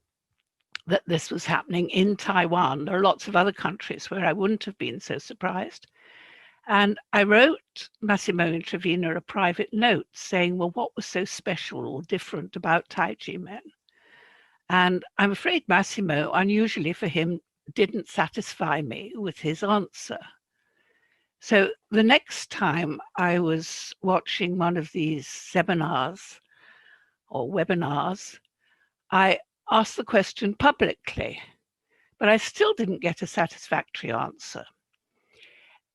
Speaker 5: that this was happening in Taiwan. There are lots of other countries where I wouldn't have been so surprised. And I wrote Massimo Intravena a private note saying, well, what was so special or different about Tai Ji Men? And I'm afraid Massimo, unusually for him, didn't satisfy me with his answer. So the next time I was watching one of these seminars or webinars, I asked the question publicly, but I still didn't get a satisfactory answer.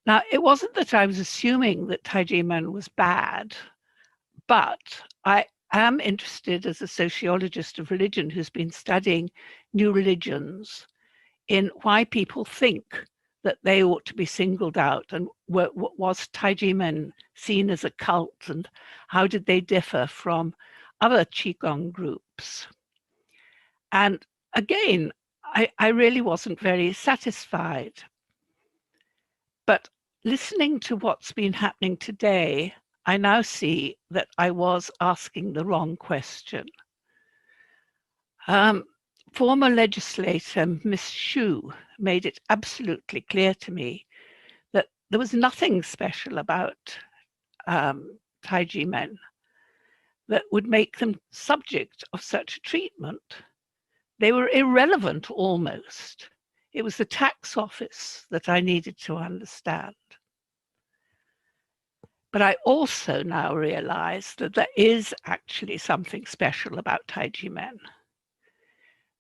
Speaker 5: Now, it wasn't that I was assuming that Tai Ji Men was bad. But I am interested as a sociologist of religion who's been studying new religions in why people think that they ought to be singled out, and was Tai Ji Men seen as a cult, and how did they differ from other Qigong groups? And again, I really wasn't very satisfied. But listening to what's been happening today, I now see that I was asking the wrong question. Former legislator Miss Xu made it absolutely clear to me that there was nothing special about Tai Ji Men that would make them subject of such treatment. They were irrelevant almost. It was the tax office that I needed to understand. But I also now realize that there is actually something special about Tai Ji Men.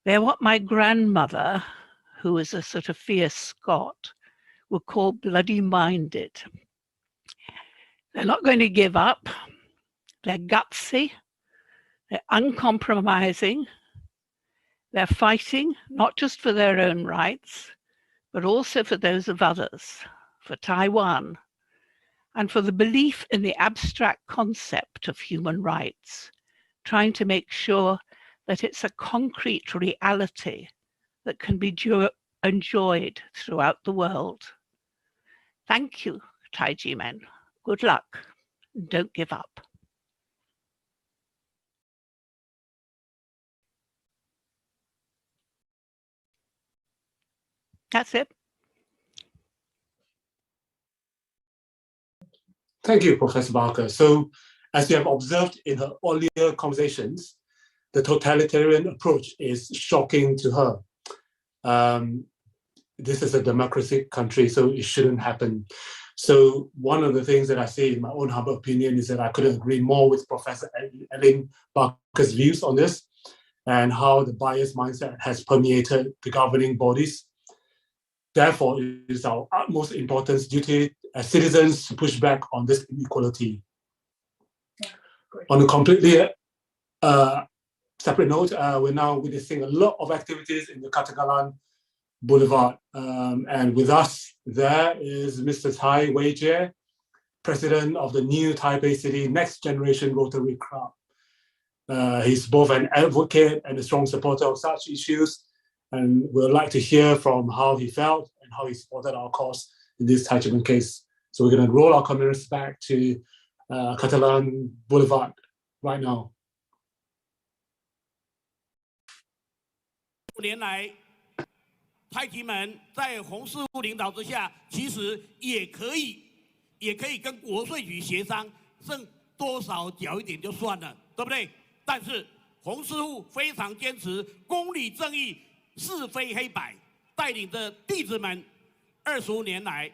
Speaker 5: They're what my grandmother, who was a sort of fierce Scot, would call bloody-minded. They're not going to give up. They're gutsy. They're uncompromising. They're fighting not just for their own rights, but also for those of others, for Taiwan, and for the belief in the abstract concept of human rights, trying to make sure that it's a concrete reality that can be enjoyed throughout the world. Thank you, Tai Ji Men. Good luck. Don't give up. That's it.
Speaker 7: Thank you, Professor Barker. So, as you have observed in her earlier conversations, the totalitarian approach is shocking to her. This is a democratic country, so it shouldn't happen. So one of the things that I say in my own humble opinion is that I couldn't agree more with Professor Ellen Barker's views on this and how the bias mindset has permeated the governing bodies. Therefore, it is our utmost importance duty as citizens to push back on this inequality. On a completely separate note, we're now witnessing a lot of activities in the Katagalan Boulevard. And with us there is Mr. Tai Wei-jie, president of the new Taipei City Next Generation Rotary Club. He's both an advocate and a strong supporter of such issues. And we'd like to hear from how he felt and how he supported our cause in this Tai Ji Men case. So we're going to roll our cameras back to Catalan Boulevard right now.
Speaker 6: 5年来，太极门在洪师傅领导之下，其实也可以跟国税局协商，剩多少缴一点就算了，对不对？但是洪师傅非常坚持公理正义、是非黑白，带领着弟子们25年来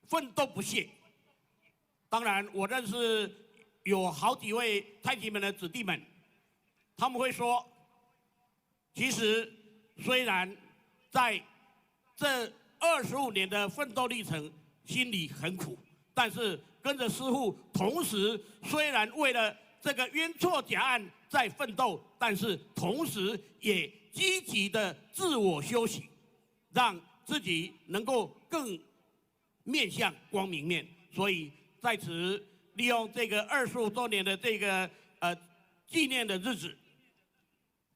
Speaker 6: 奋斗不懈。当然，我认识有好几位太极门的子弟们，他们会说。 其实，虽然在这25年的奋斗历程，心里很苦，但是跟着师父，同时虽然为了这个冤错假案在奋斗，但是同时也积极的自我修习，让自己能够更面向光明面。所以在此利用这个25周年的这个纪念的日子。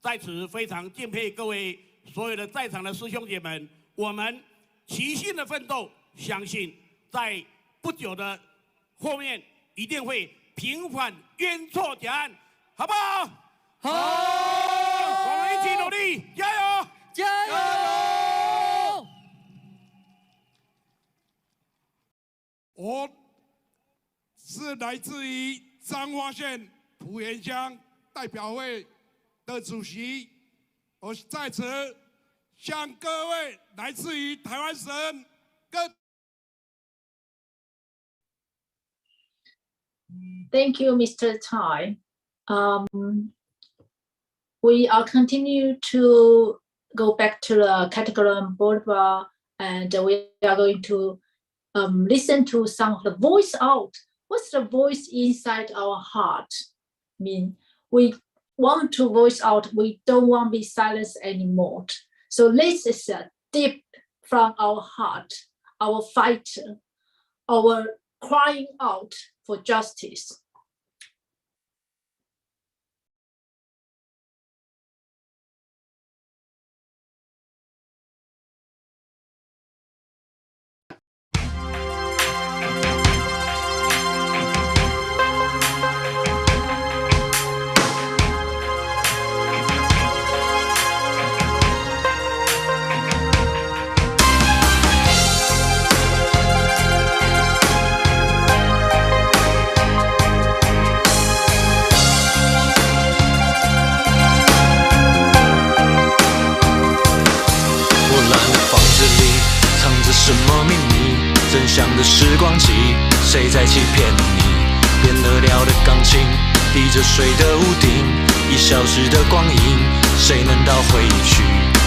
Speaker 6: 在此非常敬佩各位所有的在场的师兄姐们，我们齐心的奋斗，相信在不久的后面一定会平反冤错假案，好不好？好，我们一起努力，加油！加油！
Speaker 10: 我是来自于彰化县埔盐乡代表会 的主席，我在此向各位来自于台湾省各。
Speaker 9: Thank you, Mr. Tai. We are continue to go back to the Catalan Boulevard, and we are going to listen to some of the voice out what's the voice inside our heart? I mean, we want to voice out, we don't want to be silenced anymore. So this is a deep from our heart, our fight, our crying out for justice.
Speaker 11: 什么秘密？真相的时光机，谁在欺骗你？变得了的钢琴，滴着水的屋顶，已消失的光阴，谁能倒回去？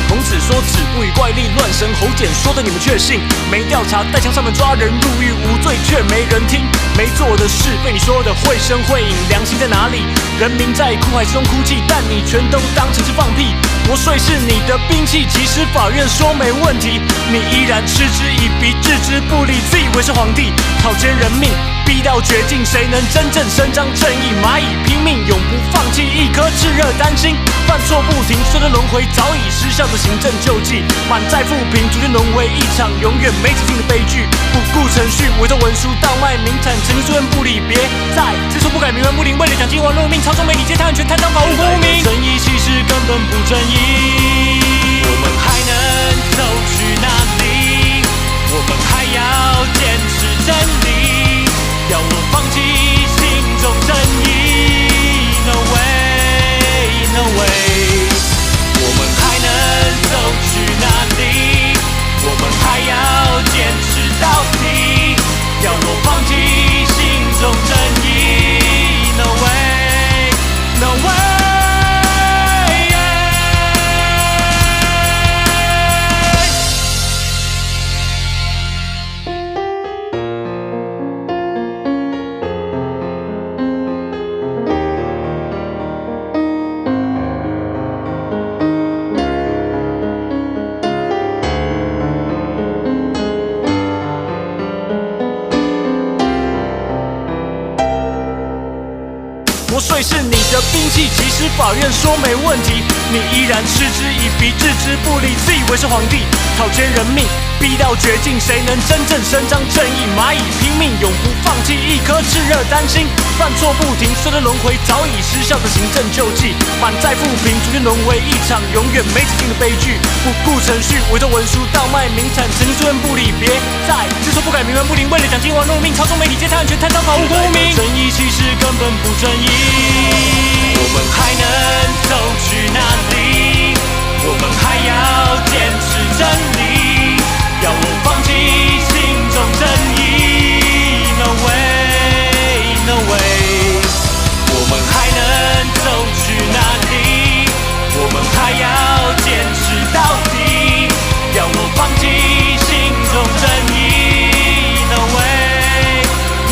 Speaker 12: 孔子说：“子不语怪力乱神。”侯简说的你们确信？没调查，带枪上门抓人入狱，无罪却没人听。没做的事被你说的绘声绘影，良心在哪里？人民在苦海之中哭泣，但你全都当成是放屁。国税是你的兵器，即使法院说没问题，你依然嗤之以鼻，置之不理，自以为是皇帝，草菅人命，逼到绝境，谁能真正伸张正义？蚂蚁拼命，永不放弃一颗炽热丹心，犯错不停，随着轮回，早已失效的行政救济，满载负评，逐渐沦为一场永远没止境的悲剧。不顾程序，伪造文书，倒卖名产，曾经住院不理别，在知错不改，冥顽不灵，为了奖金玩弄命，操纵媒体，借贪权，贪赃法无无名。正义其实根本不正义，我们还能走去哪里？我们还要坚持真理，要我放弃心中正义 ？No way, no way。我们还能走去哪里？我们还要坚持到底，要我放弃心中正义 ？No way, no way。国税是你的兵器，即使法院说没问题，你依然嗤之以鼻，置之不理，自以为是皇帝，草菅人命，逼到绝境，谁能真正伸张正义？蚂蚁拼命，永不放弃一颗炽热丹心，犯错不停，随着轮回，早已失效的行政救济，满载负评，逐渐沦为一场永远没止境的悲剧。不顾程序，伪造文书，倒卖名产，曾经住院不理别，在知错不改，冥顽不灵，为了奖金玩弄命，操纵媒体，借贪权，贪赃法无无名。正义其实根本不正义。我们还能走去哪里？我们还要坚持真理，要我放弃心中正义 ？No way, no way。我们还能走去哪里？我们还要坚持到底，要我放弃心中正义 ？No way,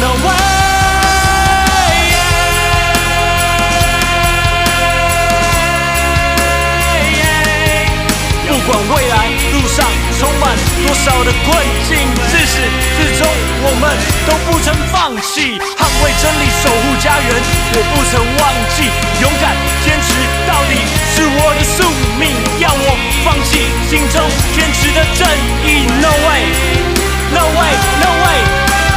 Speaker 12: no way。不管未来路上充满多少的困境，自始至终我们都不曾放弃，捍卫真理，守护家园，我不曾忘记，勇敢坚持到底是我的宿命，要我放弃心中坚持的正义 No way, no way, no way,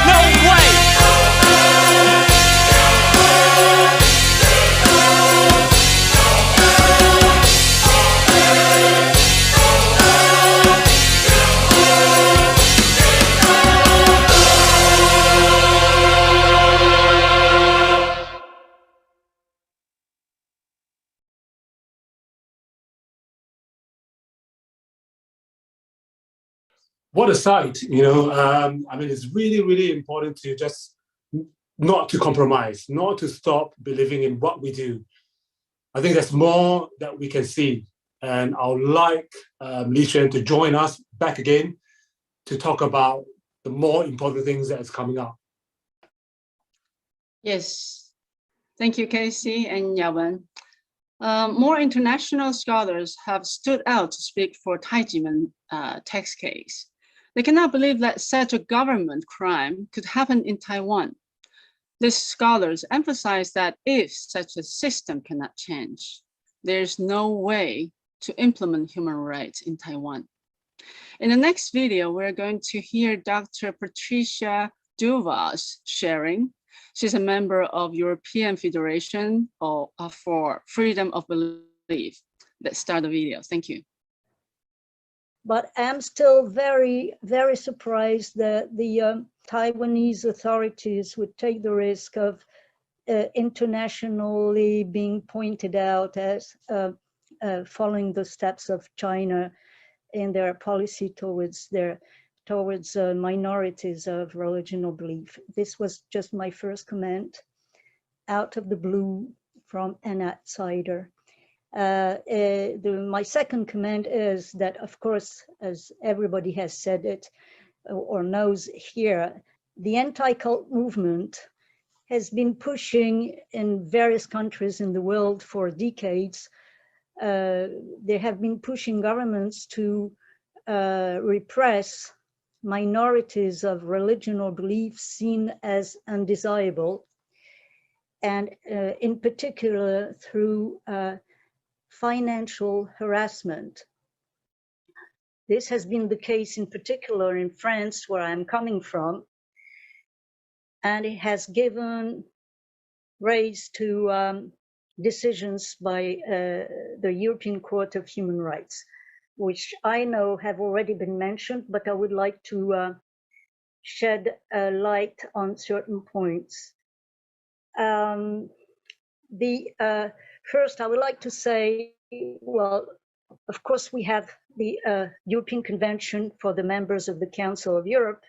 Speaker 12: no way。What
Speaker 7: a sight, you know. I mean, it's really, really important to just not to compromise, not to stop believing in what we do. I think there's more that we can see. And I would like Li Xuan to join us back again to talk about the more important things that is coming up.
Speaker 13: Yes, thank you, Casey and Yawen. More international scholars have stood out to speak for Tai Ji Men tax case. They cannot believe that such a government crime could happen in Taiwan. These scholars emphasize that if such a system cannot change, there's no way to implement human rights in Taiwan. In the next video, we're going to hear Dr. Patricia Duval's sharing. She's a member of European Federation for Freedom of Belief. Let's start the video. Thank you.
Speaker 17: But I'm still very, very surprised that the Taiwanese authorities would take the risk of internationally being pointed out as following the steps of China in their policy towards minorities of religion or belief. This was just my first comment out of the blue from an outsider. My second comment is that, of course, as everybody has said it or knows here, the anti-cult movement has been pushing in various countries in the world for decades. They have been pushing governments to repress minorities of religion or belief seen as undesirable, and in particular through financial harassment. This has been the case in particular in France, where I'm coming from, and it has given rise to decisions by the European Court of Human Rights, which I know have already been mentioned, but I would like to shed a light on certain points. First, I would like to say, well, of course, we have the European Convention for the members of the Council of Europe,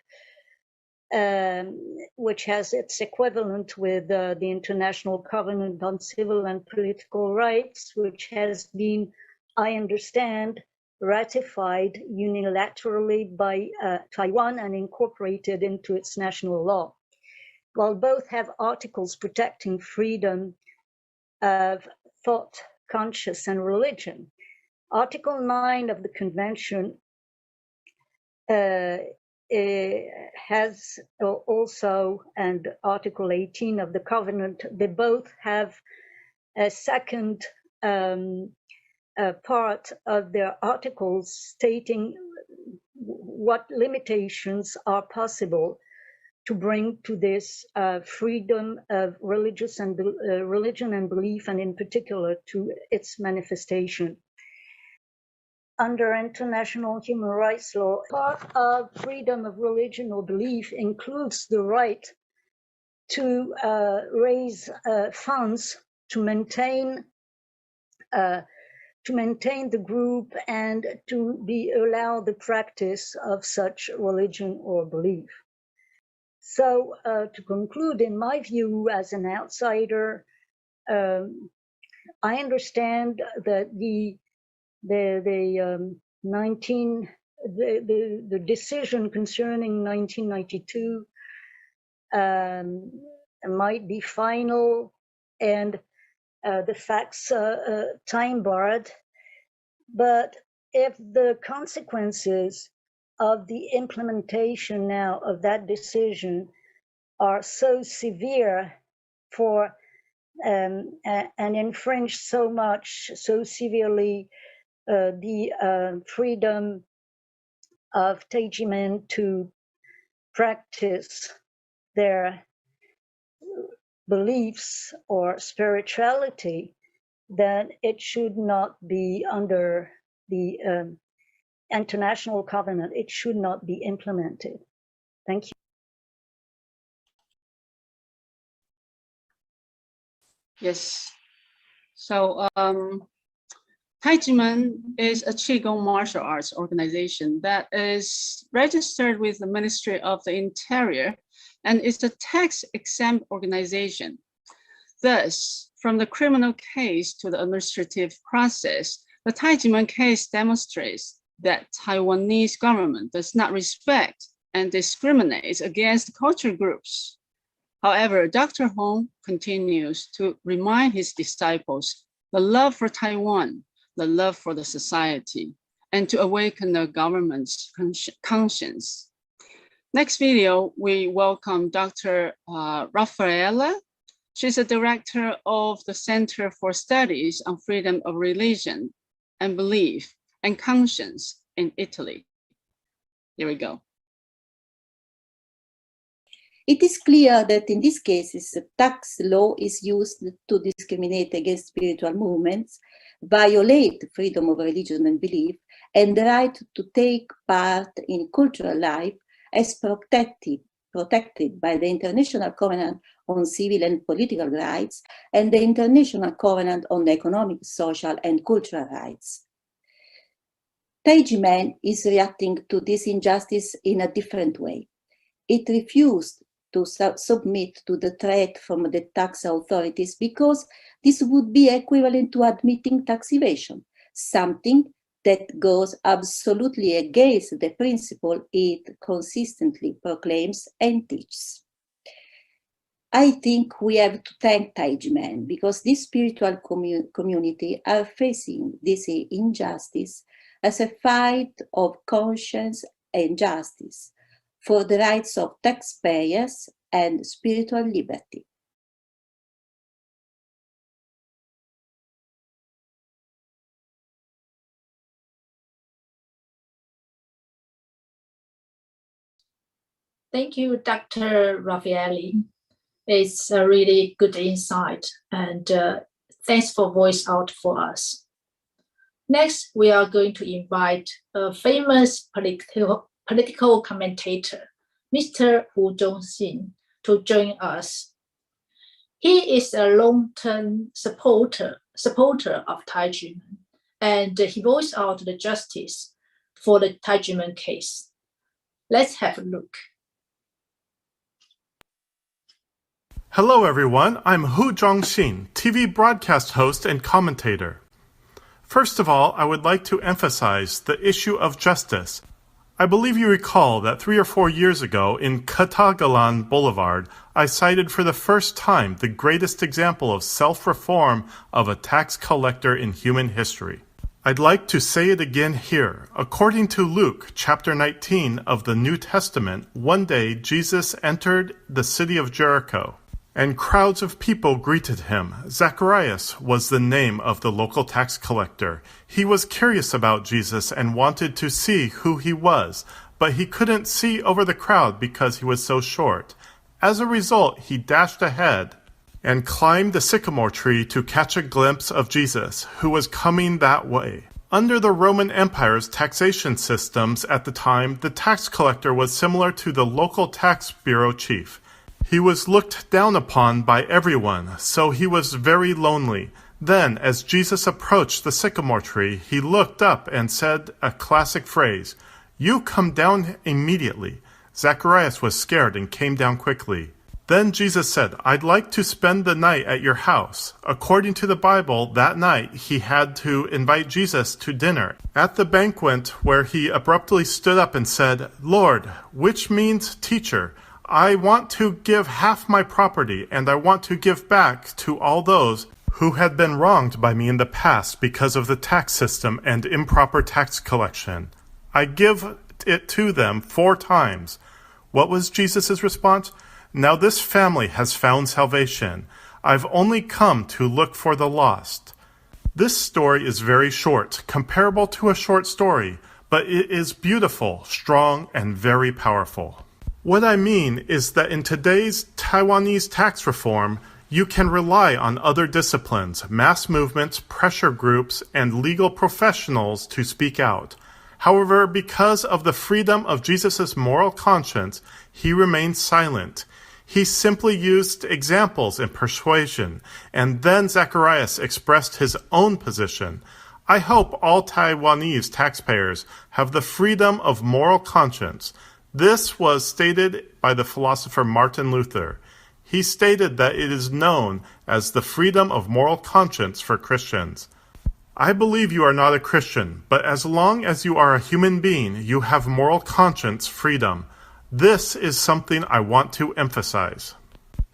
Speaker 17: which has its equivalent with the International Covenant on Civil and Political Rights, which has been, I understand, ratified unilaterally by Taiwan and incorporated into its national law. While both have articles protecting freedom of thought, conscience, and religion, Article 9 of the Convention has also, and Article 18 of the Covenant, they both have a second part of their articles stating what limitations are possible to bring to this freedom of religion and belief, and in particular to its manifestation. Under international human rights law, part of freedom of religion or belief includes the right to raise funds to maintain the group and to allow the practice of such religion or belief. So to conclude, in my view, as an outsider, I understand that the decision concerning 1992 might be final, and the facts time barred. But if the consequences of the implementation now of that decision are so severe for and infringe so severely the freedom of Tai Ji Men to practice their beliefs or spirituality, then it should not be under the international covenant. It should not be implemented. Thank you.
Speaker 13: Yes. So Tai Ji Men is a Qigong martial arts organization that is registered with the Ministry of the Interior and is a tax-exempt organization. Thus, from the criminal case to the administrative process, the Tai Ji Men case demonstrates that Taiwanese government does not respect and discriminates against cultural groups. However, Dr. Hong continues to remind his disciples the love for Taiwan, the love for the society, and to awaken the government's conscience. Next video, we welcome Dr. Raffaella. She's a director of the Center for Studies on Freedom of Religion and Belief and Conscience in Italy. Here we go.
Speaker 8: It is clear that in these cases, tax law is used to discriminate against spiritual movements, violate freedom of religion and belief, and the right to take part in cultural life as protected by the International Covenant on Civil and Political Rights and the International Covenant on Economic, Social, and Cultural Rights. Tai Ji Men is reacting to this injustice in a different way. It refused to submit to the threat from the tax authorities because this would be equivalent to admitting tax evasion, something that goes absolutely against the principle it consistently proclaims and teaches. I think we have to thank Tai Ji Men because this spiritual community are facing this injustice as a fight of conscience and justice for the rights of taxpayers and spiritual liberty.
Speaker 9: Thank you, Dr. Raffaelli. It's a really good insight, and thanks for voice out for us. Next, we are going to invite a famous political commentator, Mr. Hu Zhongxin, to join us. He is a long-term supporter of Tai Ji Men, and he voiced out the justice for the Tai Ji Men case. Let's have a look.
Speaker 15: Hello everyone, I'm Hu Zhongxin, TV broadcast host and commentator. First of all, I would like to emphasize the issue of justice. I believe you recall that 3 or 4 years ago in Katagalan Boulevard, I cited for the first time the greatest example of self-reform of a tax collector in human history. I'd like to say it again here. According to Luke chapter 19 of the New Testament, one day Jesus entered the city of Jericho, and crowds of people greeted him. Zacharias was the name of the local tax collector. He was curious about Jesus and wanted to see who he was, but he couldn't see over the crowd because he was so short. As a result, he dashed ahead and climbed the sycamore tree to catch a glimpse of Jesus, who was coming that way. Under the Roman Empire's taxation systems at the time, the tax collector was similar to the local tax bureau chief. He was looked down upon by everyone, so he was very lonely. Then, as Jesus approached the sycamore tree, he looked up and said a classic phrase, "You come down immediately." Zacharias was scared and came down quickly. Then Jesus said, "I'd like to spend the night at your house." According to the Bible, that night he had to invite Jesus to dinner. At the banquet where he abruptly stood up and said, "Lord," which means teacher, "I want to give half my property, and I want to give back to all those who had been wronged by me in the past because of the tax system and improper tax collection. I give it to them 4 times. What was Jesus' response? "Now this family has found salvation. I've only come to look for the lost." This story is very short, comparable to a short story, but it is beautiful, strong, and very powerful. What I mean is that in today's Taiwanese tax reform, you can rely on other disciplines, mass movements, pressure groups, and legal professionals to speak out. However, because of the freedom of Jesus' moral conscience, he remained silent. He simply used examples and persuasion, and then Zacharias expressed his own position. I hope all Taiwanese taxpayers have the freedom of moral conscience. This was stated by the philosopher Martin Luther. He stated that it is known as the freedom of moral conscience for Christians. I believe you are not a Christian, but as long as you are a human being, you have moral conscience freedom. This is something I want to emphasize.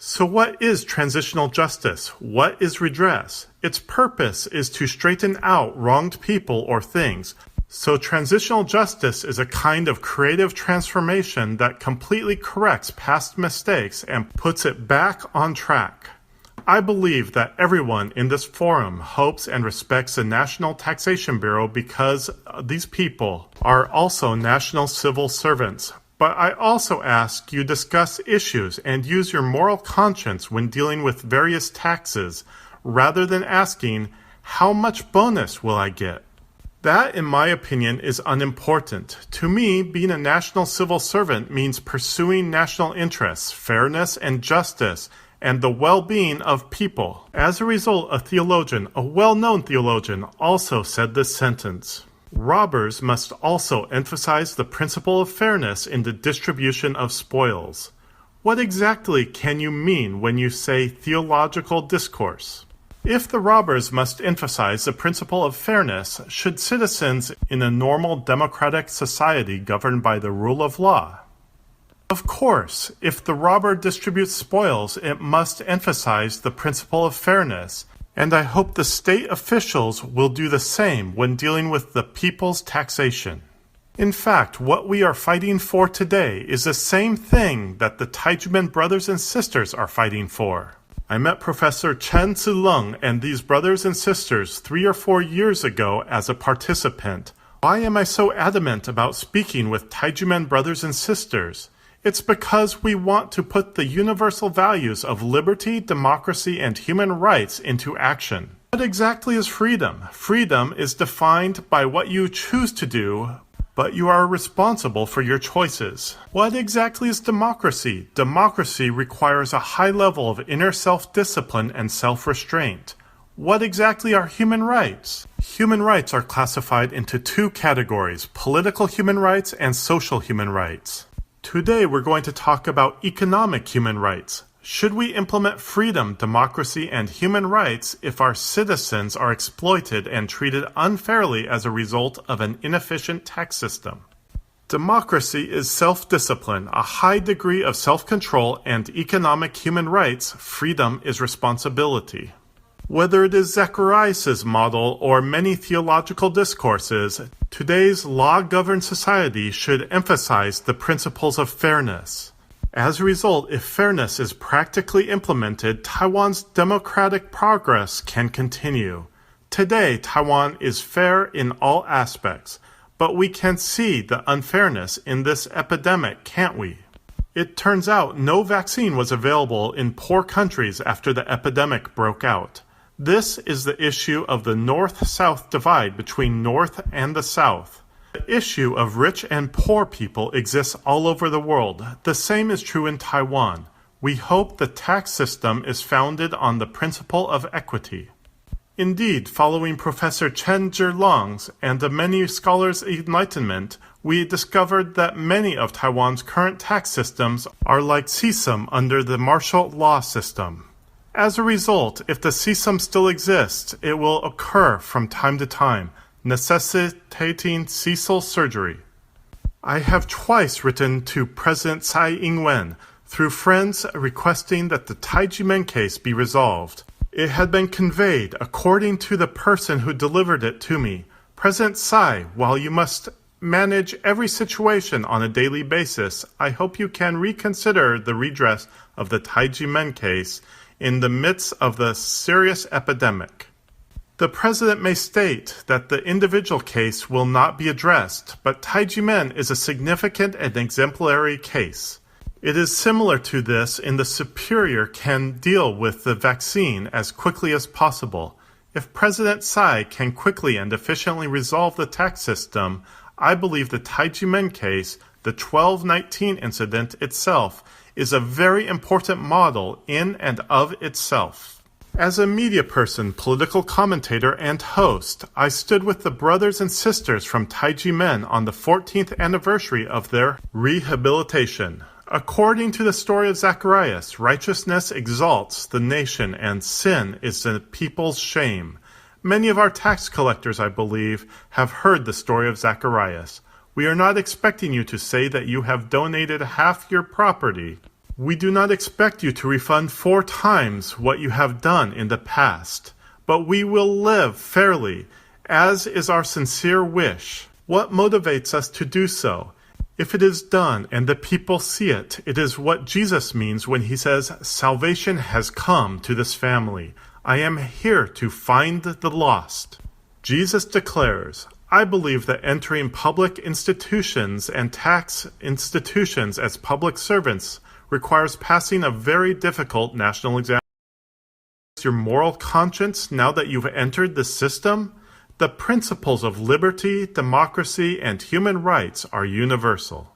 Speaker 15: So what is transitional justice? What is redress? Its purpose is to straighten out wronged people or things. So transitional justice is a kind of creative transformation that completely corrects past mistakes and puts it back on track. I believe that everyone in this forum hopes and respects the National Taxation Bureau because these people are also national civil servants. But I also ask you discuss issues and use your moral conscience when dealing with various taxes, rather than asking, how much bonus will I get? That, in my opinion, is unimportant. To me, being a national civil servant means pursuing national interests, fairness and justice, and the well-being of people. As a result, a theologian, a well-known theologian, also said this sentence. Robbers must also emphasize the principle of fairness in the distribution of spoils. What exactly can you mean when you say theological discourse? If the robbers must emphasize the principle of fairness, should citizens in a normal democratic society governed by the rule of law? Of course, if the robber distributes spoils, it must emphasize the principle of fairness. And I hope the state officials will do the same when dealing with the people's taxation. In fact, what we are fighting for today is the same thing that the Tai Ji Men brothers and sisters are fighting for. I met Professor Chen Zileng and these brothers and sisters 3 or 4 years ago as a participant. Why am I so adamant about speaking with Tai Ji Men brothers and sisters? It's because we want to put the universal values of liberty, democracy, and human rights into action. What exactly is freedom? Freedom is defined by what you choose to do, but you are responsible for your choices. What exactly is democracy? Democracy requires a high level of inner self-discipline and self-restraint. What exactly are human rights? Human rights are classified into 2 categories, political human rights and social human rights. Today we're going to talk about economic human rights. Should we implement freedom, democracy, and human rights if our citizens are exploited and treated unfairly as a result of an inefficient tax system? Democracy is self-discipline, a high degree of self-control, and economic human rights, freedom is responsibility. Whether it is Zacharias' model or many theological discourses, today's law-governed society should emphasize the principles of fairness. As a result, if fairness is practically implemented, Taiwan's democratic progress can continue. Today, Taiwan is fair in all aspects, but we can see the unfairness in this epidemic, can't we? It turns out no vaccine was available in poor countries after the epidemic broke out. This is the issue of the North-South divide between North and the South. The issue of rich and poor people exists all over the world. The same is true in Taiwan. We hope the tax system is founded on the principle of equity. Indeed, following Professor Chen Zileng's and the many scholars' enlightenment, we discovered that many of Taiwan's current tax systems are like sesame under the martial law system. As a result, if the sesame still exists, it will occur from time to time, necessitating cecil surgery. I have twice written to President Tsai Ing-wen through friends requesting that the Tai Ji Men case be resolved. It had been conveyed, according to the person who delivered it to me. President Tsai, while you must manage every situation on a daily basis, I hope you can reconsider the redress of the Tai Ji Men case in the midst of the serious epidemic. The President may state that the individual case will not be addressed, but Tai Ji Men is a significant and exemplary case. It is similar to this in the Superior can deal with the vaccine as quickly as possible. If President Tsai can quickly and efficiently resolve the tax system, I believe the Tai Ji Men case, the 1219 incident itself, is a very important model in and of itself. As a media person, political commentator, and host, I stood with the brothers and sisters from Tai Ji Men on the 14th anniversary of their rehabilitation. According to the story of Zacharias, righteousness exalts the nation and sin is the people's shame. Many of our tax collectors, I believe, have heard the story of Zacharias. We are not expecting you to say that you have donated half your property. We do not expect you to refund 4 times what you have done in the past, but we will live fairly, as is our sincere wish. What motivates us to do so? If it is done and the people see it, it is what Jesus means when he says, "Salvation has come to this family. I am here to find the lost." Jesus declares, "I believe that entering public institutions and tax institutions as public servants requires passing a very difficult national exam. Your moral conscience now that you've entered the system? The principles of liberty, democracy, and human rights are universal."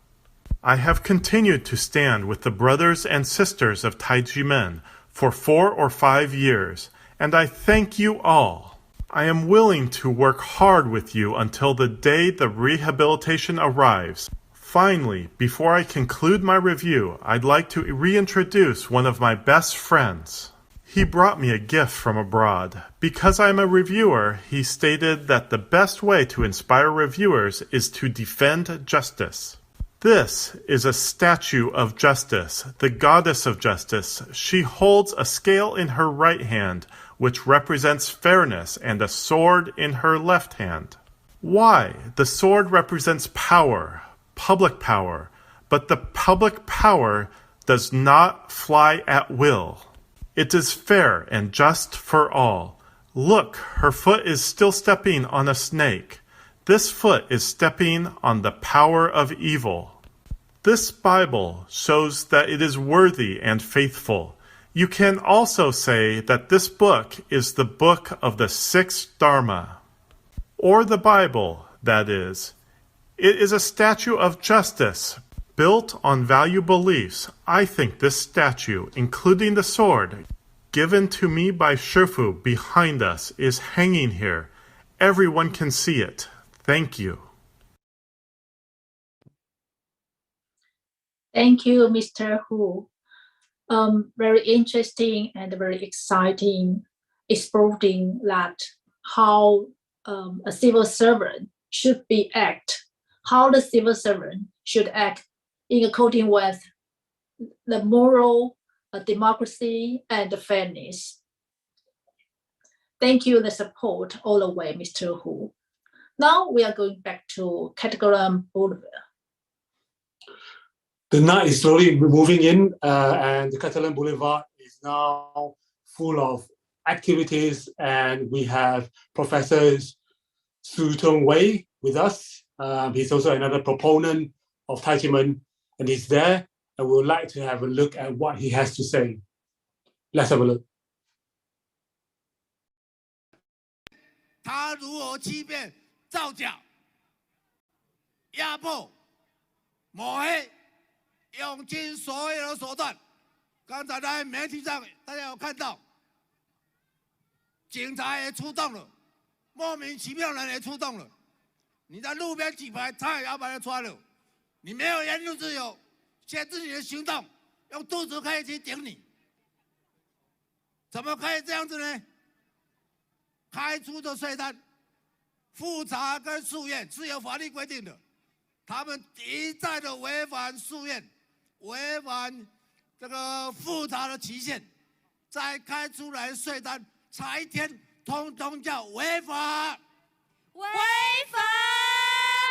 Speaker 15: I have continued to stand with the brothers and sisters of Tai Ji Men for 4 or 5 years, and I thank you all. I am willing to work hard with you until the day the rehabilitation arrives. Finally, before I conclude my review, I'd like to reintroduce one of my best friends. He brought me a gift from abroad. Because I'm a reviewer, he stated that the best way to inspire reviewers is to defend justice. This is a statue of justice, the goddess of justice. She holds a scale in her right hand, which represents fairness, and a sword in her left hand. Why? The sword represents power, public power, but the public power does not fly at will. It is fair and just for all. Look, her foot is still stepping on a snake. This foot is stepping on the power of evil. This Bible shows that it is worthy and faithful. You can also say that this book is the book of the 6th Dharma, or the Bible, that is. It is a statue of justice, built on value beliefs. I think this statue, including the sword, given to me by shifu behind us, is hanging here. Everyone can see it. Thank you.
Speaker 9: Thank you, Mr. Hu. Very interesting and very exciting, exploring that how a civil servant should act, how the civil servant should act in accordance with the moral democracy and fairness. Thank you the support all the way, Mr. Hu. Now we are going back to Catalan Boulevard.
Speaker 7: The night is slowly moving in, and the Catalan Boulevard is now full of activities, and we have Professor Su Tong Wei with us. He's also another proponent of Tai Ji Men, and he's there, and we would like to have a look at what he has to say. Let's have a look.
Speaker 6: 他如何欺骗、造假、压迫、抹黑，用尽所有的手段。刚才在媒体上大家有看到，警察也出动了，莫名其妙的人也出动了。你在路边举牌，他也要把他抓了。你没有言论自由，限制你的行动，用肚子可以去顶你，怎么可以这样子呢？开出的税单，复查跟诉愿是有法律规定的，他们一再的违反诉愿，违反这个复查的期限，再开出来的税单才一天，通通叫违法。违法！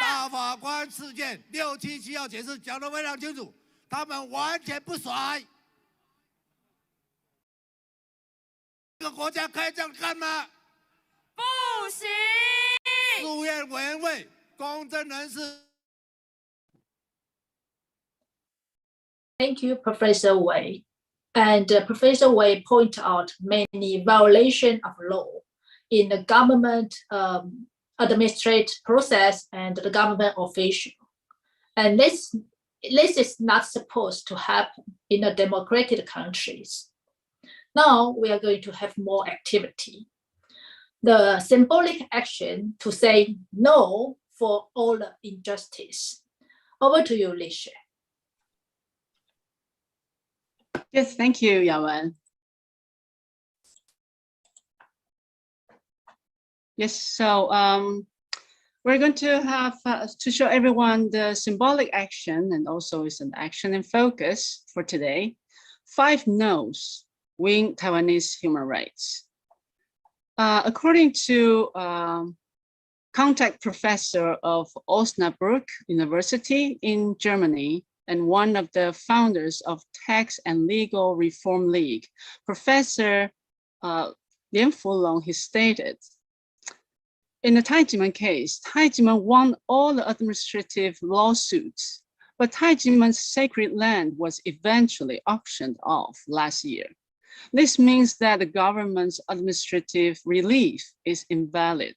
Speaker 6: 大法官事件677号解释讲得非常清楚，他们完全不甩。这个国家可以这样干吗？不行！诉愿委员会公正人士。
Speaker 9: Thank you, Professor Wei. And Professor Wei pointed out many violations of law in the government administrative process and the government official. And this is not supposed to happen in the democratic countries. Now we are going to have more activity. The symbolic action to say no for all the injustice. Over to you, Li Xue.
Speaker 13: Yes, thank you, Yawen. Yes, so We're going to have to show everyone the symbolic action, and also is an action in focus for today. 5 no's win Taiwanese human rights. According to contact professor of Osnabrück University in Germany, and one of the founders of Tax and Legal Reform League, Professor Lian Fulong, he stated, in the Tai Ji Men case, Tai Ji Men won all the administrative lawsuits, but Tai Ji Men's sacred land was eventually auctioned off last year. This means that the government's administrative relief is invalid.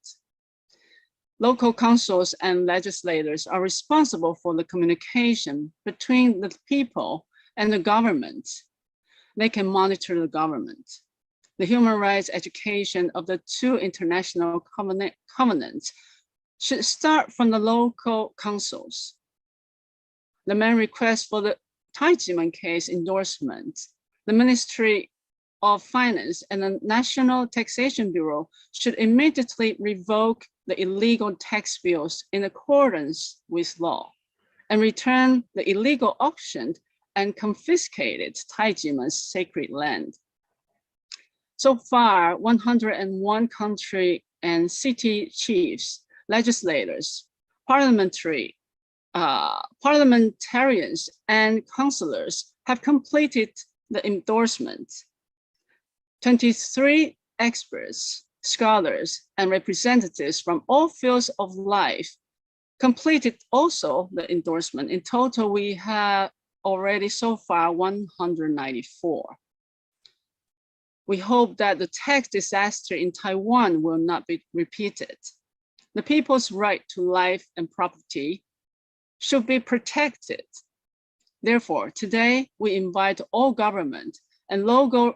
Speaker 13: Local councils and legislators are responsible for the communication between the people and the government. They can monitor the government. The human rights education of the 2 international covenants should start from the local councils. The main request for the Tai Ji Men case endorsement, the Ministry of Finance and the National Taxation Bureau should immediately revoke the illegal tax bills in accordance with law and return the illegal auctioned and confiscated Tai Ji Men's sacred land. So far, 101 country and city chiefs, legislators, parliamentarians, and councillors have completed the endorsement. 23 experts, scholars, and representatives from all fields of life completed also the endorsement. In total, we have already so far 194. We hope that the tax disaster in Taiwan will not be repeated. The people's right to life and property should be protected. Therefore, today we invite all government and local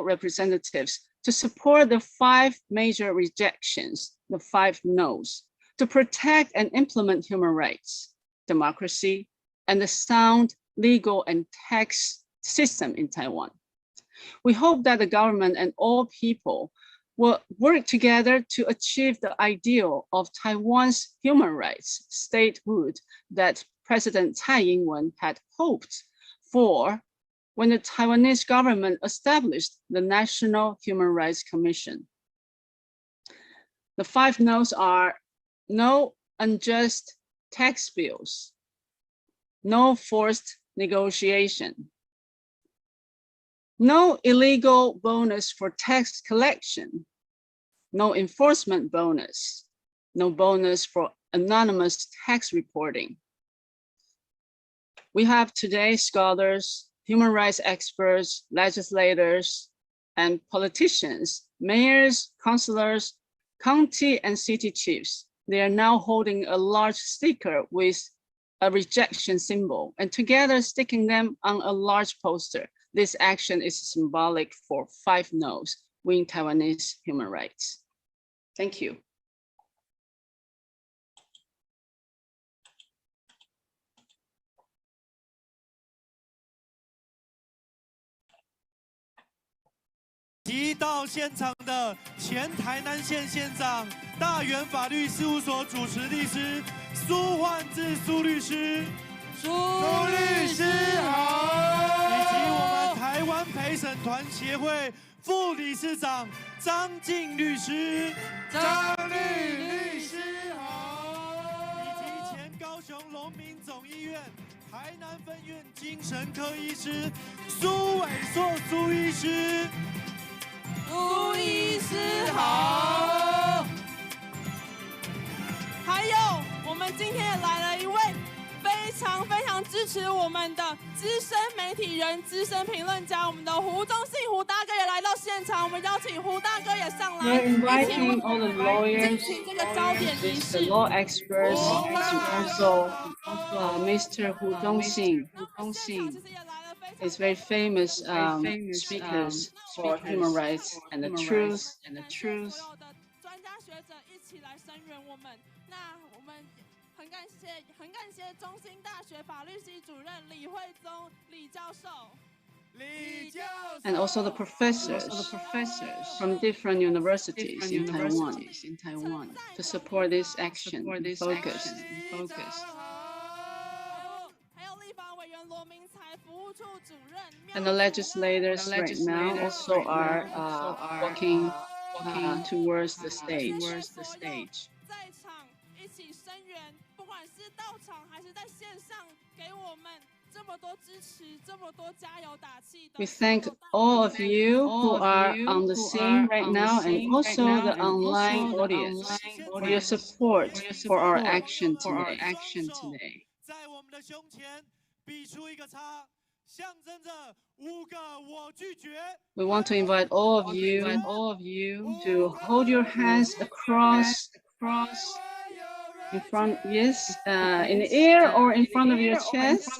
Speaker 13: representatives to support the 5 major rejections, the 5 no's, to protect and implement human rights, democracy, and the sound legal and tax system in Taiwan. We hope that the government and all people will work together to achieve the ideal of Taiwan's human rights statehood that President Tsai Ing-wen had hoped for when the Taiwanese government established the National Human Rights Commission. The 5 no's are: no unjust tax bills, no forced negotiation, no illegal bonus for tax collection, no enforcement bonus, no bonus for anonymous tax reporting. We have today scholars, human rights experts, legislators, and politicians, mayors, councillors, county and city chiefs. They are now holding a large sticker with a rejection symbol and together sticking them on a large poster. This action is symbolic for 5 no's win Taiwanese human rights. Thank you.
Speaker 16: 提到现场的前台南县县长、大元法律事务所主持律师苏焕智苏律师，苏律师好，以及我们台湾陪审团协会副理事长张静律师，张律师好，以及前高雄荣民总医院台南分院精神科医师苏伟硕苏医师。苏医师好，
Speaker 21: 还有我们今天也来了一位非常支持我们的资深媒体人、资深评论家，我们的胡忠信胡大哥也来到现场，我们邀请胡大哥也上来，
Speaker 13: We're inviting all the lawyers,
Speaker 21: 进行这个招点仪式。
Speaker 13: the law experts, and also Mr. Hu Dongxing. Is very famous speakers for human rights and the truth.
Speaker 21: 专家学者一起来声援我们。那我们很感谢中兴大学法律系主任李惠宗李教授。
Speaker 13: and also the professors from different universities in Taiwan to support this action and focus. And the legislators right now also are walking towards the stage. We thank all of you who are on the scene right now and also the online audience for your support for our action today. We want to invite all of you to hold your hands across in front, yes, in the air or in front of your chest,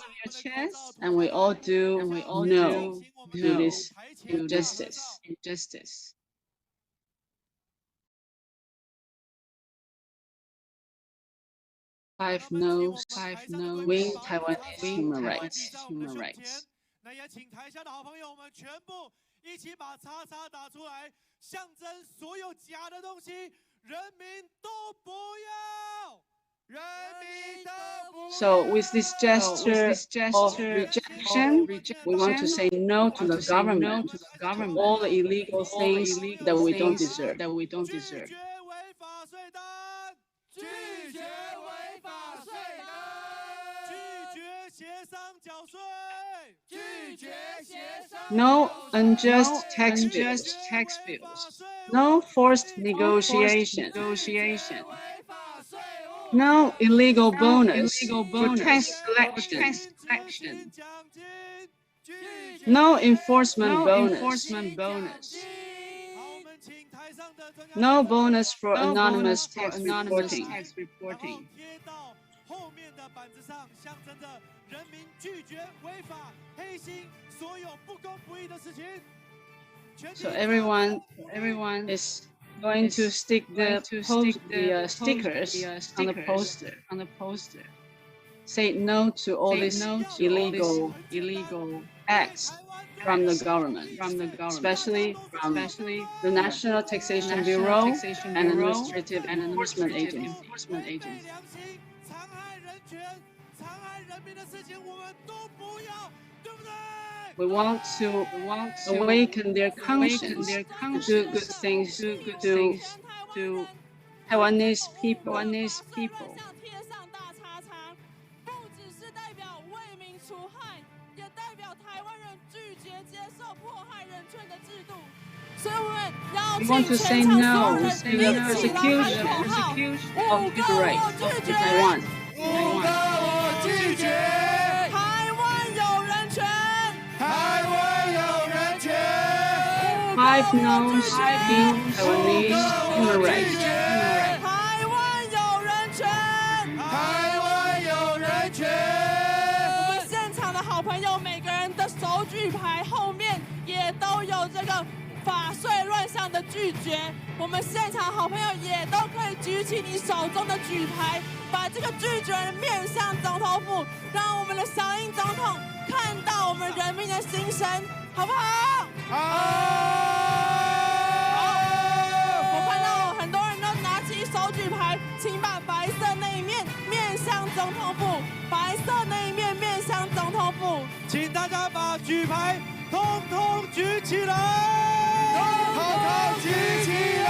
Speaker 13: and we all do no to this injustice. Five no's, win Taiwanese human rights.
Speaker 16: 那也请台下的好朋友们全部一起把叉叉打出来，象征所有假的东西，人民都不要。
Speaker 13: So with this gesture of rejection, we want to say no to the government, to all the illegal things that we don't deserve.
Speaker 16: 拒绝违法税单，拒绝协商缴税，拒绝协商。
Speaker 13: No unjust tax bills. No forced negotiation. No illegal bonus for tax collection. No enforcement bonus. No bonus for anonymous tax reporting. So everyone is going to stick the stickers on the poster. Say no to all these illegal acts from the government, especially from the National Taxation Bureau and Administrative Enforcement Agency. We want to awaken their conscience to do good things to Taiwanese people. We want to say no to the persecution of human rights in Taiwan. Five no's in Taiwanese human rights.
Speaker 21: 我们现场的好朋友，每个人的手举牌后面也都有这个法税乱象的拒绝。我们现场好朋友也都可以举起你手中的举牌，把这个拒绝人面向总统府，让我们的小英总统看到我们人民的心声，好不好？我看到很多人都拿起手举牌，请把白色那一面面向总统府，白色那一面面向总统府。
Speaker 16: 请大家把举牌统统举起来，统统举起来。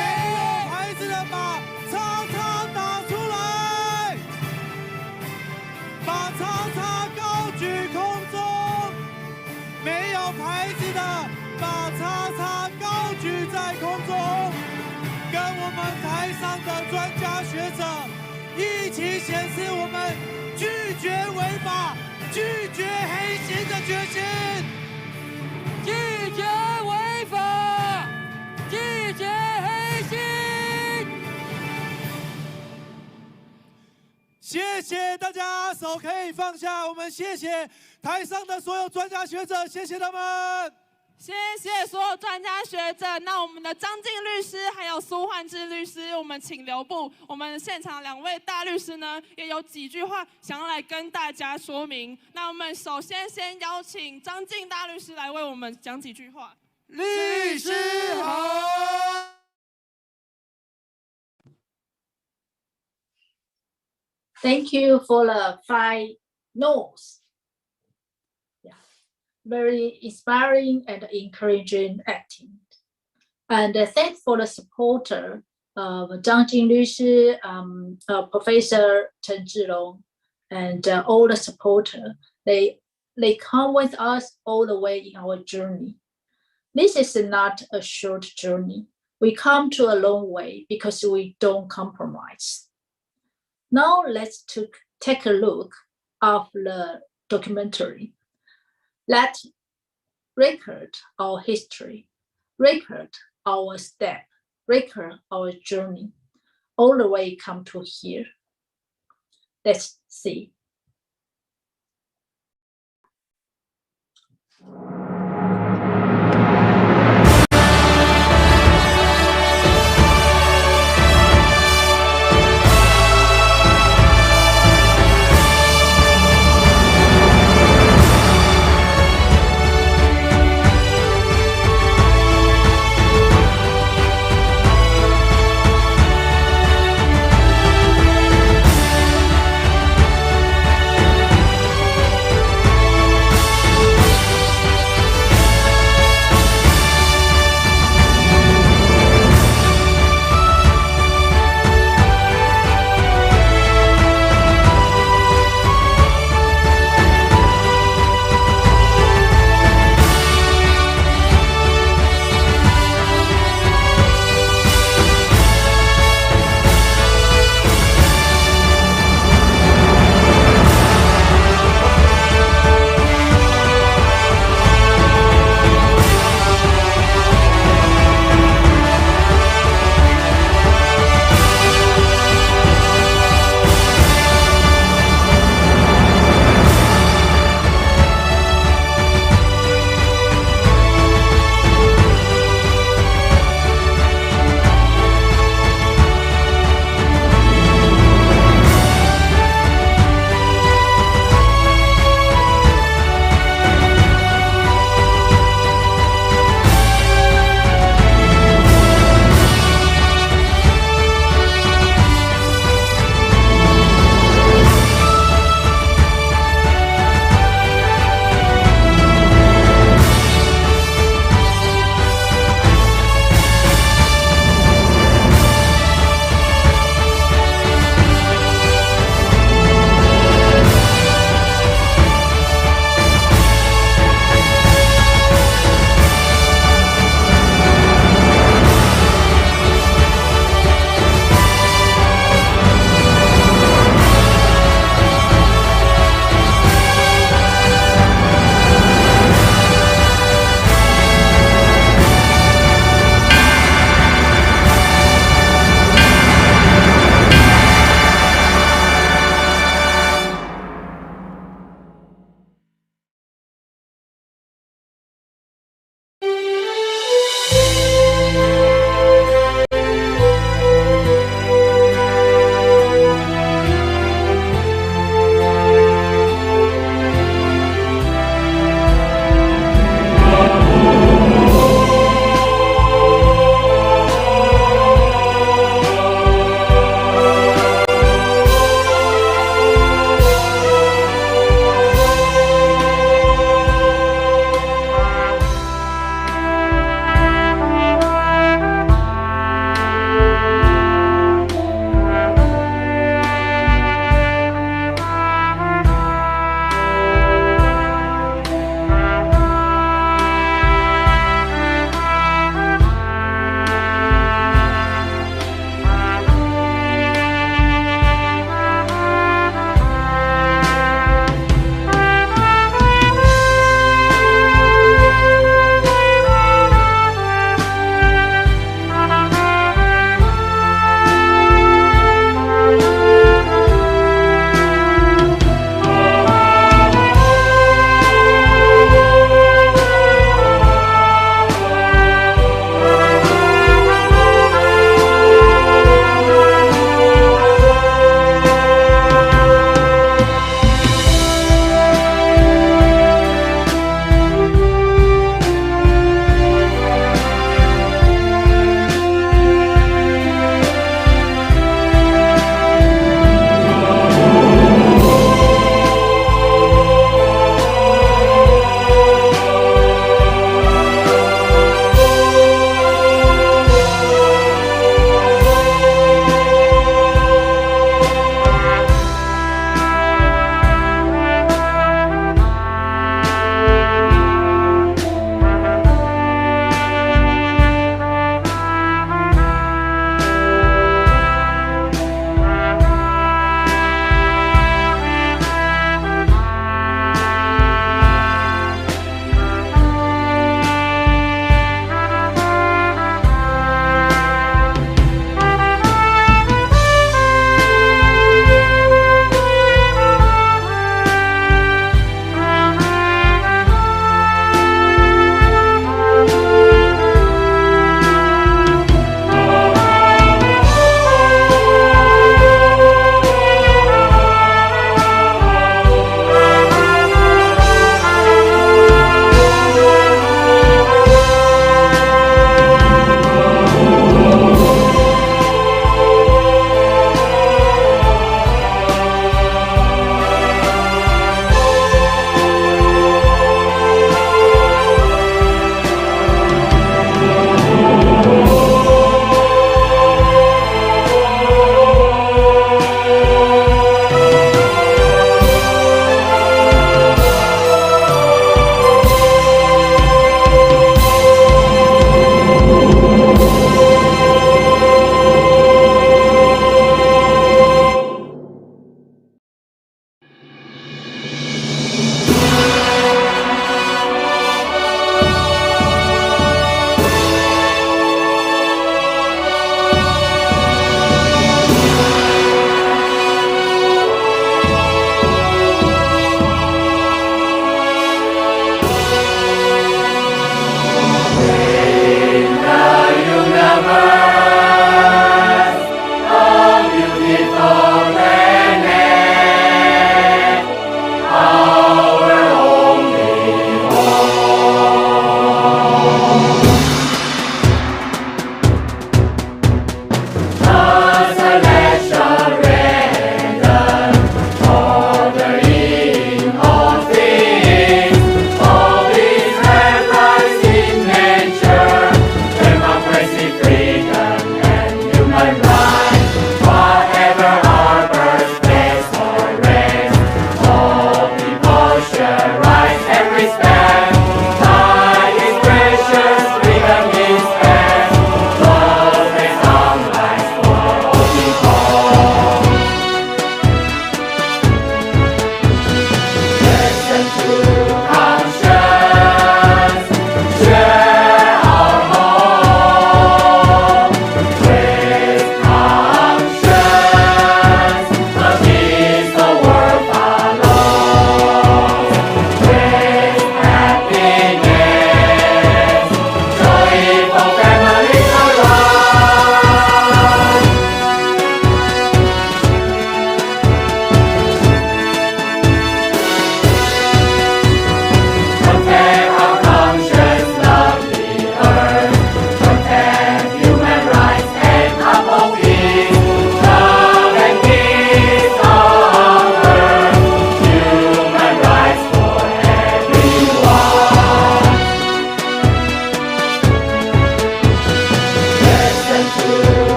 Speaker 16: 没有牌子的把叉叉打出来，把叉叉高举空中。没有牌子的把叉叉高举在空中，跟我们台上的专家学者一起显示我们拒绝违法、拒绝黑心的决心。拒绝违法，拒绝黑心。谢谢大家，手可以放下。我们谢谢台上的所有专家学者，谢谢他们。
Speaker 21: 谢谢所有专家学者。那我们的张晋律师还有苏焕智律师，我们请留步。我们现场2位大律师呢，也有几句话想要来跟大家说明。那我们首先先邀请张晋大律师来为我们讲几句话。
Speaker 16: 律师好。
Speaker 9: Thank you for the 5 no's. Yeah, very inspiring and encouraging acting. And thanks for the supporter of Zhang Jin 律师, Professor Chen Zhilong, and all the supporters. They come with us all the way in our journey. This is not a short journey. We come to a long way because we don't compromise. Now let's take a look of the documentary. Let's record our history, record our step, record our journey, all the way come to here. Let's see.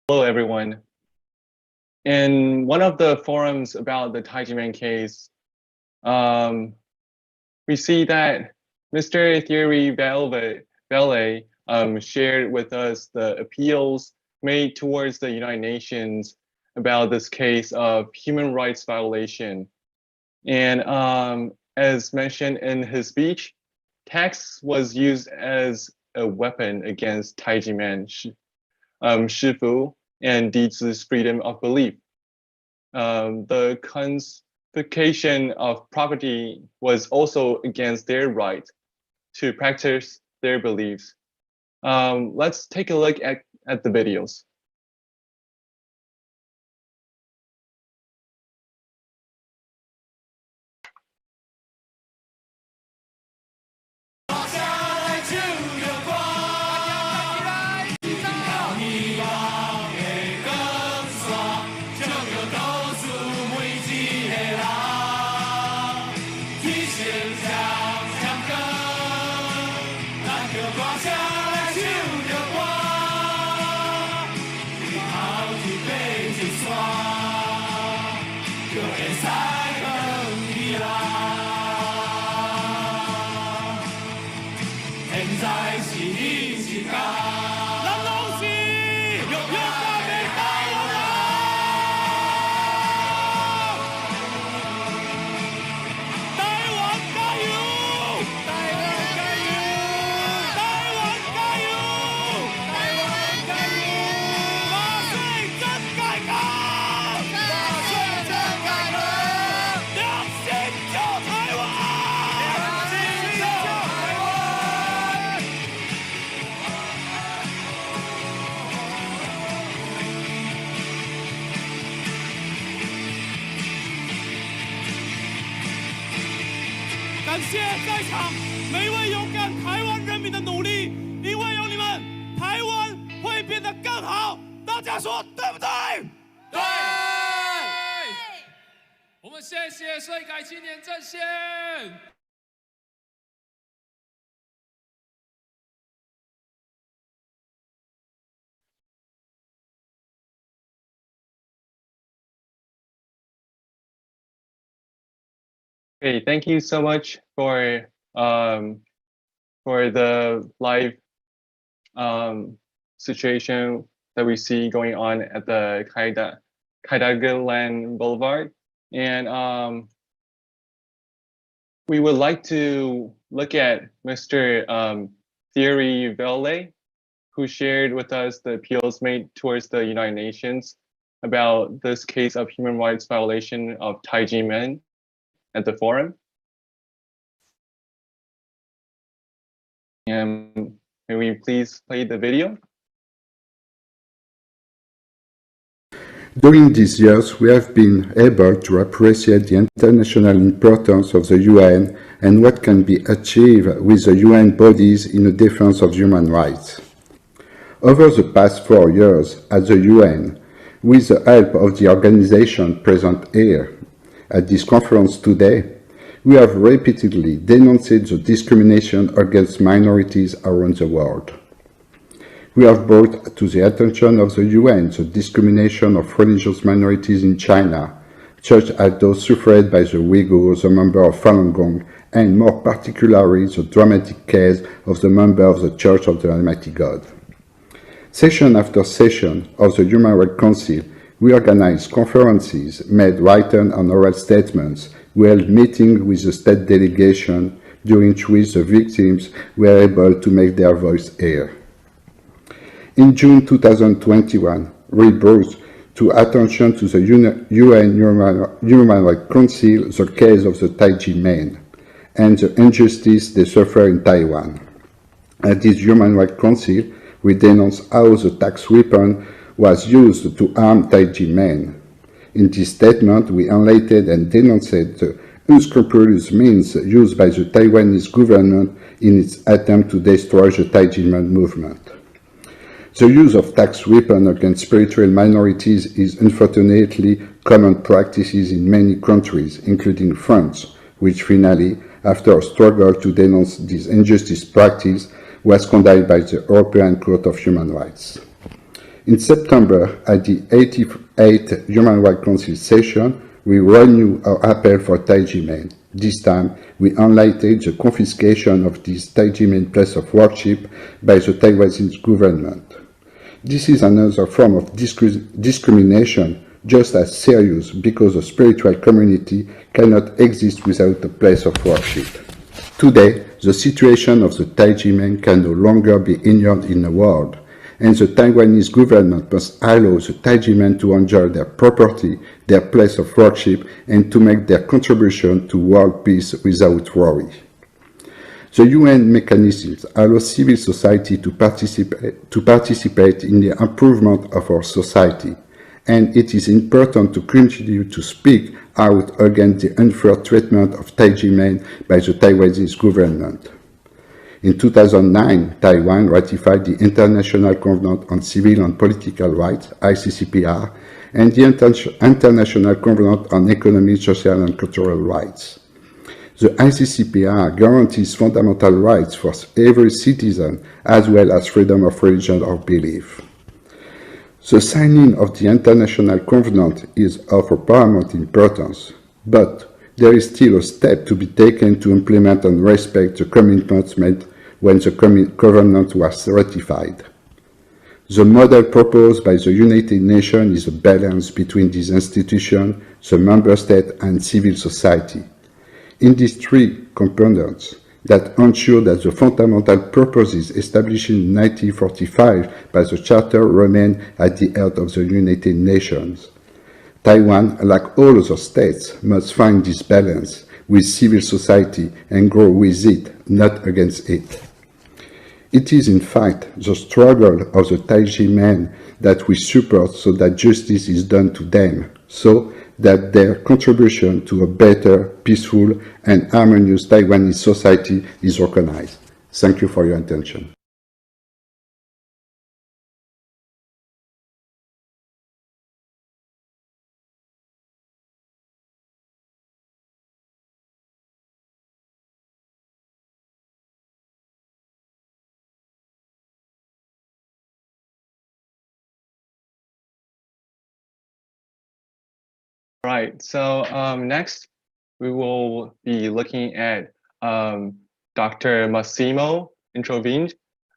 Speaker 18: Hello, everyone. In one of the forums about the Tai Ji Men case, we see that Mr. Thierry Vellet shared with us the appeals made towards the United Nations about this case of human rights violation. And as mentioned in his speech, tax was used as a weapon against Tai Ji Men, shifu, and dizi's freedom of belief. The confiscation of property was also against their right to practice their beliefs. Let's take a look at the videos.
Speaker 16: 感谢在场每位勇敢台湾人民的努力，因为有你们，台湾会变得更好。大家说对不对？对。我们谢谢税改青年阵线。
Speaker 18: Okay, thank you so much for the live situation that we see going on at the Kaidagalan Boulevard, and we would like to look at Mr. Thierry Vellet, who shared with us the appeals made towards the United Nations about this case of human rights violation of Tai Ji Men at the forum. And may we please play the video?
Speaker 20: During these years, we have been able to appreciate the international importance of the UN and what can be achieved with the UN bodies in the defense of human rights. Over the past 4 years at the UN, with the help of the organization present here, at this conference today, we have repeatedly denounced the discrimination against minorities around the world. We have brought to the attention of the UN the discrimination of religious minorities in China, such as those suffered by the Uyghurs, the member of Falun Gong, and more particularly the dramatic case of the member of the Church of the Almighty God. Session after session of the Human Rights Council, we organized conferences, made written and oral statements, we held meetings with the state delegation, during which the victims were able to make their voice heard. In June 2021, we brought to attention to the UN Human Rights Council the case of the Tai Ji Men and the injustice they suffer in Taiwan. At this Human Rights Council, we denounced how the tax weapon was used to harm Tai Ji Men. In this statement, we highlighted and denounced the unscrupulous means used by the Taiwanese government in its attempt to destroy the Tai Ji Men movement. The use of tax weapons against spiritual minorities is unfortunately common practices in many countries, including France, which finally, after a struggle to denounce this injustice practice, was condemned by the European Court of Human Rights. In September, at the 88th Human Rights Council session, we renewed our appeal for Tai Ji Men. This time, we highlighted the confiscation of this Tai Ji Men place of worship by the Taiwanese government. This is another form of discrimination, just as serious, because a spiritual community cannot exist without a place of worship. Today, the situation of the Tai Ji Men can no longer be ignored in the world, and the Taiwanese government must allow the Tai Ji Men to enjoy their property, their place of worship, and to make their contribution to world peace without worry. The UN mechanisms allow civil society to participate in the improvement of our society, and it is important to continue to speak out against the unfair treatment of Tai Ji Men by the Taiwanese government. In 2009, Taiwan ratified the International Covenant on Civil and Political Rights, ICCPR, and the International Covenant on Economic, Social and Cultural Rights. The ICCPR guarantees fundamental rights for every citizen, as well as freedom of religion or belief. The signing of the International Covenant is of paramount importance, but there is still a step to be taken to implement and respect the commitments made when the covenant was ratified. The model proposed by the United Nations is a balance between these institutions, the member state, and civil society. In these three components that ensure that the fundamental purposes established in 1945 by the Charter remain at the heart of the United Nations. Taiwan, like all other states, must find this balance with civil society and grow with it, not against it. It is in fact the struggle of the Tai Ji Men that we support so that justice is done to them, so that their contribution to a better, peaceful and harmonious Taiwanese society is recognized. Thank you for your attention.
Speaker 18: Right, so next we will be looking at Dr. Massimo Introvine,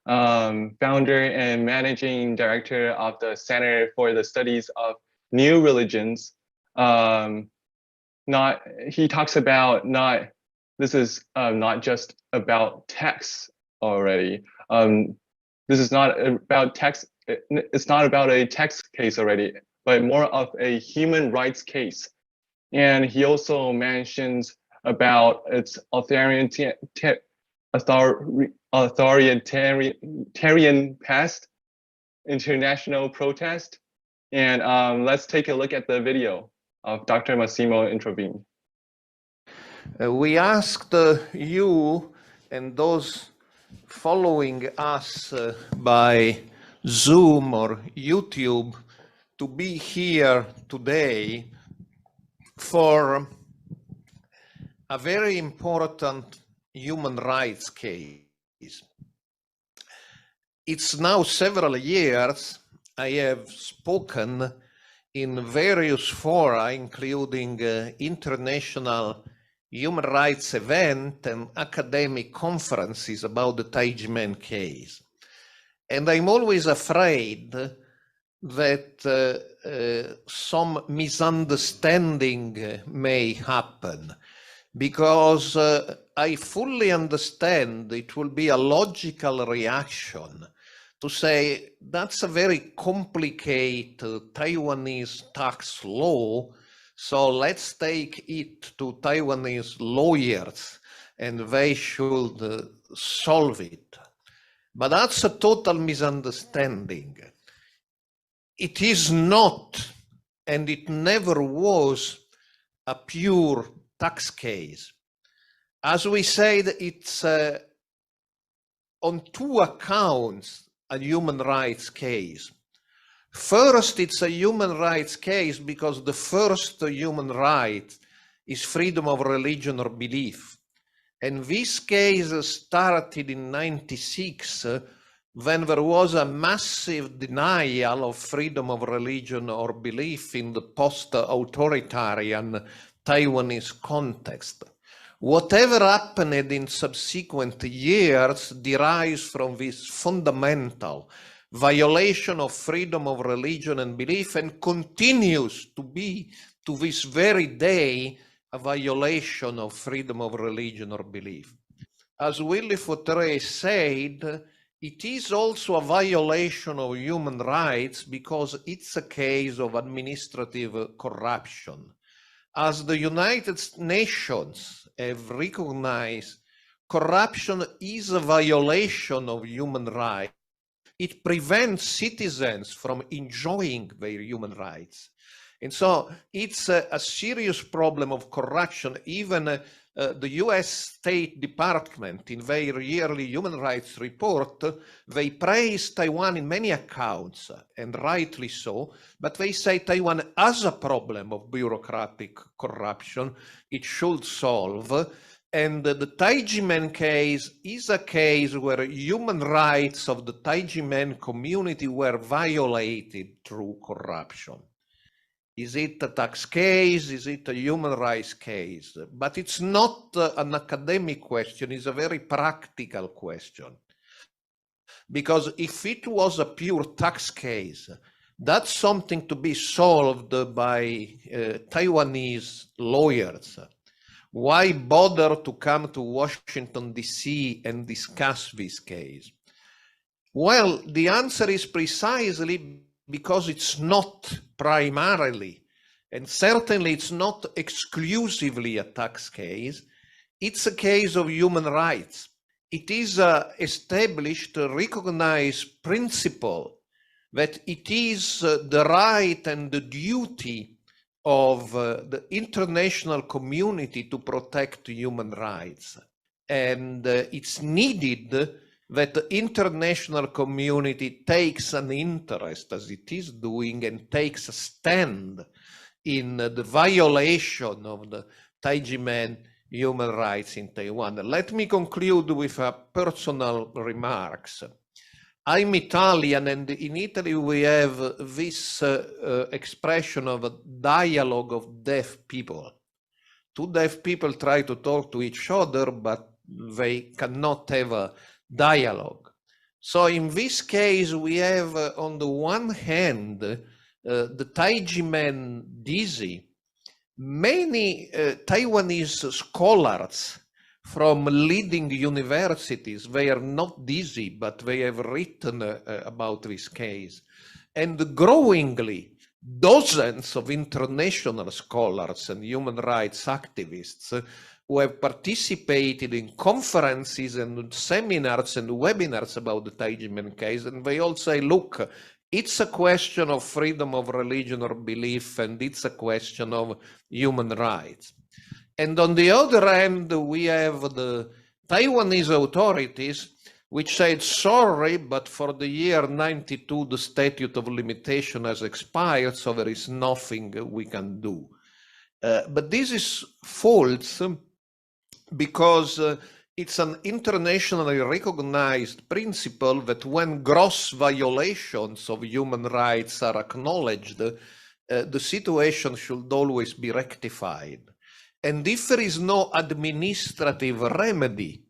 Speaker 18: founder and managing director of the Center for the Studies of New Religions. He talks about this is not just about texts already. This is not about text. It's not about a text case already, but more of a human rights case. And he also mentions about its authoritarian past, international protest. And let's take a look at the video of Dr. Massimo Introvine.
Speaker 14: We asked you and those following us by Zoom or YouTube to be here today for a very important human rights case. It's now several years I have spoken in various fora, including international human rights events and academic conferences about the Tai Ji Men case. And I'm always afraid that some misunderstanding may happen, because I fully understand it will be a logical reaction to say that's a very complicated Taiwanese tax law, so let's take it to Taiwanese lawyers and they should solve it. But that's a total misunderstanding. It is not, and it never was, a pure tax case. As we said, it's on two accounts a human rights case. First, it's a human rights case because the first human right is freedom of religion or belief. And this case started in 1996 when there was a massive denial of freedom of religion or belief in the post-authoritarian Taiwanese context. Whatever happened in subsequent years derives from this fundamental violation of freedom of religion and belief, and continues to be, to this very day, a violation of freedom of religion or belief. As Willy Fautré said, it is also a violation of human rights because it's a case of administrative corruption. As the United Nations have recognized, corruption is a violation of human rights. It prevents citizens from enjoying their human rights. And so it's a serious problem of corruption. Even the US State Department, in their yearly human rights report, they praise Taiwan in many accounts, and rightly so, but they say Taiwan has a problem of bureaucratic corruption it should solve. And the Tai Ji Men case is a case where human rights of the Tai Ji Men community were violated through corruption. Is it a tax case? Is it a human rights case? But it's not an academic question, it's a very practical question. Because if it was a pure tax case, that's something to be solved by Taiwanese lawyers. Why bother to come to Washington, D.C. and discuss this case? Well, the answer is precisely because it's not primarily, and certainly it's not exclusively a tax case. It's a case of human rights. It is an established, recognized principle that it is the right and the duty of the international community to protect human rights. And it's needed that the international community takes an interest, as it is doing, and takes a stand in the violation of the Tai Ji Men human rights in Taiwan. Let me conclude with a personal remarks. I'm Italian, and in Italy we have this expression of a dialogue of deaf people. Two deaf people try to talk to each other, but they cannot have a dialogue. So in this case, we have on the one hand, the Tai Ji Men dizi. Many Taiwanese scholars from leading universities, they are not dizi, but they have written about this case. And growingly, dozens of international scholars and human rights activists who have participated in conferences and seminars and webinars about the Tai Ji Men case, and they all say, look, it's a question of freedom of religion or belief, and it's a question of human rights. And on the other hand, we have the Taiwanese authorities, which said, sorry, but for the year 92, the statute of limitation has expired, so there is nothing we can do. But this is false, because it's an internationally recognized principle that when gross violations of human rights are acknowledged, the situation should always be rectified. And if there is no administrative remedy,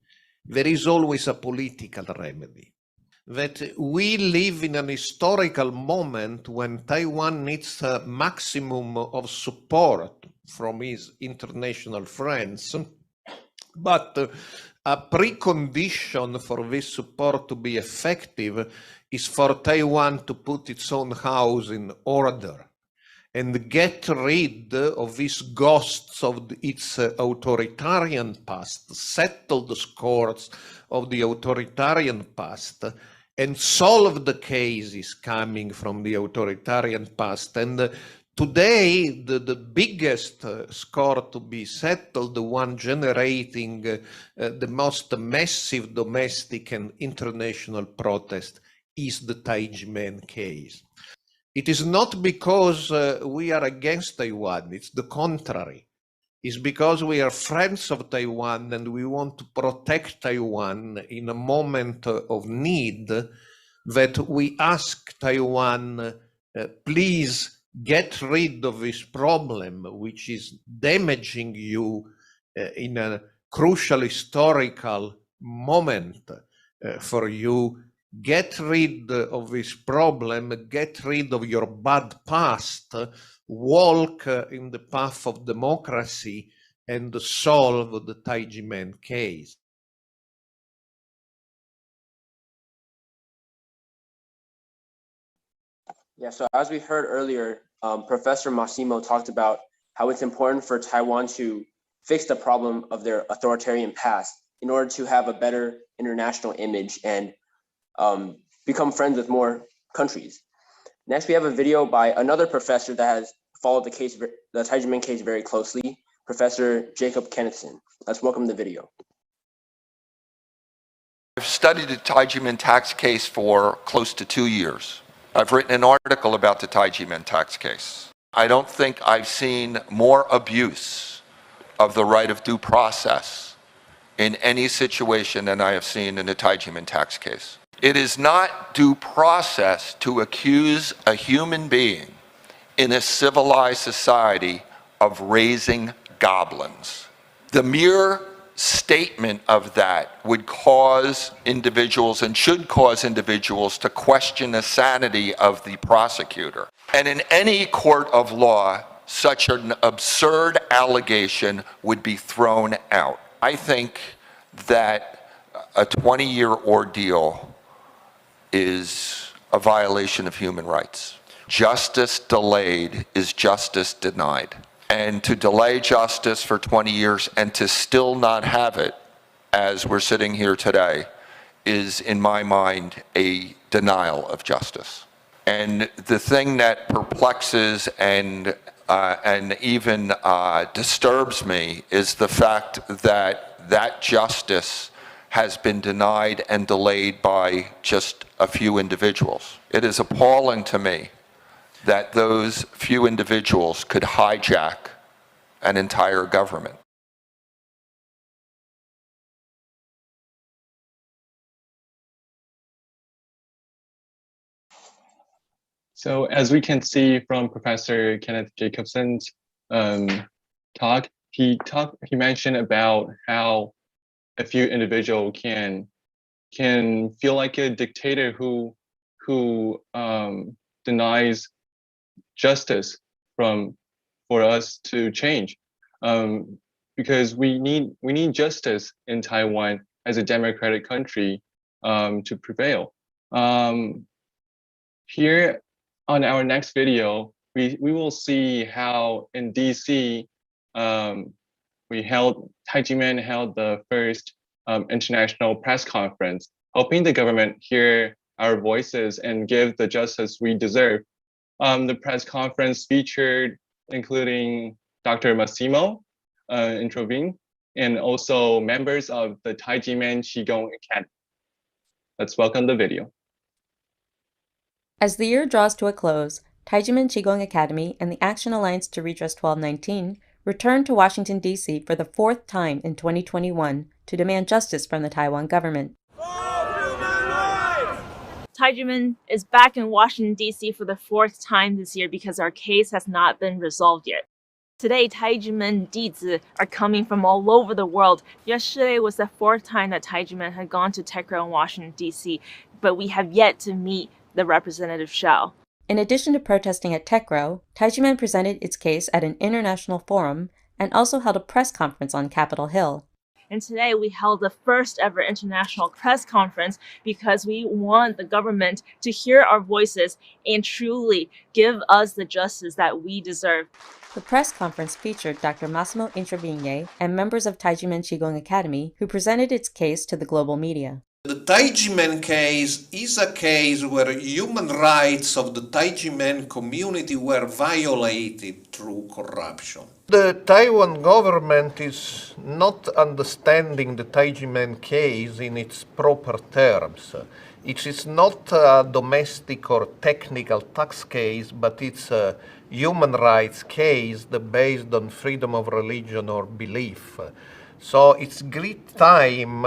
Speaker 14: there is always a political remedy. That we live in an historical moment when Taiwan needs a maximum of support from its international friends. But a precondition for this support to be effective is for Taiwan to put its own house in order and get rid of these ghosts of its authoritarian past, settle the scores of the authoritarian past, and solve the cases coming from the authoritarian past. And today, the biggest score to be settled, the one generating the most massive domestic and international protest, is the Tai Ji Men case. It is not because we are against Taiwan, it's the contrary. It's because we are friends of Taiwan and we want to protect Taiwan in a moment of need, that we ask Taiwan, please get rid of this problem, which is damaging you in a crucial historical moment for you. Get rid of this problem, get rid of your bad past, walk in the path of democracy, and solve the Tai Ji Men case.
Speaker 1: Yeah, so as we heard earlier, Professor Massimo talked about how it's important for Taiwan to fix the problem of their authoritarian past in order to have a better international image and become friends with more countries. Next, we have a video by another professor that has followed the Tai Ji Men case very closely, Professor Jacob Kennison. Let's welcome the video.
Speaker 22: I've studied the Tai Ji Men tax case for close to 2 years. I've written an article about the Tai Ji Men tax case. I don't think I've seen more abuse of the right of due process in any situation than I have seen in the Tai Ji Men tax case. It is not due process to accuse a human being in a civilized society of raising goblins. The mere statement of that would cause individuals and should cause individuals to question the sanity of the prosecutor. And in any court of law, such an absurd allegation would be thrown out. I think that a 20-year ordeal is a violation of human rights. Justice delayed is justice denied. And to delay justice for 20 years and to still not have it, as we're sitting here today, is, in my mind, a denial of justice. And the thing that perplexes and even disturbs me is the fact that that justice has been denied and delayed by just a few individuals. It is appalling to me that those few individuals could hijack an entire government.
Speaker 18: So as we can see from Professor Kenneth Jacobson's talk, he mentioned about how a few individuals can feel like a dictator who denies justice for us to change, because we need justice in Taiwan as a democratic country to prevail. Here on our next video, we will see how in DC Tai Ji Men held the first international press conference, hoping the government hear our voices and give the justice we deserve. The press conference featured including Dr. Massimo intervene, and also members of the Tai Ji Men Qigong Academy. Let's welcome the video.
Speaker 23: As the year draws to a close, Tai Ji Men Qigong Academy and the Action Alliance to Redress 1219 returned to Washington, D.C. for the 4th time in 2021 to demand justice from the Taiwan government.
Speaker 24: Tai Ji Men is back in Washington, D.C. for the 4th time this year because our case has not been resolved yet. Today, Tai Ji Men dizi are coming from all over the world. Yesterday was the 4th time that Tai Ji Men had gone to TECRO in Washington, D.C., but we have yet to meet the Representative Shao.
Speaker 23: In addition to protesting at TECRO, Tai Ji Men presented its case at an international forum and also held a press conference on Capitol Hill.
Speaker 24: And today we held the first ever international press conference because we want the government to hear our voices and truly give us the justice that we deserve.
Speaker 23: The press conference featured Dr. Massimo Intravigne and members of Tai Ji Men Qigong Academy who presented its case to the global media.
Speaker 14: The Tai Ji Men case is a case where human rights of the Tai Ji Men community were violated through corruption. The Taiwan government is not understanding the Tai Ji Men case in its proper terms. It is not a domestic or technical tax case, but it's a human rights case based on freedom of religion or belief. So it's great time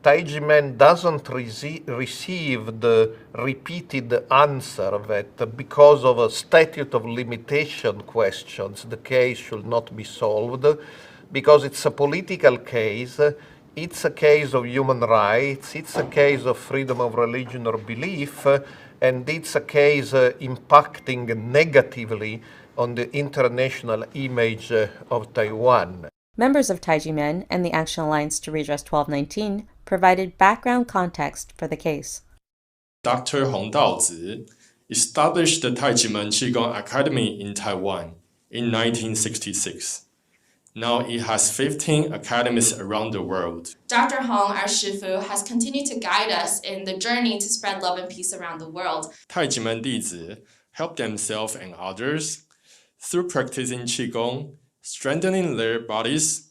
Speaker 14: Tai Ji Men doesn't receive the repeated answer that because of a statute of limitation questions, the case should not be solved, because it's a political case, it's a case of human rights, it's a case of freedom of religion or belief, and it's a case impacting negatively on the international image of Taiwan.
Speaker 23: Members of Tai Ji Men and the Action Alliance to Redress 1219 provided background context for the case.
Speaker 2: Dr. Hong Daozi established the Tai Ji Men Qigong Academy in Taiwan in 1966. Now it has 15 academies around the world.
Speaker 3: Dr. Hong, our shifu, has continued to guide us in the journey to spread love and peace around the world.
Speaker 2: Tai Ji Men dizi help themselves and others through practicing Qigong, strengthening their bodies,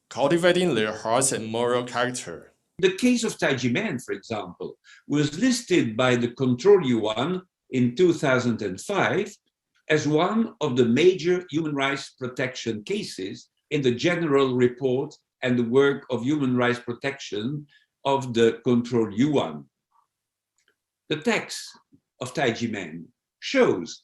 Speaker 2: cultivating their hearts and moral character.
Speaker 4: The case of Tai Ji Men, for example, was listed by the Control Yuan in 2005 as one of the major human rights protection cases in the general report and the work of human rights protection of the Control Yuan. The text of Tai Ji Men shows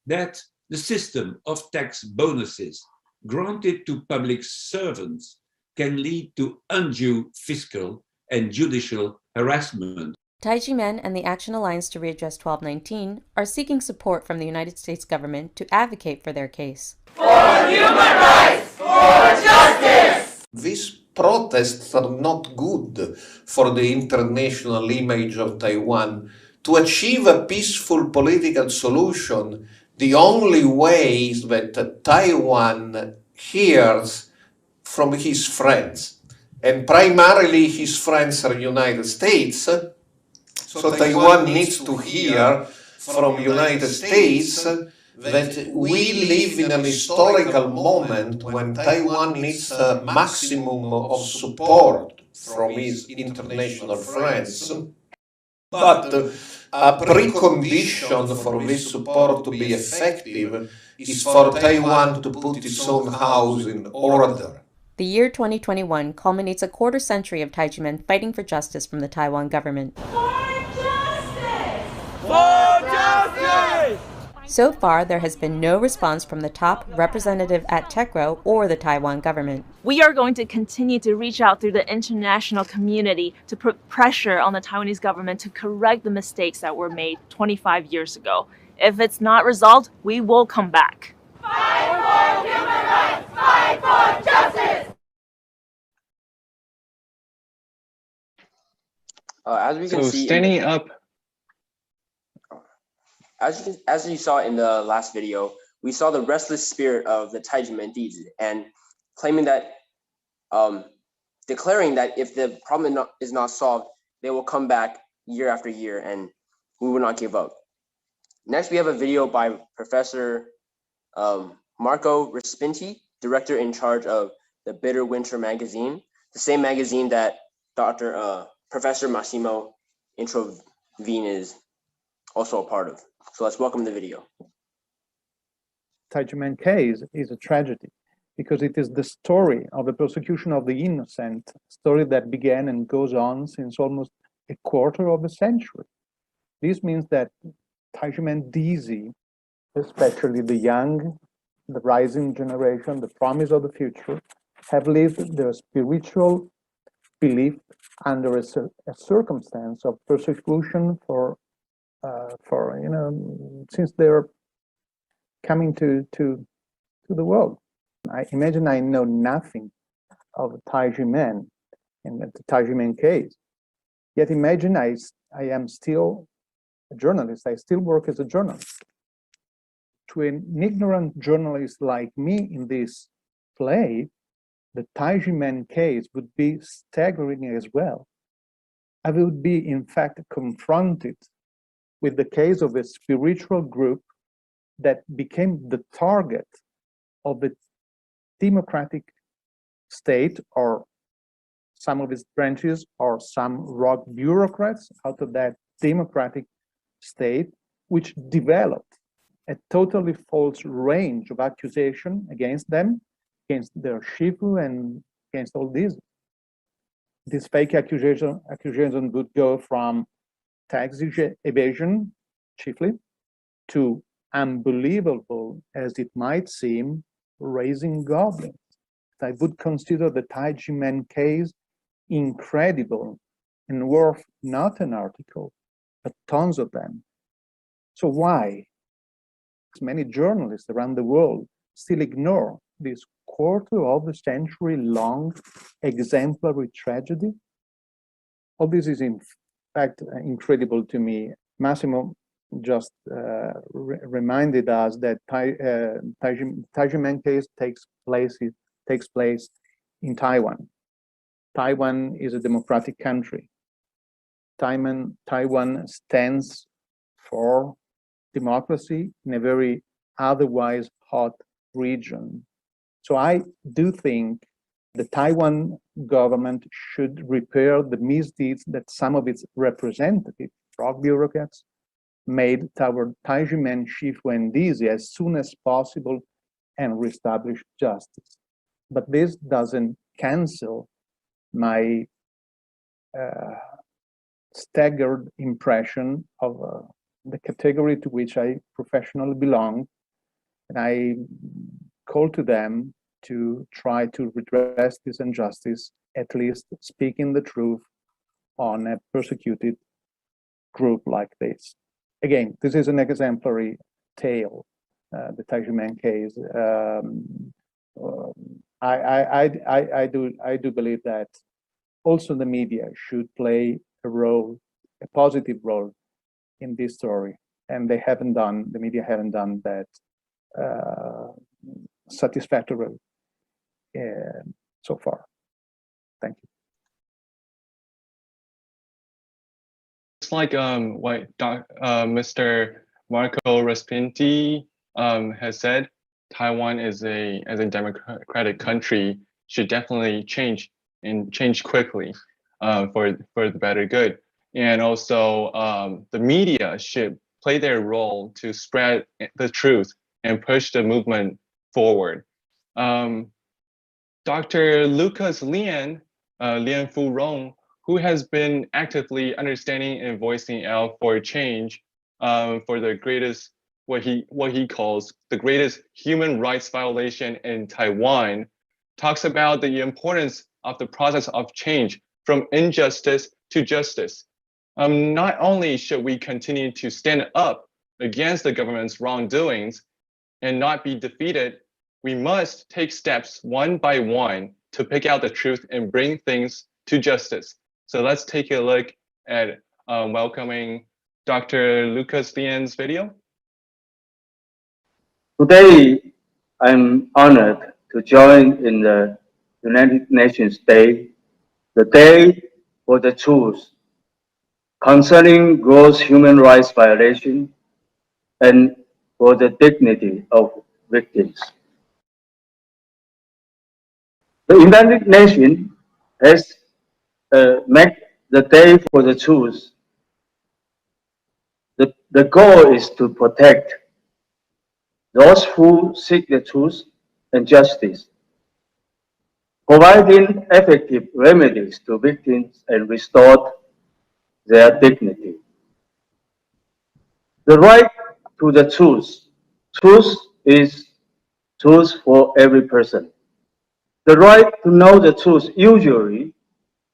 Speaker 4: that the system of tax bonuses granted to public servants can lead to undue fiscal and judicial harassment.
Speaker 23: Tai Ji Men and the Action Alliance to Redress 1219 are seeking support from the United States government to advocate for their case.
Speaker 11: For human rights! For justice!
Speaker 14: These protests are not good for the international image of Taiwan. To achieve a peaceful political solution, the only way is that Taiwan hears from his friends. And primarily his friends are United States. So Taiwan needs to hear from United States that we live in an historical moment when Taiwan needs a maximum of support from his international friends. But a precondition for this support to be effective is for Taiwan to put its own house in order.
Speaker 23: The year 2021 culminates a quarter century of Tai Ji Men fighting for justice from the Taiwan government. So far, there has been no response from the top representative at TECRO or the Taiwan government.
Speaker 24: We are going to continue to reach out through the international community to put pressure on the Taiwanese government to correct the mistakes that were made 25 years ago. If it's not resolved, we will come back.
Speaker 21: Fight for human rights! Fight for justice!
Speaker 1: As we can see,
Speaker 18: standing up.
Speaker 1: As you saw in the last video, we saw the restless spirit of the Tai Ji Men dizi and claiming that, declaring that if the problem is not solved, they will come back year after year and we will not give up. Next, we have a video by Professor Marco Respinti, director in charge of the Bitter Winter magazine, the same magazine that Professor Massimo Introvine is also a part of. So let's welcome the video.
Speaker 19: Tai Ji Men case is a tragedy because it is the story of the persecution of the innocent, a story that began and goes on since almost a quarter of a century. This means that Tai Ji Men dizi, especially the young, the rising generation, the promise of the future, have lived their spiritual belief under a circumstance of persecution for since they're coming to the world. I imagine I know nothing of Tai Ji Men and the Tai Ji Men case. Yet imagine I am still a journalist. I still work as a journalist. To an ignorant journalist like me in this play, the Tai Ji Men case would be staggering as well. I would be, in fact, confronted with the case of a spiritual group that became the target of the democratic state or some of its branches or some rogue bureaucrats out of that democratic state, which developed a totally false range of accusation against them, against their shifu and against all these. This fake accusation would go from tax evasion, chiefly, to unbelievable as it might seem, raising goblins. I would consider the Tai Ji Men case incredible and worth not an article, but tons of them. So why? Many journalists around the world still ignore this quarter-of-a-century-long exemplary tragedy. All this is in fact incredible to me. Massimo just reminded us that Tai Ji Men case takes place in Taiwan. Taiwan is a democratic country. Taiwan stands for democracy in a very otherwise hot region. So I do think the Taiwan government should repair the misdeeds that some of its representative frog bureaucrats made toward Tai Ji Men, Shifu, and Dizi as soon as possible and reestablish justice. But this doesn't cancel my staggered impression of the category to which I professionally belong, and I call to them to try to redress this injustice, at least speaking the truth on a persecuted group like this. Again, this is an exemplary tale, the Tai Ji Men case. I do believe that also the media should play a role, a positive role in this story, and they haven't done. The media haven't done that satisfactorily so far. Thank you.
Speaker 18: It's like what Mr. Marco Respinti has said. Taiwan as a democratic country should definitely change and change quickly for the better good. And also the media should play their role to spread the truth and push the movement forward. Dr. Lucas Lian Fu Rong, who has been actively understanding and voicing out for change for the greatest, what he calls the greatest human rights violation in Taiwan, talks about the importance of the process of change from injustice to justice. Not only should we continue to stand up against the government's wrongdoings and not be defeated, we must take steps one by one to pick out the truth and bring things to justice. So let's take a look at welcoming Dr. Lucas Lian's video.
Speaker 5: Today, I'm honored to join in the United Nations Day, the Day for the Truth concerning gross human rights violation and for the dignity of victims. The United Nations has made the Day for the Truth. The goal is to protect those who seek the truth and justice, providing effective remedies to victims and restore their dignity. The right to the truth. Truth is truth for every person. The right to know the truth usually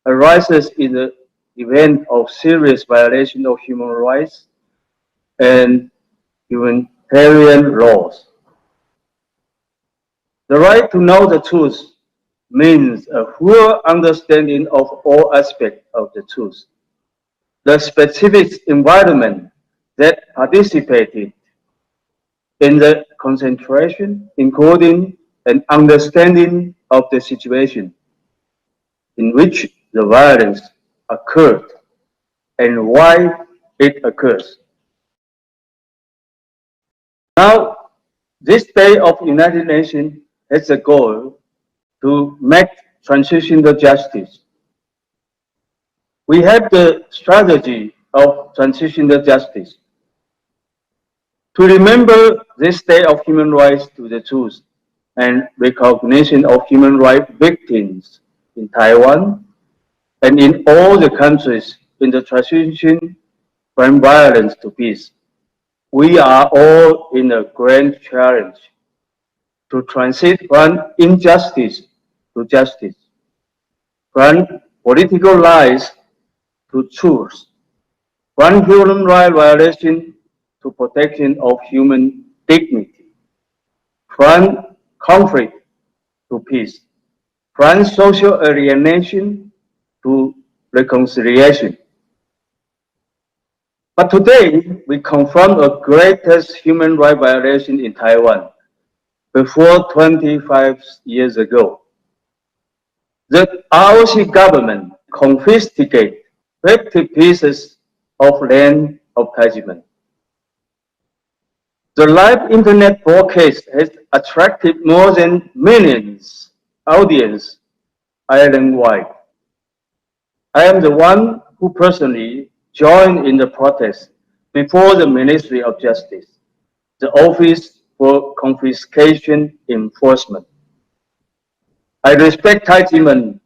Speaker 5: arises in the event of serious violation of human rights and humanitarian laws. The right to know the truth means a full understanding of all aspects of the truth, the specific environment that participated in the concentration, including an understanding of the situation in which the violence occurred and why it occurs. Now, this Day of United Nations has a goal to make transitional justice. We have the strategy of transitional justice. To remember this Day of Human Rights to the Truth and recognition of human rights victims in Taiwan, and in all the countries in the transition from violence to peace. We are all in a grand challenge to transit from injustice to justice, from political lies to truth, from human rights violation to protection of human dignity, from conflict to peace, from social alienation to reconciliation. But today, we confront a greatest human rights violation in Taiwan before 25 years ago. The ROC government confiscated 50 pieces of land of Tai Ji Men. The live internet broadcast has attracted more than millions audience island-wide. I am the one who personally joined in the protest before the Ministry of Justice, the Office for Confiscation Enforcement. I respect Tai Ji Men.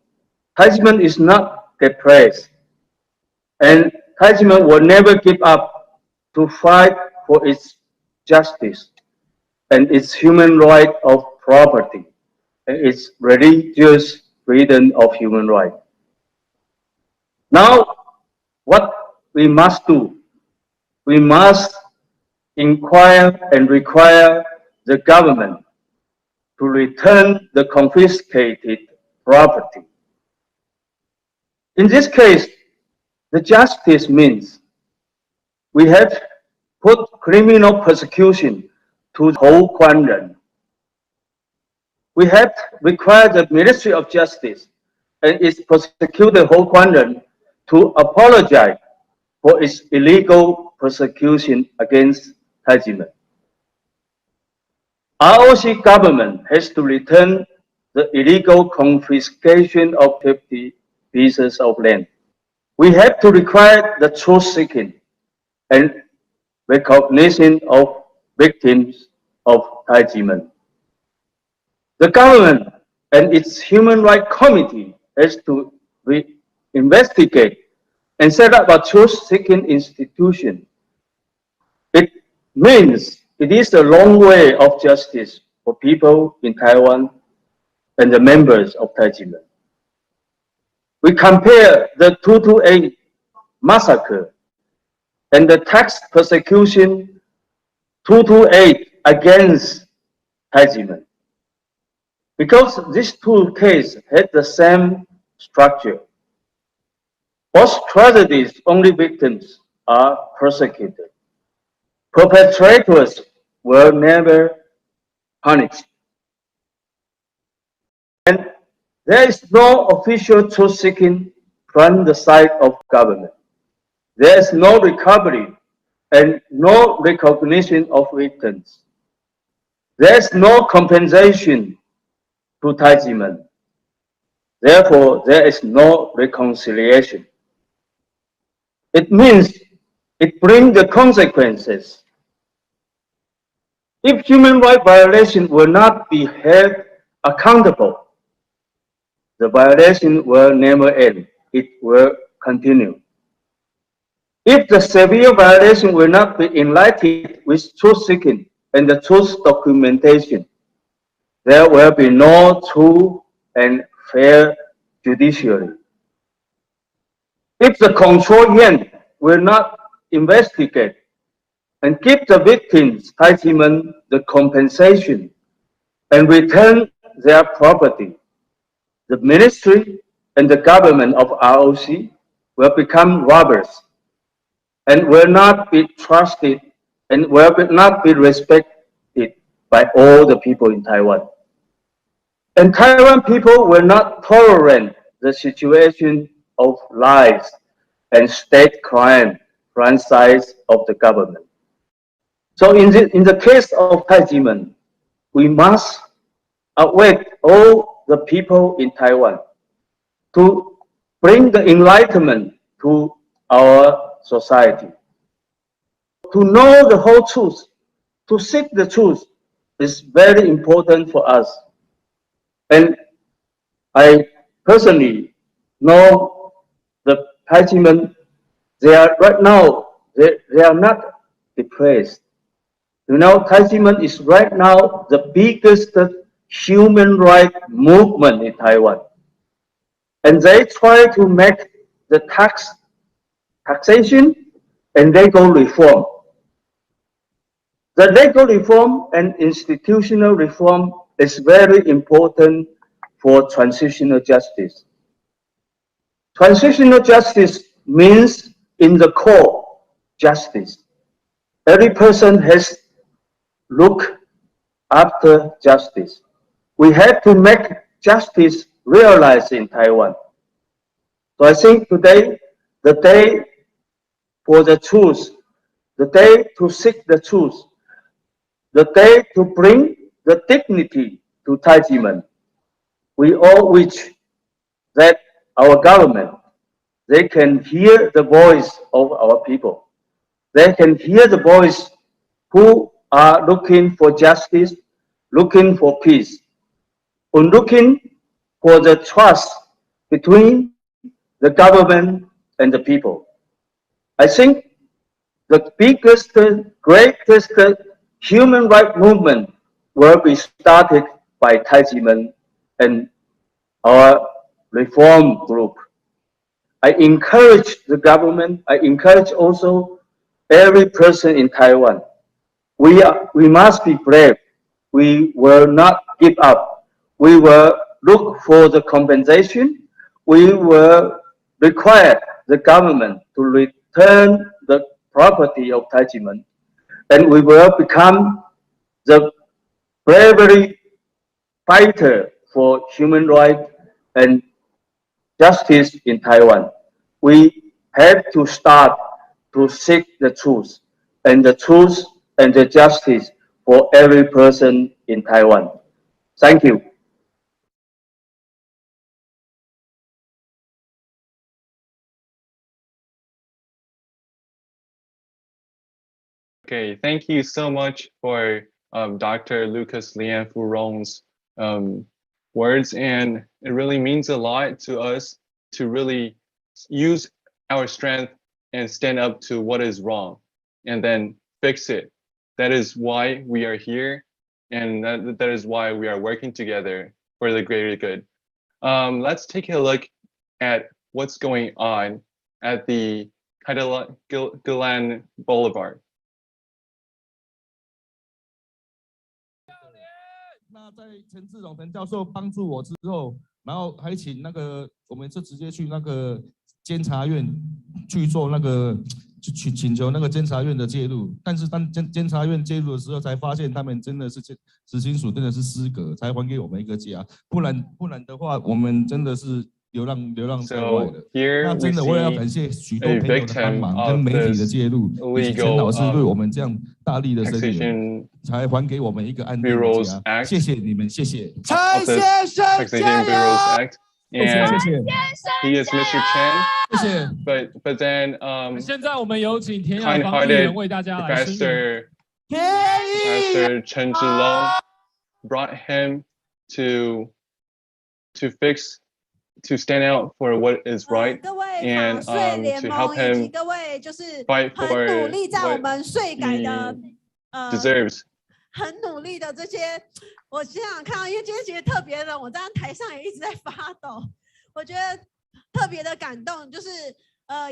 Speaker 5: Tai Ji Men is not depressed, and Tai Ji Men will never give up to fight for its justice and its human right of property and its religious freedom of human right. Now, what we must do, we must inquire and require the government to return the confiscated property. In this case, the justice means we have put criminal persecution to whole Guanren. We have required the Ministry of Justice and its prosecutor whole Guanren to apologize for its illegal persecution against Tai Ji Men. ROC government has to return the illegal confiscation of 50 pieces of land. We have to require the truth-seeking and recognition of victims of Tai Ji Men. The government and its Human Rights Committee has to investigate and set up a truth-seeking institution. It means it is a long way of justice for people in Taiwan and the members of Tai Ji Men. We compare the 228 massacre and the tax persecution 228 against Tai Ji Men, because these two cases had the same structure. Both tragedies, only victims are persecuted. Perpetrators were never punished. And there is no official truth-seeking from the side of government. There is no recovery and no recognition of victims. There is no compensation to Tai Ji Men. Therefore, there is no reconciliation. It means it brings the consequences. If human rights violation will not be held accountable, the violation will never end. It will continue. If the severe violation will not be enlightened with truth-seeking and the truth documentation, there will be no true and fair judiciary. If the control yuan will not investigate and give the victims, Tai Ji Men, the compensation and return their property, the ministry and the government of ROC will become robbers and will not be trusted and will not be respected by all the people in Taiwan. And Taiwan people will not tolerate the situation of lies and state crime from sides of the government. So in the case of Tai Ji Men, we must awake all the people in Taiwan to bring the enlightenment to our society. To know the whole truth, to seek the truth is very important for us. And I personally know Tai Ji Men, they are right now, they are not depressed. You know, Tai Ji Men is right now the biggest human rights movement in Taiwan. And they try to make the taxation and legal reform. The legal reform and institutional reform is very important for transitional justice. Transitional justice means in the core justice. Every person has look after justice. We have to make justice realized in Taiwan. So I think today, the day for the truth, the day to seek the truth, the day to bring the dignity to Tai Ji Men. We all wish that our government, they can hear the voice of our people. They can hear the voice who are looking for justice, looking for peace, and looking for the trust between the government and the people. I think the biggest, greatest human rights movement will be started by Tai Ji Men and our reform group. I encourage the government, I encourage also every person in Taiwan. We must be brave. We will not give up. We will look for the compensation. We will require the government to return the property of Tai Ji Men. And we will become the bravery fighter for human rights and justice in Taiwan. We have to start to seek the truth and the justice for every person in Taiwan. Thank you.
Speaker 18: Okay, thank you so much for Dr. Lucas Lian Furong's words, and it really means a lot to us to really use our strength and stand up to what is wrong and then fix it. That is why we are here, and that is why we are working together for the greater good. Let's take a look at what's going on at the Catalan Boulevard.
Speaker 8: 那在陈志荣陈教授帮助我之后，然后还请我们是直接去监察院去做请求监察院的介入，但是当监察院介入的时候，才发现他们真的是执行署真的是失格，才还给我们一个家，不然的话，我们真的是流浪在外的。那真的我也要感谢许多朋友的帮忙跟媒体的介入，以及陈老师对我们这样大力的声援，才还给我们一个安定的家。谢谢你们，谢谢。
Speaker 16: 蔡先生加油！
Speaker 18: And he is Mr. Chen.
Speaker 8: 谢谢。
Speaker 18: But then
Speaker 16: 现在我们有请田雅芳议员为大家来声援。
Speaker 18: Pastor Chen Zhilong brought him to stand out for what is right and to help him fight for what he deserves.
Speaker 10: 很努力的这些，我现场看到，因为今天其实特别冷，我站在台上也一直在发抖。我觉得特别的感动，就是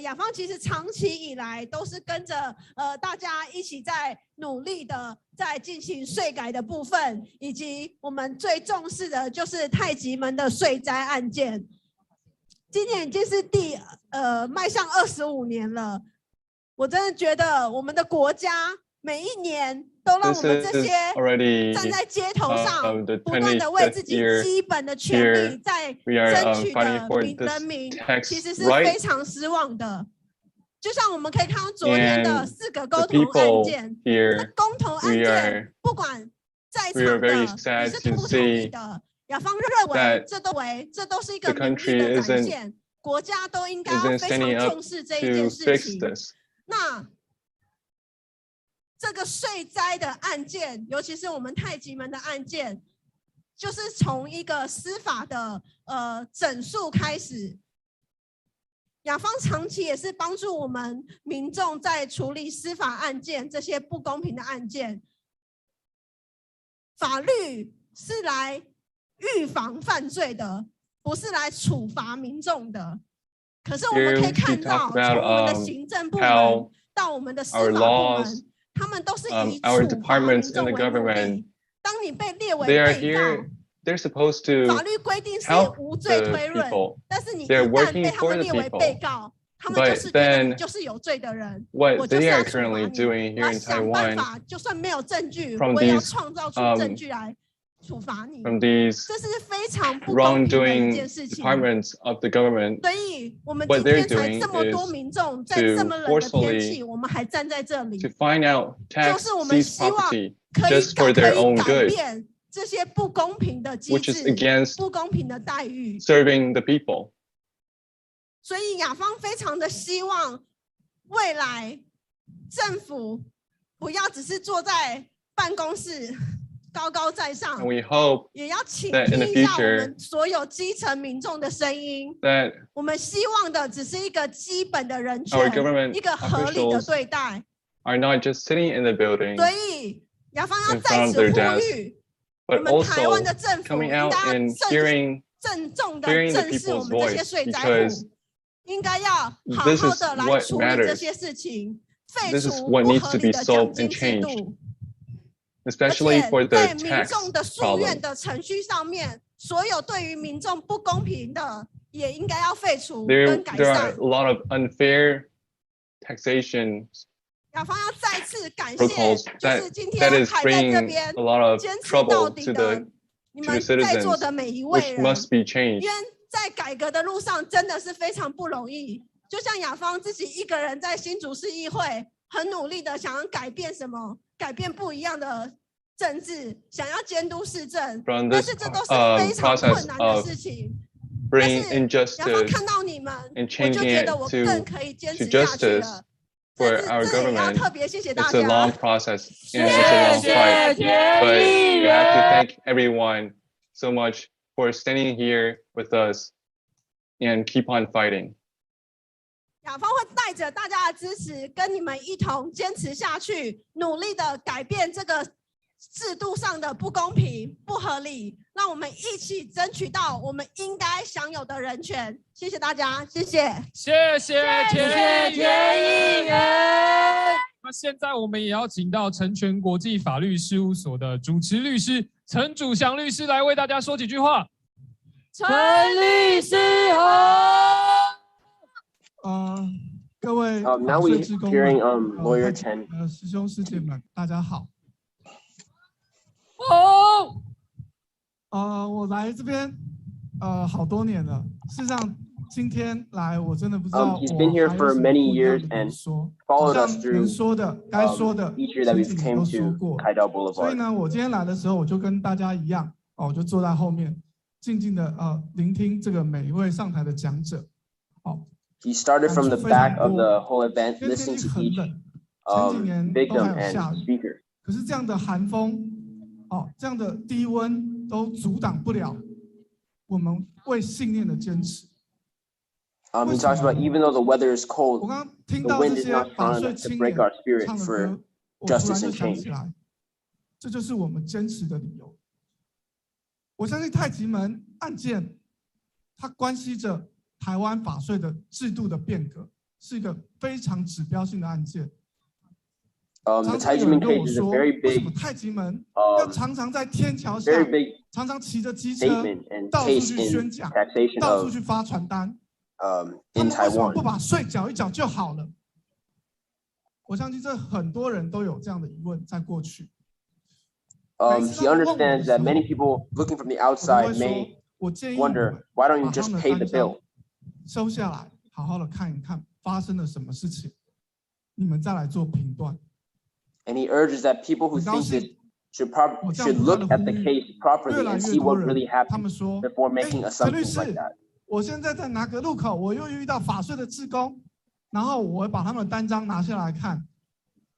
Speaker 10: 雅芳其实长期以来都是跟着大家一起在努力的在进行税改的部分，以及我们最重视的就是太极门的税灾案件。今年已经是迈向25年了，我真的觉得我们的国家每一年都让我们这些站在街头上不断的为自己基本的权利在争取的人民，其实是非常失望的。就像我们可以看到昨天的4个公投案件，公投案件不管在场的你是同不同意的，雅芳认为这都是一个民意的展现，国家都应该要非常重视这一件事情。那这个税灾的案件，尤其是我们太极门的案件，就是从一个司法的整肃开始，雅方长期也是帮助我们民众在处理司法案件这些不公平的案件。法律是来预防犯罪的，不是来处罚民众的。可是我们可以看到，从我们的行政部门到我们的司法部门，他们都是以处罚民众为目的。当你被列为被告，
Speaker 18: they're supposed to
Speaker 10: 法律规定是
Speaker 18: help
Speaker 10: 无罪
Speaker 18: the
Speaker 10: 推论，
Speaker 18: people.
Speaker 10: 但是你一
Speaker 18: They're
Speaker 10: 旦
Speaker 18: working
Speaker 10: 被他
Speaker 18: for
Speaker 10: 们
Speaker 18: the
Speaker 10: 列为
Speaker 18: people.
Speaker 10: 被告，他们就
Speaker 18: But
Speaker 10: 是觉得你
Speaker 18: then
Speaker 10: 就是有罪的人，
Speaker 18: what
Speaker 10: 我就
Speaker 18: they
Speaker 10: 是要
Speaker 18: are
Speaker 10: 处罚
Speaker 18: currently
Speaker 10: 你，
Speaker 18: doing
Speaker 10: 我
Speaker 18: here
Speaker 10: 要
Speaker 18: in
Speaker 10: 想办
Speaker 18: Taiwan
Speaker 10: 法，就算没有证据，
Speaker 18: from
Speaker 10: 我也要
Speaker 18: these
Speaker 10: 创造出证据来处罚你。
Speaker 18: from these
Speaker 10: 这是非常不公平的一件
Speaker 18: wrongdoing
Speaker 10: 事情。
Speaker 18: departments of the government.
Speaker 10: 所以我们
Speaker 18: What
Speaker 10: 今
Speaker 18: they're
Speaker 10: 天才
Speaker 18: doing
Speaker 10: 这么多
Speaker 18: is
Speaker 10: 民众在
Speaker 18: to
Speaker 10: 这么冷的天气，
Speaker 18: forcefully
Speaker 10: 我们还站在这里，
Speaker 18: to find out
Speaker 10: 就
Speaker 18: tax
Speaker 10: 是我们
Speaker 18: seize
Speaker 10: 希望
Speaker 18: property
Speaker 10: 可以
Speaker 18: just for
Speaker 10: 可
Speaker 18: their
Speaker 10: 以
Speaker 18: own
Speaker 10: 改
Speaker 18: good,
Speaker 10: 变这些不公平的机
Speaker 18: which is
Speaker 10: 制，
Speaker 18: against
Speaker 10: 不公平的待遇。
Speaker 18: serving the people.
Speaker 10: 所以雅方非常的希望未来政府不要只是坐在办公室高高在上，
Speaker 18: And we hope
Speaker 10: 也要倾
Speaker 18: that in
Speaker 10: 听
Speaker 18: the
Speaker 10: 一下我
Speaker 18: future
Speaker 10: 们所有基层民众的声音。
Speaker 18: that
Speaker 10: 我们希望的只是一个基本的人
Speaker 18: our
Speaker 10: 权，
Speaker 18: government
Speaker 10: 一个合理的
Speaker 18: officials
Speaker 10: 对待。
Speaker 18: are not just sitting in the building
Speaker 10: 所以雅方要
Speaker 18: in
Speaker 10: 在
Speaker 18: front of
Speaker 10: 此
Speaker 18: their
Speaker 10: 呼
Speaker 18: desk,
Speaker 10: 吁，我
Speaker 18: but
Speaker 10: 们台湾
Speaker 18: also
Speaker 10: 的政府
Speaker 18: coming
Speaker 10: 应
Speaker 18: out
Speaker 10: 该
Speaker 18: and
Speaker 10: 要
Speaker 18: hearing
Speaker 10: 郑重的
Speaker 18: hearing the
Speaker 10: 正视我
Speaker 18: people's
Speaker 10: 们这些
Speaker 18: voice
Speaker 10: 税灾
Speaker 18: because
Speaker 10: 户，应该要好
Speaker 18: this
Speaker 10: 好
Speaker 18: is
Speaker 10: 的来
Speaker 18: what
Speaker 10: 处理这
Speaker 18: matters.
Speaker 10: 些事情，废
Speaker 18: This is
Speaker 10: 除
Speaker 18: what
Speaker 10: 不
Speaker 18: needs
Speaker 10: 合
Speaker 18: to
Speaker 10: 理
Speaker 18: be
Speaker 10: 的
Speaker 18: solved
Speaker 10: 奖
Speaker 18: and
Speaker 10: 金制
Speaker 18: changed,
Speaker 10: 度。
Speaker 18: especially for the
Speaker 10: 在民
Speaker 18: tax
Speaker 10: 众的诉愿
Speaker 18: problem.
Speaker 10: 的程序上面，所有对于民众不公平的，也应该要废除
Speaker 18: There
Speaker 10: 跟改
Speaker 18: are
Speaker 10: 善
Speaker 18: a。lot of unfair taxation
Speaker 10: 雅方要再次感谢，
Speaker 18: protocols
Speaker 10: 就
Speaker 18: that
Speaker 10: 是今
Speaker 18: that
Speaker 10: 天
Speaker 18: is
Speaker 10: 还在这
Speaker 18: bringing
Speaker 10: 边
Speaker 18: a lot of
Speaker 10: 坚持到
Speaker 18: trouble
Speaker 10: 底
Speaker 18: to
Speaker 10: 的
Speaker 18: the
Speaker 10: 你
Speaker 18: to the
Speaker 10: 们在座
Speaker 18: citizens,
Speaker 10: 的每一位
Speaker 18: which
Speaker 10: 人，
Speaker 18: must be
Speaker 10: 因
Speaker 18: changed.
Speaker 10: 为在改革的路上真的是非常不容易。就像雅方自己一个人在新竹市议会，很努力的想要改变什么，改变不一样的政治，想要监督市政，
Speaker 18: From
Speaker 10: 但
Speaker 18: this
Speaker 10: 是这都是非常
Speaker 18: process
Speaker 10: 困难的
Speaker 18: of
Speaker 10: 事情。
Speaker 18: bringing
Speaker 10: 雅方
Speaker 18: injustice
Speaker 10: 看到你们，
Speaker 18: and
Speaker 10: 我就
Speaker 18: changing
Speaker 10: 觉得
Speaker 18: it
Speaker 10: 我更
Speaker 18: to
Speaker 10: 可以坚
Speaker 18: to
Speaker 10: 持下去
Speaker 18: justice
Speaker 10: 了。
Speaker 18: for
Speaker 10: 这
Speaker 18: our
Speaker 10: 也要
Speaker 18: government.
Speaker 10: 特别谢谢大
Speaker 18: It's a
Speaker 10: 家。
Speaker 18: long process and it's a long fight, but we have to thank everyone so much for standing here with us and keep on fighting.
Speaker 10: 雅方会带着大家的支持，跟你们一同坚持下去，努力的改变这个制度上的不公平、不合理，让我们一起争取到我们应该享有的人权。谢谢大家，谢谢。
Speaker 7: 谢谢田议员。那现在我们也要请到成全国际法律事务所的主持律师陈祖祥律师来为大家说几句话。
Speaker 21: 陈律师好。
Speaker 12: 各位
Speaker 1: now
Speaker 12: 法
Speaker 1: we
Speaker 12: 税志工
Speaker 1: hearing
Speaker 12: 们
Speaker 1: lawyer Chen.
Speaker 12: 师兄师姐们，大家好。我来这边好多年了。事实上，今天来我真的不知道
Speaker 1: He's been here for many years and followed us
Speaker 12: 能
Speaker 1: through
Speaker 12: 说的、该说的
Speaker 1: each year that we've
Speaker 12: 前几年
Speaker 1: came
Speaker 12: 都说
Speaker 1: to
Speaker 12: 过。
Speaker 1: Kaidao
Speaker 12: 所以
Speaker 1: Boulevard.
Speaker 12: 呢，我今天来的时候，我就跟大家一样，我就坐在后面，静静的聆听这个每一位上台的讲者。
Speaker 1: He started from the back of the whole event,
Speaker 12: 今天
Speaker 1: listening
Speaker 12: 天气
Speaker 1: to
Speaker 12: 很
Speaker 1: each
Speaker 12: 冷，前几年都
Speaker 1: victim
Speaker 12: 还有下
Speaker 1: and
Speaker 12: 雨，
Speaker 1: speaker.
Speaker 12: 可是这样的寒风，这样的低温都阻挡不了我们为信念的坚持。
Speaker 1: He talks about even though the weather is cold,
Speaker 12: 我刚刚听
Speaker 1: the
Speaker 12: 到
Speaker 1: wind
Speaker 12: 这
Speaker 1: is
Speaker 12: 些
Speaker 1: not
Speaker 12: 法
Speaker 1: strong
Speaker 12: 税
Speaker 1: enough to
Speaker 12: 青
Speaker 1: break
Speaker 12: 年
Speaker 1: our spirit
Speaker 12: 唱的
Speaker 1: for
Speaker 12: 歌，我突然
Speaker 1: justice
Speaker 12: 就
Speaker 1: and
Speaker 12: 想起
Speaker 1: change.
Speaker 12: 来，这就是我们坚持的理由。我相信太极门案件，它关系着台湾法税的制度的变革，是一个非常指标性的案件。
Speaker 1: The
Speaker 12: 常
Speaker 1: Tai
Speaker 12: 常
Speaker 1: Ji
Speaker 12: 有人
Speaker 1: Men
Speaker 12: 跟我
Speaker 1: case is a
Speaker 12: 说，
Speaker 1: very
Speaker 12: 为什么
Speaker 1: big,
Speaker 12: 太极门要常常在天桥下
Speaker 1: very big
Speaker 12: 常常骑着机车
Speaker 1: statement and
Speaker 12: 到处
Speaker 1: case
Speaker 12: 去
Speaker 1: in
Speaker 12: 宣讲，
Speaker 1: taxation
Speaker 12: 到处
Speaker 1: of
Speaker 12: 去发传单？他
Speaker 1: in
Speaker 12: 们为什么
Speaker 1: Taiwan.
Speaker 12: 不把税缴一缴就好了？我相信这很多人都有这样的疑问，在过去。
Speaker 1: He understands that many people looking from the outside may
Speaker 12: 我建议
Speaker 1: wonder, why don't you
Speaker 12: 把他
Speaker 1: just
Speaker 12: 们的
Speaker 1: pay the
Speaker 12: 单张
Speaker 1: bill?
Speaker 12: 收下来，好好的看一看发生了什么事情，你们再来做评断。
Speaker 1: And he urges that people who
Speaker 12: 很高
Speaker 1: think
Speaker 12: 兴
Speaker 1: this should look at the case properly and see what really happened before making
Speaker 12: 陈律
Speaker 1: assumptions like
Speaker 12: 师
Speaker 1: that.
Speaker 12: 我现在在哪个路口，我又遇到法税的志工，然后我把他们的单张拿下来看，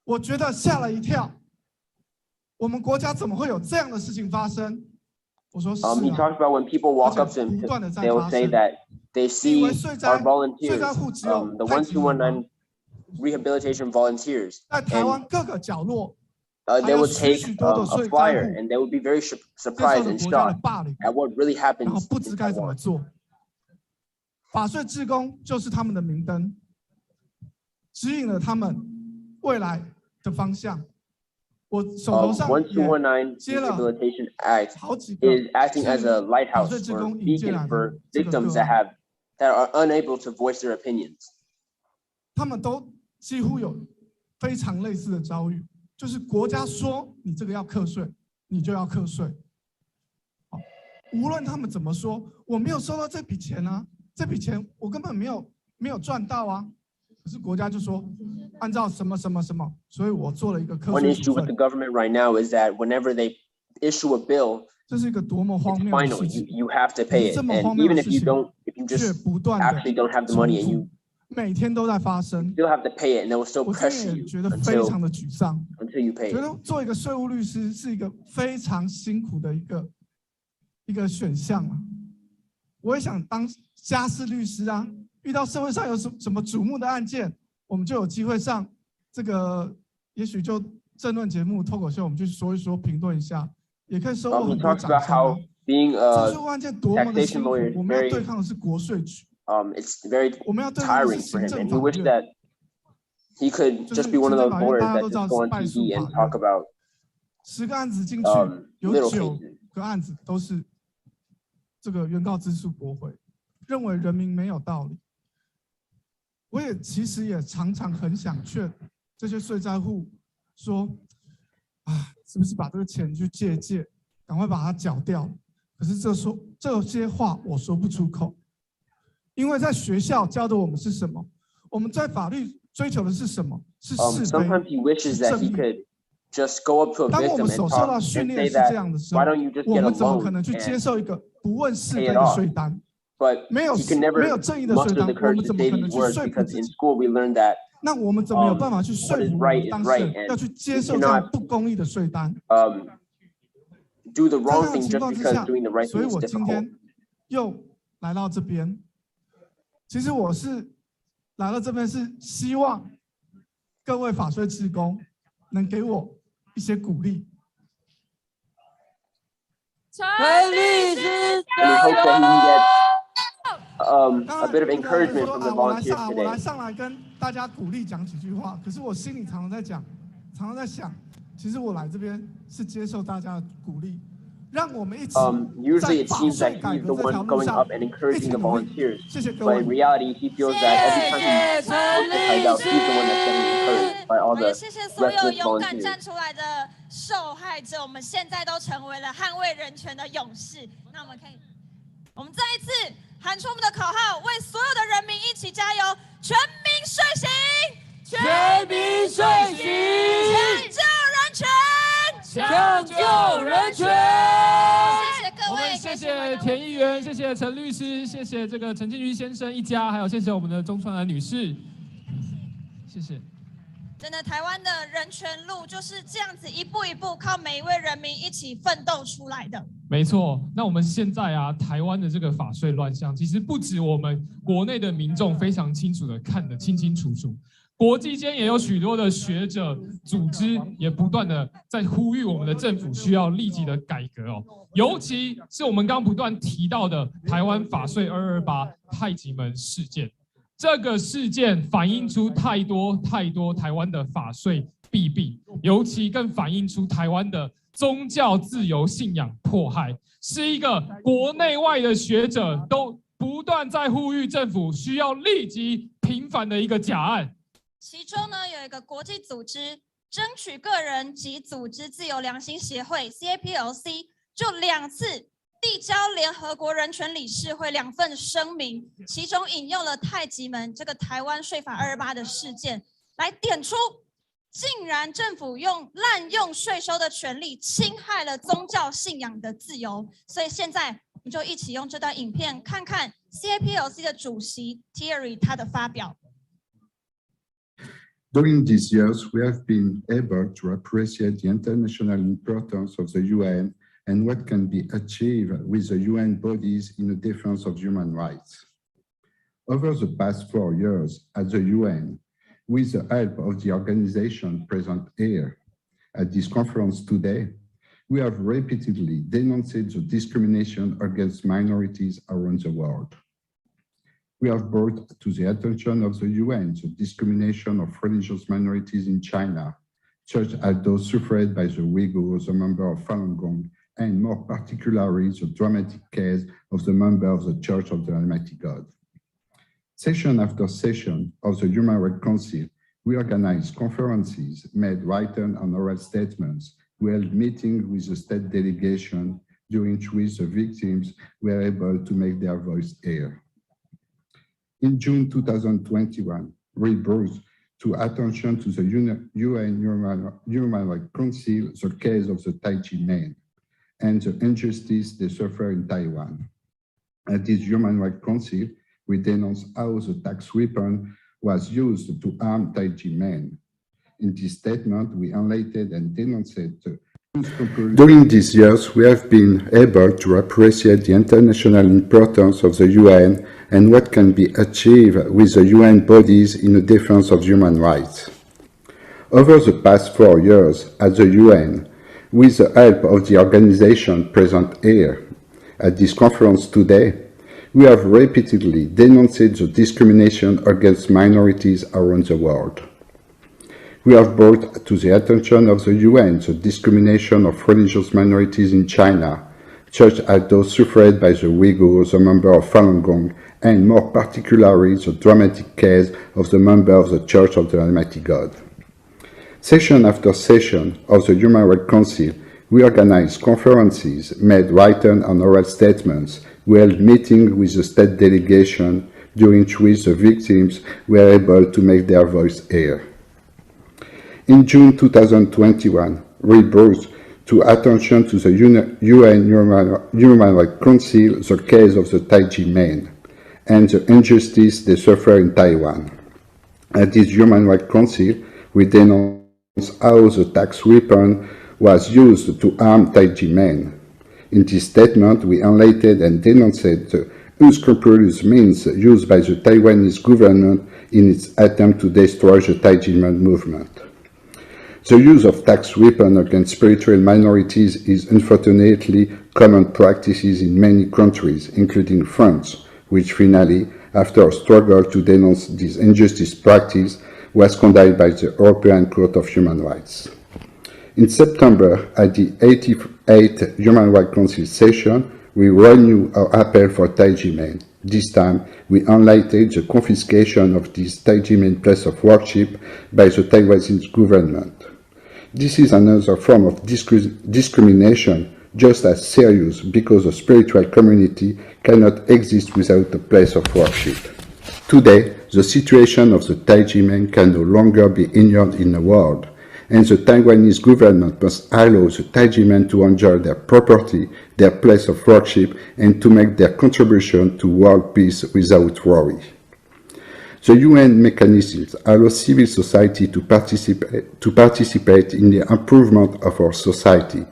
Speaker 12: 我觉得吓了一跳。我们国家怎么会有这样的事情发生？我说是
Speaker 1: He
Speaker 12: 啊，
Speaker 1: talks about when people walk up to him, they will say that they see our volunteers, the 1219 rehabilitation volunteers,
Speaker 12: 在台湾各个角落，
Speaker 1: they would take a flyer and they would be very surprised and shocked at what really
Speaker 12: 然
Speaker 1: happens
Speaker 12: 后不知该怎么
Speaker 1: in Taiwan.
Speaker 12: 做。法税志工就是他们的明灯，指引了他们未来的方向。我手头上也接了
Speaker 1: Rehabilitation Act
Speaker 12: 好几个
Speaker 1: is acting as a lighthouse
Speaker 12: 法税志
Speaker 1: or
Speaker 12: 工引进来
Speaker 1: beacon
Speaker 12: 的
Speaker 1: for
Speaker 12: 这个
Speaker 1: victims
Speaker 12: 个案，
Speaker 1: that are unable to voice their opinions.
Speaker 12: 他们都几乎有非常类似的遭遇，就是国家说你这个要课税，你就要课税。无论他们怎么说，我没有收到这笔钱啊，这笔钱我根本没有赚到啊。可是国家就说，按照什么什么什么，所以我做了一个课
Speaker 1: One
Speaker 12: 税
Speaker 1: issue
Speaker 12: 处
Speaker 1: with
Speaker 12: 分
Speaker 1: the。government right now is that whenever they issue a bill,
Speaker 12: 这是一个多么荒
Speaker 1: it's
Speaker 12: 谬的
Speaker 1: final.
Speaker 12: 事情！
Speaker 1: You have to pay it,
Speaker 12: 这么
Speaker 1: and
Speaker 12: 荒谬
Speaker 1: even
Speaker 12: 的
Speaker 1: if
Speaker 12: 事
Speaker 1: you
Speaker 12: 情
Speaker 1: don't, if you
Speaker 12: 却
Speaker 1: just
Speaker 12: 不断的
Speaker 1: actually don't have the
Speaker 12: 重
Speaker 1: money and
Speaker 12: 复
Speaker 1: you
Speaker 12: 每天都在发生。
Speaker 1: still have to pay it, and they will still
Speaker 12: 我真
Speaker 1: pressure
Speaker 12: 的
Speaker 1: you
Speaker 12: 也觉得非
Speaker 1: until
Speaker 12: 常的沮丧，
Speaker 1: you pay
Speaker 12: 觉
Speaker 1: it.
Speaker 12: 得做一个税务律师是一个非常辛苦的一个选项啊。我也想当家事律师啊，遇到社会上有什么瞩目的案件，我们就有机会上这个，也许就政论节目、脱口秀，我们去说一说、评论一下，也可以收获
Speaker 1: He
Speaker 12: 很多
Speaker 1: talks
Speaker 12: 掌
Speaker 1: about
Speaker 12: 声啊
Speaker 1: how。being
Speaker 12: 做
Speaker 1: a
Speaker 12: 税务案件多么的辛
Speaker 1: taxation
Speaker 12: 苦，
Speaker 1: lawyer is
Speaker 12: 我们要
Speaker 1: very
Speaker 12: 对抗的是国税局，
Speaker 1: it's very
Speaker 12: 我们要对抗的是
Speaker 1: tiring for
Speaker 12: 行
Speaker 1: him,
Speaker 12: 政
Speaker 1: and he
Speaker 12: 法
Speaker 1: wished
Speaker 12: 院。
Speaker 1: that he could
Speaker 12: 就是
Speaker 1: just be one
Speaker 12: 行
Speaker 1: of
Speaker 12: 政
Speaker 1: those
Speaker 12: 法院
Speaker 1: lawyers
Speaker 12: 大家
Speaker 1: that
Speaker 12: 都知道
Speaker 1: just go
Speaker 12: 是
Speaker 1: on
Speaker 12: 败诉
Speaker 1: TV
Speaker 12: 法
Speaker 1: and talk
Speaker 12: 院，
Speaker 1: about
Speaker 12: 10个案子进去，有
Speaker 1: little
Speaker 12: 9
Speaker 1: cases.
Speaker 12: 个案子都是这个原告自诉驳回，认为人民没有道理。我也其实也常常很想劝这些税灾户说，啊，是不是把这个钱去借，赶快把它缴掉？可是这些话我说不出口，因为在学校教的我们是什么？我们在法律追求的是什么？是是非，
Speaker 1: Sometimes he wishes
Speaker 12: 是
Speaker 1: that
Speaker 12: 正
Speaker 1: he
Speaker 12: 义。
Speaker 1: could just go up to a
Speaker 12: 当我
Speaker 1: victim
Speaker 12: 们
Speaker 1: and
Speaker 12: 所受
Speaker 1: talk
Speaker 12: 到
Speaker 1: and
Speaker 12: 训练
Speaker 1: say
Speaker 12: 是
Speaker 1: that
Speaker 12: 这样的时候
Speaker 1: why，don't you just
Speaker 12: 我
Speaker 1: get a
Speaker 12: 们怎么可能
Speaker 1: loan
Speaker 12: 去接
Speaker 1: and
Speaker 12: 受一个不问是
Speaker 1: pay
Speaker 12: 非
Speaker 1: it
Speaker 12: 的税
Speaker 1: off?
Speaker 12: 单？
Speaker 1: But
Speaker 12: 没有
Speaker 1: he can never
Speaker 12: 正义的税
Speaker 1: muster
Speaker 12: 单，
Speaker 1: the
Speaker 12: 我
Speaker 1: courage
Speaker 12: 们
Speaker 1: to
Speaker 12: 怎么
Speaker 1: say
Speaker 12: 可能
Speaker 1: these
Speaker 12: 去
Speaker 1: words
Speaker 12: 说服
Speaker 1: because
Speaker 12: 自
Speaker 1: in
Speaker 12: 己？
Speaker 1: school we learned that
Speaker 12: 那我们怎么有办法去说
Speaker 1: what is
Speaker 12: 服我
Speaker 1: right
Speaker 12: 们
Speaker 1: is
Speaker 12: 当事
Speaker 1: right
Speaker 12: 人
Speaker 1: and
Speaker 12: 要去接
Speaker 1: you
Speaker 12: 受这样
Speaker 1: cannot
Speaker 12: 不公义的税单？
Speaker 1: do the
Speaker 12: 在
Speaker 1: wrong
Speaker 12: 这样的
Speaker 1: thing
Speaker 12: 情
Speaker 1: just
Speaker 12: 况之
Speaker 1: because
Speaker 12: 下，
Speaker 1: doing the right
Speaker 12: 所以
Speaker 1: thing is
Speaker 12: 我今
Speaker 1: difficult.
Speaker 12: 天又来到这边。其实我是来到这边是希望各位法税志工能给我一些鼓励。
Speaker 21: 陈律师
Speaker 1: And we hope that he can get
Speaker 12: 当
Speaker 1: a
Speaker 12: 然，
Speaker 1: bit of
Speaker 12: 不能
Speaker 1: encouragement
Speaker 12: 说
Speaker 1: from the
Speaker 12: 啊，我来
Speaker 1: volunteers
Speaker 12: 上
Speaker 1: today.
Speaker 12: 来跟大家鼓励讲几句话，可是我心里常常在讲，常常在想，其实我来这边是接受大家的鼓励，让我们一起
Speaker 1: Usually
Speaker 12: 在
Speaker 1: it
Speaker 12: 法
Speaker 1: seems
Speaker 12: 税
Speaker 1: that
Speaker 12: 改
Speaker 1: he's
Speaker 12: 革
Speaker 1: the
Speaker 12: 这条
Speaker 1: one
Speaker 12: 路
Speaker 1: going
Speaker 12: 上
Speaker 1: up and
Speaker 12: 一
Speaker 1: encouraging
Speaker 12: 起
Speaker 1: the
Speaker 12: 努力。
Speaker 1: volunteers.
Speaker 12: 谢谢各
Speaker 1: But
Speaker 12: 位
Speaker 1: in。reality, he feels that every time he puts his head out, he's the one that's getting encouraged by all
Speaker 21: 也
Speaker 1: the
Speaker 21: 谢谢所有
Speaker 1: restless
Speaker 21: 勇敢
Speaker 1: volunteers.
Speaker 21: 站出来的受害者，我们现在都成为了捍卫人权的勇士。那我们可以，我们再一次喊出我们的口号，为所有的人民一起加油！全民睡醒，全民睡醒，抢救人权，
Speaker 7: 抢救人权。
Speaker 21: 谢谢各位，
Speaker 7: 我们谢谢田议员，谢谢陈律师，谢谢这个陈进瑜先生一家，还有谢谢我们的钟川兰女士，谢谢。
Speaker 21: 真的，台湾的人权路就是这样子一步一步靠每一位人民一起奋斗出来的。
Speaker 7: 没错，那我们现在啊，台湾的这个法税乱象，其实不止我们国内的民众非常清楚的看得清清楚楚，国际间也有许多的学者组织也不断的在呼吁我们的政府需要立即的改革哦，尤其是我们刚不断提到的台湾法税228太极门事件。这个事件反映出太多台湾的法税弊病，尤其更反映出台湾的宗教自由信仰迫害，是一个国内外的学者都不断在呼吁政府需要立即平反的一个假案。
Speaker 21: 其中呢，有一个国际组织争取个人及组织自由良心协会 CAPLC 就2次递交联合国人权理事会2份声明，其中引用了太极门这个台湾税法228的事件，来点出竟然政府滥用税收的权利，侵害了宗教信仰的自由。所以现在我们就一起用这段影片看看 CAPLC 的主席 Thierry 他的发表。
Speaker 20: During these years, we have been able to appreciate the international importance of the UN and what can be achieved with the UN bodies in the defense of human rights. Over the past 4 years at the UN, with the help of the organization present here at this conference today, we have repeatedly denounced the discrimination against minorities around the world. We have brought to the attention of the UN the discrimination of religious minorities in China, such as those suffered by the Uyghurs, a member of Falun Gong, and more particularly the dramatic case of the member of the Church of the Almighty God. Session after session of the Human Rights Council, we organized conferences, made written and oral statements, we held meetings with the state delegation, during which the victims were able to make their voice heard. In June 2021, we brought to attention to the UN Human Rights Council the case of the Tai Ji Men and the injustice they suffer in Taiwan. At this Human Rights Council, we denounced how the tax weapon was used to harm Tai Ji Men. In this statement, we enlightened and denounced the During these years, we have been able to appreciate the international importance of the UN and what can be achieved with the UN bodies in the defense of human rights. Over the past 4 years at the UN, with the help of the organization present here at this conference today, we have repeatedly denounced the discrimination against minorities around the world. We have brought to the attention of the UN the discrimination of religious minorities in China, such as those suffered by the Uyghurs, a member of Falun Gong, and more particularly the dramatic case of the member of the Church of the Almighty God. Session after session of the Human Rights Council, we organized conferences, made written and oral statements, we held meetings with the state delegation, during which the victims were able to make their voice heard. In June 2021, we brought to attention to the UN Human Rights Council the case of the Tai Ji Men and the injustice they suffer in Taiwan. At this Human Rights Council, we denounced how the tax weapon was used to harm Tai Ji Men. In this statement, we enlightened and denounced the unscrupulous means used by the Taiwanese government in its attempt to destroy the Tai Ji Men movement. The use of tax weapons against spiritual minorities is unfortunately common practices in many countries, including France, which finally, after a struggle to denounce this injustice practice, was condemned by the European Court of Human Rights. In September, at the 88th Human Rights Council session, we renewed our appeal for Tai Ji Men. This time, we enlightened the confiscation of this Tai Ji Men place of worship by the Taiwanese government. This is another form of discrimination, just as serious, because a spiritual community cannot exist without a place of worship. Today, the situation of the Tai Ji Men can no longer be ignored in the world, and the Taiwanese government must allow the Tai Ji Men to enjoy their property, their place of worship, and to make their contribution to world peace without worry. The UN mechanisms allow civil society to participate in the improvement of our society,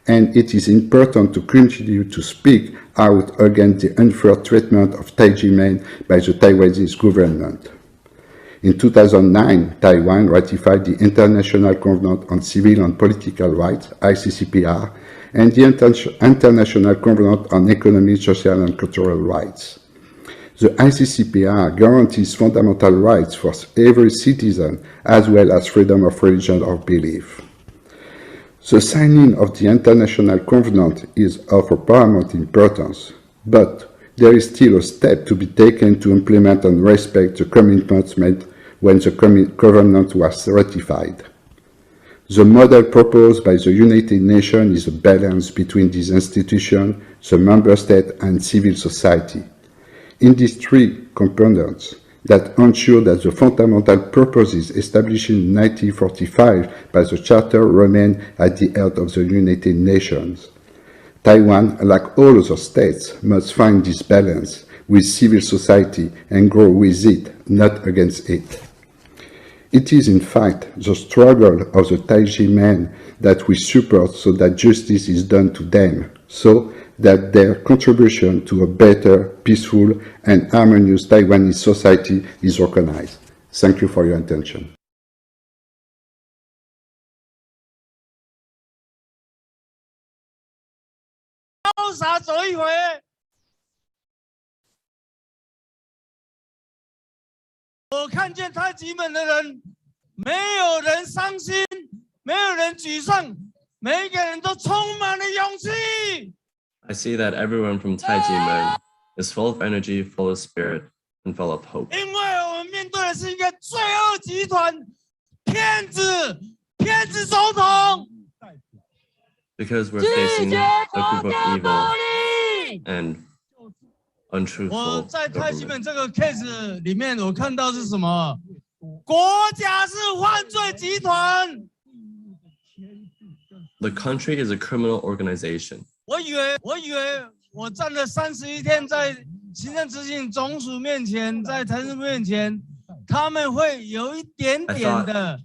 Speaker 20: and it is important to continue to speak out against the unfair treatment of Tai Ji Men by the Taiwanese government. In 2009, Taiwan ratified the International Covenant on Civil and Political Rights, ICCPR, and the International Covenant on Economic, Social and Cultural Rights. The ICCPR guarantees fundamental rights for every citizen, as well as freedom of religion or belief. The signing of the International Covenant is of paramount importance, but there is still a step to be taken to implement and respect the commitments made when the covenant was ratified. The model proposed by the United Nations is a balance between these institutions, the member state, and civil society. In these three components that ensure that the fundamental purposes established in 1945 by the Charter remain at the heart of the United Nations. Taiwan, like all other states, must find this balance with civil society and grow with it, not against it. It is in fact the struggle of the Tai Ji Men that we support so that justice is done to them, so that their contribution to a better, peaceful, and harmonious Taiwanese society is recognized. Thank you for your attention.
Speaker 16: 潇洒走一回。我看见太极门的人，没有人伤心，没有人沮丧，每一个人都充满了勇气。
Speaker 6: I see that everyone from Tai Ji Men is full of energy, full of spirit, and full of hope.
Speaker 16: 因为我们面对的是一个罪恶集团，骗子总统。
Speaker 6: Because we're facing a group of evil and untruthful
Speaker 16: 我在太极
Speaker 6: government.
Speaker 16: 门这个 case 里面，我看到是什么？国家是犯罪集团。
Speaker 6: The country is a criminal organization.
Speaker 16: 我以为我站了31天，在行政执行总署面前，在财政部面前，他们会有一点点的。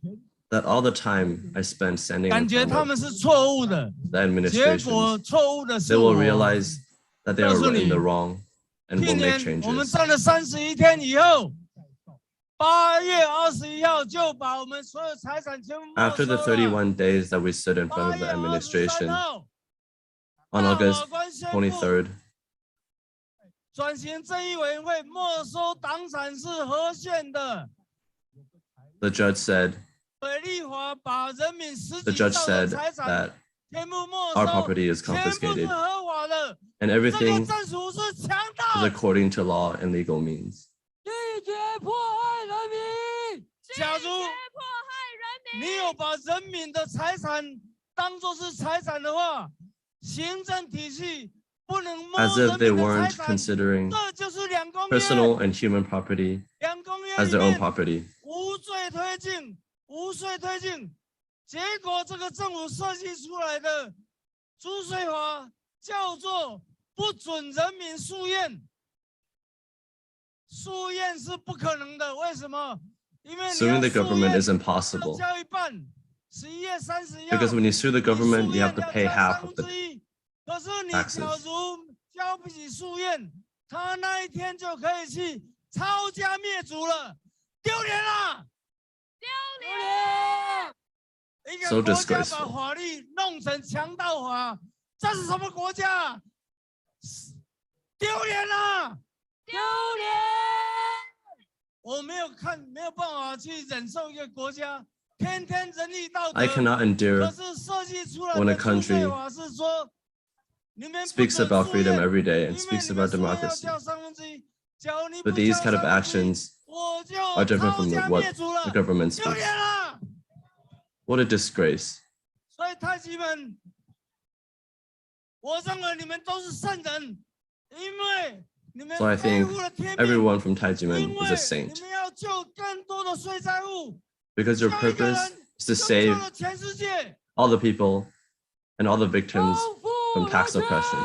Speaker 6: That all the time I spent standing in
Speaker 16: 感觉
Speaker 6: front
Speaker 16: 他
Speaker 6: of
Speaker 16: 们是错误的，
Speaker 6: the
Speaker 16: 结果
Speaker 6: administration,
Speaker 16: 错误的是
Speaker 6: they will
Speaker 16: 我。
Speaker 6: realize that they are
Speaker 16: 告诉
Speaker 6: in
Speaker 16: 你
Speaker 6: the wrong and
Speaker 16: 去
Speaker 6: will make
Speaker 16: 年我们
Speaker 6: changes.
Speaker 16: 站了31天以后，8月21号就把我们所有财产全部没
Speaker 6: After
Speaker 16: 收
Speaker 6: the
Speaker 16: 了。
Speaker 6: 31 days that we stood in front of the administration, on August 23rd,
Speaker 16: 转型正义委员会没收党产是合宪的。
Speaker 6: the judge said
Speaker 16: 立法把人民十
Speaker 6: the
Speaker 16: 几
Speaker 6: judge
Speaker 16: 兆的
Speaker 6: said
Speaker 16: 财产
Speaker 6: that
Speaker 16: 全部没
Speaker 6: our
Speaker 16: 收，
Speaker 6: property is
Speaker 16: 全部是
Speaker 6: confiscated
Speaker 16: 合法的。
Speaker 6: and
Speaker 16: 这个
Speaker 6: everything
Speaker 16: 政府是强
Speaker 6: is
Speaker 16: 盗。
Speaker 6: according to law and legal means.
Speaker 16: 拒绝迫害人民。假如你有把人民的财产当作是财产的话，行政体系不能摸
Speaker 6: As
Speaker 16: 人
Speaker 6: if they
Speaker 16: 民的财
Speaker 6: weren't
Speaker 16: 产。
Speaker 6: considering
Speaker 16: 这就是两公约。
Speaker 6: personal and human property
Speaker 16: 两公约
Speaker 6: as
Speaker 16: 里
Speaker 6: their own
Speaker 16: 面
Speaker 6: property.
Speaker 16: 无罪推进，无税推进。结果这个政府设计出来的租税法叫做不准人民诉愿。诉愿是不可能的，为什么？因为你
Speaker 6: Suing
Speaker 16: 要
Speaker 6: the
Speaker 16: 诉
Speaker 6: government
Speaker 16: 愿
Speaker 6: is impossible
Speaker 16: 交一半，11月30号。
Speaker 6: because when you sue the government, you have to pay half of the
Speaker 16: 可是你
Speaker 6: taxes.
Speaker 16: 假如交不起诉愿，他那一天就可以去抄家灭族了，丢脸了！丢脸！一个
Speaker 6: So
Speaker 16: 国家
Speaker 6: disgraceful.
Speaker 16: 把法律弄成强盗法，这是什么国家？丢脸了！丢脸！我没有办法去忍受一个国家天天仁义道德。
Speaker 6: I cannot endure
Speaker 16: 可是设计出来
Speaker 6: when
Speaker 16: 的
Speaker 6: a
Speaker 16: 租税
Speaker 6: country
Speaker 16: 法是说，你们不
Speaker 6: speaks
Speaker 16: 准
Speaker 6: about
Speaker 16: 诉
Speaker 6: freedom
Speaker 16: 愿
Speaker 6: every day and
Speaker 16: 因为
Speaker 6: speaks
Speaker 16: 你们
Speaker 6: about
Speaker 16: 说要
Speaker 6: democracy.
Speaker 16: 交1/3，假如你
Speaker 6: But
Speaker 16: 不
Speaker 6: these
Speaker 16: 交
Speaker 6: kind of
Speaker 16: 1/3，
Speaker 6: actions
Speaker 16: 我就
Speaker 6: are different
Speaker 16: 抄
Speaker 6: from
Speaker 16: 家
Speaker 6: what
Speaker 16: 灭族
Speaker 6: the
Speaker 16: 了，
Speaker 6: government
Speaker 16: 丢
Speaker 6: speaks.
Speaker 16: 脸了！
Speaker 6: What a disgrace.
Speaker 16: 所以太极们，我认为你们都是圣人，因为你们
Speaker 6: So I
Speaker 16: 背
Speaker 6: think
Speaker 16: 负了天命，
Speaker 6: everyone from Tai Ji Men
Speaker 16: 因
Speaker 6: is a
Speaker 16: 为
Speaker 6: saint
Speaker 16: 你们要救更多的税债务，
Speaker 6: because your
Speaker 16: 救一个
Speaker 6: purpose
Speaker 16: 人
Speaker 6: is to
Speaker 16: 就救
Speaker 6: save
Speaker 16: 了全世界。
Speaker 6: all the people and all the victims from tax oppression.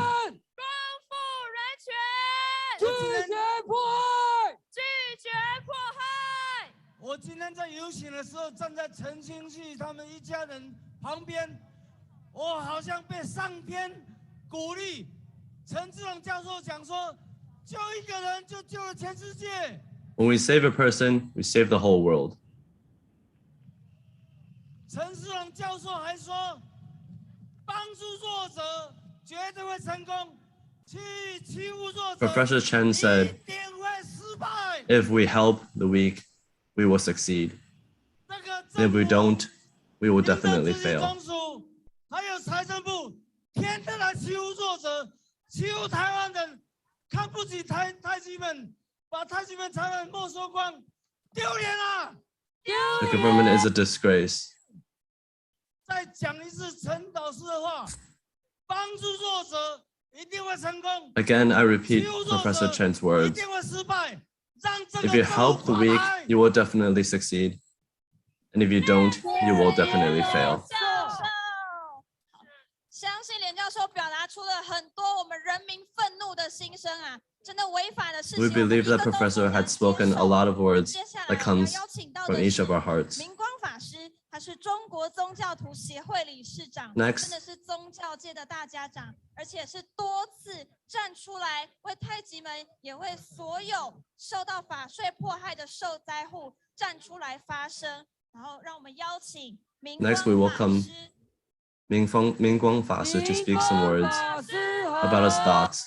Speaker 16: 拒绝迫害！
Speaker 21: 拒绝迫害！
Speaker 16: 我今天在游行的时候，站在陈清旭他们一家人旁边，我好像被上天鼓励。陈志荣教授讲说，救一个人就救了全世界。
Speaker 6: When we save a person, we save the whole world.
Speaker 16: 陈志荣教授还说，帮助弱者绝对会成功，去欺负弱者
Speaker 6: Professor Chen said,
Speaker 16: 一定会失败。
Speaker 6: if we help the weak, we will succeed. And if we don't, we will definitely
Speaker 16: 总
Speaker 6: fail.
Speaker 16: 署还有财政部，天天来欺负弱者，欺负台湾人，看不起太极们，把太极们财产没收光，丢脸啊！
Speaker 6: The government is a disgrace.
Speaker 16: 再讲一次陈导师的话，帮助弱者一定会成功。
Speaker 6: Again, I repeat
Speaker 16: 欺负弱
Speaker 6: Professor
Speaker 16: 者
Speaker 6: Chen's
Speaker 16: 一
Speaker 6: words.
Speaker 16: 定会失败。让这
Speaker 6: If
Speaker 16: 个
Speaker 6: you
Speaker 16: 政
Speaker 6: help
Speaker 16: 府
Speaker 6: the weak,
Speaker 16: 垮台
Speaker 6: you will definitely succeed. And if you don't, you will definitely fail.
Speaker 21: 相信连教授表达出了很多我们人民愤怒的心声啊！真的违法的事情，
Speaker 6: We believe that Professor had spoken a lot of words that comes from each of our hearts.
Speaker 21: 明光法师他是中国宗教徒协会理事长，
Speaker 6: Next.
Speaker 21: 真的是宗教界的大家长，而且是多次站出来为太极门，也为所有受到法税迫害的受灾户站出来发声。然后让我们邀请明光
Speaker 6: Next, we
Speaker 21: 法
Speaker 6: welcome
Speaker 21: 师
Speaker 6: Ming Guang Fa Shi to speak some words about his thoughts.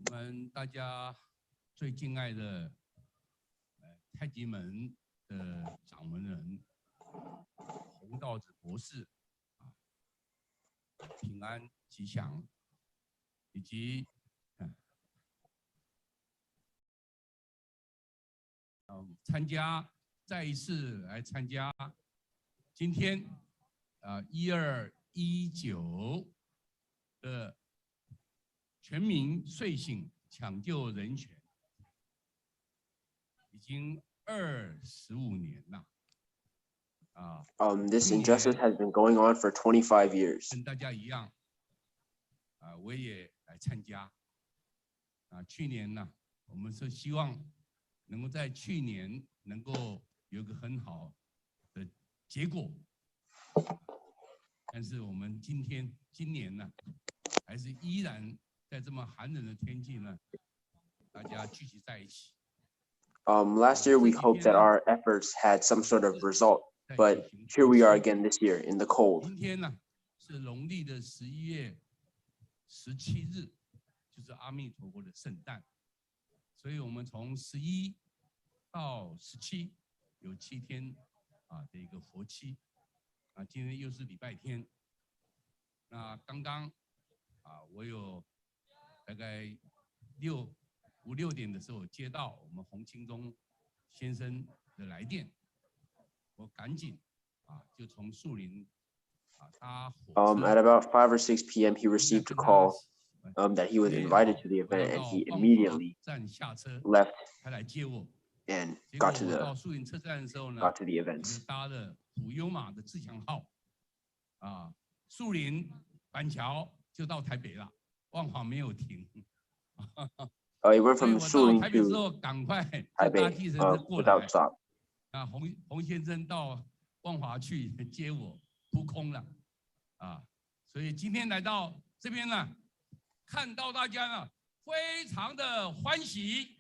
Speaker 9: 我们大家最敬爱的太极门的掌门人洪道子博士平安吉祥，以及再一次来参加今天1219的全民睡醒抢救人权，已经25年了。
Speaker 1: This injustice has been going on for 25 years.
Speaker 9: 跟大家一样，我也来参加。去年呢，我们是希望能够在去年能够有个很好的结果，但是我们今年呢，还是依然。在这么寒冷的天气呢，大家聚集在一起。
Speaker 1: Last year we hoped that our efforts had some sort of result, but here we are again this year in the cold.
Speaker 9: 今天呢是农历的11月17日，就是阿弥陀佛的圣诞，所以我们从11到17有7天的一个佛期。今天又是礼拜天。那刚刚我有。大概5、6点的时候接到我们洪清忠先生的来电，我赶紧就从树林搭火车。
Speaker 1: At about 5 or 6 p.m. he received a call that he was invited to the event, and he immediately left and got to the events.
Speaker 9: 搭了普悠玛的自强号，树林板桥就到台北了。万华没有停。
Speaker 1: He went from Shuling
Speaker 9: 台北之后，赶快搭计程车过来。
Speaker 1: without stop.
Speaker 9: 洪先生到万华去接我，扑空了。所以今天来到这边呢，看到大家呢，非常的欢喜。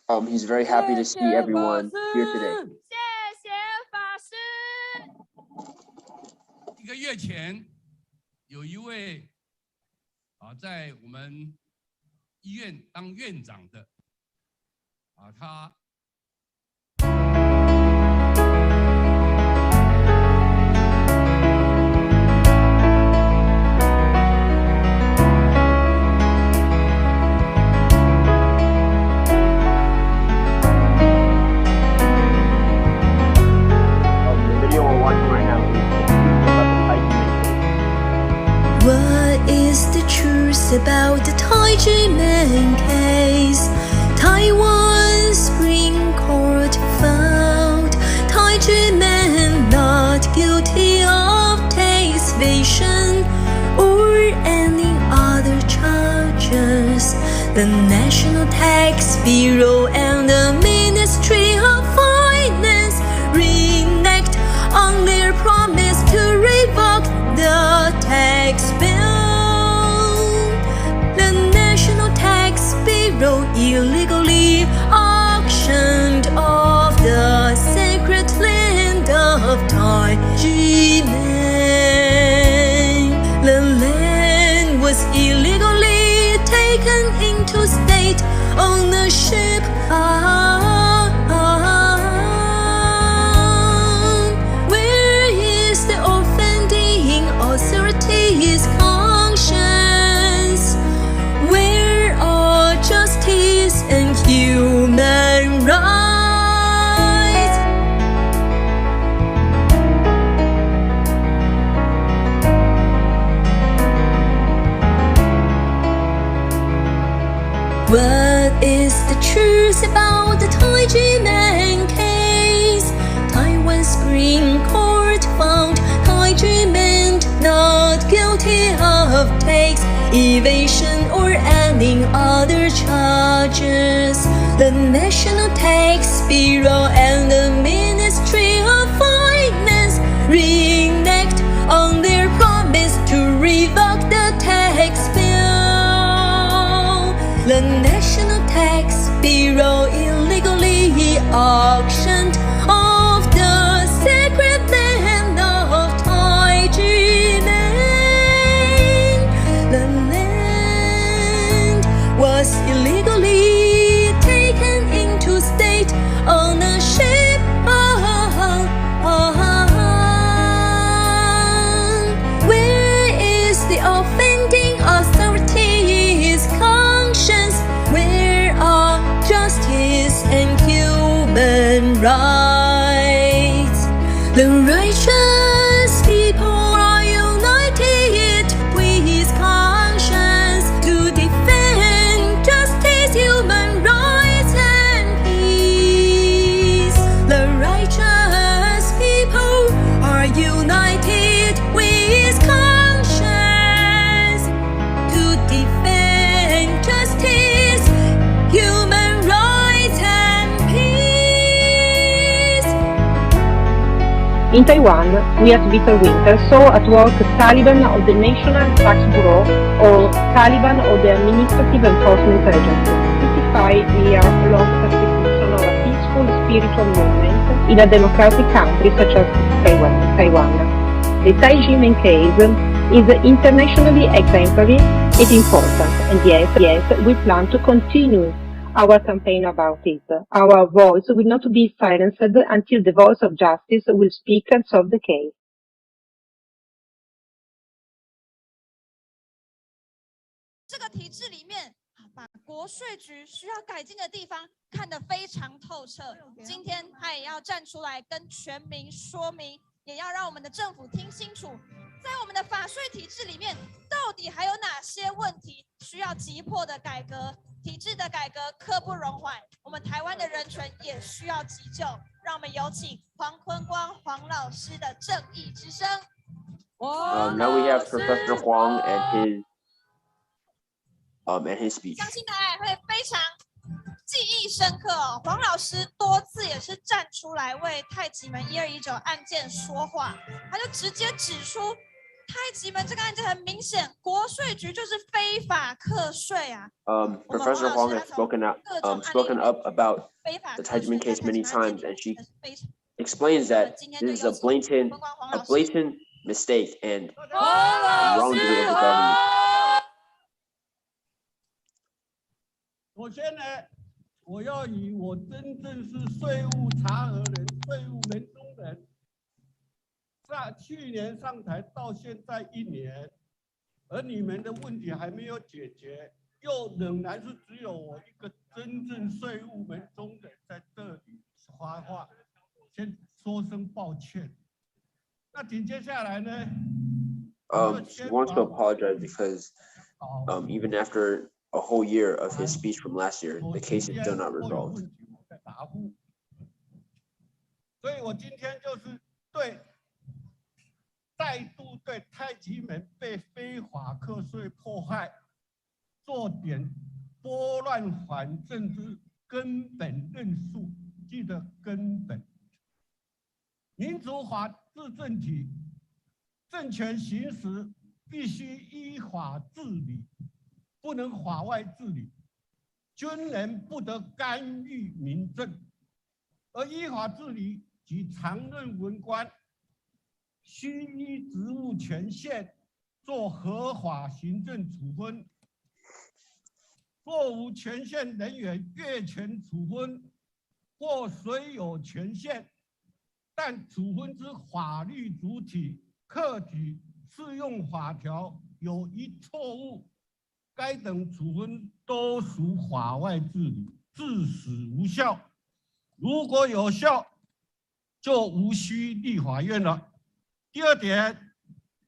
Speaker 1: He's very happy to see everyone here today.
Speaker 21: 谢谢法师。
Speaker 9: 1个月前，有一位。在我们医院当院长的，他。
Speaker 1: The video we're watching right now is about the Tai Ji Men.
Speaker 13: What is the truth about the Tai Ji Men case? Taiwan Supreme Court found Tai Ji Men not guilty of tax evasion or any other charges. The National Tax Bureau and the Ministry of Finance reneged on their promise to revoke the tax bill. The National Tax Bureau illegally auctioned off the sacred land of Tai Ji Men. The land was illegally taken into state ownership. Where is the offending authority's conscience? Where are justice and human rights? evasion or any other charges. The National Tax Bureau and the Ministry of Finance reneged on their promise to revoke the tax bill. The National Tax Bureau illegally auctioned off the sacred land of Tai Ji Men. The land was illegally taken into state ownership. Where is the offending authority's conscience? Where are justice and human rights? The righteous people are united with conscience to defend justice, human rights, and peace. The righteous people are united with conscience to defend justice, human rights, and peace.
Speaker 3: In Taiwan, we at Bitter Winter saw at work Taliban of the National Tax Bureau or Taliban of the Administrative Enforcement Agency. 55-year-long persecution of a peaceful spiritual movement in a democratic country such as Taiwan. The Tai Ji Men case is internationally exemplary and important, and yes, we plan to continue our campaign about it. Our voice will not be silenced until the voice of justice will speak and solve the case.
Speaker 21: 这个体制里面，把国税局需要改进的地方看得非常透彻。今天他也要站出来跟全民说明，也要让我们的政府听清楚，在我们的法税体制里面，到底还有哪些问题需要急迫的改革？体制的改革刻不容缓，我们台湾的人权也需要急救。让我们有请黄坤光黄老师的正义之声。
Speaker 1: Now we have Professor Huang and his speech.
Speaker 21: 相信大家也会非常记忆深刻哦。黄老师多次也是站出来为太极门1219案件说话，他就直接指出，太极门这个案件很明显，国税局就是非法课税啊。
Speaker 1: Professor Huang has spoken up about the Tai Ji Men case many times, and she explains that this is a blatant mistake and wrongdoing of the government.
Speaker 15: 首先呢，我要以我真正是税务查核人、税务门中人，去年上台到现在1年，而你们的问题还没有解决，又仍然是只有我一个真正税务门中人在这里发话，先说声抱歉。那紧接下来呢
Speaker 1: ？She wants to apologize because even after a whole year of his speech from last year, the case is still not resolved.
Speaker 15: 所以我今天就是再度对太极门被非法课税迫害，做点拨乱反正之根本论述。记得根本，民主法治政体，政权行使必须依法治理。不能法外治理，军人不得干预民政，而依法治理及常任文官须依职务权限做合法行政处分，若无权限人员越权处分，或虽有权限，但处分之法律主体、客体、适用法条有一错误。该等处分都属法外治理，致使无效。如果有效，就无需立法院了。第二点，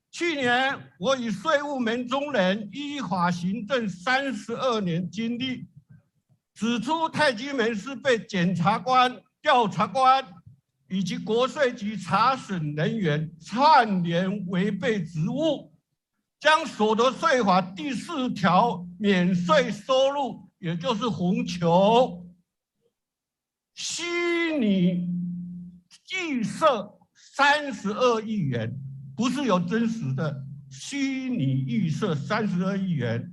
Speaker 15: 去年我以税务门中人依法行政32年经历，指出太极门是被检察官、调查官以及国税局查审人员串联违背职务。将所得税法第4条免税收入，也就是红球，虚拟预设32亿元，不是有真实的，虚拟预设32亿元，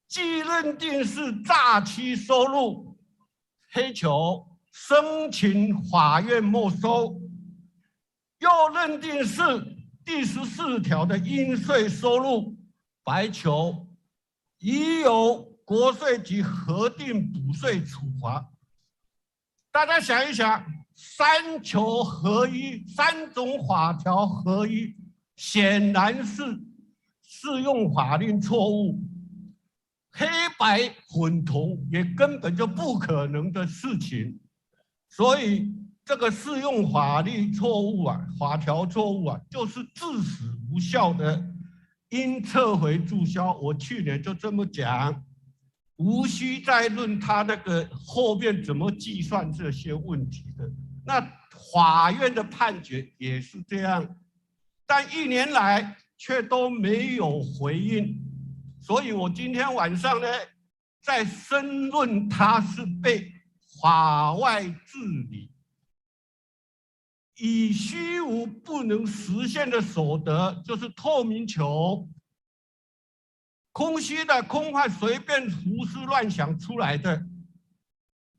Speaker 15: 既认定是诈欺收入，黑球，申请法院没收，又认定是第14条的应税收入，白球，已由国税局核定补税处罚。大家想一想，3球合一，3种法条合一，显然是适用法令错误，黑白混同也根本就不可能的事情。所以这个适用法律错误啊，法条错误啊，就是致死无效的，应撤回注销。我去年就这么讲，无需再论他那个后面怎么计算这些问题的。那法院的判决也是这样，但1年来却都没有回应。所以我今天晚上呢，在申论他是被法外治理。以虚无不能实现的所得，就是透明球，空虚的、空幻、随便胡思乱想出来的，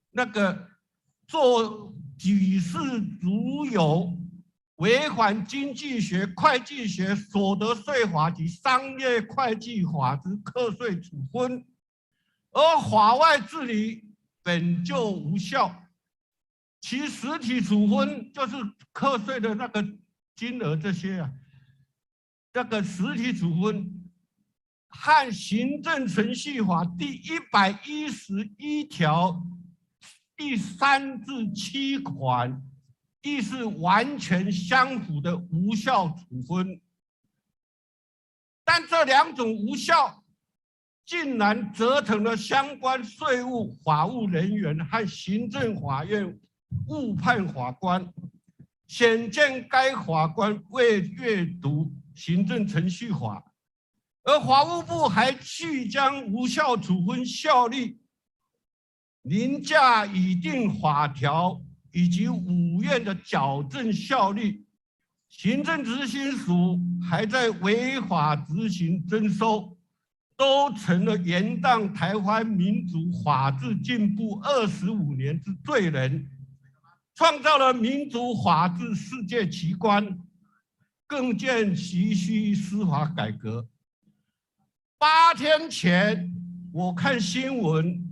Speaker 15: 那个做举事如有，违反经济学、会计学、所得税法及商业会计法之课税处分，而法外治理本就无效。其实体处分就是课税的那个金额这些啊，这个实体处分和行政程序法第111条第3至7款亦是完全相符的无效处分。但这2种无效竟然折腾了相关税务法务人员和行政法院误判法官，显见该法官未阅读行政程序法，而法务部还续将无效处分效力凌驾已定法条以及5院的矫正效力，行政执行署还在违法执行征收，都成了延宕台湾民主法治进步25年之罪人，创造了民主法治世界奇观，更见急需司法改革。8天前，我看新闻，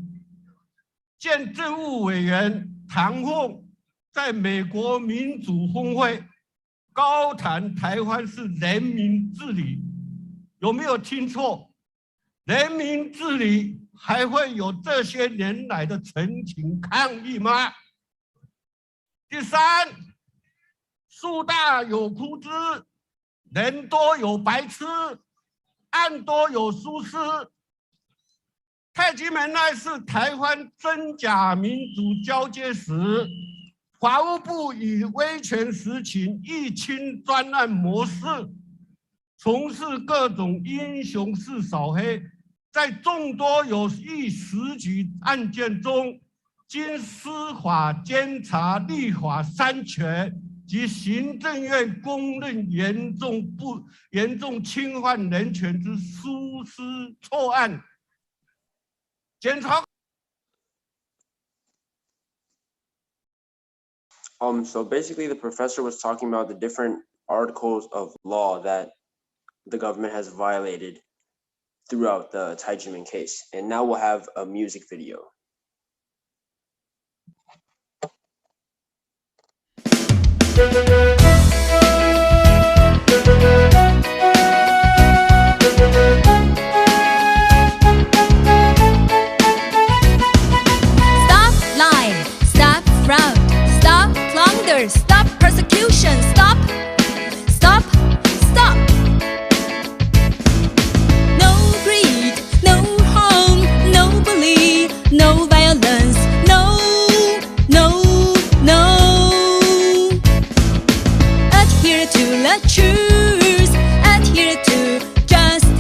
Speaker 15: 见政务委员唐凤在美国民主峰会高谈台湾是人民治理，有没有听错？人民治理还会有这些年来的陈情抗议吗？第3，树大有枯枝，人多有白痴，案多有疏失。太极门那是台湾真假民主交接时，法务部以威权实情一清专案模式，从事各种英雄式扫黑，在众多有意实局案件中，经司法、监察、立法3权及行政院公认严重侵犯人权之疏失错案，检察。
Speaker 1: So basically, the professor was talking about the different articles of law that the government has violated throughout the Tai Ji Men case. And now we'll have a music video.
Speaker 13: Stop lying, stop fraud, stop plunder, stop persecution, stop, stop, stop. No greed, no harm, no bully, no violence, no, no, no. Adhere to the truth, adhere to justice.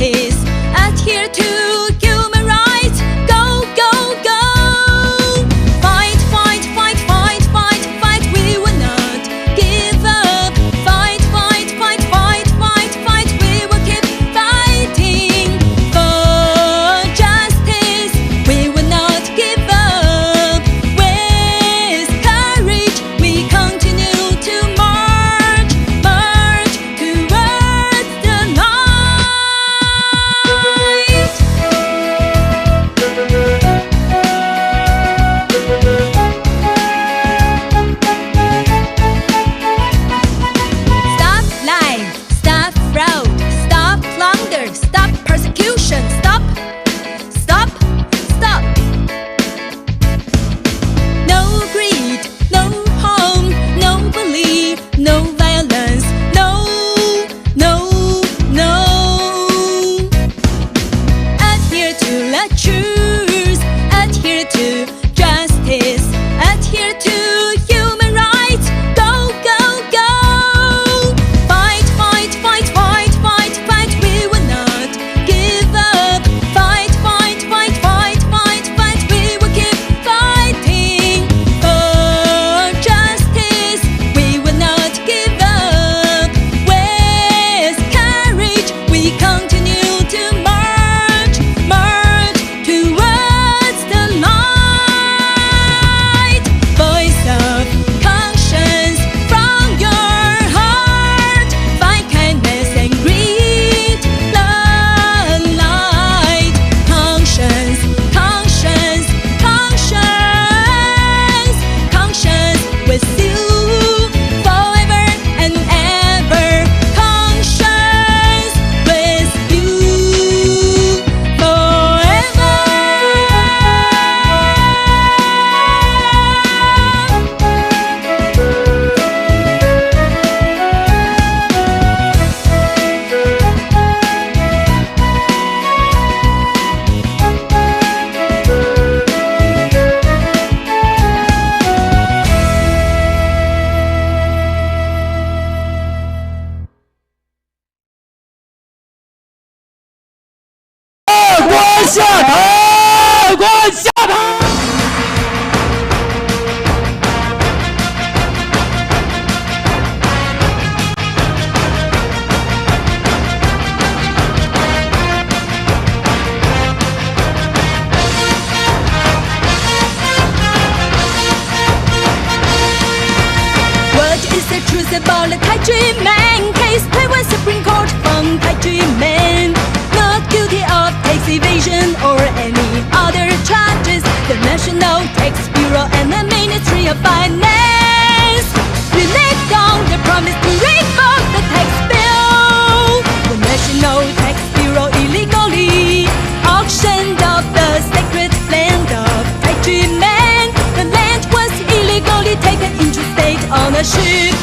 Speaker 16: 下台，滚下台。
Speaker 13: What is the truth about the Tai Ji Men case? Taiwan Supreme Court found Tai Ji Men not guilty of tax evasion or any other charges. The National Tax Bureau and the Ministry of Finance reneged on the promise to reform the tax bill. The National Tax Bureau illegally auctioned off the sacred land of Tai Ji Men. The land was illegally taken into state ownership.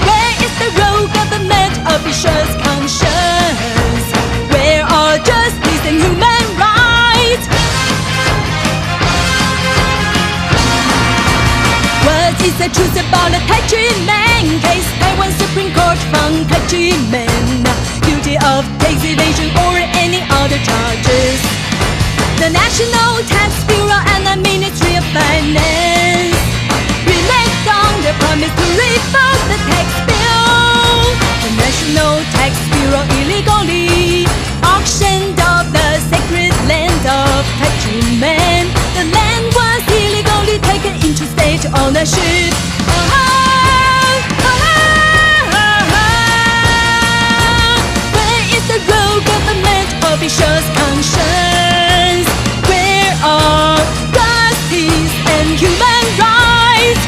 Speaker 13: Where is the royal government officials' conscience? Where are justice and human rights? What is the truth about the Tai Ji Men case? Taiwan Supreme Court found Tai Ji Men guilty of tax evasion or any other charges. The National Tax Bureau and the Ministry of Finance reneged on their promise to reform the tax bill. The National Tax Bureau illegally auctioned off the sacred land of Tai Ji Men. The land was illegally taken into state ownership. Where is the royal government officials' conscience? Where are justice and human rights?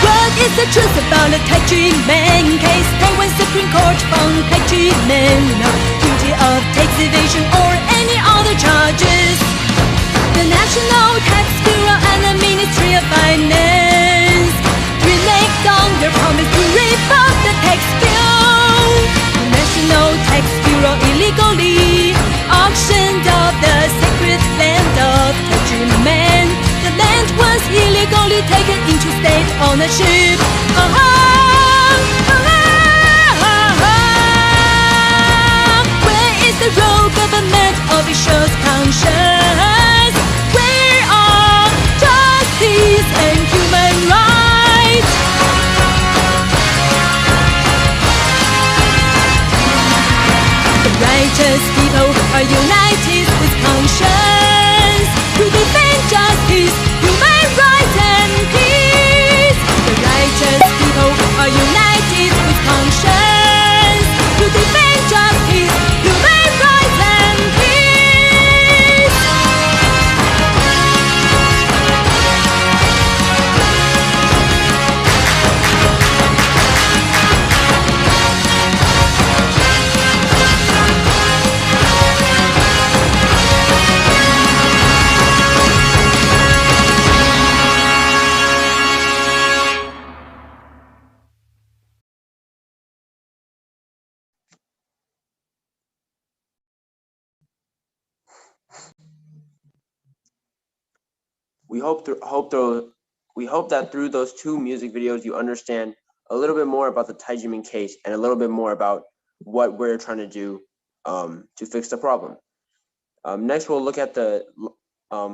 Speaker 13: What is the truth about the Tai Ji Men case? Taiwan Supreme Court found Tai Ji Men guilty of tax evasion or any other charges. The National Tax Bureau and the Ministry of Finance reneged on their promise to reform the tax bill. The National Tax Bureau illegally auctioned off the sacred land of Tai Ji Men. The land was illegally taken into state ownership. Where is the royal government officials' conscience? Where are justice and human rights? The righteous people are united with conscience to defend justice, human rights and peace. The righteous people are united with conscience to defend justice, human rights and peace.
Speaker 1: We hope that through those two music videos, you understand a little bit more about the Tai Ji Men case and a little bit more about what we're trying to do to fix the problem. Next, we'll look at the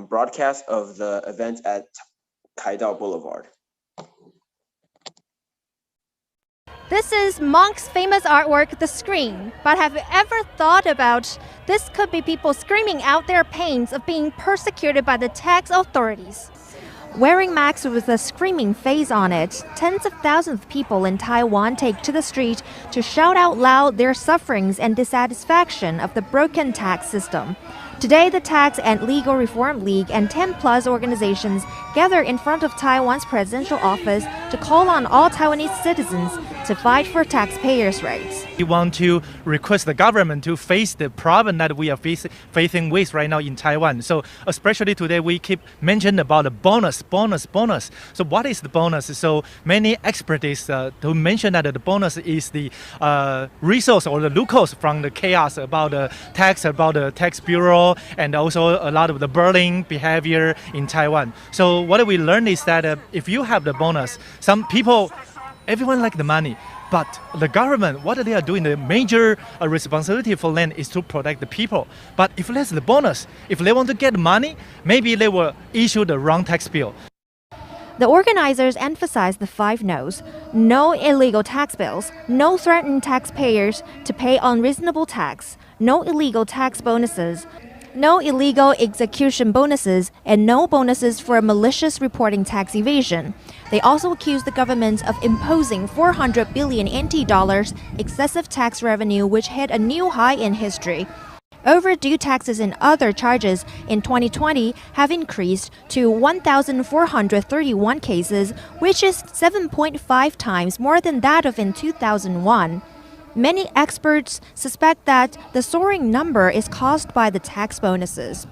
Speaker 1: broadcast of the event at Kaidao Boulevard.
Speaker 2: This is Monk's famous artwork, The Scream. But have you ever thought about this could be people screaming out their pains of being persecuted by the tax authorities? Wearing masks with a screaming face on it, tens of thousands of people in Taiwan take to the street to shout out loud their sufferings and dissatisfaction of the broken tax system. Today, the Tax and Legal Reform League and 10+ organizations gather in front of Taiwan's presidential office to call on all Taiwanese citizens to fight for taxpayers' rights.
Speaker 4: We want to request the government to face the problem that we are facing with right now in Taiwan. So especially today, we keep mentioning about the bonus. So what is the bonus? So many experts to mention that the bonus is the resource or the loopholes from the chaos about the tax bureau, and also a lot of the bullying behavior in Taiwan. So what we learned is that if you have the bonus, some people, everyone like the money, but the government, what they are doing, the major responsibility for land is to protect the people. But if that's the bonus, if they want to get money, maybe they will issue the wrong tax bill.
Speaker 2: The organizers emphasized the 5 no's: no illegal tax bills, no threatening taxpayers to pay unreasonable tax, no illegal tax bonuses, no illegal execution bonuses, and no bonuses for malicious reporting tax evasion. They also accused the government of imposing 400 billion NT dollars excessive tax revenue, which hit a new high in history. Overdue taxes and other charges in 2020 have increased to 1,431 cases, which is 7.5 times more than that of in 2001. Many experts suspect that the soaring number is caused by the tax bonuses.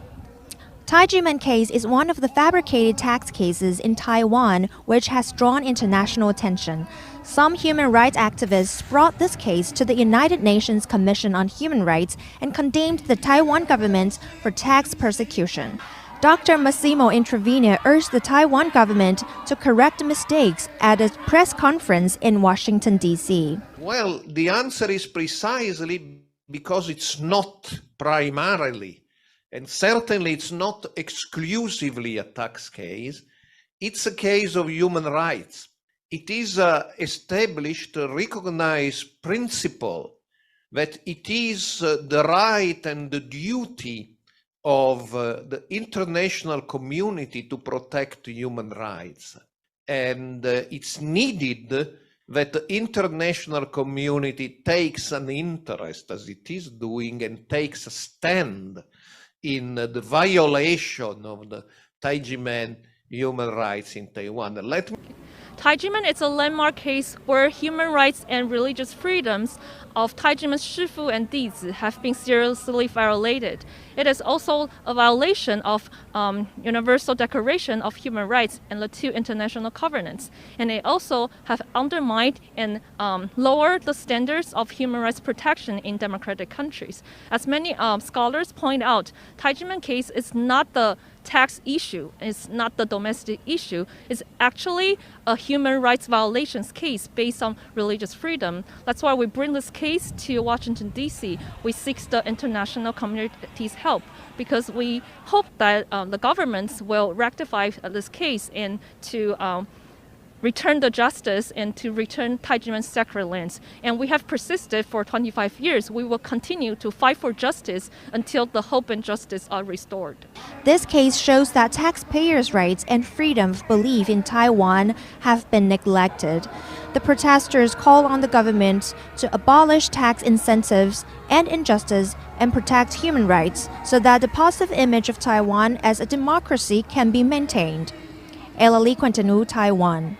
Speaker 2: Tai Ji Men case is one of the fabricated tax cases in Taiwan, which has drawn international attention. Some human rights activists brought this case to the United Nations Commission on Human Rights and condemned the Taiwan government for tax persecution. Dr. Massimo Intravina urged the Taiwan government to correct mistakes at a press conference in Washington, D.C.
Speaker 14: Well, the answer is precisely because it's not primarily, and certainly it's not exclusively a tax case. It's a case of human rights. It is an established, recognized principle that it is the right and the duty of the international community to protect human rights. And it's needed that the international community takes an interest, as it is doing, and takes a stand in the violation of the Tai Ji Men human rights in Taiwan.
Speaker 24: Tai Ji Men is a landmark case where human rights and religious freedoms of Tai Ji Men's shifu and dizi have been seriously violated. It is also a violation of Universal Declaration of Human Rights and the 2 international covenants. And they also have undermined and lowered the standards of human rights protection in democratic countries. As many scholars point out, Tai Ji Men case is not the tax issue, it's not the domestic issue, it's actually a human rights violations case based on religious freedom. That's why we bring this case to Washington, D.C. We seek the international community's help because we hope that the governments will rectify this case and to return the justice and to return Tai Ji Men's sacred lands. And we have persisted for 25 years. We will continue to fight for justice until the hope and justice are restored.
Speaker 2: This case shows that taxpayers' rights and freedom of belief in Taiwan have been neglected. The protesters call on the government to abolish tax incentives and injustice and protect human rights so that the positive image of Taiwan as a democracy can be maintained. Ella Lee Quintanu, Taiwan.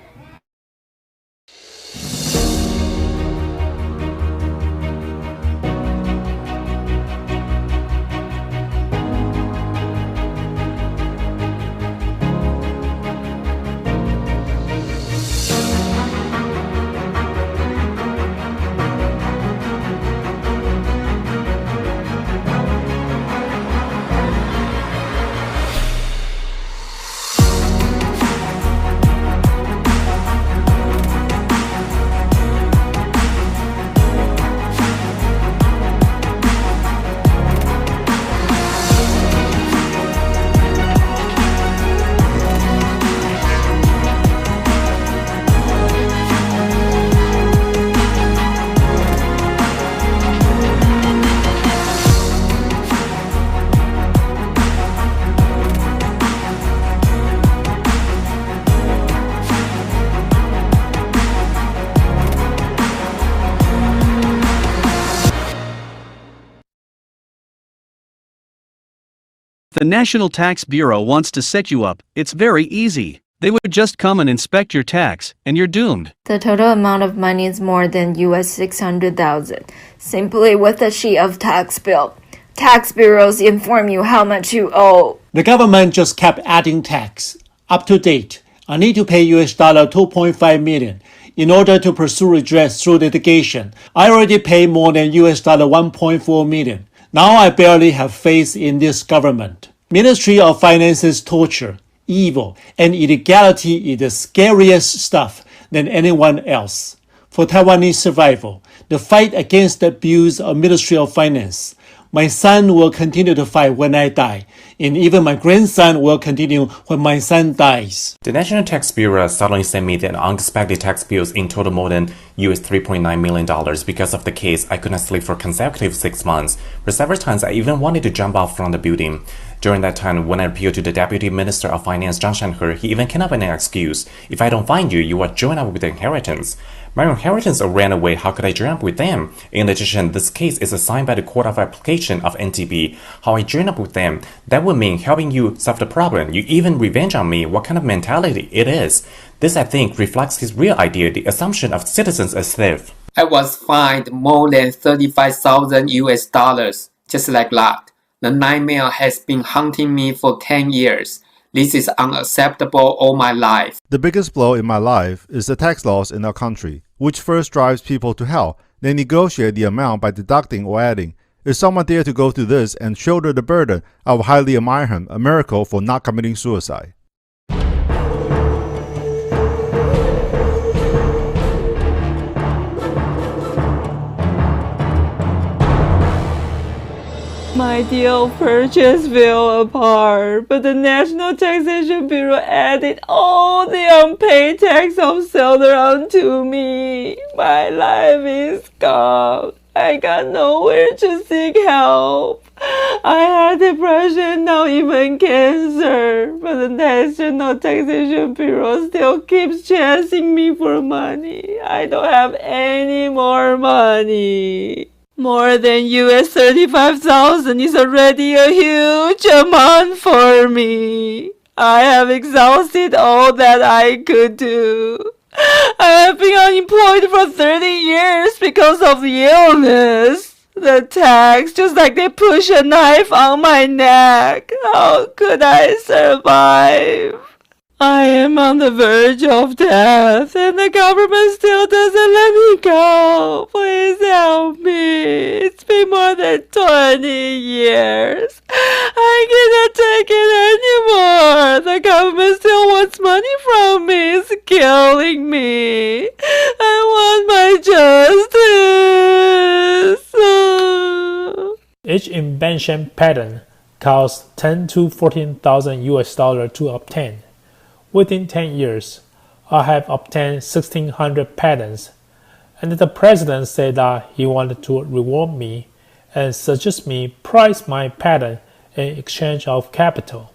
Speaker 11: The National Tax Bureau wants to set you up. It's very easy. They would just come and inspect your tax, and you're doomed.
Speaker 17: The total amount of money is more than US 600,000, simply with a sheet of tax bill. Tax bureaus inform you how much you owe.
Speaker 22: The government just kept adding tax. Up to date, I need to pay US $2.5 million in order to pursue redress through litigation. I already paid more than US $1.4 million. Now I barely have faith in this government. Ministry of Finance's torture, evil, and illegality is the scariest stuff than anyone else. For Taiwanese survival, the fight against the abuse of Ministry of Finance, my son will continue to fight when I die, and even my grandson will continue when my son dies.
Speaker 23: The National Tax Bureau suddenly sent me the unexpected tax bills in total more than US $3.9 million. Because of the case, I couldn't sleep for consecutive 6 months. For several times, I even wanted to jump off from the building. During that time, when I appealed to the Deputy Minister of Finance, Zhang Shanhe, he even came up with an excuse. If I don't find you, you will join up with the inheritance. My inheritance ran away, how could I join up with them? In addition, this case is assigned by the Court of Application of NTB. How I join up with them? That would mean helping you solve the problem. You even revenge on me. What kind of mentality it is? This, I think, reflects his real idea, the assumption of citizens as slaves.
Speaker 25: I was fined more than 35,000 US dollars, just like that. The nightmare has been haunting me for 10 years. This is unacceptable all my life.
Speaker 26: The biggest blow in my life is the tax laws in our country, which first drives people to hell, then negotiate the amount by deducting or adding. If someone dared to go through this and shoulder the burden, I would highly admire him, a miracle for not committing suicide.
Speaker 27: My deal purchase fell apart, but the National Taxation Bureau added all the unpaid tax of seller onto me. My life is gone. I got nowhere to seek help. I had depression, now even cancer, but the National Taxation Bureau still keeps chasing me for money. I don't have any more money. More than US 35,000 is already a huge amount for me. I have exhausted all that I could do. I have been unemployed for 30 years because of the illness. The tax, just like they push a knife on my neck. How could I survive? I am on the verge of death, and the government still doesn't let me go. Please help me. It's been more than 20 years. I cannot take it anymore. The government still wants money from me. It's killing me. I want my justice.
Speaker 28: Each invention patent costs 10 to 14,000 US dollars to obtain. Within 10 years, I have obtained 1,600 patents, and the president said that he wanted to reward me and suggest me price my patent in exchange of capital,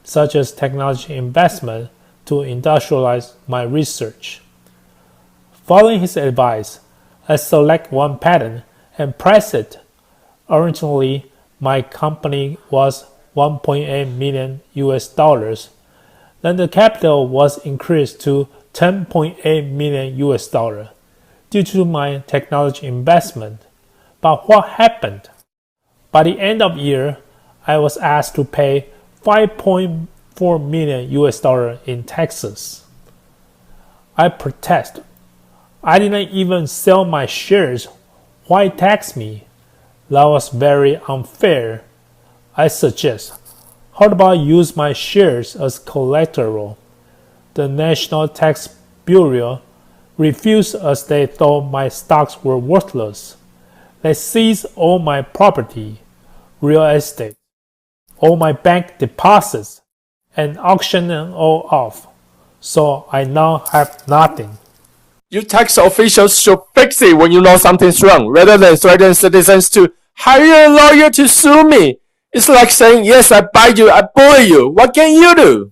Speaker 28: such as technology investment to industrialize my research. Following his advice, I select one patent and price it. Originally, my company was 1.8 million US dollars. Then the capital was increased to 10.8 million US dollars due to my technology investment. But what happened? By the end of the year, I was asked to pay 5.4 million US dollars in taxes. I protest. I didn't even sell my shares. Why tax me? That was very unfair. I suggest, how about use my shares as collateral? The National Tax Bureau refused as they thought my stocks were worthless. They seized all my property, real estate, all my bank deposits, and auctioned them all off. So I now have nothing.
Speaker 29: You tax officials should fix it when you know something's wrong, rather than threaten citizens to hire a lawyer to sue me. It's like saying, yes, I bite you, I bully you. What can you do?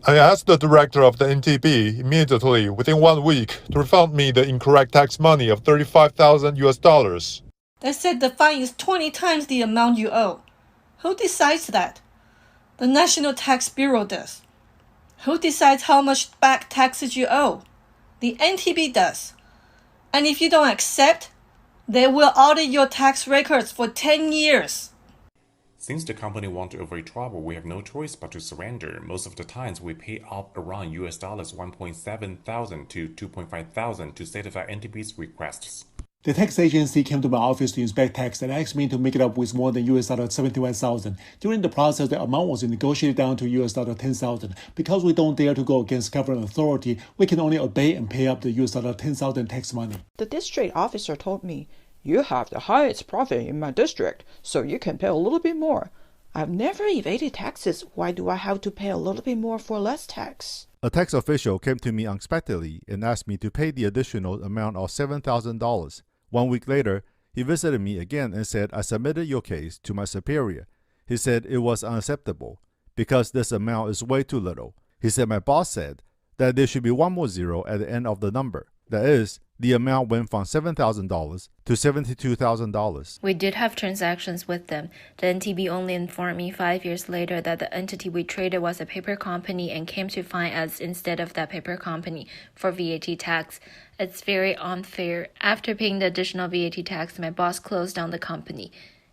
Speaker 30: I asked the director of the NTB immediately, within 1 week, to refund me the incorrect tax money of 35,000 US dollars.
Speaker 31: They said the fine is 20 times the amount you owe. Who decides that? The National Tax Bureau does. Who decides how much back taxes you owe? The NTB does. And if you don't accept, they will audit your tax records for 10 years.
Speaker 23: Since the company want to avoid trouble, we have no choice but to surrender. Most of the times, we pay up around $1.7 thousand to $2.5 thousand to satisfy NTB's requests.
Speaker 22: The tax agency came to my office to inspect tax and asked me to make it up with more than $71,000. During the process, the amount was negotiated down to $10,000. Because we don't dare to go against government authority, we can only obey and pay up the $10,000 tax money.
Speaker 3: The district officer told me, "You have the highest profit in my district, so you can pay a little bit more. I've never evaded taxes. Why do I have to pay a little bit more for less tax?"
Speaker 26: A tax official came to me unexpectedly and asked me to pay the additional amount of $7,000. 1 week later, he visited me again and said, "I submitted your case to my superior." He said it was unacceptable because this amount is way too little. He said my boss said that there should be one more zero at the end of the number. That is, the amount went from $7,000 to $72,000.
Speaker 17: We did have transactions with them. The NTB only informed me 5 years later that the entity we traded was a paper company and came to fine us instead of that paper company for VAT tax. It's very unfair. After paying the additional VAT tax, my boss closed down the company.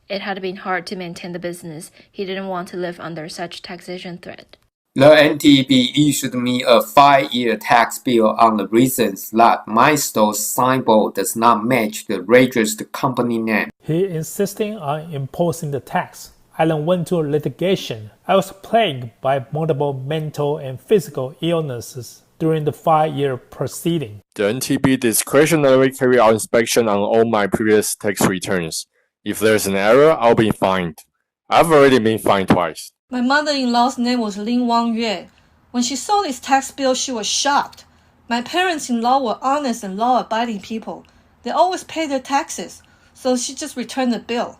Speaker 17: It had been hard to maintain the business. He didn't want to live under such taxation threat.
Speaker 25: The NTB issued me a 5-year tax bill on the reasons that my store's signboard does not match the registered company name.
Speaker 28: He insisting on imposing the tax. I then went to litigation. I was plagued by multiple mental and physical illnesses during the 5-year proceeding.
Speaker 29: The NTB discretionarily carry out inspection on all my previous tax returns. If there's an error, I'll be fined. I've already been fined twice.
Speaker 31: My mother-in-law's name was Lin Wang Yue. When she saw this tax bill, she was shocked. My parents-in-law were honest and law-abiding people. They always paid their taxes, so she just returned the bill.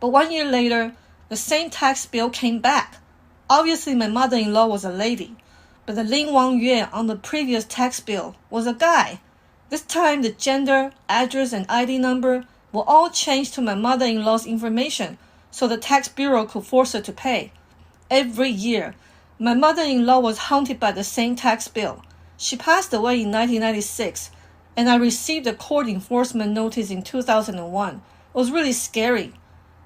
Speaker 31: But 1 year later, the same tax bill came back. Obviously, my mother-in-law was a lady, but the Lin Wang Yue on the previous tax bill was a guy. This time, the gender, address, and ID number were all changed to my mother-in-law's information, so the tax bureau could force her to pay. Every year, my mother-in-law was haunted by the same tax bill. She passed away in 1996, and I received a court enforcement notice in 2001. It was really scary.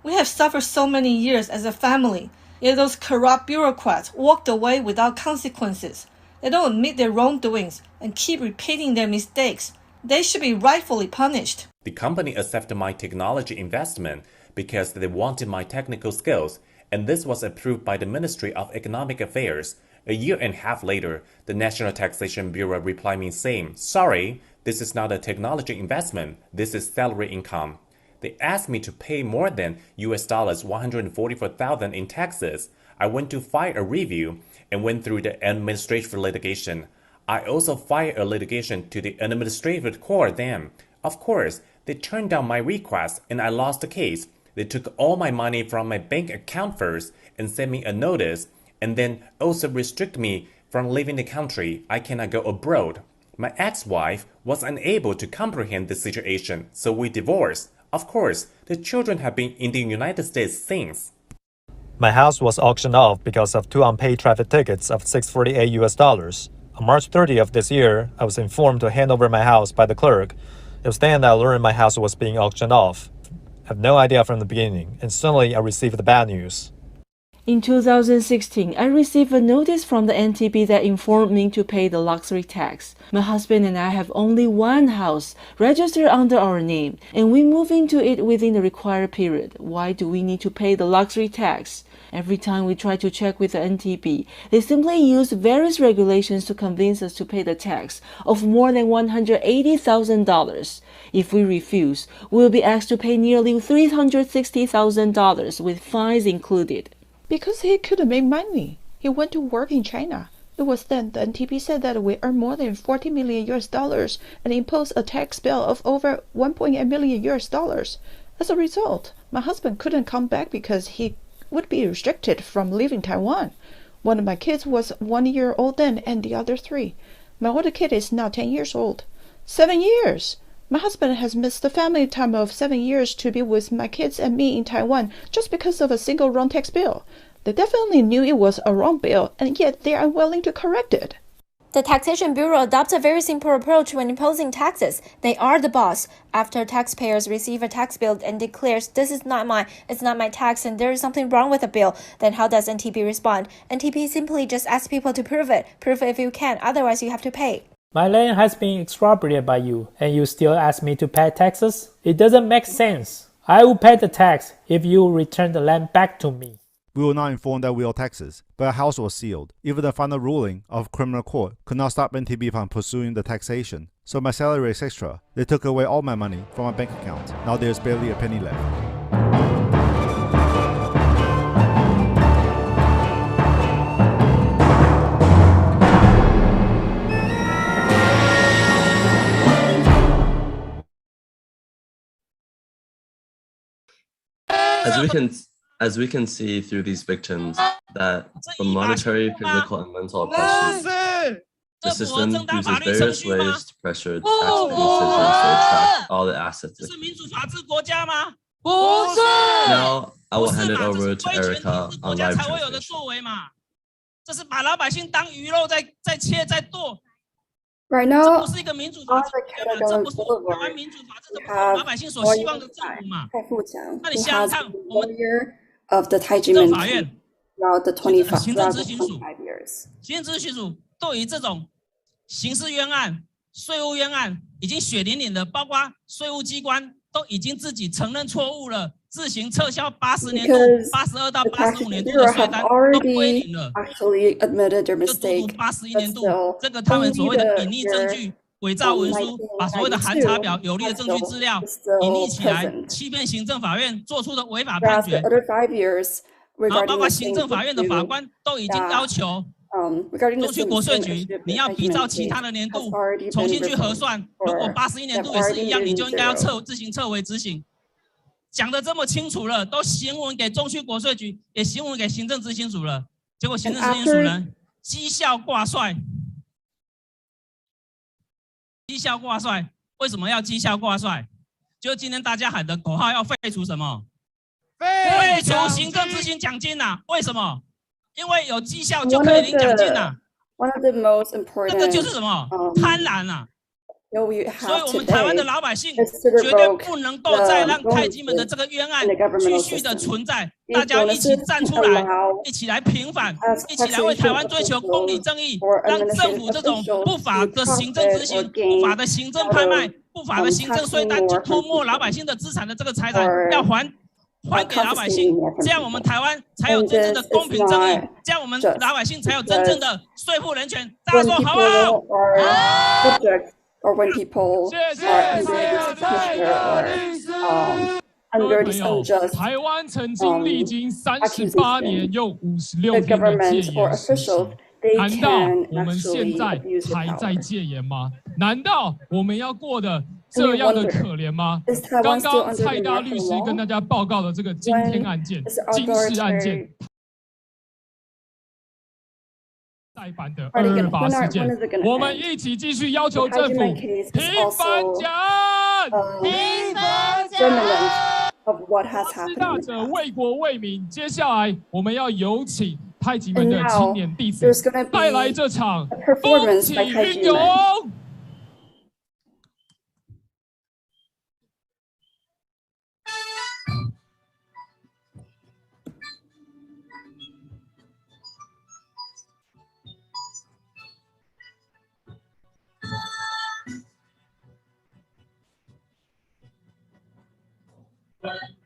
Speaker 31: We have suffered so many years as a family, yet those corrupt bureaucrats walked away without consequences. They don't admit their wrongdoings and keep repeating their mistakes. They should be rightfully punished.
Speaker 23: The company accepted my technology investment because they wanted my technical skills, and this was approved by the Ministry of Economic Affairs. A year and a half later, the National Taxation Bureau replied me saying, "Sorry, this is not a technology investment, this is salary income." They asked me to pay more than $144,000 in taxes. I went to file a review and went through the administrative litigation. I also filed a litigation to the administrative court then. Of course, they turned down my request and I lost the case. They took all my money from my bank account first and sent me a notice, and then also restrict me from leaving the country. I cannot go abroad. My ex-wife was unable to comprehend the situation, so we divorced. Of course, the children have been in the United States since.
Speaker 5: My house was auctioned off because of 2 unpaid traffic tickets of $648. On March 30th of this year, I was informed to hand over my house by the clerk. It was then that I learned my house was being auctioned off. I have no idea from the beginning, and suddenly I received the bad news.
Speaker 27: In 2016, I received a notice from the NTB that informed me to pay the luxury tax. My husband and I have only one house registered under our name, and we move into it within the required period. Why do we need to pay the luxury tax? Every time we try to check with the NTB, they simply use various regulations to convince us to pay the tax of more than $180,000. If we refuse, we will be asked to pay nearly $360,000 with fines included.
Speaker 3: Because he couldn't make money. He went to work in China. It was then the NTB said that we earn more than $40 million and imposed a tax bill of over $1.8 million. As a result, my husband couldn't come back because he would be restricted from leaving Taiwan. One of my kids was 1 year old then and the other 3. My older kid is now 10 years old. 7 years! My husband has missed the family time of 7 years to be with my kids and me in Taiwan just because of a single wrong tax bill. They definitely knew it was a wrong bill, and yet they are unwilling to correct it.
Speaker 17: The Taxation Bureau adopts a very simple approach when imposing taxes. They are the boss. After taxpayers receive a tax bill and declares, it's not my tax and there is something wrong with the bill, then how does NTB respond? NTB simply just asks people to prove it. Prove it if you can, otherwise you have to pay.
Speaker 28: My land has been expropriated by you, and you still ask me to pay taxes? It doesn't make sense. I will pay the tax if you return the land back to me.
Speaker 26: We were not informed that we owe taxes, but our house was sealed. Even the final ruling of criminal court could not stop NTB from pursuing the taxation. So my salary is extra. They took away all my money from my bank account. Now there's barely a penny left.
Speaker 6: As we can see through these victims, that from monetary, physical, and mental oppression, the system uses various ways to pressure taxpayer decisions to extract all the assets. Now, I will hand it over to Erica on live translation.
Speaker 7: Right now, on the Category Boulevard, we have lawyer Tai Fu-Qiang, who has been the lawyer of the Tai Ji Men throughout the 25 years.
Speaker 8: 对于这种刑事冤案、税务冤案，已经血淋淋的，包括税务机关都已经自己承认错误了，自行撤销80年度、82到85年度的税单都归零了。就诸如81年度这个他们所谓的隐匿证据、伪造文书，把所谓的函查表有利的证据资料隐匿起来，欺骗行政法院做出的违法判决。然后包括行政法院的法官都已经要求。中区国税局，你要比照其他的年度重新去核算。如果81年度也是一样，你就应该要自行撤回执行。讲得这么清楚了，都行文给中区国税局，也行文给行政执行署了。结果行政执行署呢，绩效挂帅。绩效挂帅，为什么要绩效挂帅？就今天大家喊的口号要废除什么？废除行政执行奖金啊？为什么？因为有绩效就可以领奖金呐，这个就是什么贪婪啊！所以我们台湾的老百姓绝对不能够再让太极门的这个冤案继续的存在，大家一起站出来，一起来平反，一起来为台湾追求公理正义，让政府这种不法的行政执行、不法的行政拍卖、不法的行政税单去吞没老百姓的资产的这个财产要还给老百姓，这样我们台湾才有真正的公平正义，这样我们老百姓才有真正的税负人权。大家说好不好
Speaker 7: ？Or when people are under this unjust accusation, the government or officials, they can actually abuse the power.
Speaker 9: 难道我们要过的这样的可怜吗？刚刚蔡大律师跟大家报告的这个惊天案件、惊世案件、再版的228事件，我们一起继续要求政府平反奖，平反奖。失大者为国为民。接下来我们要有请太极门的青年弟子带来这场风起云涌。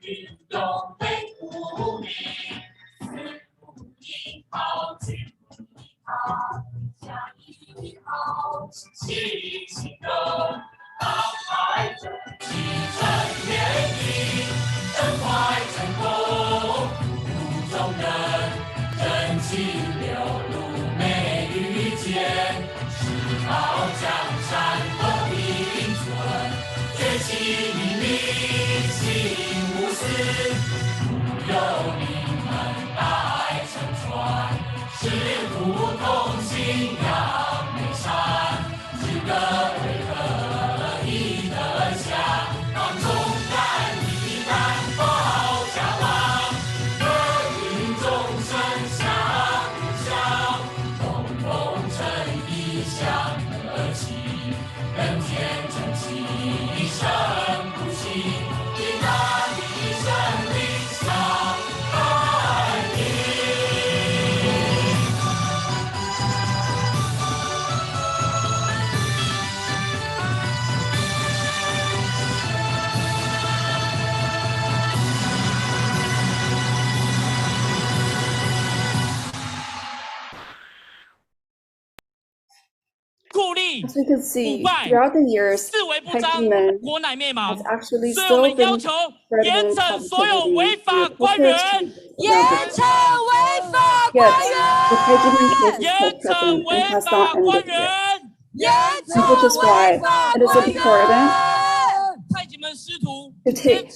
Speaker 9: 运动为无名，四不一好，七不一好，下一好，齐心的当海正气正言义，真快成功，无中人，真气流露美与坚，世豪江山和平存，崛起黎明，心无私，不由你们代承传，师徒同心扬眉山，只个为何一德祥，让忠肝义胆保家亡，乐运众生。
Speaker 7: As we can see, throughout the years, Tai Ji Men has actually still been spreading positivity through corporate changes around the world. Yet, the Tai Ji Men case is still present and has not ended yet. And which is why it is important to take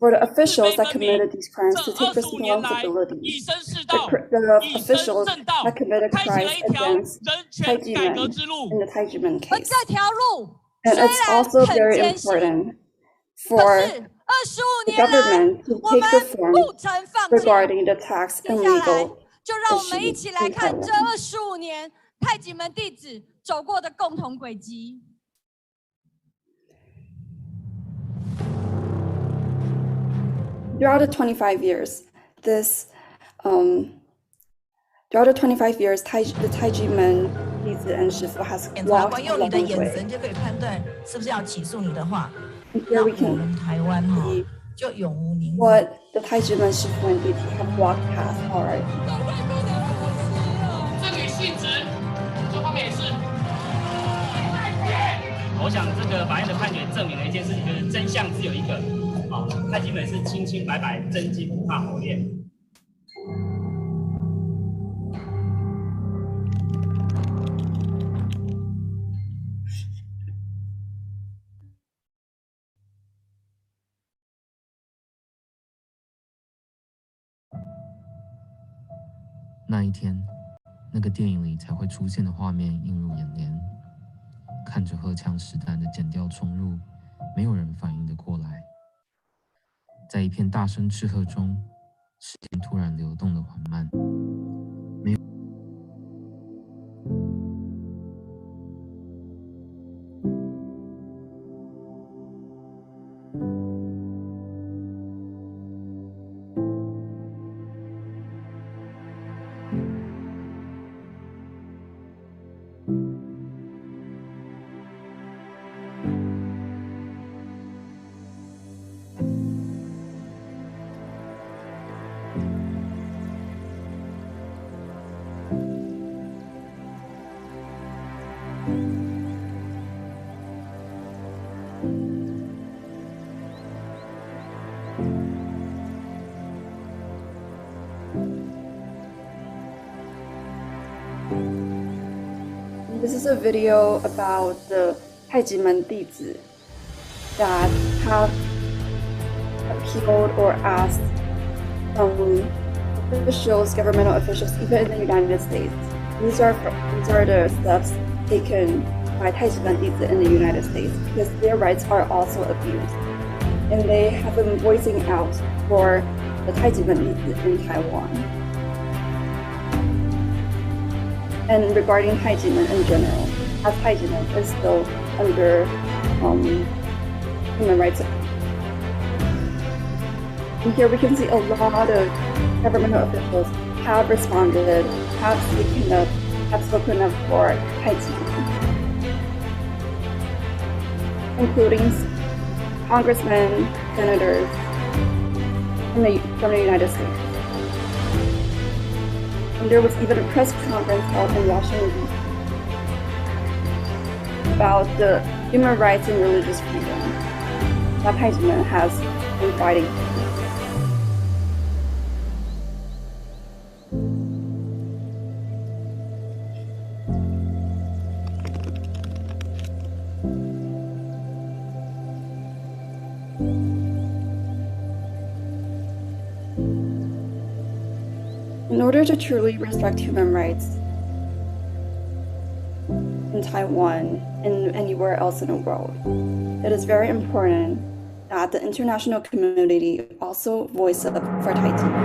Speaker 7: for the officials that committed these crimes to take responsibility. The officials that committed crimes against Tai Ji Men in the Tai Ji Men case. And it's also very important for the government to take reform regarding the tax and legal issues in Taiwan. Throughout the 25 years, the Tai Ji Men, dizi, and shifu has walked a long way. And here we can see what the Tai Ji Men, shifu, and dizi have walked past already.
Speaker 1: 我想这个法院的判决证明了一件事情，就是真相只有一个。太极门是清清白白，真金不怕火炼。
Speaker 4: 那一天，那个电影里才会出现的画面映入眼帘，看着荷枪实弹的剪掉冲入，没有人反应得过来。在一片大声斥喝中，时间突然流动的缓慢，没有。
Speaker 7: This is a video about the Tai Ji Men dizi that have appealed or asked officials, governmental officials, even in the United States. These are the steps taken by Tai Ji Men dizi in the United States because their rights are also abused, and they have been voicing out for the Tai Ji Men dizi in Taiwan. And regarding Tai Ji Men in general, as Tai Ji Men is still under human rights. And here we can see a lot of governmental officials have responded, have spoken up for Tai Ji Men, including congressmen, senators from the United States. And there was even a press conference held in Washington, D.C. about the human rights and religious freedom that Tai Ji Men has been fighting for. In order to truly respect human rights in Taiwan and anywhere else in the world, it is very important that the international community also voice up for Tai Ji Men.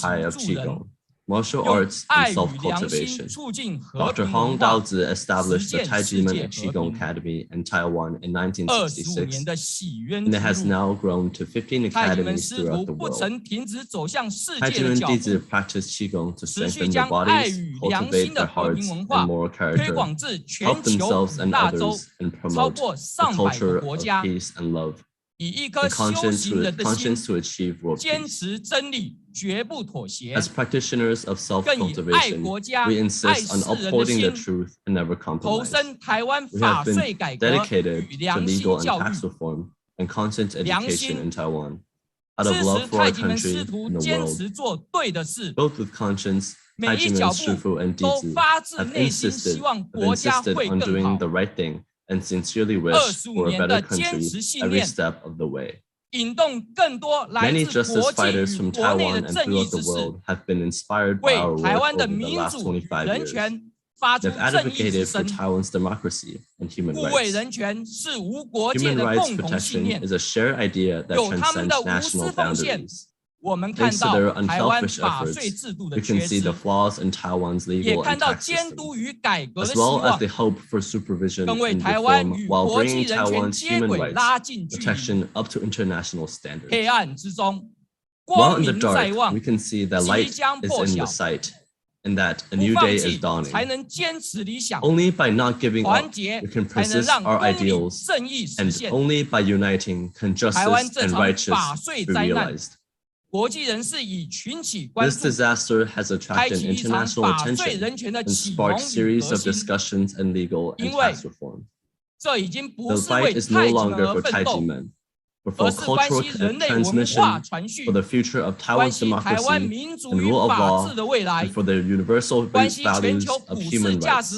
Speaker 6: Tai of Qigong. martial arts and self-cultivation. Dr. Hong Daozi established the Tai Ji Men Qigong Academy in Taiwan in 1966, and it has now grown to 15 academies throughout the world. Tai Ji Men dizi practice Qigong to strengthen their bodies, cultivate their hearts and moral character, help themselves and others, and promote a culture of peace and love. The conscience to achieve world peace. As practitioners of self-cultivation, we insist on upholding the truth and never compromise. We have been dedicated to legal and tax reform and conscience education in Taiwan, out of love for our country and the world. Both with conscience, Tai Ji Men, shifu, and dizi have insisted on doing the right thing and sincerely wish for a better country every step of the way. Many justice fighters from Taiwan and throughout the world have been inspired by our work over the last 25 years. They've advocated for Taiwan's democracy and human rights. Human rights protection is a shared idea that transcends national boundaries. Thanks to their unselfish efforts, we can see the flaws in Taiwan's legal and tax system, as well as the hope for supervision and reform while bringing Taiwan's human rights protection up to international standards. While in the dark, we can see that light is in the sight, and that a new day is dawning. Only by not giving up, we can persist our ideals, and only by uniting can justice and righteousness be realized. This disaster has attracted international attention and sparked series of discussions in legal and tax reform. The fight is no longer for Tai Ji Men, but for cultural transmission, for the future of Taiwan's democracy and rule of law, and for the universal values of human rights.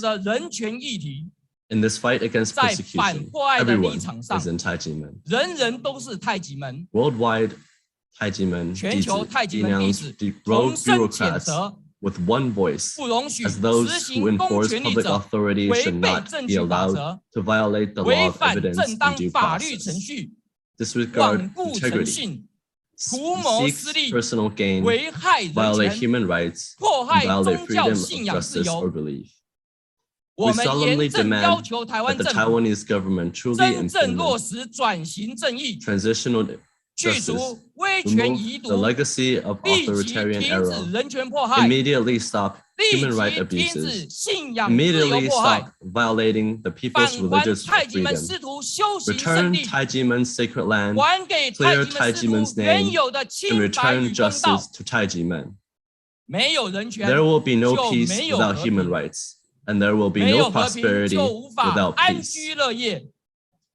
Speaker 6: In this fight against persecution, everyone is in Tai Ji Men. Worldwide, Tai Ji Men denounced the rogue bureaucrats with one voice, as those who enforce public authority should not be allowed to violate the law of evidence and due process, disregard integrity, seek personal gain, violate human rights, and violate freedom of justice or belief. We solemnly demand that the Taiwanese government truly implement transitional justice, remove the legacy of authoritarian era, immediately stop human rights abuses, immediately stop violating the people's religious freedom, return Tai Ji Men's sacred land, clear Tai Ji Men's name, and return justice to Tai Ji Men. There will be no peace without human rights, and there will be no prosperity without peace.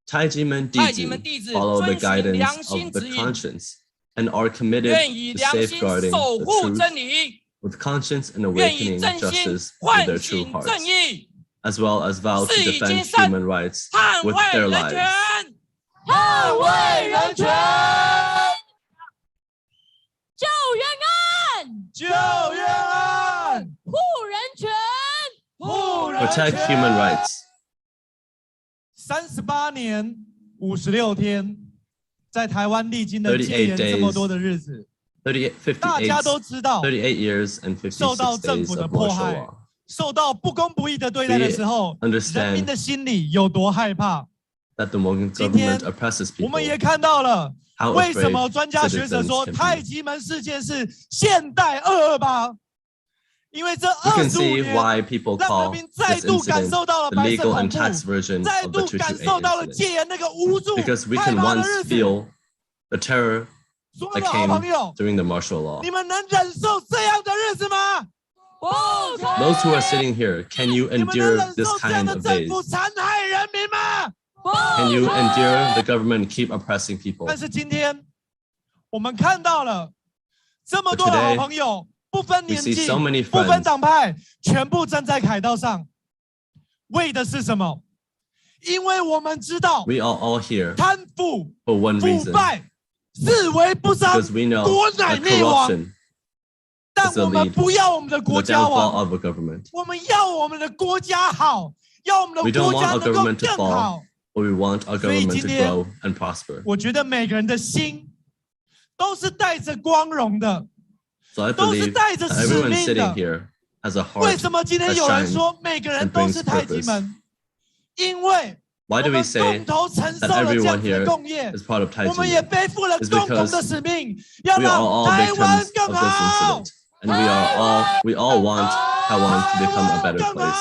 Speaker 6: Tai Ji Men dizi follow the guidance of the conscience and are committed to safeguarding the truth with conscience and awakening justice with their true hearts, as well as vow to defend human rights with their lives.
Speaker 9: 捍卫人权，救援案，
Speaker 10: 救援案，
Speaker 9: 护人权，
Speaker 10: 护人权
Speaker 6: Protect human rights.
Speaker 10: 38年56天，在台湾历经了戒严这么多的日子，大家都知道
Speaker 6: 38 years and 56
Speaker 10: 受到政府的迫害，受到不公不义的对待的时候，人民的心里有多害怕。今天我们也看到了，为什么专家学者说太极门事件是现代228？因为这25年，让人民再度感受到了白色恐怖，再度感受到了戒严那个无助、害怕的日子。所有的好朋友，你们能忍受这样的日子吗？
Speaker 6: Those who are sitting here, can you endure this kind of days? Can you endure the government keep oppressing people?
Speaker 10: 但是今天我们看到了这么多的好朋友，不分年纪、不分党派，全部站在凯道上，为的是什么？因为我们知道
Speaker 6: we are all here
Speaker 10: 贪腐、
Speaker 6: for one
Speaker 10: 腐
Speaker 6: reason.
Speaker 10: 败、自为不彰，
Speaker 6: Because we know
Speaker 10: 国乃
Speaker 6: that
Speaker 10: 灭亡。
Speaker 6: corruption
Speaker 10: 但我们不要我们的国
Speaker 6: the
Speaker 10: 家
Speaker 6: downfall
Speaker 10: 亡，
Speaker 6: of a government.
Speaker 10: 我们要我们的国家好，要我们的
Speaker 6: We don't
Speaker 10: 国家
Speaker 6: want our
Speaker 10: 能够
Speaker 6: government to
Speaker 10: 更
Speaker 6: fall,
Speaker 10: 好。
Speaker 6: but we want our
Speaker 10: 所以
Speaker 6: government
Speaker 10: 今
Speaker 6: to
Speaker 10: 天
Speaker 6: grow and prosper.
Speaker 10: 我觉得每个人的心都是带着光荣的，
Speaker 6: So I
Speaker 10: 都是
Speaker 6: believe
Speaker 10: 带着
Speaker 6: that
Speaker 10: 使
Speaker 6: everyone
Speaker 10: 命
Speaker 6: sitting
Speaker 10: 的。
Speaker 6: here has a
Speaker 10: 为
Speaker 6: heart
Speaker 10: 什么今天
Speaker 6: that
Speaker 10: 有人
Speaker 6: shines
Speaker 10: 说每个人
Speaker 6: and
Speaker 10: 都是
Speaker 6: brings
Speaker 10: 太极
Speaker 6: purpose?
Speaker 10: 门？因为
Speaker 6: Why
Speaker 10: 我
Speaker 6: do we
Speaker 10: 们
Speaker 6: say
Speaker 10: 共同承
Speaker 6: that
Speaker 10: 受了这样
Speaker 6: everyone
Speaker 10: 子的
Speaker 6: here
Speaker 10: 共业，
Speaker 6: is part of Tai
Speaker 10: 我
Speaker 6: Ji
Speaker 10: 们也
Speaker 6: Men?
Speaker 10: 背负了
Speaker 6: Is
Speaker 10: 共同
Speaker 6: because
Speaker 10: 的使命，要
Speaker 6: we are
Speaker 10: 让
Speaker 6: all
Speaker 10: 台湾
Speaker 6: victims
Speaker 10: 更
Speaker 6: of this
Speaker 10: 好。
Speaker 6: incident, and we all want Taiwan to become a better place.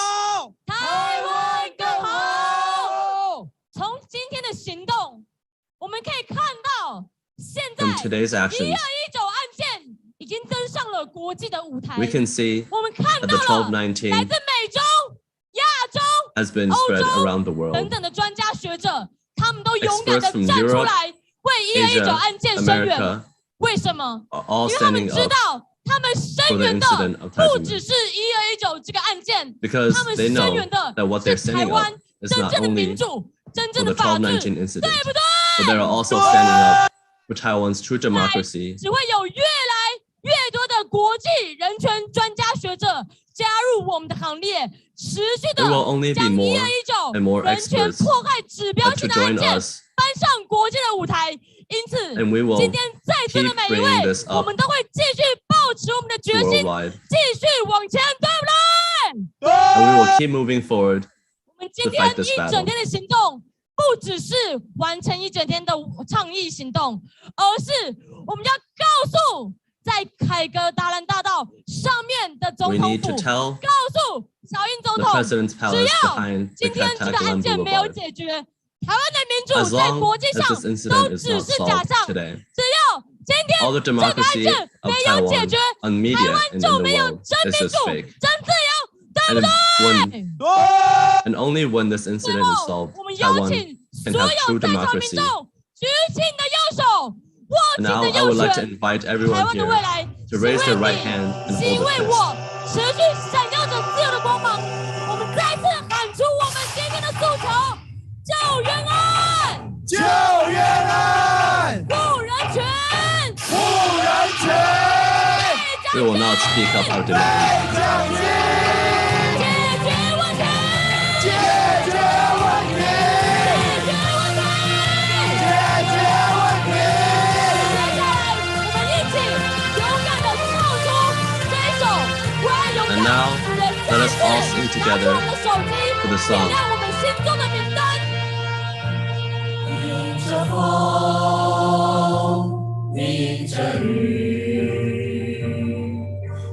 Speaker 9: 台湾更好。从今天的行动，我们可以看到，现在
Speaker 6: From today's actions,
Speaker 9: 1219案件已经登上了国际的舞台。
Speaker 6: we can see
Speaker 9: 我们看
Speaker 6: that
Speaker 9: 到
Speaker 6: the
Speaker 9: 了
Speaker 6: 1219
Speaker 9: 来自美洲、亚洲、
Speaker 6: has been
Speaker 9: 欧
Speaker 6: spread
Speaker 9: 洲
Speaker 6: around the
Speaker 9: 等
Speaker 6: world.
Speaker 9: 等的专家学者，他们都勇敢
Speaker 6: Experts
Speaker 9: 的
Speaker 6: from
Speaker 9: 站出
Speaker 6: Europe,
Speaker 9: 来为1219
Speaker 6: Asia,
Speaker 9: 案件声援。
Speaker 6: America
Speaker 9: 为什么？
Speaker 6: are all
Speaker 9: 因为他们
Speaker 6: standing
Speaker 9: 知
Speaker 6: up
Speaker 9: 道，他们声
Speaker 6: for the
Speaker 9: 援的
Speaker 6: incident of Tai
Speaker 9: 不
Speaker 6: Ji
Speaker 9: 只
Speaker 6: Men
Speaker 9: 是1219这个案件，
Speaker 6: because
Speaker 9: 他们
Speaker 6: they
Speaker 9: 声
Speaker 6: know
Speaker 9: 援的
Speaker 6: that what
Speaker 9: 是
Speaker 6: they're
Speaker 9: 台
Speaker 6: standing
Speaker 9: 湾
Speaker 6: up is
Speaker 9: 真
Speaker 6: not
Speaker 9: 正的
Speaker 6: only
Speaker 9: 民主、真
Speaker 6: for
Speaker 9: 正
Speaker 6: the
Speaker 9: 的法治，
Speaker 6: 1219 incident,
Speaker 9: 对不对？
Speaker 6: but they are also standing up for Taiwan's true democracy.
Speaker 9: 只会有越来越多的国际人权专家学者加入我们的行列，持续的
Speaker 6: There will only be
Speaker 9: 将
Speaker 6: more
Speaker 9: 1219
Speaker 6: and more
Speaker 9: 人权
Speaker 6: experts
Speaker 9: 迫害指标
Speaker 6: that
Speaker 9: 性
Speaker 6: to
Speaker 9: 的案
Speaker 6: join
Speaker 9: 件
Speaker 6: us,
Speaker 9: 搬上国际的舞台。因此，
Speaker 6: and we will
Speaker 9: 今天在座的
Speaker 6: keep
Speaker 9: 每一
Speaker 6: bringing
Speaker 9: 位
Speaker 6: this，
Speaker 9: 我
Speaker 6: up
Speaker 9: 们都会继续保持我们的决心，
Speaker 6: worldwide,
Speaker 9: 继续往前，对不对？
Speaker 6: and we will keep moving forward
Speaker 9: 我们今
Speaker 6: to
Speaker 9: 天
Speaker 6: fight this
Speaker 9: 一
Speaker 6: battle.
Speaker 9: 整天的行动，不只是完成一整天的倡议行动，而是我们要告诉在凯格达兰大道上面的总
Speaker 6: We
Speaker 9: 统
Speaker 6: need
Speaker 9: 府，
Speaker 6: to tell
Speaker 9: 告诉小英总
Speaker 6: the
Speaker 9: 统，
Speaker 6: president's
Speaker 9: 只
Speaker 6: palace
Speaker 9: 要
Speaker 6: behind
Speaker 9: 今
Speaker 6: the
Speaker 9: 天这个案
Speaker 6: Taxation
Speaker 9: 件没有
Speaker 6: Bureau.
Speaker 9: 解决，台湾的民主
Speaker 6: As
Speaker 9: 在
Speaker 6: long
Speaker 9: 国际
Speaker 6: as
Speaker 9: 上
Speaker 6: this incident
Speaker 9: 都
Speaker 6: is
Speaker 9: 只
Speaker 6: not
Speaker 9: 是假
Speaker 6: solved
Speaker 9: 象。
Speaker 6: today,
Speaker 9: 只要今天
Speaker 6: all the
Speaker 9: 这个案
Speaker 6: democracy
Speaker 9: 件
Speaker 6: of
Speaker 9: 没有解
Speaker 6: Taiwan
Speaker 9: 决，
Speaker 6: on
Speaker 9: 台
Speaker 6: media
Speaker 9: 湾
Speaker 6: and in
Speaker 9: 就
Speaker 6: the
Speaker 9: 没有
Speaker 6: world
Speaker 9: 真
Speaker 6: is
Speaker 9: 民
Speaker 6: just
Speaker 9: 主、
Speaker 6: fake.
Speaker 9: 真自由，对不
Speaker 6: And
Speaker 9: 对？
Speaker 6: and only when this
Speaker 9: 最
Speaker 6: incident
Speaker 9: 后
Speaker 6: is solved,
Speaker 9: 我们邀
Speaker 6: Taiwan
Speaker 9: 请
Speaker 6: can
Speaker 9: 所
Speaker 6: have
Speaker 9: 有
Speaker 6: true
Speaker 9: 在场民
Speaker 6: democracy.
Speaker 9: 众举起你的右手，握
Speaker 6: And
Speaker 9: 紧
Speaker 6: now
Speaker 9: 你的
Speaker 6: I
Speaker 9: 右
Speaker 6: would like to
Speaker 9: 拳。
Speaker 6: invite
Speaker 9: 台
Speaker 6: everyone
Speaker 9: 湾的
Speaker 6: here
Speaker 9: 未来
Speaker 6: to
Speaker 9: 是
Speaker 6: raise
Speaker 9: 为
Speaker 6: their
Speaker 9: 你，
Speaker 6: right hand and
Speaker 9: 是因
Speaker 6: hold
Speaker 9: 为
Speaker 6: a
Speaker 9: 我
Speaker 6: fist.
Speaker 9: 持续闪耀着自由的光芒。我们再次喊出我们今天的诉求：救援案，
Speaker 10: 救援案，
Speaker 9: 护人权，
Speaker 10: 护人权。
Speaker 6: We will not speak up our demands.
Speaker 9: 解决问题，
Speaker 10: 解决问题，解决问题。
Speaker 9: 接下来，我们一起勇敢地唱出这一首我爱勇
Speaker 6: And now,
Speaker 9: 敢。
Speaker 6: let us all sing
Speaker 9: 拿出
Speaker 6: together
Speaker 9: 我们的手机，
Speaker 6: for the
Speaker 9: 点
Speaker 6: song.
Speaker 9: 亮我们心中的明灯。
Speaker 2: 迎着风，迎着雨，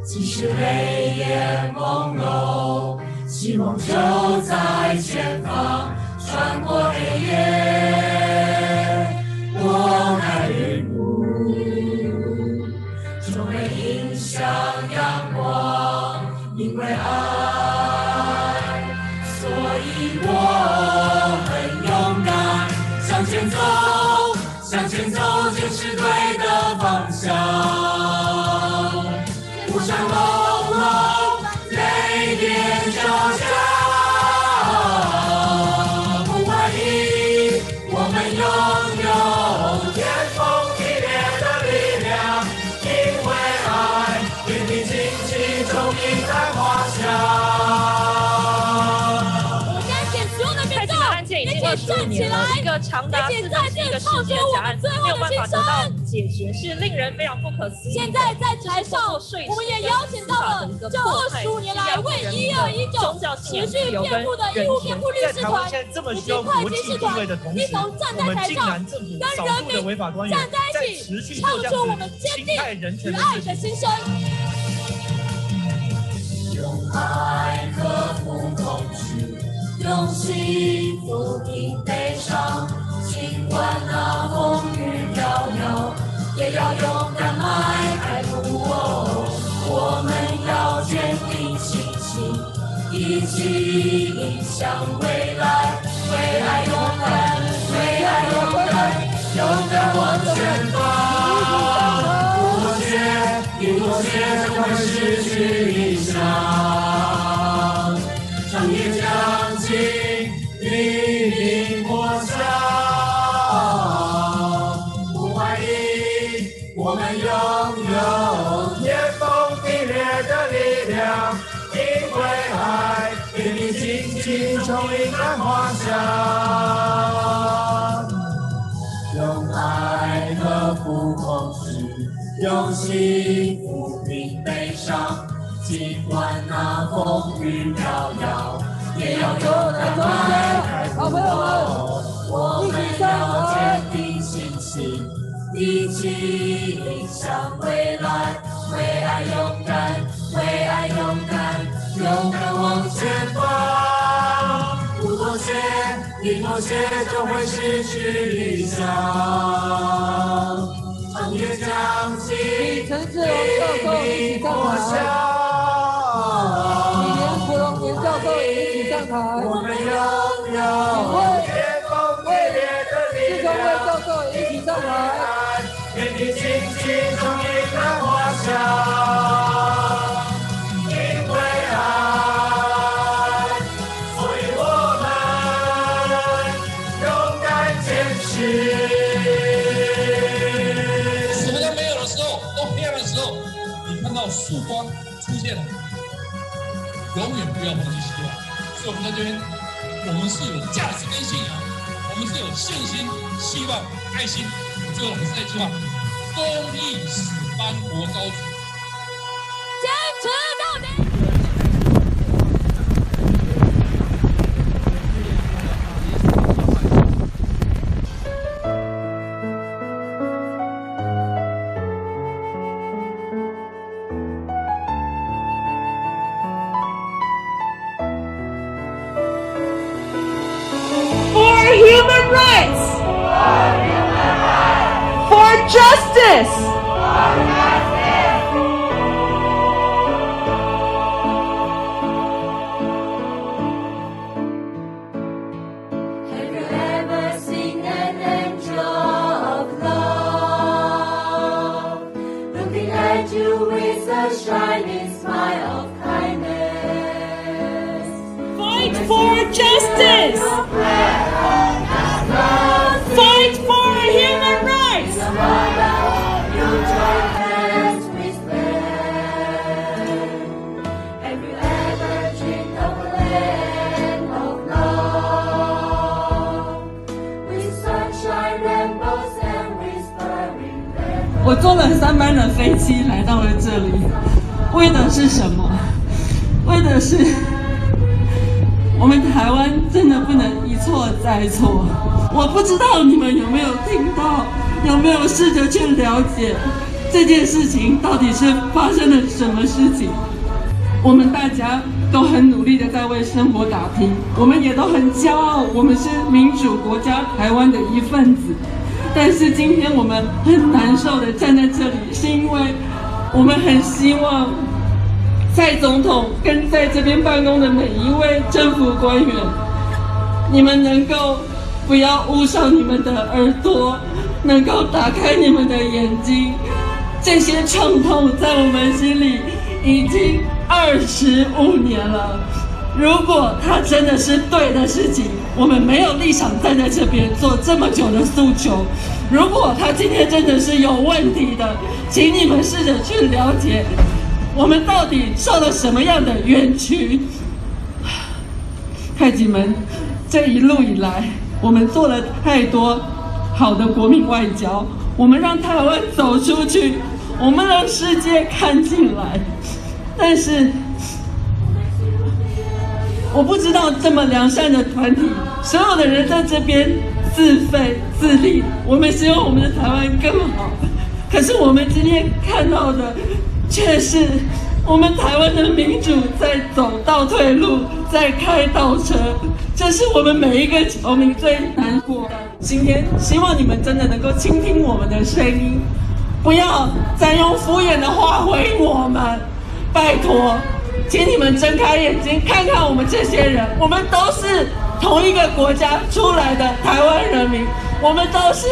Speaker 2: 即使黑夜朦胧，希望就在前方，穿过黑夜，拨开云雾，就会迎向阳光，因为爱，所以我很勇敢。 向前走，向前走就是对的方向。不想朦胧，泪点交加。不怀疑，我们拥有天崩地裂的力量，因为爱，天地惊奇，就印在花香。
Speaker 9: 一起站起来！
Speaker 12: 一个长达41个世纪的假案没有办法得到解决，是令人非常不可思议。
Speaker 9: 现在在台上，我们也邀请到了这25年来为1219持续辩护的义务辩护律师团以及会计师团，一同站在台上，跟人民站在一起，唱出我们坚定与爱的心声。
Speaker 2: 用爱克服恐惧，用幸福平悲伤。尽管那风雨飘摇，也要勇敢迈开步。我们要坚定信心，一起迎向未来。为爱勇敢，为爱勇敢，勇敢往前方。不妥协，一妥协就会失去理想。 长夜将近，黎明破晓。不怀疑，我们拥有天崩地裂的力量，因为爱，天地惊奇，充盈在花香。用爱克服恐惧，用幸福平悲伤，尽管那风雨飘摇，也要勇敢迈开步伐。我们要坚定信心，一起向未来，为爱勇敢，为爱勇敢，勇敢往前方。不妥协，一妥协就会失去理想。长夜将近，
Speaker 11: 与陈志荣教授一起上台。李连福龙连教授也一起上台。
Speaker 2: 我们拥有天崩地裂的力量。
Speaker 11: 志忠卫教授也一起上台。
Speaker 2: 天地清晰成一个画像，因为爱，所以我们勇敢坚持。
Speaker 13: 什么都没有的时候，都黑暗的时候，你看到曙光出现了，永远不要放弃希望。所以我们在这边，我们是有价值跟信仰，我们是有信心、希望、爱心。最后还是那句话：公益使班国高举，
Speaker 2: 坚持到底。
Speaker 27: For human rights. For justice.
Speaker 2: Have you ever seen an angel of love looking at you with a shining smile of kindness?
Speaker 27: Fight for justice. Fight for human rights.
Speaker 2: You join hands with them. Have you ever dreamed of a land of love with sunshine, rainbows, and whispering rainbows?
Speaker 31: 我坐了3班的飞机来到了这里，为的是什么？为的是我们台湾真的不能一错再错。我不知道你们有没有听到，有没有试着去了解这件事情到底是发生了什么事情。我们大家都很努力的在为生活打拼，我们也都很骄傲，我们是民主国家台湾的一份子。但是今天我们很难受的站在这里，是因为我们很希望蔡总统跟在这边办公的每一位政府官员，你们能够不要捂上你们的耳朵，能够打开你们的眼睛。这些创痛在我们心里已经25年了。如果它真的是对的事情，我们没有立场站在这边做这么久的诉求。如果它今天真的是有问题的，请你们试着去了解我们到底受了什么样的冤屈。太极门这一路以来，我们做了太多好的国民外交，我们让台湾走出去，我们让世界看进来。但是我不知道这么良善的团体，所有的人在这边自费自立，我们希望我们的台湾更好。可是我们今天看到的却是我们台湾的民主在走倒退路，在开倒车，这是我们每一个侨民最难过的。今天希望你们真的能够倾听我们的声音，不要再用敷衍的话回应我们，拜托，请你们睁开眼睛看看我们这些人，我们都是同一个国家出来的台湾人民，我们都是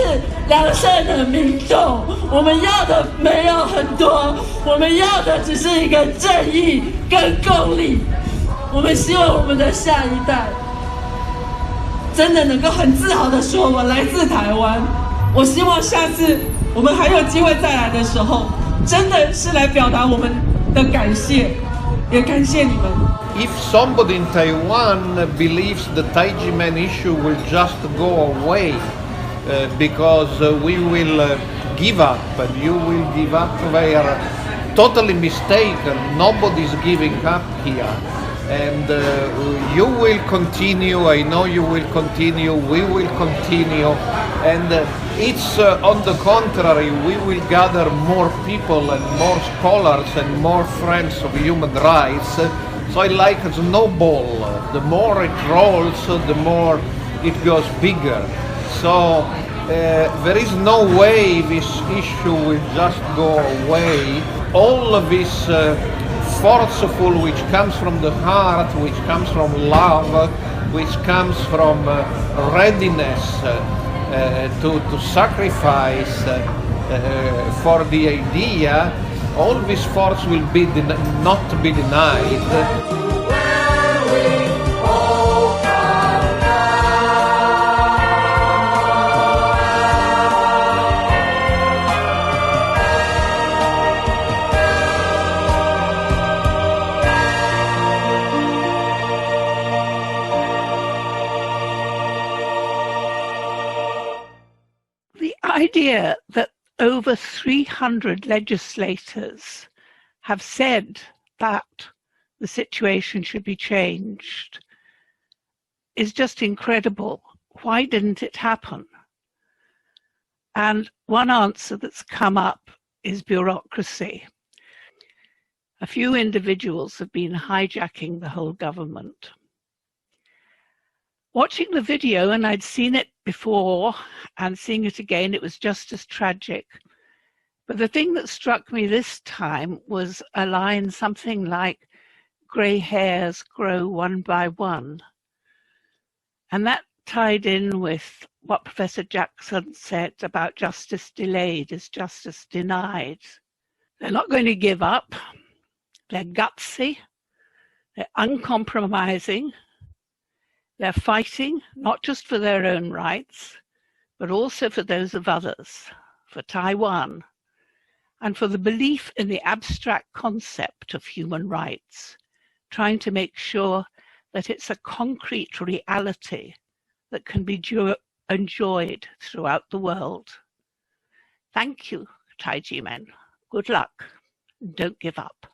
Speaker 31: 良善的民众，我们要的没有很多，我们要的只是一个正义跟公理。我们希望我们的下一代真的能够很自豪地说，我来自台湾。我希望下次我们还有机会再来的时候，真的是来表达我们的感谢，也感谢你们。
Speaker 14: If somebody in Taiwan believes the Tai Ji Men issue will just go away because we will give up and you will give up totally mistaken. Nobody's giving up here. And you will continue, I know you will continue, we will continue. And it's on the contrary, we will gather more people and more scholars and more friends of human rights. So I like a snowball. The more it rolls, the more it goes bigger. So there is no way this issue will just go away. All of this forceful, which comes from the heart, which comes from love, which comes from readiness to sacrifice for the idea, all this force will be not be denied.
Speaker 15: Idea that over 300 legislators have said that the situation should be changed is just incredible. Why didn't it happen? And one answer that's come up is bureaucracy. A few individuals have been hijacking the whole government. Watching the video, and I'd seen it before, and seeing it again, it was just as tragic. But the thing that struck me this time was a line something like, "Grey hairs grow one by one." And that tied in with what Professor Jackson said about justice delayed is justice denied. They're not going to give up. They're gutsy. They're uncompromising. They're fighting not just for their own rights, but also for those of others, for Taiwan, and for the belief in the abstract concept of human rights, trying to make sure that it's a concrete reality that can be enjoyed throughout the world. Thank you, Tai Ji Men. Good luck. Don't give up.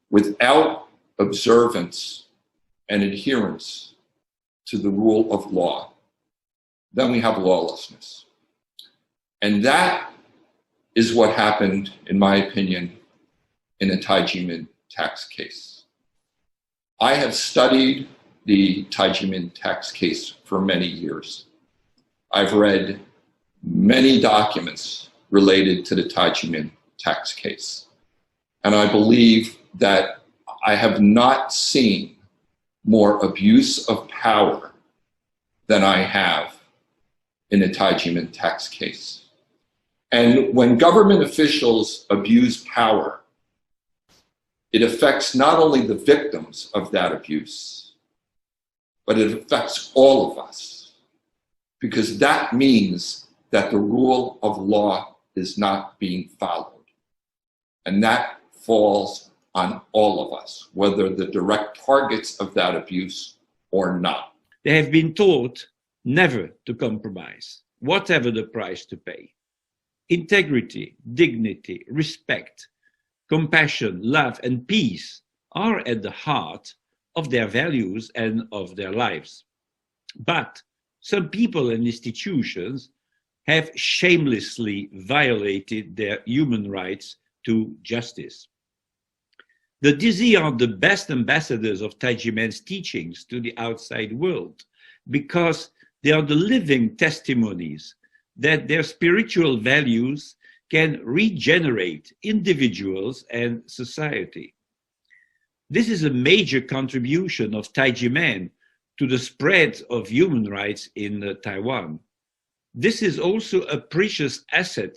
Speaker 16: Without observance and adherence to the rule of law, then we have lawlessness. And that is what happened, in my opinion, in the Tai Ji Men tax case. I have studied the Tai Ji Men tax case for many years. I've read many documents related to the Tai Ji Men tax case. And I believe that I have not seen more abuse of power than I have in the Tai Ji Men tax case. And when government officials abuse power, it affects not only the victims of that abuse, but it affects all of us, because that means that the rule of law is not being followed. And that falls on all of us, whether the direct targets of that abuse or not.
Speaker 18: They have been taught never to compromise, whatever the price to pay. Integrity, dignity, respect, compassion, love, and peace are at the heart of their values and of their lives. But some people and institutions have shamelessly violated their human rights to justice. The dizi are the best ambassadors of Tai Ji Men's teachings to the outside world, because they are the living testimonies that their spiritual values can regenerate individuals and society. This is a major contribution of Tai Ji Men to the spread of human rights in Taiwan. This is also a precious asset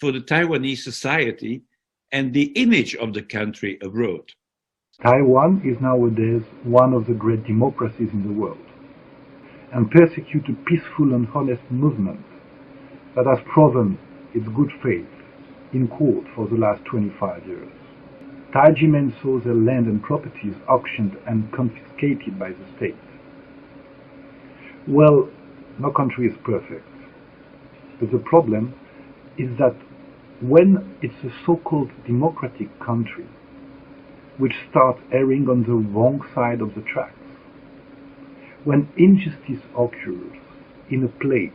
Speaker 18: for the Taiwanese society and the image of the country abroad.
Speaker 19: Taiwan is nowadays one of the great democracies in the world, and persecutes a peaceful and honest movement that has proven its good faith in court for the last 25 years. Tai Ji Men saw their land and properties auctioned and confiscated by the state. Well, no country is perfect, but the problem is that when it's a so-called democratic country which starts erring on the wrong side of the tracks, when injustice occurs in a place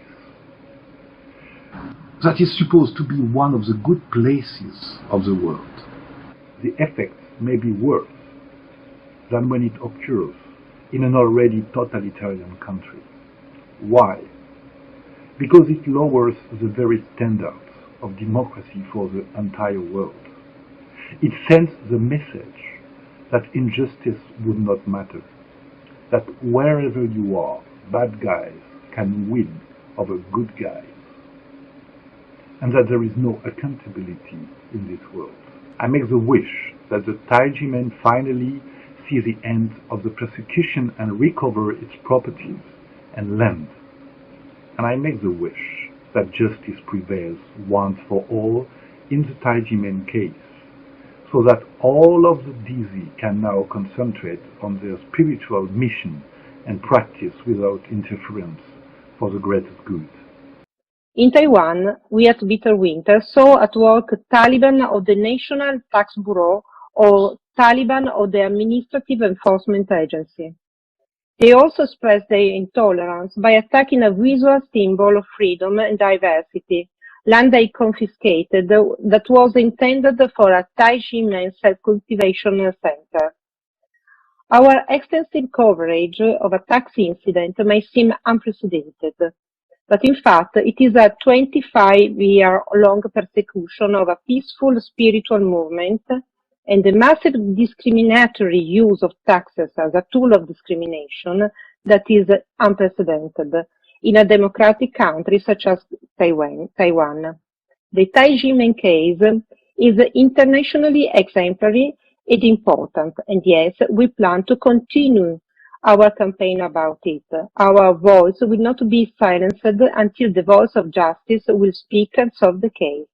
Speaker 19: that is supposed to be one of the good places of the world, the effects may be worse than when it occurs in an already totalitarian country. Why? Because it lowers the very standards of democracy for the entire world. It sends the message that injustice would not matter, that wherever you are, bad guys can win over good guys, and that there is no accountability in this world. I make the wish that the Tai Ji Men finally see the end of the persecution and recover its properties and land. And I make the wish that justice prevails once for all in the Tai Ji Men case, so that all of the dizi can now concentrate on their spiritual mission and practice without interference for the greatest good.
Speaker 3: In Taiwan, we at Bitter Winter saw at work Taliban of the National Tax Bureau or Taliban of the Administrative Enforcement Agency. They also expressed their intolerance by attacking a visual symbol of freedom and diversity, land they confiscated that was intended for a Tai Ji Men self-cultivation center. Our extensive coverage of a tax incident may seem unprecedented, but in fact it is a 25-year-long persecution of a peaceful spiritual movement and the massive discriminatory use of taxes as a tool of discrimination that is unprecedented in a democratic country such as Taiwan. The Tai Ji Men case is internationally exemplary and important, and yes, we plan to continue our campaign about it. Our voice will not be silenced until the voice of justice will speak and solve the case.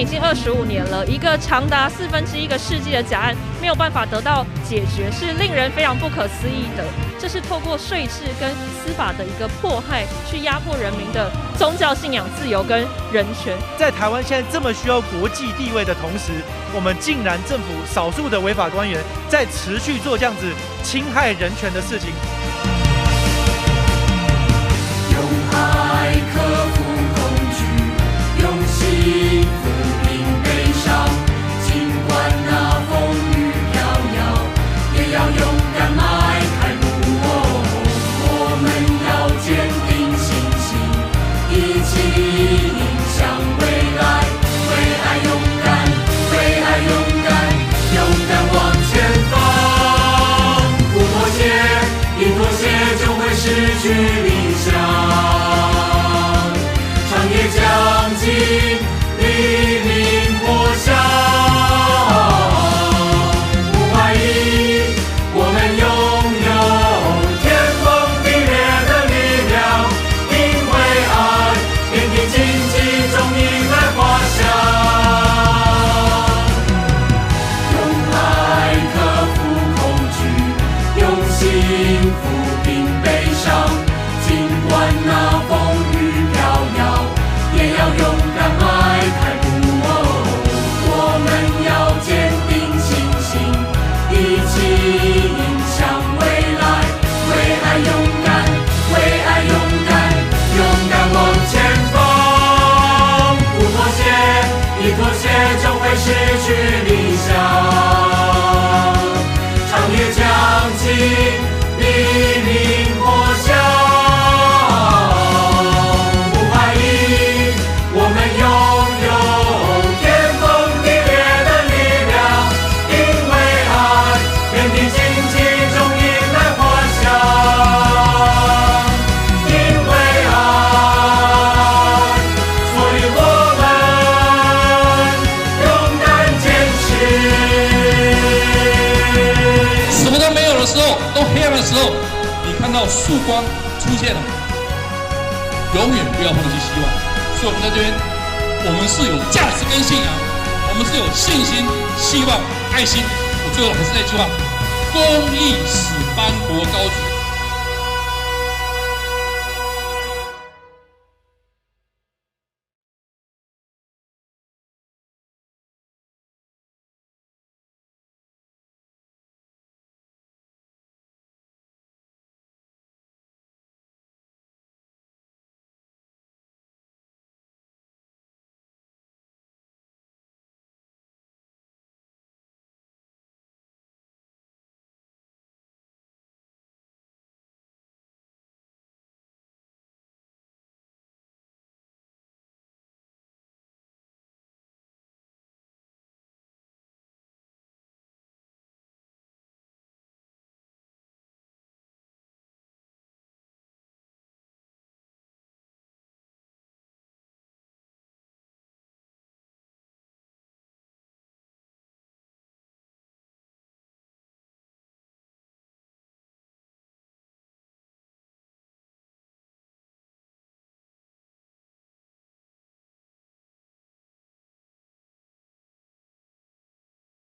Speaker 12: 已经25年了，一个长达1/4个世纪的假案没有办法得到解决，是令人非常不可思议的。这是透过税制跟司法的一个迫害，去压迫人民的宗教信仰自由跟人权。
Speaker 10: 在台湾现在这么需要国际地位的同时，我们竟然政府少数的违法官员在持续做这样子侵害人权的事情。
Speaker 2: 用爱克服恐惧，用幸福平悲伤。尽管那风雨飘摇，也要勇敢迈开路。我们要坚定信心，一起迎向未来。为爱勇敢，为爱勇敢，勇敢往前方。不妥协，一妥协就会失去理想。长夜将近，黎明破晓。不怀疑，
Speaker 13: 曙光出现了，永远不要放弃希望。所以我们在这边，我们是有价值跟信仰，我们是有信心、希望、爱心。我最后还是那句话：公义使邦国高举。